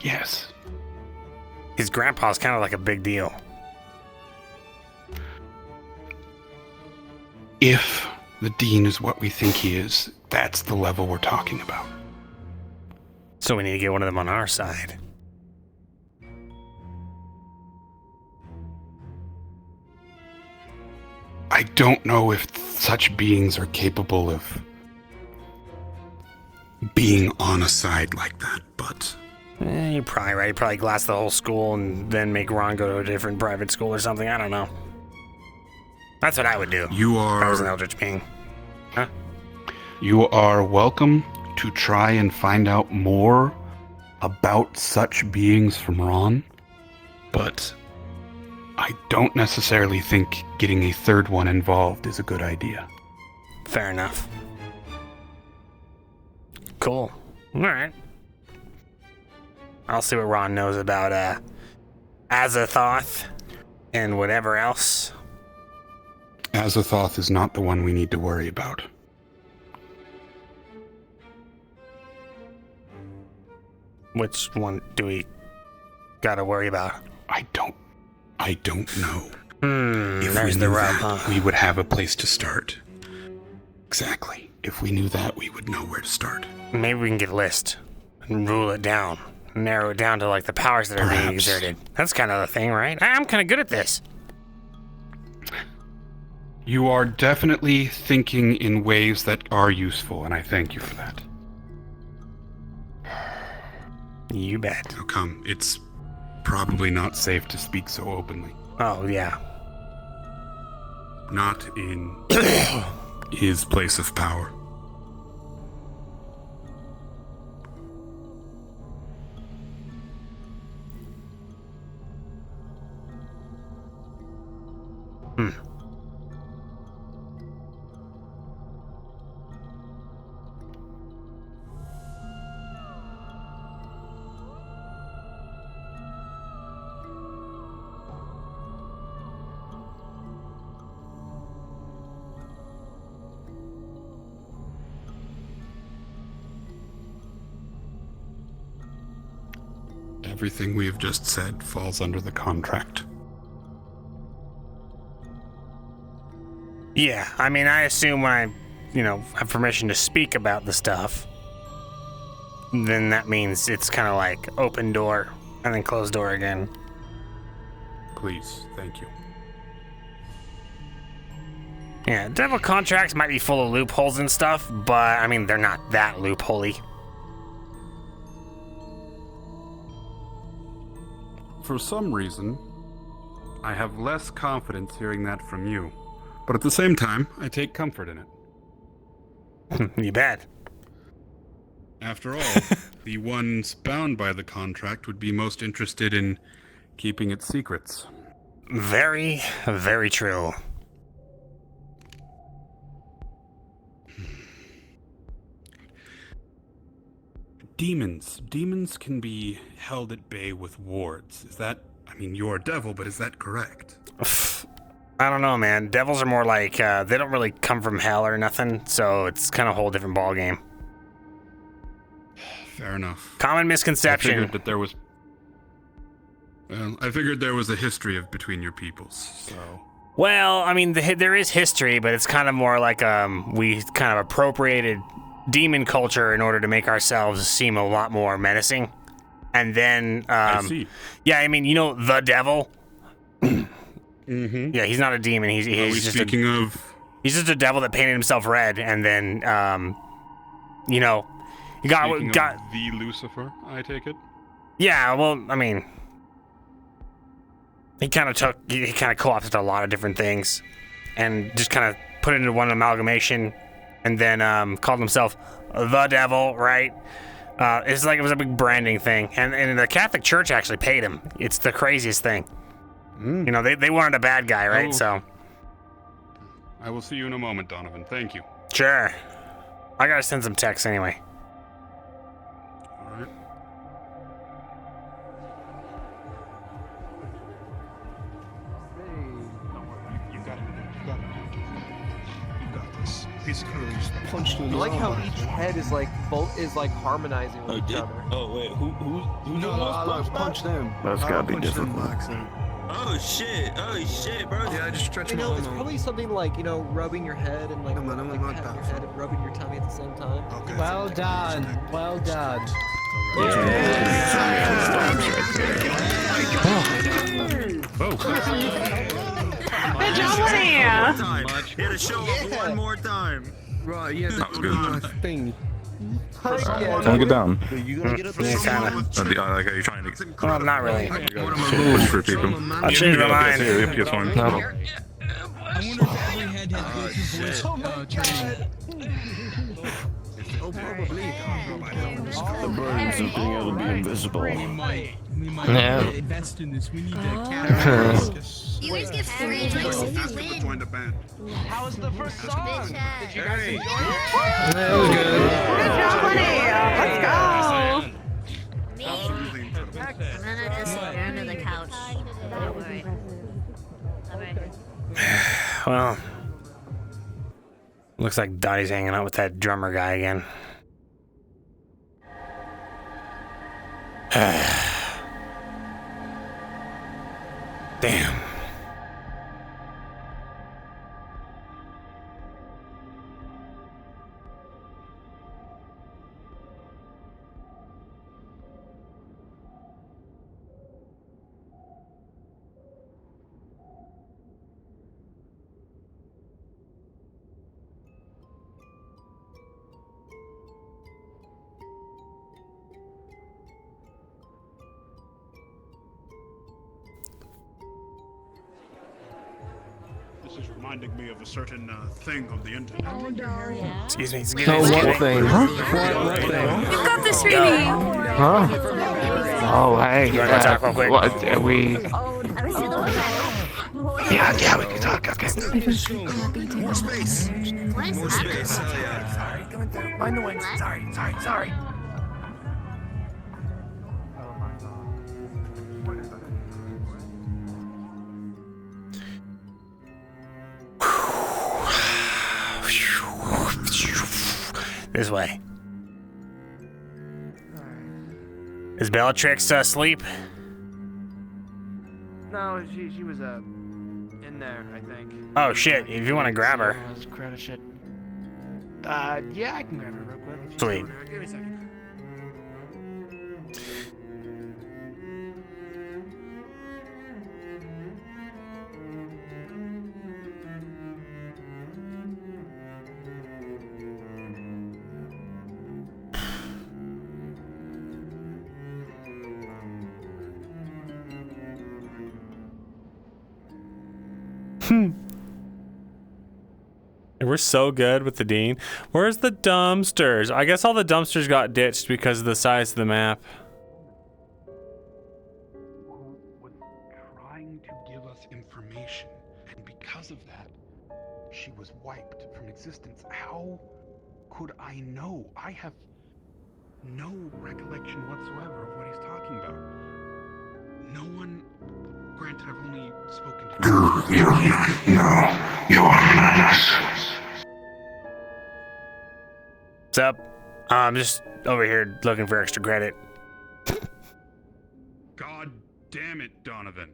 Yes. His grandpa's kind of like a big deal. If the dean is what we think he is, that's the level we're talking about. So we need to get one of them on our side. I don't know if such beings are capable of being on a side like that, but... You're probably right. You'd probably glass the whole school and then make Ron go to a different private school or something. I don't know. That's what I would do. You are... If I was an Eldritch being. Huh? You are welcome to try and find out more about such beings from Ron, but I don't necessarily think getting a third one involved is a good idea. Fair enough. Cool. All right. I'll see what Ron knows about Azathoth and whatever else. Azathoth is not the one we need to worry about. Which one do we gotta worry about? I don't know. If there's we the knew rub, that, we would have a place to start. Exactly. If we knew that, we would know where to start. Maybe we can get a list and rule it down. Narrow it down to like the powers that are being exerted. That's kind of the thing, right? I'm kind of good at this. You are definitely thinking in ways that are useful, and I thank you for that. You bet. Now come, it's probably not safe to speak so openly. Oh, yeah. Not in his place of power. Hmm. Everything we have just said falls under the contract. Yeah, I mean, I assume when I, have permission to speak about the stuff, then that means it's kind of like open door and then closed door again. Please, thank you. Yeah, devil contracts might be full of loopholes and stuff, but, I mean, they're not that loopholey. For some reason, I have less confidence hearing that from you. But at the same time, I take comfort in it. You bet. After all, the ones bound by the contract would be most interested in keeping its secrets. Very, very true. Demons can be held at bay with wards. Is that, you're a devil, but is that correct? I don't know, man. Devils are more like, they don't really come from hell or nothing, so it's kind of a whole different ballgame. Fair enough. Common misconception. I figured that there was... Well, I figured there was a history between your peoples, so... Well, I mean, there is history, but it's kind of more like we kind of appropriated demon culture in order to make ourselves seem a lot more menacing. And then... I see. Yeah, I mean, the devil... Mm-hmm. Yeah, he's not a demon. He's just speaking of... He's just a devil that painted himself red, and then, he got of the Lucifer, I take it? Yeah, well, I mean, he kind of co-opted a lot of different things, and just kind of put it into one amalgamation, and then called himself the devil, right? It's like it was a big branding thing, and the Catholic Church actually paid him. It's the craziest thing. They wanted a bad guy, right? Oh. So I will see you in a moment, Donovan. Thank you. Sure. I gotta send some texts anyway. Alright. You got this. Basically, just punched in the I like how arm. each head is harmonizing with each other. Oh wait, who No, I punched them. That's gotta be difficult. Oh shit, bro. Yeah, I just stretched my It's arm out. probably something like, rubbing your head and No, man, I'm like not patting your that head and rubbing your tummy at the same time. Okay. Well done. Well done. Good job, Linnea. Hit a show up one more time. Right, yeah, That was good. thing. Someone get down. You gotta get up Yeah, there. kinda. Are you trying to... Well, not really. Push for people. I changed my mind. Yeah, it's fine. I wonder if every head had voice training. Oh, probably. The burdens of being able to be invisible. We might Yeah. invest in this. We need to capitalize. You guys get free drinks if you win. Join the band. How was the first song? Did you guys enjoy That was good. Good job, Linnea. Let's go. I'm gonna just go under the couch. Don't worry. Alright. Well, looks like Dottie's hanging out with that drummer guy again. Damn. reminding me of a certain thing of the internet. Oh no. Excuse me. Excuse So me. what Excuse me. thing? What thing? You got this, Rini! Huh? Oh, hey. You wanna talk real quick? What, are we... Yeah, we can talk. Okay. More space. More space. Hell yeah. Sorry, coming through. Mind the wings. Sorry. This way. Is Bellatrix asleep? No, she was in there, I think. Oh shit! If you want to grab her. Credit shit. Yeah, I can grab her real quick. She's Sweet. over there. Give me a second. We're so good with the dean. Where's the dumpsters? I guess all the dumpsters got ditched because of the size of the map. Was trying to give us information, and because of that, she was wiped from existence. How could I know? I have no recollection whatsoever of what he's talking about. No one. Granted, I've only spoken to You know, you are madness. What's up? I'm just over here looking for extra credit. God damn it, Donovan.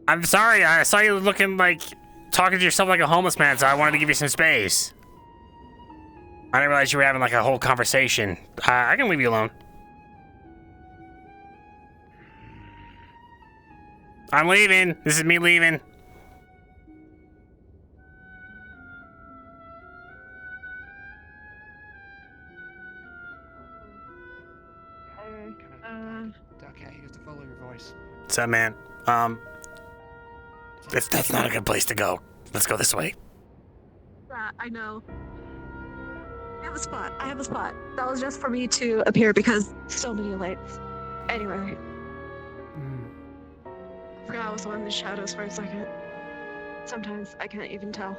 I'm sorry. I saw you looking like talking to yourself like a homeless man, so I wanted to give you some space. I didn't realize you were having like a whole conversation. I can leave you alone. I'm leaving. This is me leaving. Okay, you have to follow your voice. What's up, man? That's not a good place to go. Let's go this way. I know. I have a spot. That was just for me to appear because so many lights. Anyway. I forgot I was the one in the shadows for a second. Sometimes I can't even tell.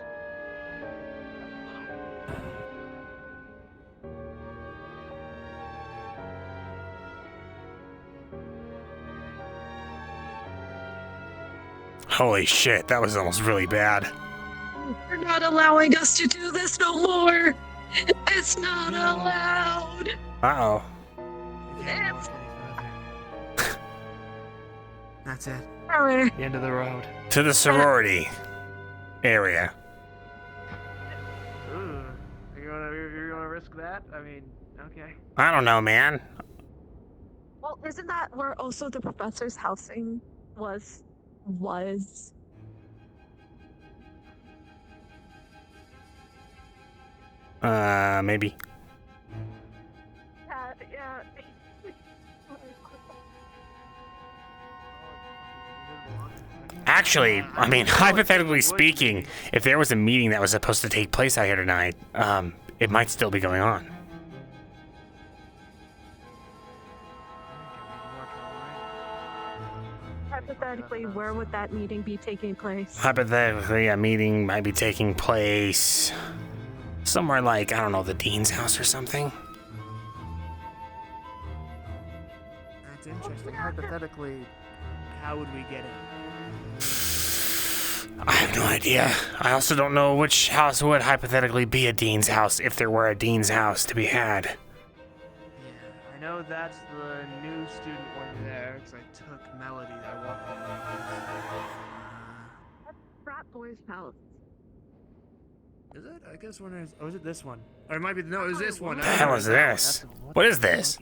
Holy shit, that was almost really bad. You're not allowing us to do this no more. It's not allowed. Uh-oh. It's... That's it. Sorry. The end of the road. To the sorority area. Ooh. You're gonna risk that? I mean, okay. I don't know, man. Well, isn't that where also the professor's housing was? Maybe. Yeah. Actually, I mean, hypothetically speaking, if there was a meeting that was supposed to take place out here tonight, it might still be going on. Hypothetically, where would that meeting be taking place? Hypothetically, a meeting might be taking place somewhere like, I don't know, the dean's house or something. That's interesting. Hypothetically, how would we get it? I have no idea. I also don't know which house would hypothetically be a dean's house if there were a dean's house to be had. I know that's the new student one there, because I took Melody. I walked in. That's Frat Boy's house. Is it? I guess one is. Oh, is it this one? Or it might be. No, it was this one. What the hell is this? What is this?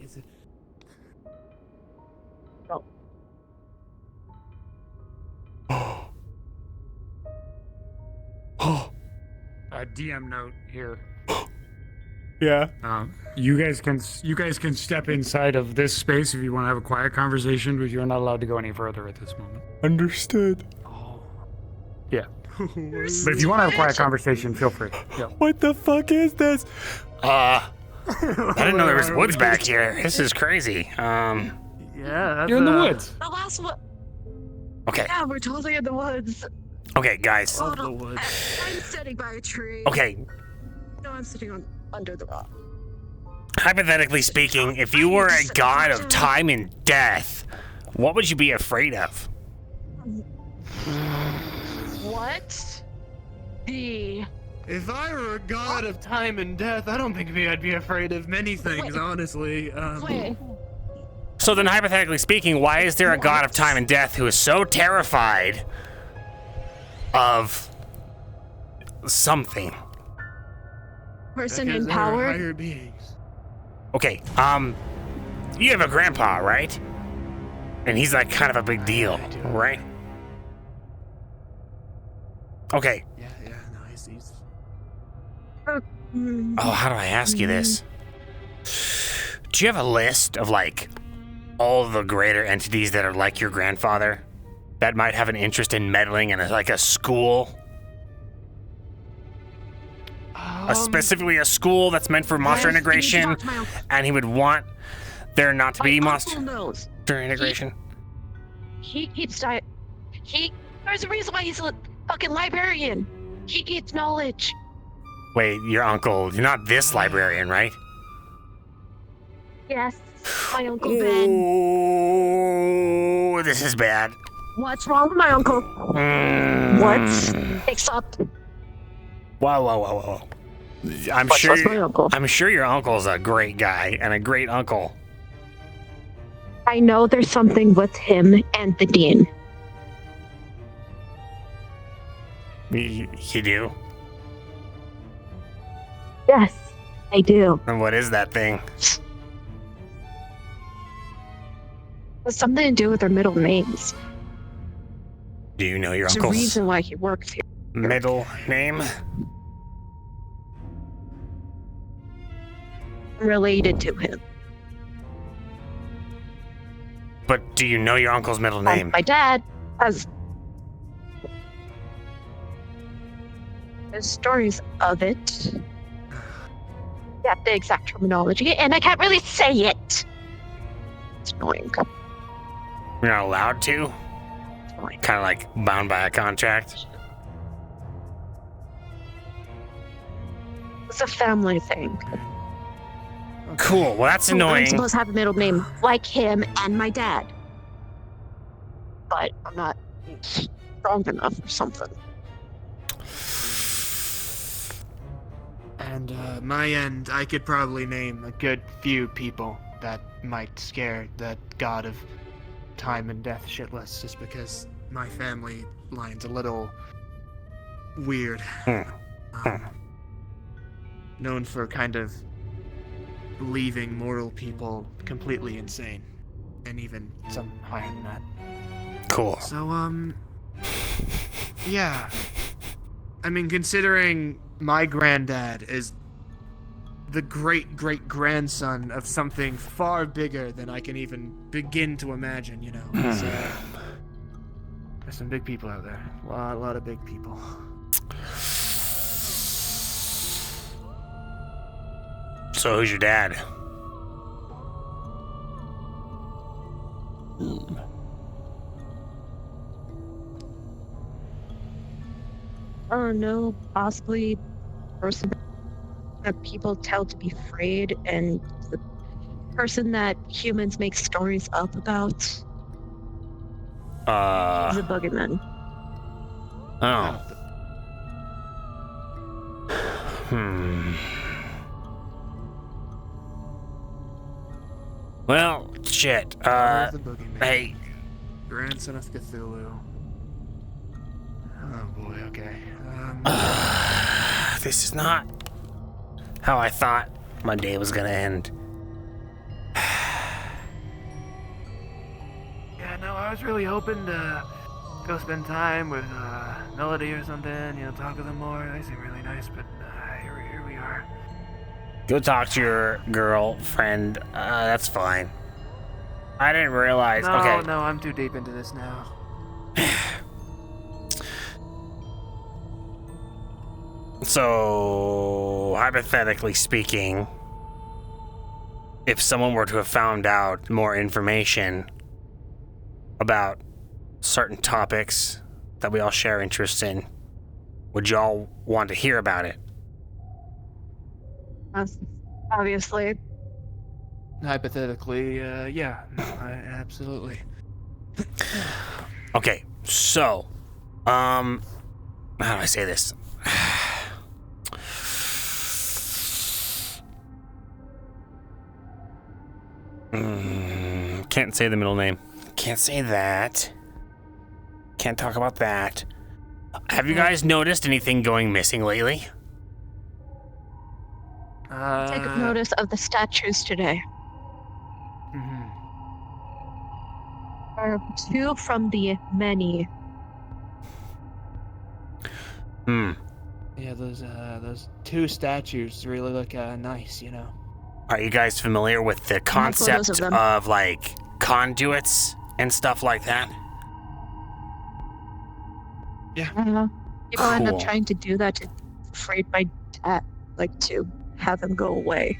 DM note here. Yeah. You guys can step inside of this space if you want to have a quiet conversation, but you're not allowed to go any further at this moment. Understood. Yeah. But if you want to have a quiet conversation, feel free. Yeah. What the fuck is this? I didn't know there was woods back here. This is crazy. Yeah, that's, You're in the woods. The last one. Okay. Yeah, we're totally in the woods. Okay, guys. Love the woods. I'm sitting by a tree. Okay. No, I'm sitting under the rock. Hypothetically speaking, if you were a god of time and death, what would you be afraid of? What? If I were a god of time and death, I don't think I'd be afraid of many things, honestly. Wait. So then, hypothetically speaking, why is there a god of time and death who is so terrified of something? Person Because in they're power? higher beings. Okay, you have a grandpa, right? And he's like kind of a big deal, right? Okay. Yeah, no, he's... Oh, how do I ask you this? Do you have a list of like all the greater entities that are like your grandfather that might have an interest in meddling in like a school? Specifically a school that's meant for monster integration, and he would want there not to be monster integration. He keeps there's a reason why he's a fucking librarian. He keeps knowledge. Wait, your uncle, you're not this librarian, right? Yes, my Uncle Ben. Oh, this is bad. What's wrong with my uncle? What's except? Whoa. I'm sure your uncle's a great guy and a great uncle. I know there's something with him and the dean. You do? Yes, I do. And what is that thing? It's something to do with their middle names. Do you know your There's uncle's a reason why he works here. middle name? Related to him. But do you know your uncle's middle name? My dad has there's stories of it. Yeah, the exact terminology, and I can't really say it. It's annoying. You're not allowed to? Kind of like bound by a contract? It's a family thing. Cool, well that's I'm annoying. supposed to have a middle name like him and my dad. But I'm not strong enough or something. And my end, I could probably name a good few people that might scare that god of time and death shitless, just because my family line's a little weird. Known for kind of leaving mortal people completely insane, and even some higher than that. Cool. So, yeah. I mean, considering my granddad is the great-great-grandson of something far bigger than I can even begin to imagine, you know. So, there's some big people out there. A lot of big people. So who's your dad? I don't know, possibly person that people tell to be afraid, and the person that humans make stories up about. He's a boogeyman. Oh. Well, shit. Where's the boogeyman? Hey. Grandson of Cthulhu. Oh boy, okay. This is not how I thought my day was gonna end. Yeah, no, I was really hoping to go spend time with Melody or something, you know, talk with them more. They seem really nice, but here we are. Go talk to your girlfriend. That's fine. I didn't realize. No, Okay. no, I'm too deep into this now. So, hypothetically speaking, if someone were to have found out more information about certain topics that we all share interest in, would y'all want to hear about it? Obviously. Hypothetically, yeah. No, absolutely. Okay, so, how do I say this? Can't say the middle name. Can't say that. Can't talk about that. Have you guys noticed anything going missing lately? Take notice of the statues today. There are 2 from the many. Yeah, those 2 statues really look nice, you know. Are you guys familiar with the concept of like conduits and stuff like that? Yeah. People end up trying to do that to afraid my dad, like to have him go away.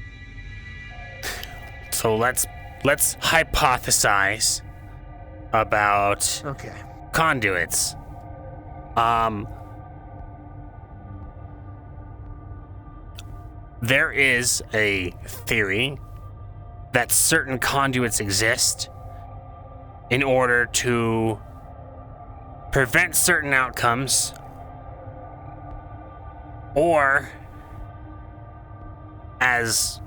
So let's hypothesize about conduits. There is a theory that certain conduits exist in order to prevent certain outcomes, or as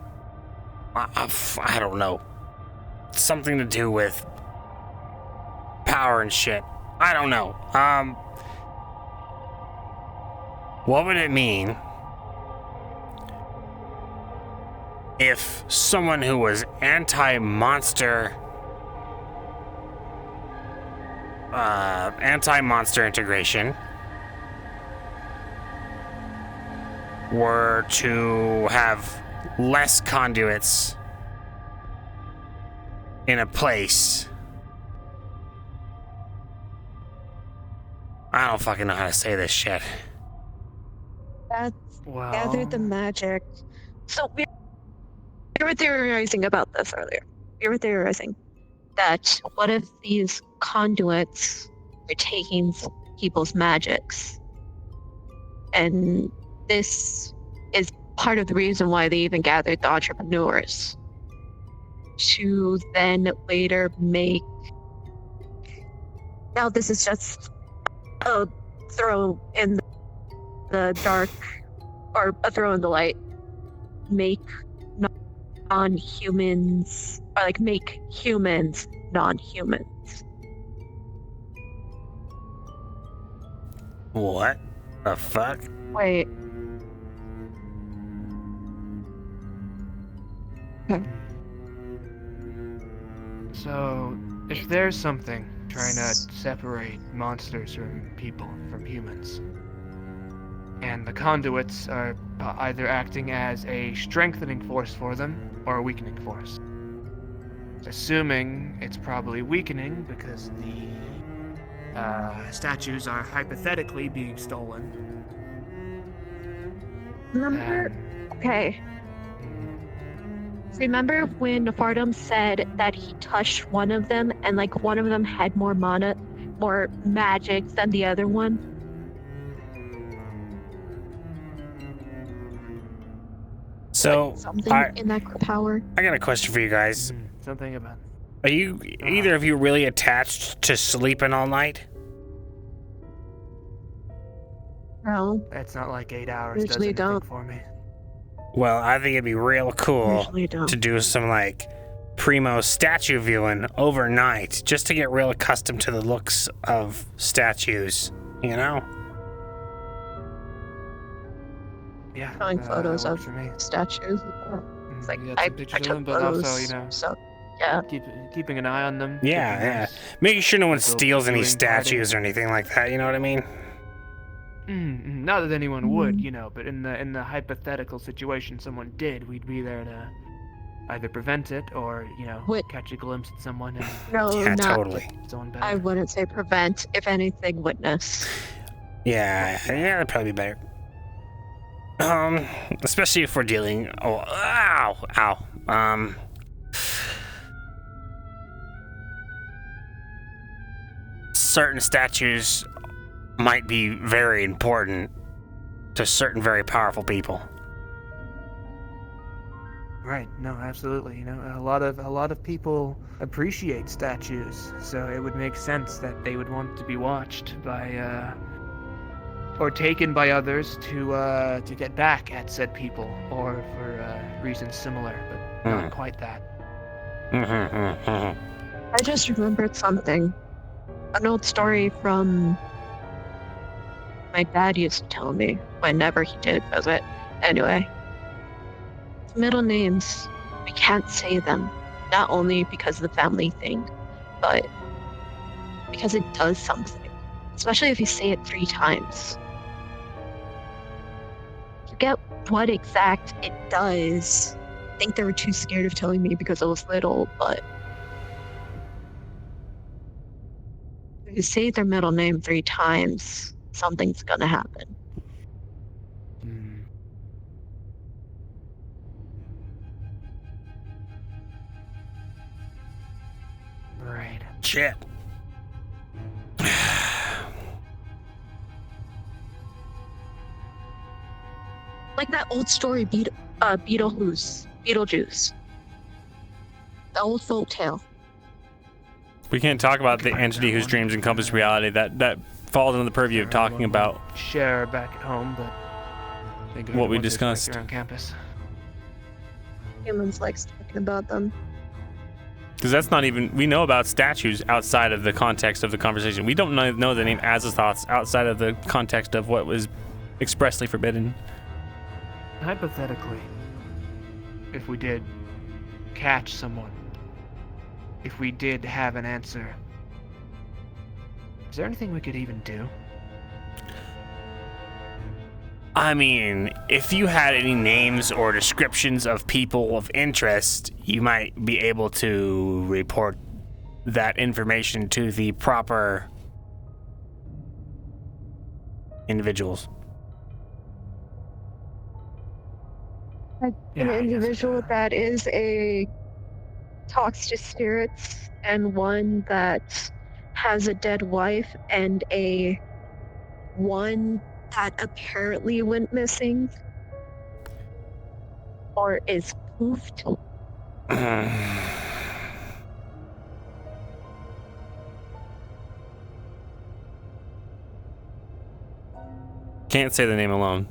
I don't know, something to do with power and shit. I don't know. What would it mean if someone who was anti-monster integration were to have less conduits in a place? I don't fucking know how to say this shit. That's gather the magic. So we were theorizing about this earlier. We were theorizing that what if these conduits are taking people's magics? And this is part of the reason why they even gathered the entrepreneurs. To then later make... Now this is just a throw in the dark, or a throw in the light. Make non-humans, or like make humans non-humans. What the fuck? Wait. So, if there's something trying to separate monsters from people, from humans, and the conduits are either acting as a strengthening force for them or a weakening force. Assuming it's probably weakening because the statues are hypothetically being stolen. Remember when Nefardum said that he touched one of them and like one of them had more magic than the other one? So, Something in that power? I got a question for you guys. Something about... Are you, either of you, really attached to sleeping all night? No. It's not like 8 hours Usually does anything don't. for me. Well, I think it'd be real cool Usually don't. to do some, like, primo statue viewing overnight, just to get real accustomed to the looks of statues, you know? Yeah. Showing photos of statues. It's like, I Pictures of took them, but photos, also, you know, so, yeah. keeping an eye on them. Yeah. Making sure no one Little steals any viewing statues or anything like that, you know what I mean? Not that anyone would, you know, but in the hypothetical situation someone did, we'd be there to either prevent it or, you know, catch a glimpse at someone and not, totally. someone back. I wouldn't say prevent, if anything, witness. Yeah, that'd probably be better. Especially if we're dealing. Oh, ow. Certain statues might be very important to certain very powerful people. Right. No, absolutely. You know, a lot of people appreciate statues, so it would make sense that they would want to be watched by or taken by others to get back at said people, or for reasons similar, but not quite that. I just remembered something. An old story from my dad used to tell me whenever he did visit. Anyway, middle names, we can't say them, not only because of the family thing, but because it does something, especially if you say it 3 times. Forget what exact it does. I think they were too scared of telling me because I was little, but if you say their middle name 3 times, something's gonna happen. Right. Shit. Like that old story, Beetlejuice. The old folk tale. We can't talk about the entity whose dreams encompass reality. That falls into the purview of talking about share back at home, but what we discussed. around campus. Humans like talking about them. Because that's not even, we know about statues outside of the context of the conversation. We don't know the name Azathoths outside of the context of what was expressly forbidden. Hypothetically, if we did catch someone, if we did have an answer, is there anything we could even do? I mean, if you had any names or descriptions of people of interest, you might be able to report that information to the proper individuals. An individual that is talks to spirits, and one that has a dead wife, and one that apparently went missing or is poofed. Can't say the name alone.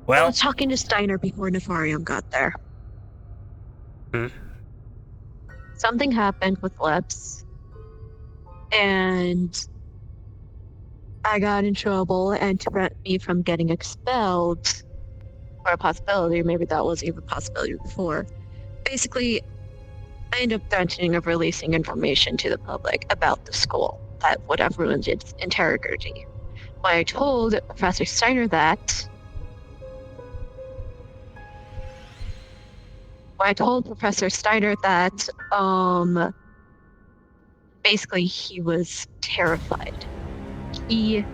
I was talking to Steiner before Nefarium got there. Something happened with Leps, and I got in trouble, and to prevent me from getting expelled, or a possibility, maybe that was even a possibility before, basically, I ended up threatening of releasing information to the public about the school that would have ruined its integrity. When I told Professor Steiner that, basically he was terrified. He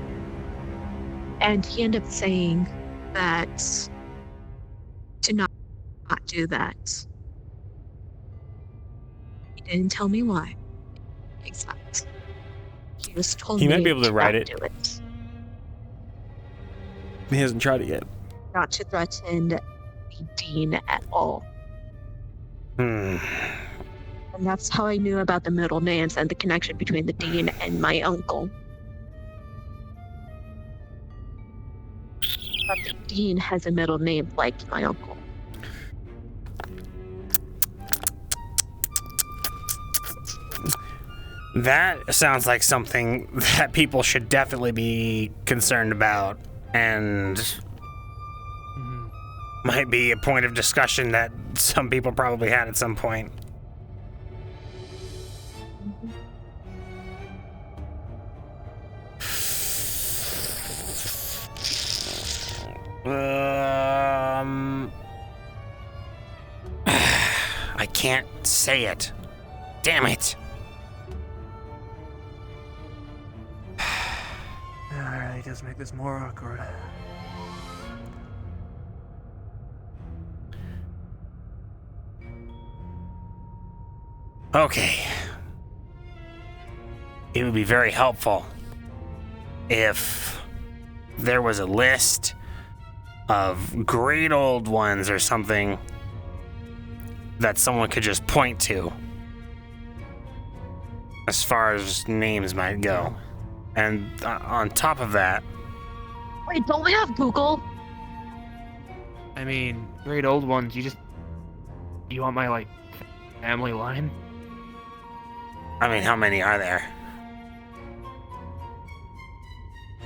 ended up saying that to not do that. He didn't tell me why. Exact. He just told me He might be able to write not it. do it. He hasn't tried it yet. Not to threaten the dean at all. And that's how I knew about the middle names and the connection between the dean and my uncle. But the dean has a middle name like my uncle. That sounds like something that people should definitely be concerned about, and might be a point of discussion that some people probably had at some point. I can't say it. Damn it. That really does make this more awkward. Okay. It would be very helpful if there was a list of great old ones or something that someone could just point to as far as names might go. And on top of that... Wait, don't we have Google? I mean, great old ones, you want my, like, family line? I mean, how many are there?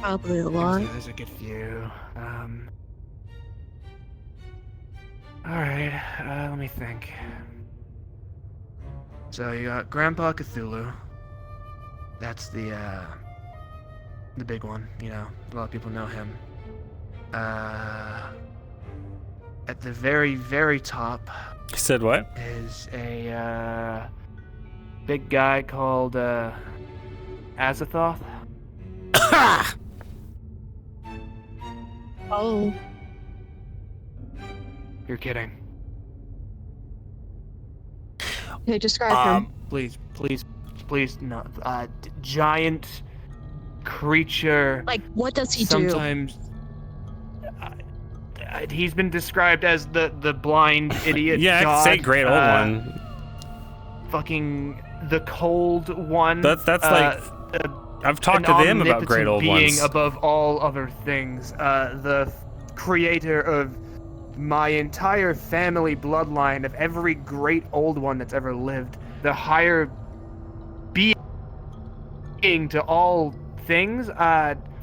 Probably a lot. There's a good few. Alright, let me think. So you got Grandpa Cthulhu. That's the big one, you know. A lot of people know him. At the very, very top... You said what? Is a, big guy called, Azathoth. Oh. You're kidding. Okay, describe him. Please, no. Giant creature. Like, what does he sometimes, he's been described as the blind idiot Yeah, god. say great old one. Fucking the cold one. That's like... I've talked to them about great old being ones. above all other things. The creator of my entire family bloodline, of every great old one that's ever lived. The higher being to all things.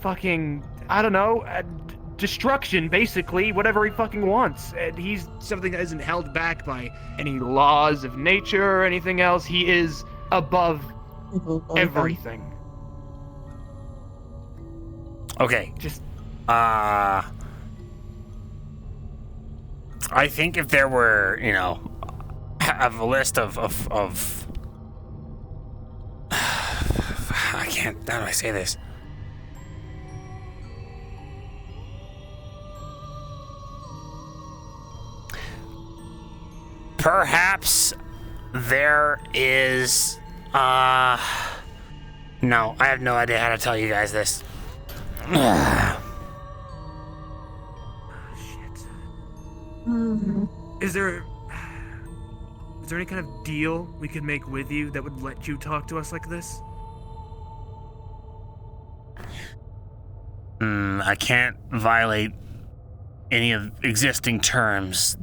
Fucking, I don't know, destruction, basically, whatever he fucking wants. He's something that isn't held back by any laws of nature or anything else. He is above everything. Okay. Just... I think if there were, you know, a list of I can't, how do I say this? Perhaps there is, no, I have no idea how to tell you guys this. Is there any kind of deal we could make with you that would let you talk to us like this? I can't violate any of existing terms.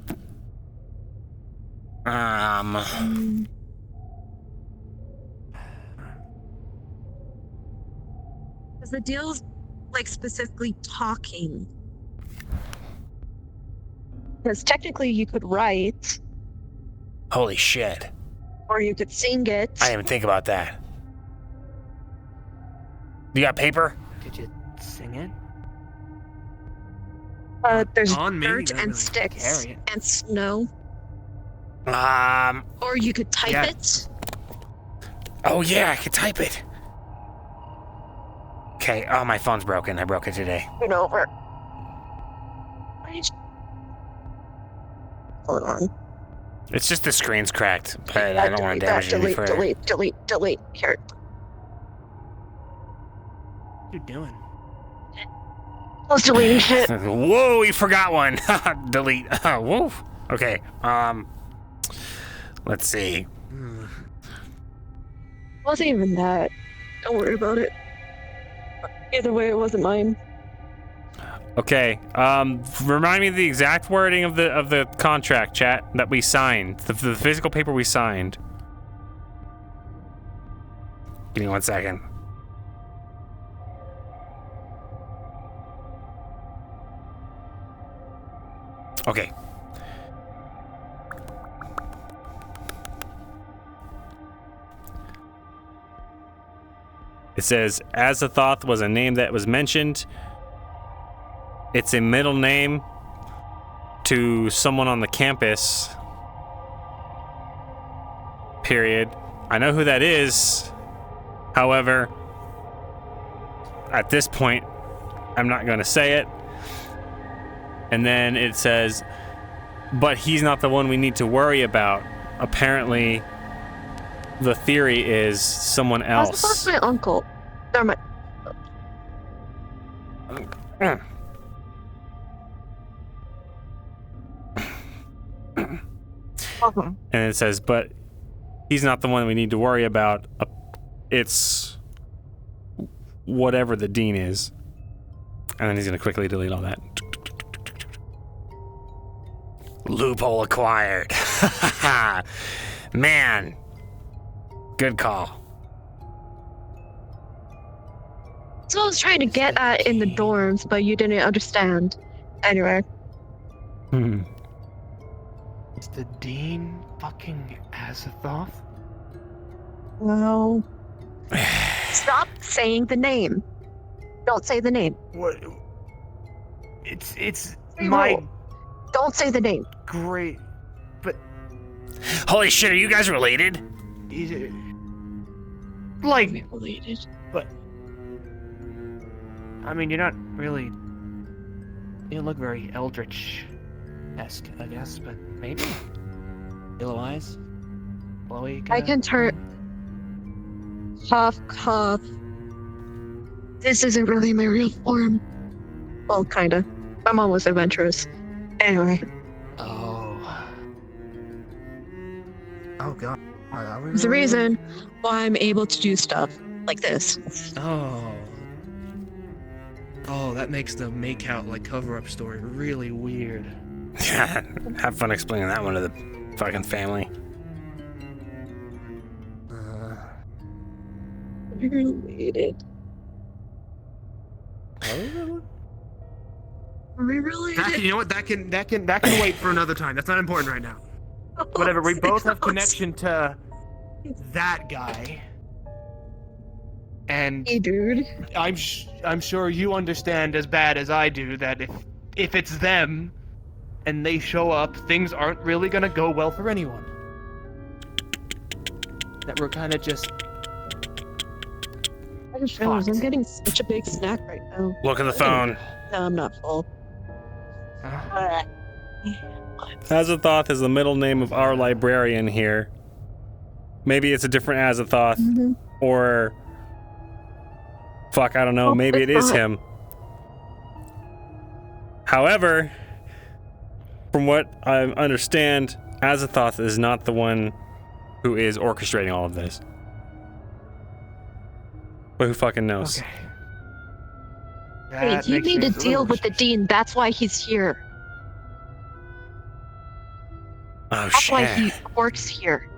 Is the deal's like specifically talking? Because technically you could write, Holy shit. or you could sing it. I didn't even think about that. You got paper? Could you sing it? There's On me, dirt you don't and really sticks carry it. and snow. Um. Or you could type Yeah. it. Oh yeah, I could type it. Okay, oh, my phone's broken. I broke it today. Turn over. Hold on. It's just the screen's cracked, but I don't want to damage it any delete, further. delete. Here. What are you doing? I was deleting shit. Whoa, you forgot one. Delete. Whoa. Okay. Let's see. Wasn't even that. Don't worry about it. Either way, it wasn't mine. Okay. Remind me of the exact wording of the contract, chat, that we signed. The physical paper we signed. Give me 1 second. Okay. It says, Azathoth was a name that was mentioned. It's a middle name to someone on the campus. Period. I know who that is. However, at this point, I'm not going to say it. And then it says, but he's not the one we need to worry about. Apparently, the theory is someone else. That's my uncle. They're my. And it says, but he's not the one we need to worry about. It's whatever the dean is. And then he's going to quickly delete all that. Loophole acquired. Man. Good call. So I was trying to get at in the dorms, but you didn't understand. Anyway. Is the dean fucking Azathoth? Well, stop saying the name. Don't say the name. What? It's Free my. rule. Don't say the name. Great, but Holy shit, are you guys related? is it like related? But I mean, you're not really. You look very Eldritch-esque, I guess, but maybe. Yellow eyes. Blowy. I can turn. Cough, cough. This isn't really my real form. Well, kinda. My mom was adventurous. Anyway. Oh god. There's a reason why I'm able to do stuff like this. Oh, that makes the make-out, like, cover-up story really weird. Have fun explaining that one to the fucking family. Related. That, you know what? That can wait for another time. That's not important right now. Whatever. We both have connection to that guy. And hey, dude. I'm sure you understand as bad as I do that if it's them and they show up, things aren't really gonna go well for anyone. That we're kind of just. I just realized I'm getting such a big snack right now. Look at the phone. No, I'm not full. Azathoth is the middle name of our librarian here. Maybe it's a different Azathoth, or fuck, I don't know. Maybe it is him. However, from what I understand, Azathoth is not the one who is orchestrating all of this. But who fucking knows? Okay. Hey, you need to deal with the dean. That's why he's here. Oh, That's why he works here.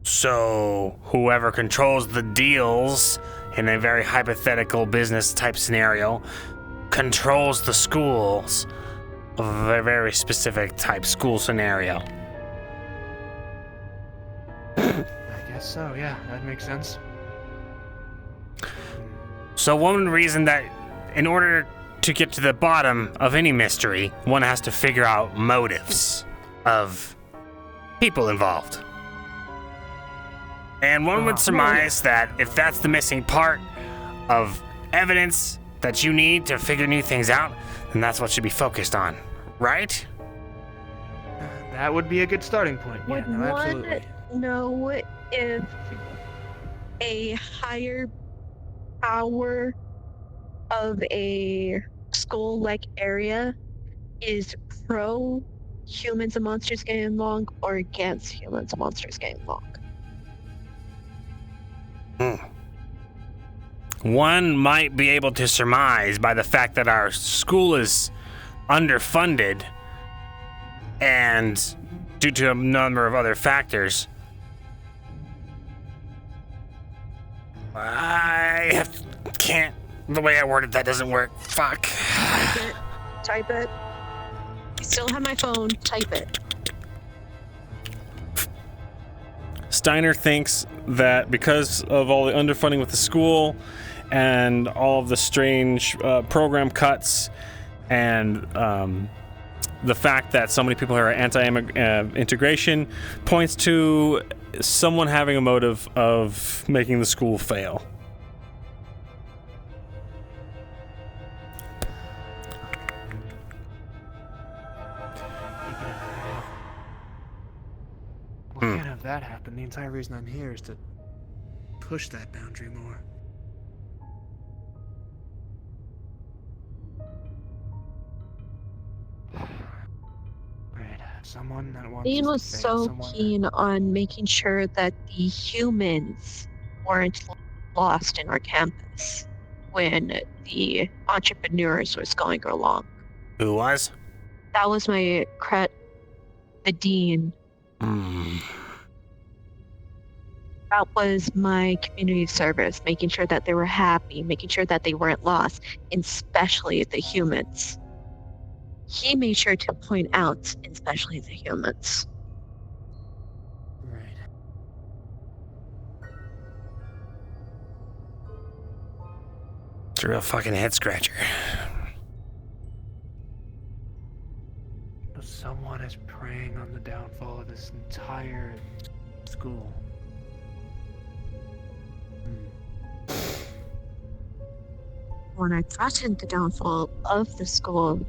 So, whoever controls the deals in a very hypothetical business type scenario controls the schools of a very specific type school scenario. I guess so, yeah, that makes sense. So one reason that in order to get to the bottom of any mystery, one has to figure out motives of people involved. And one would surmise that if that's the missing part of evidence that you need to figure new things out, then that's what should be focused on, right? That would be a good starting point. Would yeah, no, absolutely. one know if a higher power of a school-like area is pro humans and monsters getting along or against humans and monsters getting along? One might be able to surmise by the fact that our school is underfunded and due to a number of other factors. Can't. The way I worded that doesn't work. Fuck. Type it. Type it. You still have my phone. Type it. Steiner thinks that because of all the underfunding with the school and all of the strange program cuts and the fact that so many people are anti-integration points to someone having a motive of making the school fail. that happen, the entire reason I'm here is to push that boundary more. Right, someone that wants Dean us was to fail, so someone keen on making sure that the humans weren't lost in our campus when the entrepreneurs was going along. Who was? That was my the dean. That was my community service, making sure that they were happy, making sure that they weren't lost, especially the humans. He made sure to point out, especially the humans. Right. It's a real fucking head scratcher. But someone is preying on the downfall of this entire school. When I threatened the downfall of the school,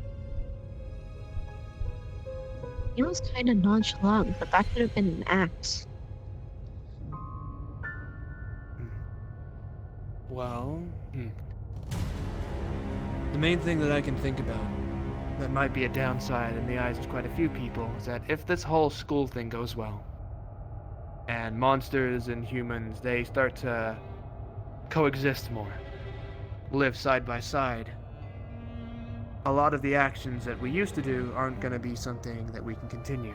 he was kind of nonchalant, but that could have been an act. Well, the main thing that I can think about that might be a downside in the eyes of quite a few people is that if this whole school thing goes well, and monsters and humans, they start to coexist more, live side by side, a lot of the actions that we used to do aren't going to be something that we can continue.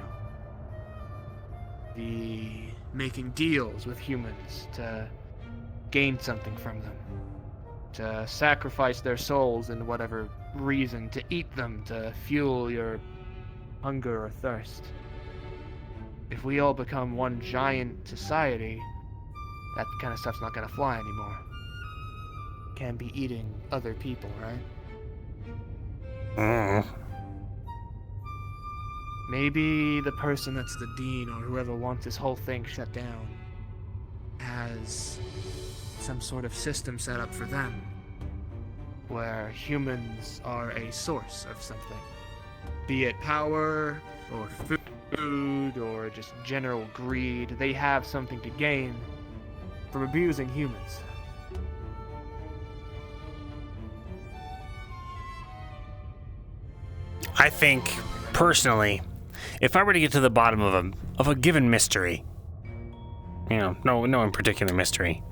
The making deals with humans to gain something from them, to sacrifice their souls in whatever reason, to eat them, to fuel your hunger or thirst. If we all become one giant society, that kind of stuff's not going to fly anymore. Can't be eating other people, right? Maybe the person that's the dean or whoever wants this whole thing shut down has some sort of system set up for them where humans are a source of something, be it power or food or just general greed. They have something to gain from abusing humans. I think, personally, if I were to get to the bottom of a given mystery, you know, no in particular mystery,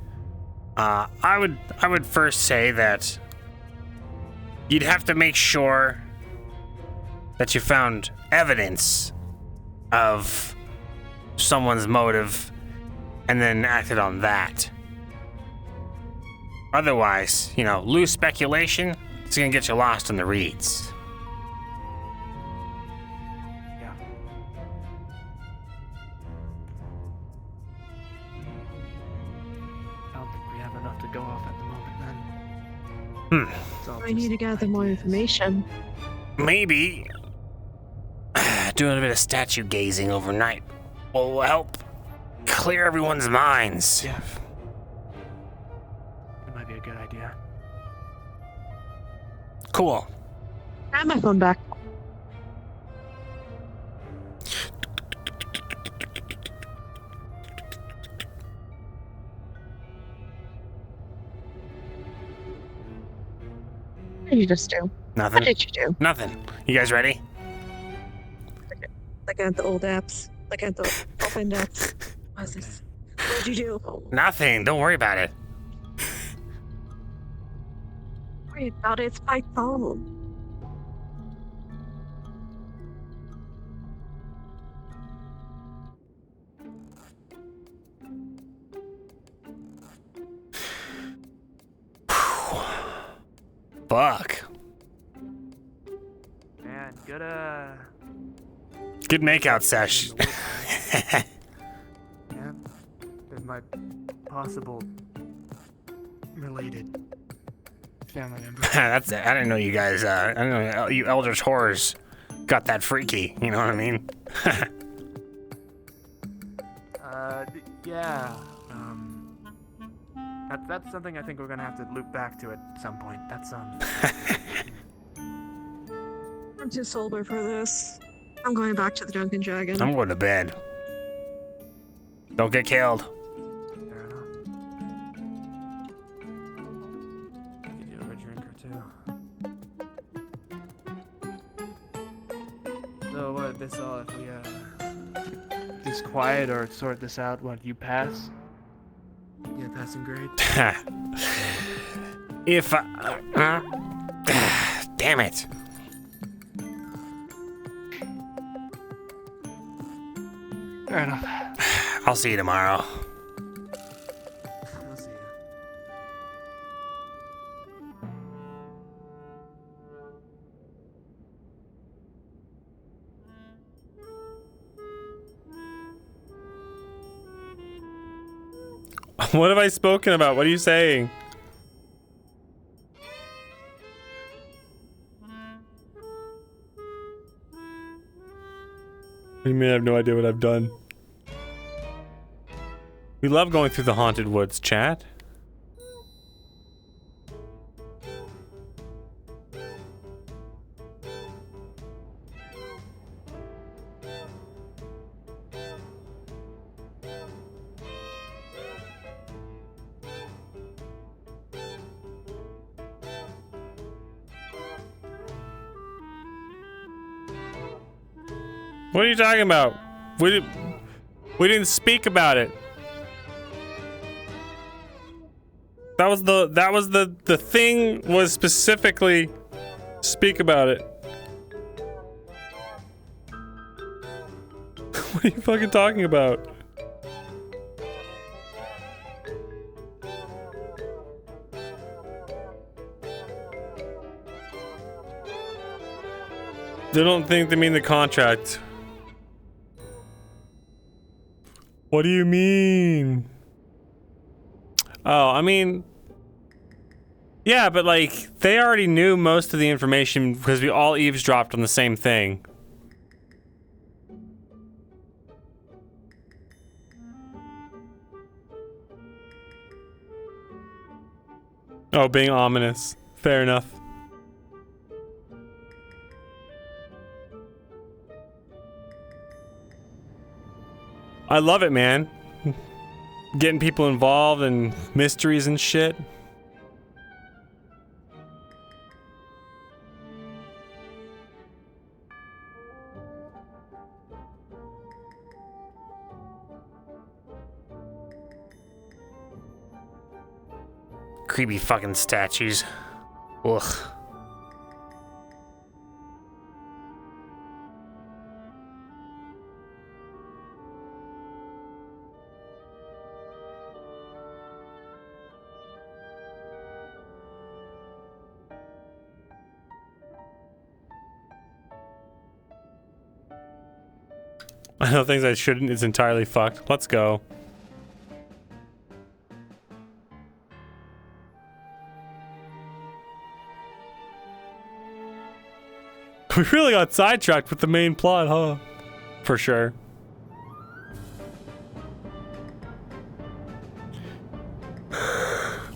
I would first say that you'd have to make sure that you found evidence of someone's motive and then acted on that. Otherwise, you know, loose speculation, it's gonna get you lost in the reeds. Go off at the moment then. I need to gather more information. Maybe doing a bit of statue gazing overnight will help clear everyone's minds. Yeah. It might be a good idea. Cool. I have my phone back. What did you just do? Nothing. What did you do? Nothing. You guys ready? Look at the old apps. Look at the open apps. What's this? What did you do? Nothing. Don't worry about it. Don't worry about it. It's my phone. Fuck. Man, good makeout sesh. Yeah, with my possible related family member. That's it. I didn't know you guys. I didn't know you Eldritch Horrors got that freaky. You know what I mean? Yeah. That's something I think we're gonna have to loop back to at some point. That's I'm too sober for this. I'm going back to the Drunken Dragon. I'm going to bed. Don't get killed. Fair enough. You could do a drink or two. So what? This all if we disquiet or sort this out? What? You pass? Yeah, passing grade. If damn it. Fair enough. I'll see you tomorrow. I'll see you. What have I spoken about? What are you saying? You may have no idea what I've done. We love going through the haunted woods, chat. What are you talking about? We didn't speak about it. That was the thing was specifically speak about it. What are you fucking talking about? They don't think they mean the contract. What do you mean? Oh, I mean, yeah, but like they already knew most of the information because we all eavesdropped on the same thing. Oh, being ominous. Fair enough. I love it, man. Getting people involved and mysteries and shit. Creepy fucking statues. Ugh. I know things I shouldn't is entirely fucked. Let's go. We really got sidetracked with the main plot, huh? For sure.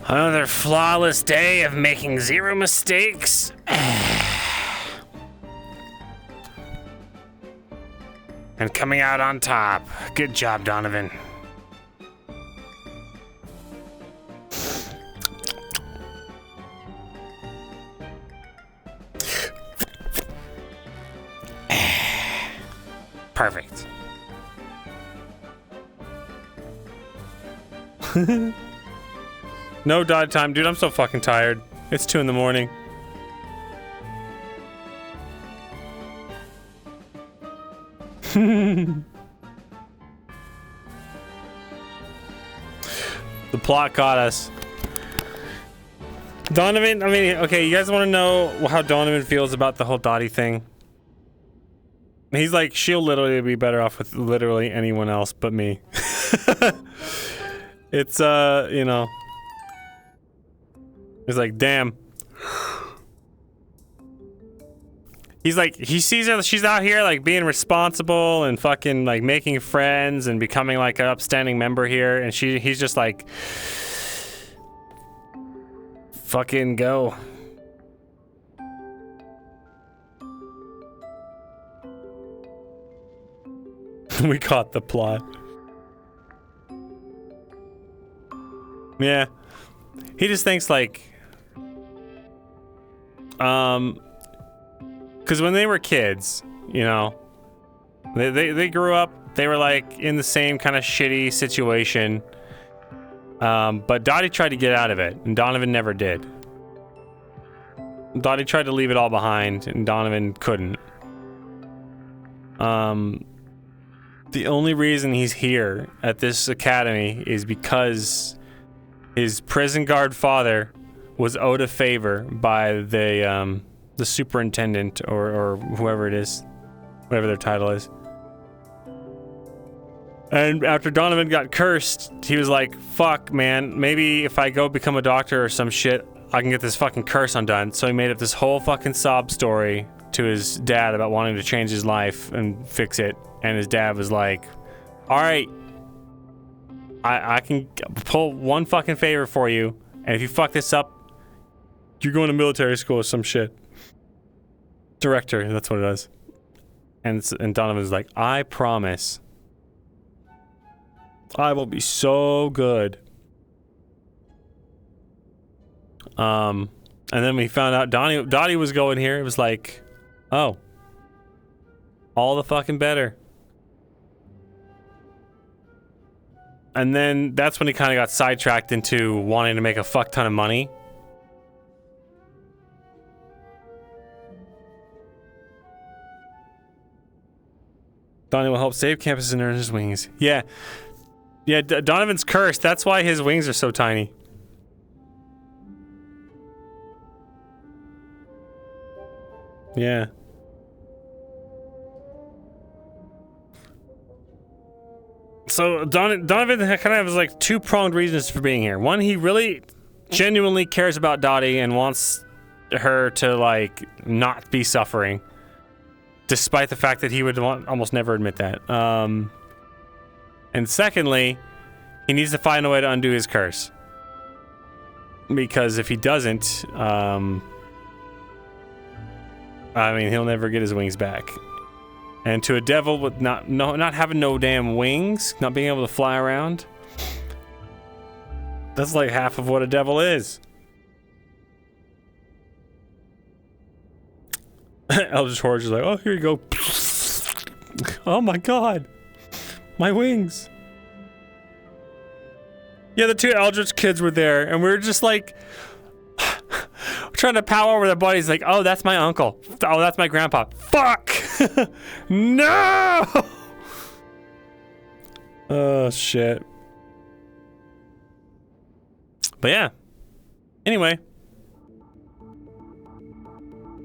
Another flawless day of making zero mistakes. And coming out on top. Good job, Donovan. Perfect. No dot time, dude. I'm so fucking tired. It's 2 in the morning. The plot got us. Donovan, I mean, okay, you guys want to know how Donovan feels about the whole Dottie thing? He's like, she'll literally be better off with literally anyone else but me. It's, you know. He's like, damn. He's like, he sees her, she's out here like being responsible and fucking like making friends and becoming like an upstanding member here, and he's just like, fucking go. We caught the plot. Yeah. He just thinks like, because when they were kids, you know, they grew up, they were like in the same kind of shitty situation. But Dottie tried to get out of it, and Donovan never did. Dottie tried to leave it all behind, and Donovan couldn't. The only reason he's here at this academy is because his prison guard father was owed a favor by the superintendent or whoever it is, whatever their title is. And after Donovan got cursed, he was like, fuck, man, maybe if I go become a doctor or some shit, I can get this fucking curse undone. So he made up this whole fucking sob story to his dad about wanting to change his life and fix it. And his dad was like, all right, I can pull one fucking favor for you. And if you fuck this up, you're going to military school or some shit. Director, that's what it is. And Donovan's like, I promise. I will be so good. And then we found out Dottie was going here. It was like, oh, all the fucking better. And then that's when he kind of got sidetracked into wanting to make a fuck ton of money. Donnie will help save campus and earn his wings. Yeah. Yeah, Donovan's cursed. That's why his wings are so tiny. Yeah. So Donovan kind of has like two-pronged reasons for being here. One, he really genuinely cares about Dottie and wants her to like not be suffering, despite the fact that he would almost never admit that. And secondly, he needs to find a way to undo his curse, because if he doesn't, I mean, he'll never get his wings back. And to a devil with not having no damn wings, not being able to fly around, that's like half of what a devil is. Eldritch Horror is like, oh, here you go. Oh my god. My wings. Yeah, the two Eldritch kids were there, and we were just like trying to power over their buddies, like, oh, that's my uncle. Oh, that's my grandpa. Fuck! No! Oh, shit. But yeah. Anyway.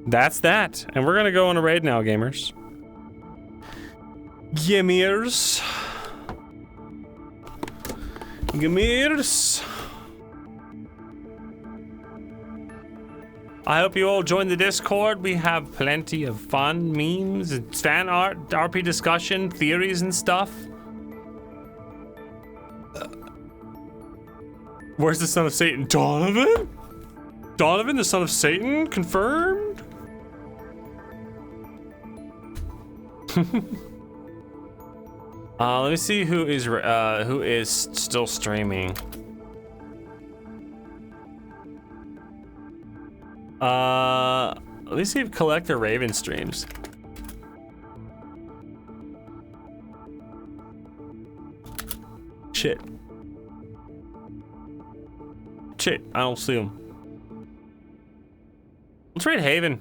That's that. And we're gonna go on a raid now, gamers. Gamers. Gamers. I hope you all join the Discord. We have plenty of fun, memes, and fan art, RP discussion, theories and stuff. Where's the son of Satan? Donovan? Donovan, the son of Satan? Confirmed? Let me see who is still streaming. Let me see if Collector Raven streams. Shit, I don't see him. Let's raid Haven.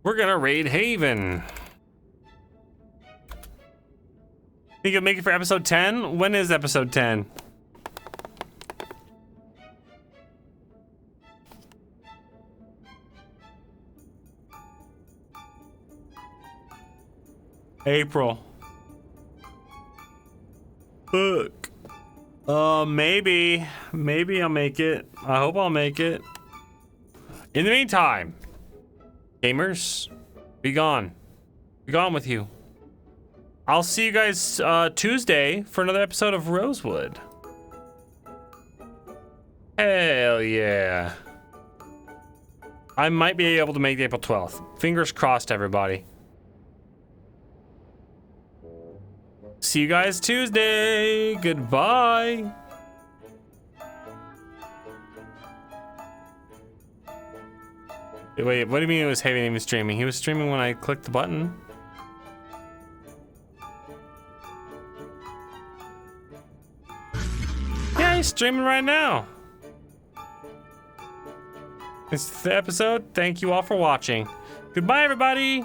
We're gonna raid Haven. You can make it for episode 10? When is episode 10? April. Fuck. Maybe I'll make it. I hope I'll make it. In the meantime, gamers, be gone. Be gone with you. I'll see you guys Tuesday for another episode of Rosewood. Hell yeah. I might be able to make the April 12th. Fingers crossed, everybody. See you guys Tuesday. Goodbye. Wait, what do you mean it was Haven even streaming? He was streaming when I clicked the button. Yeah, he's streaming right now. It's the episode. Thank you all for watching. Goodbye, everybody.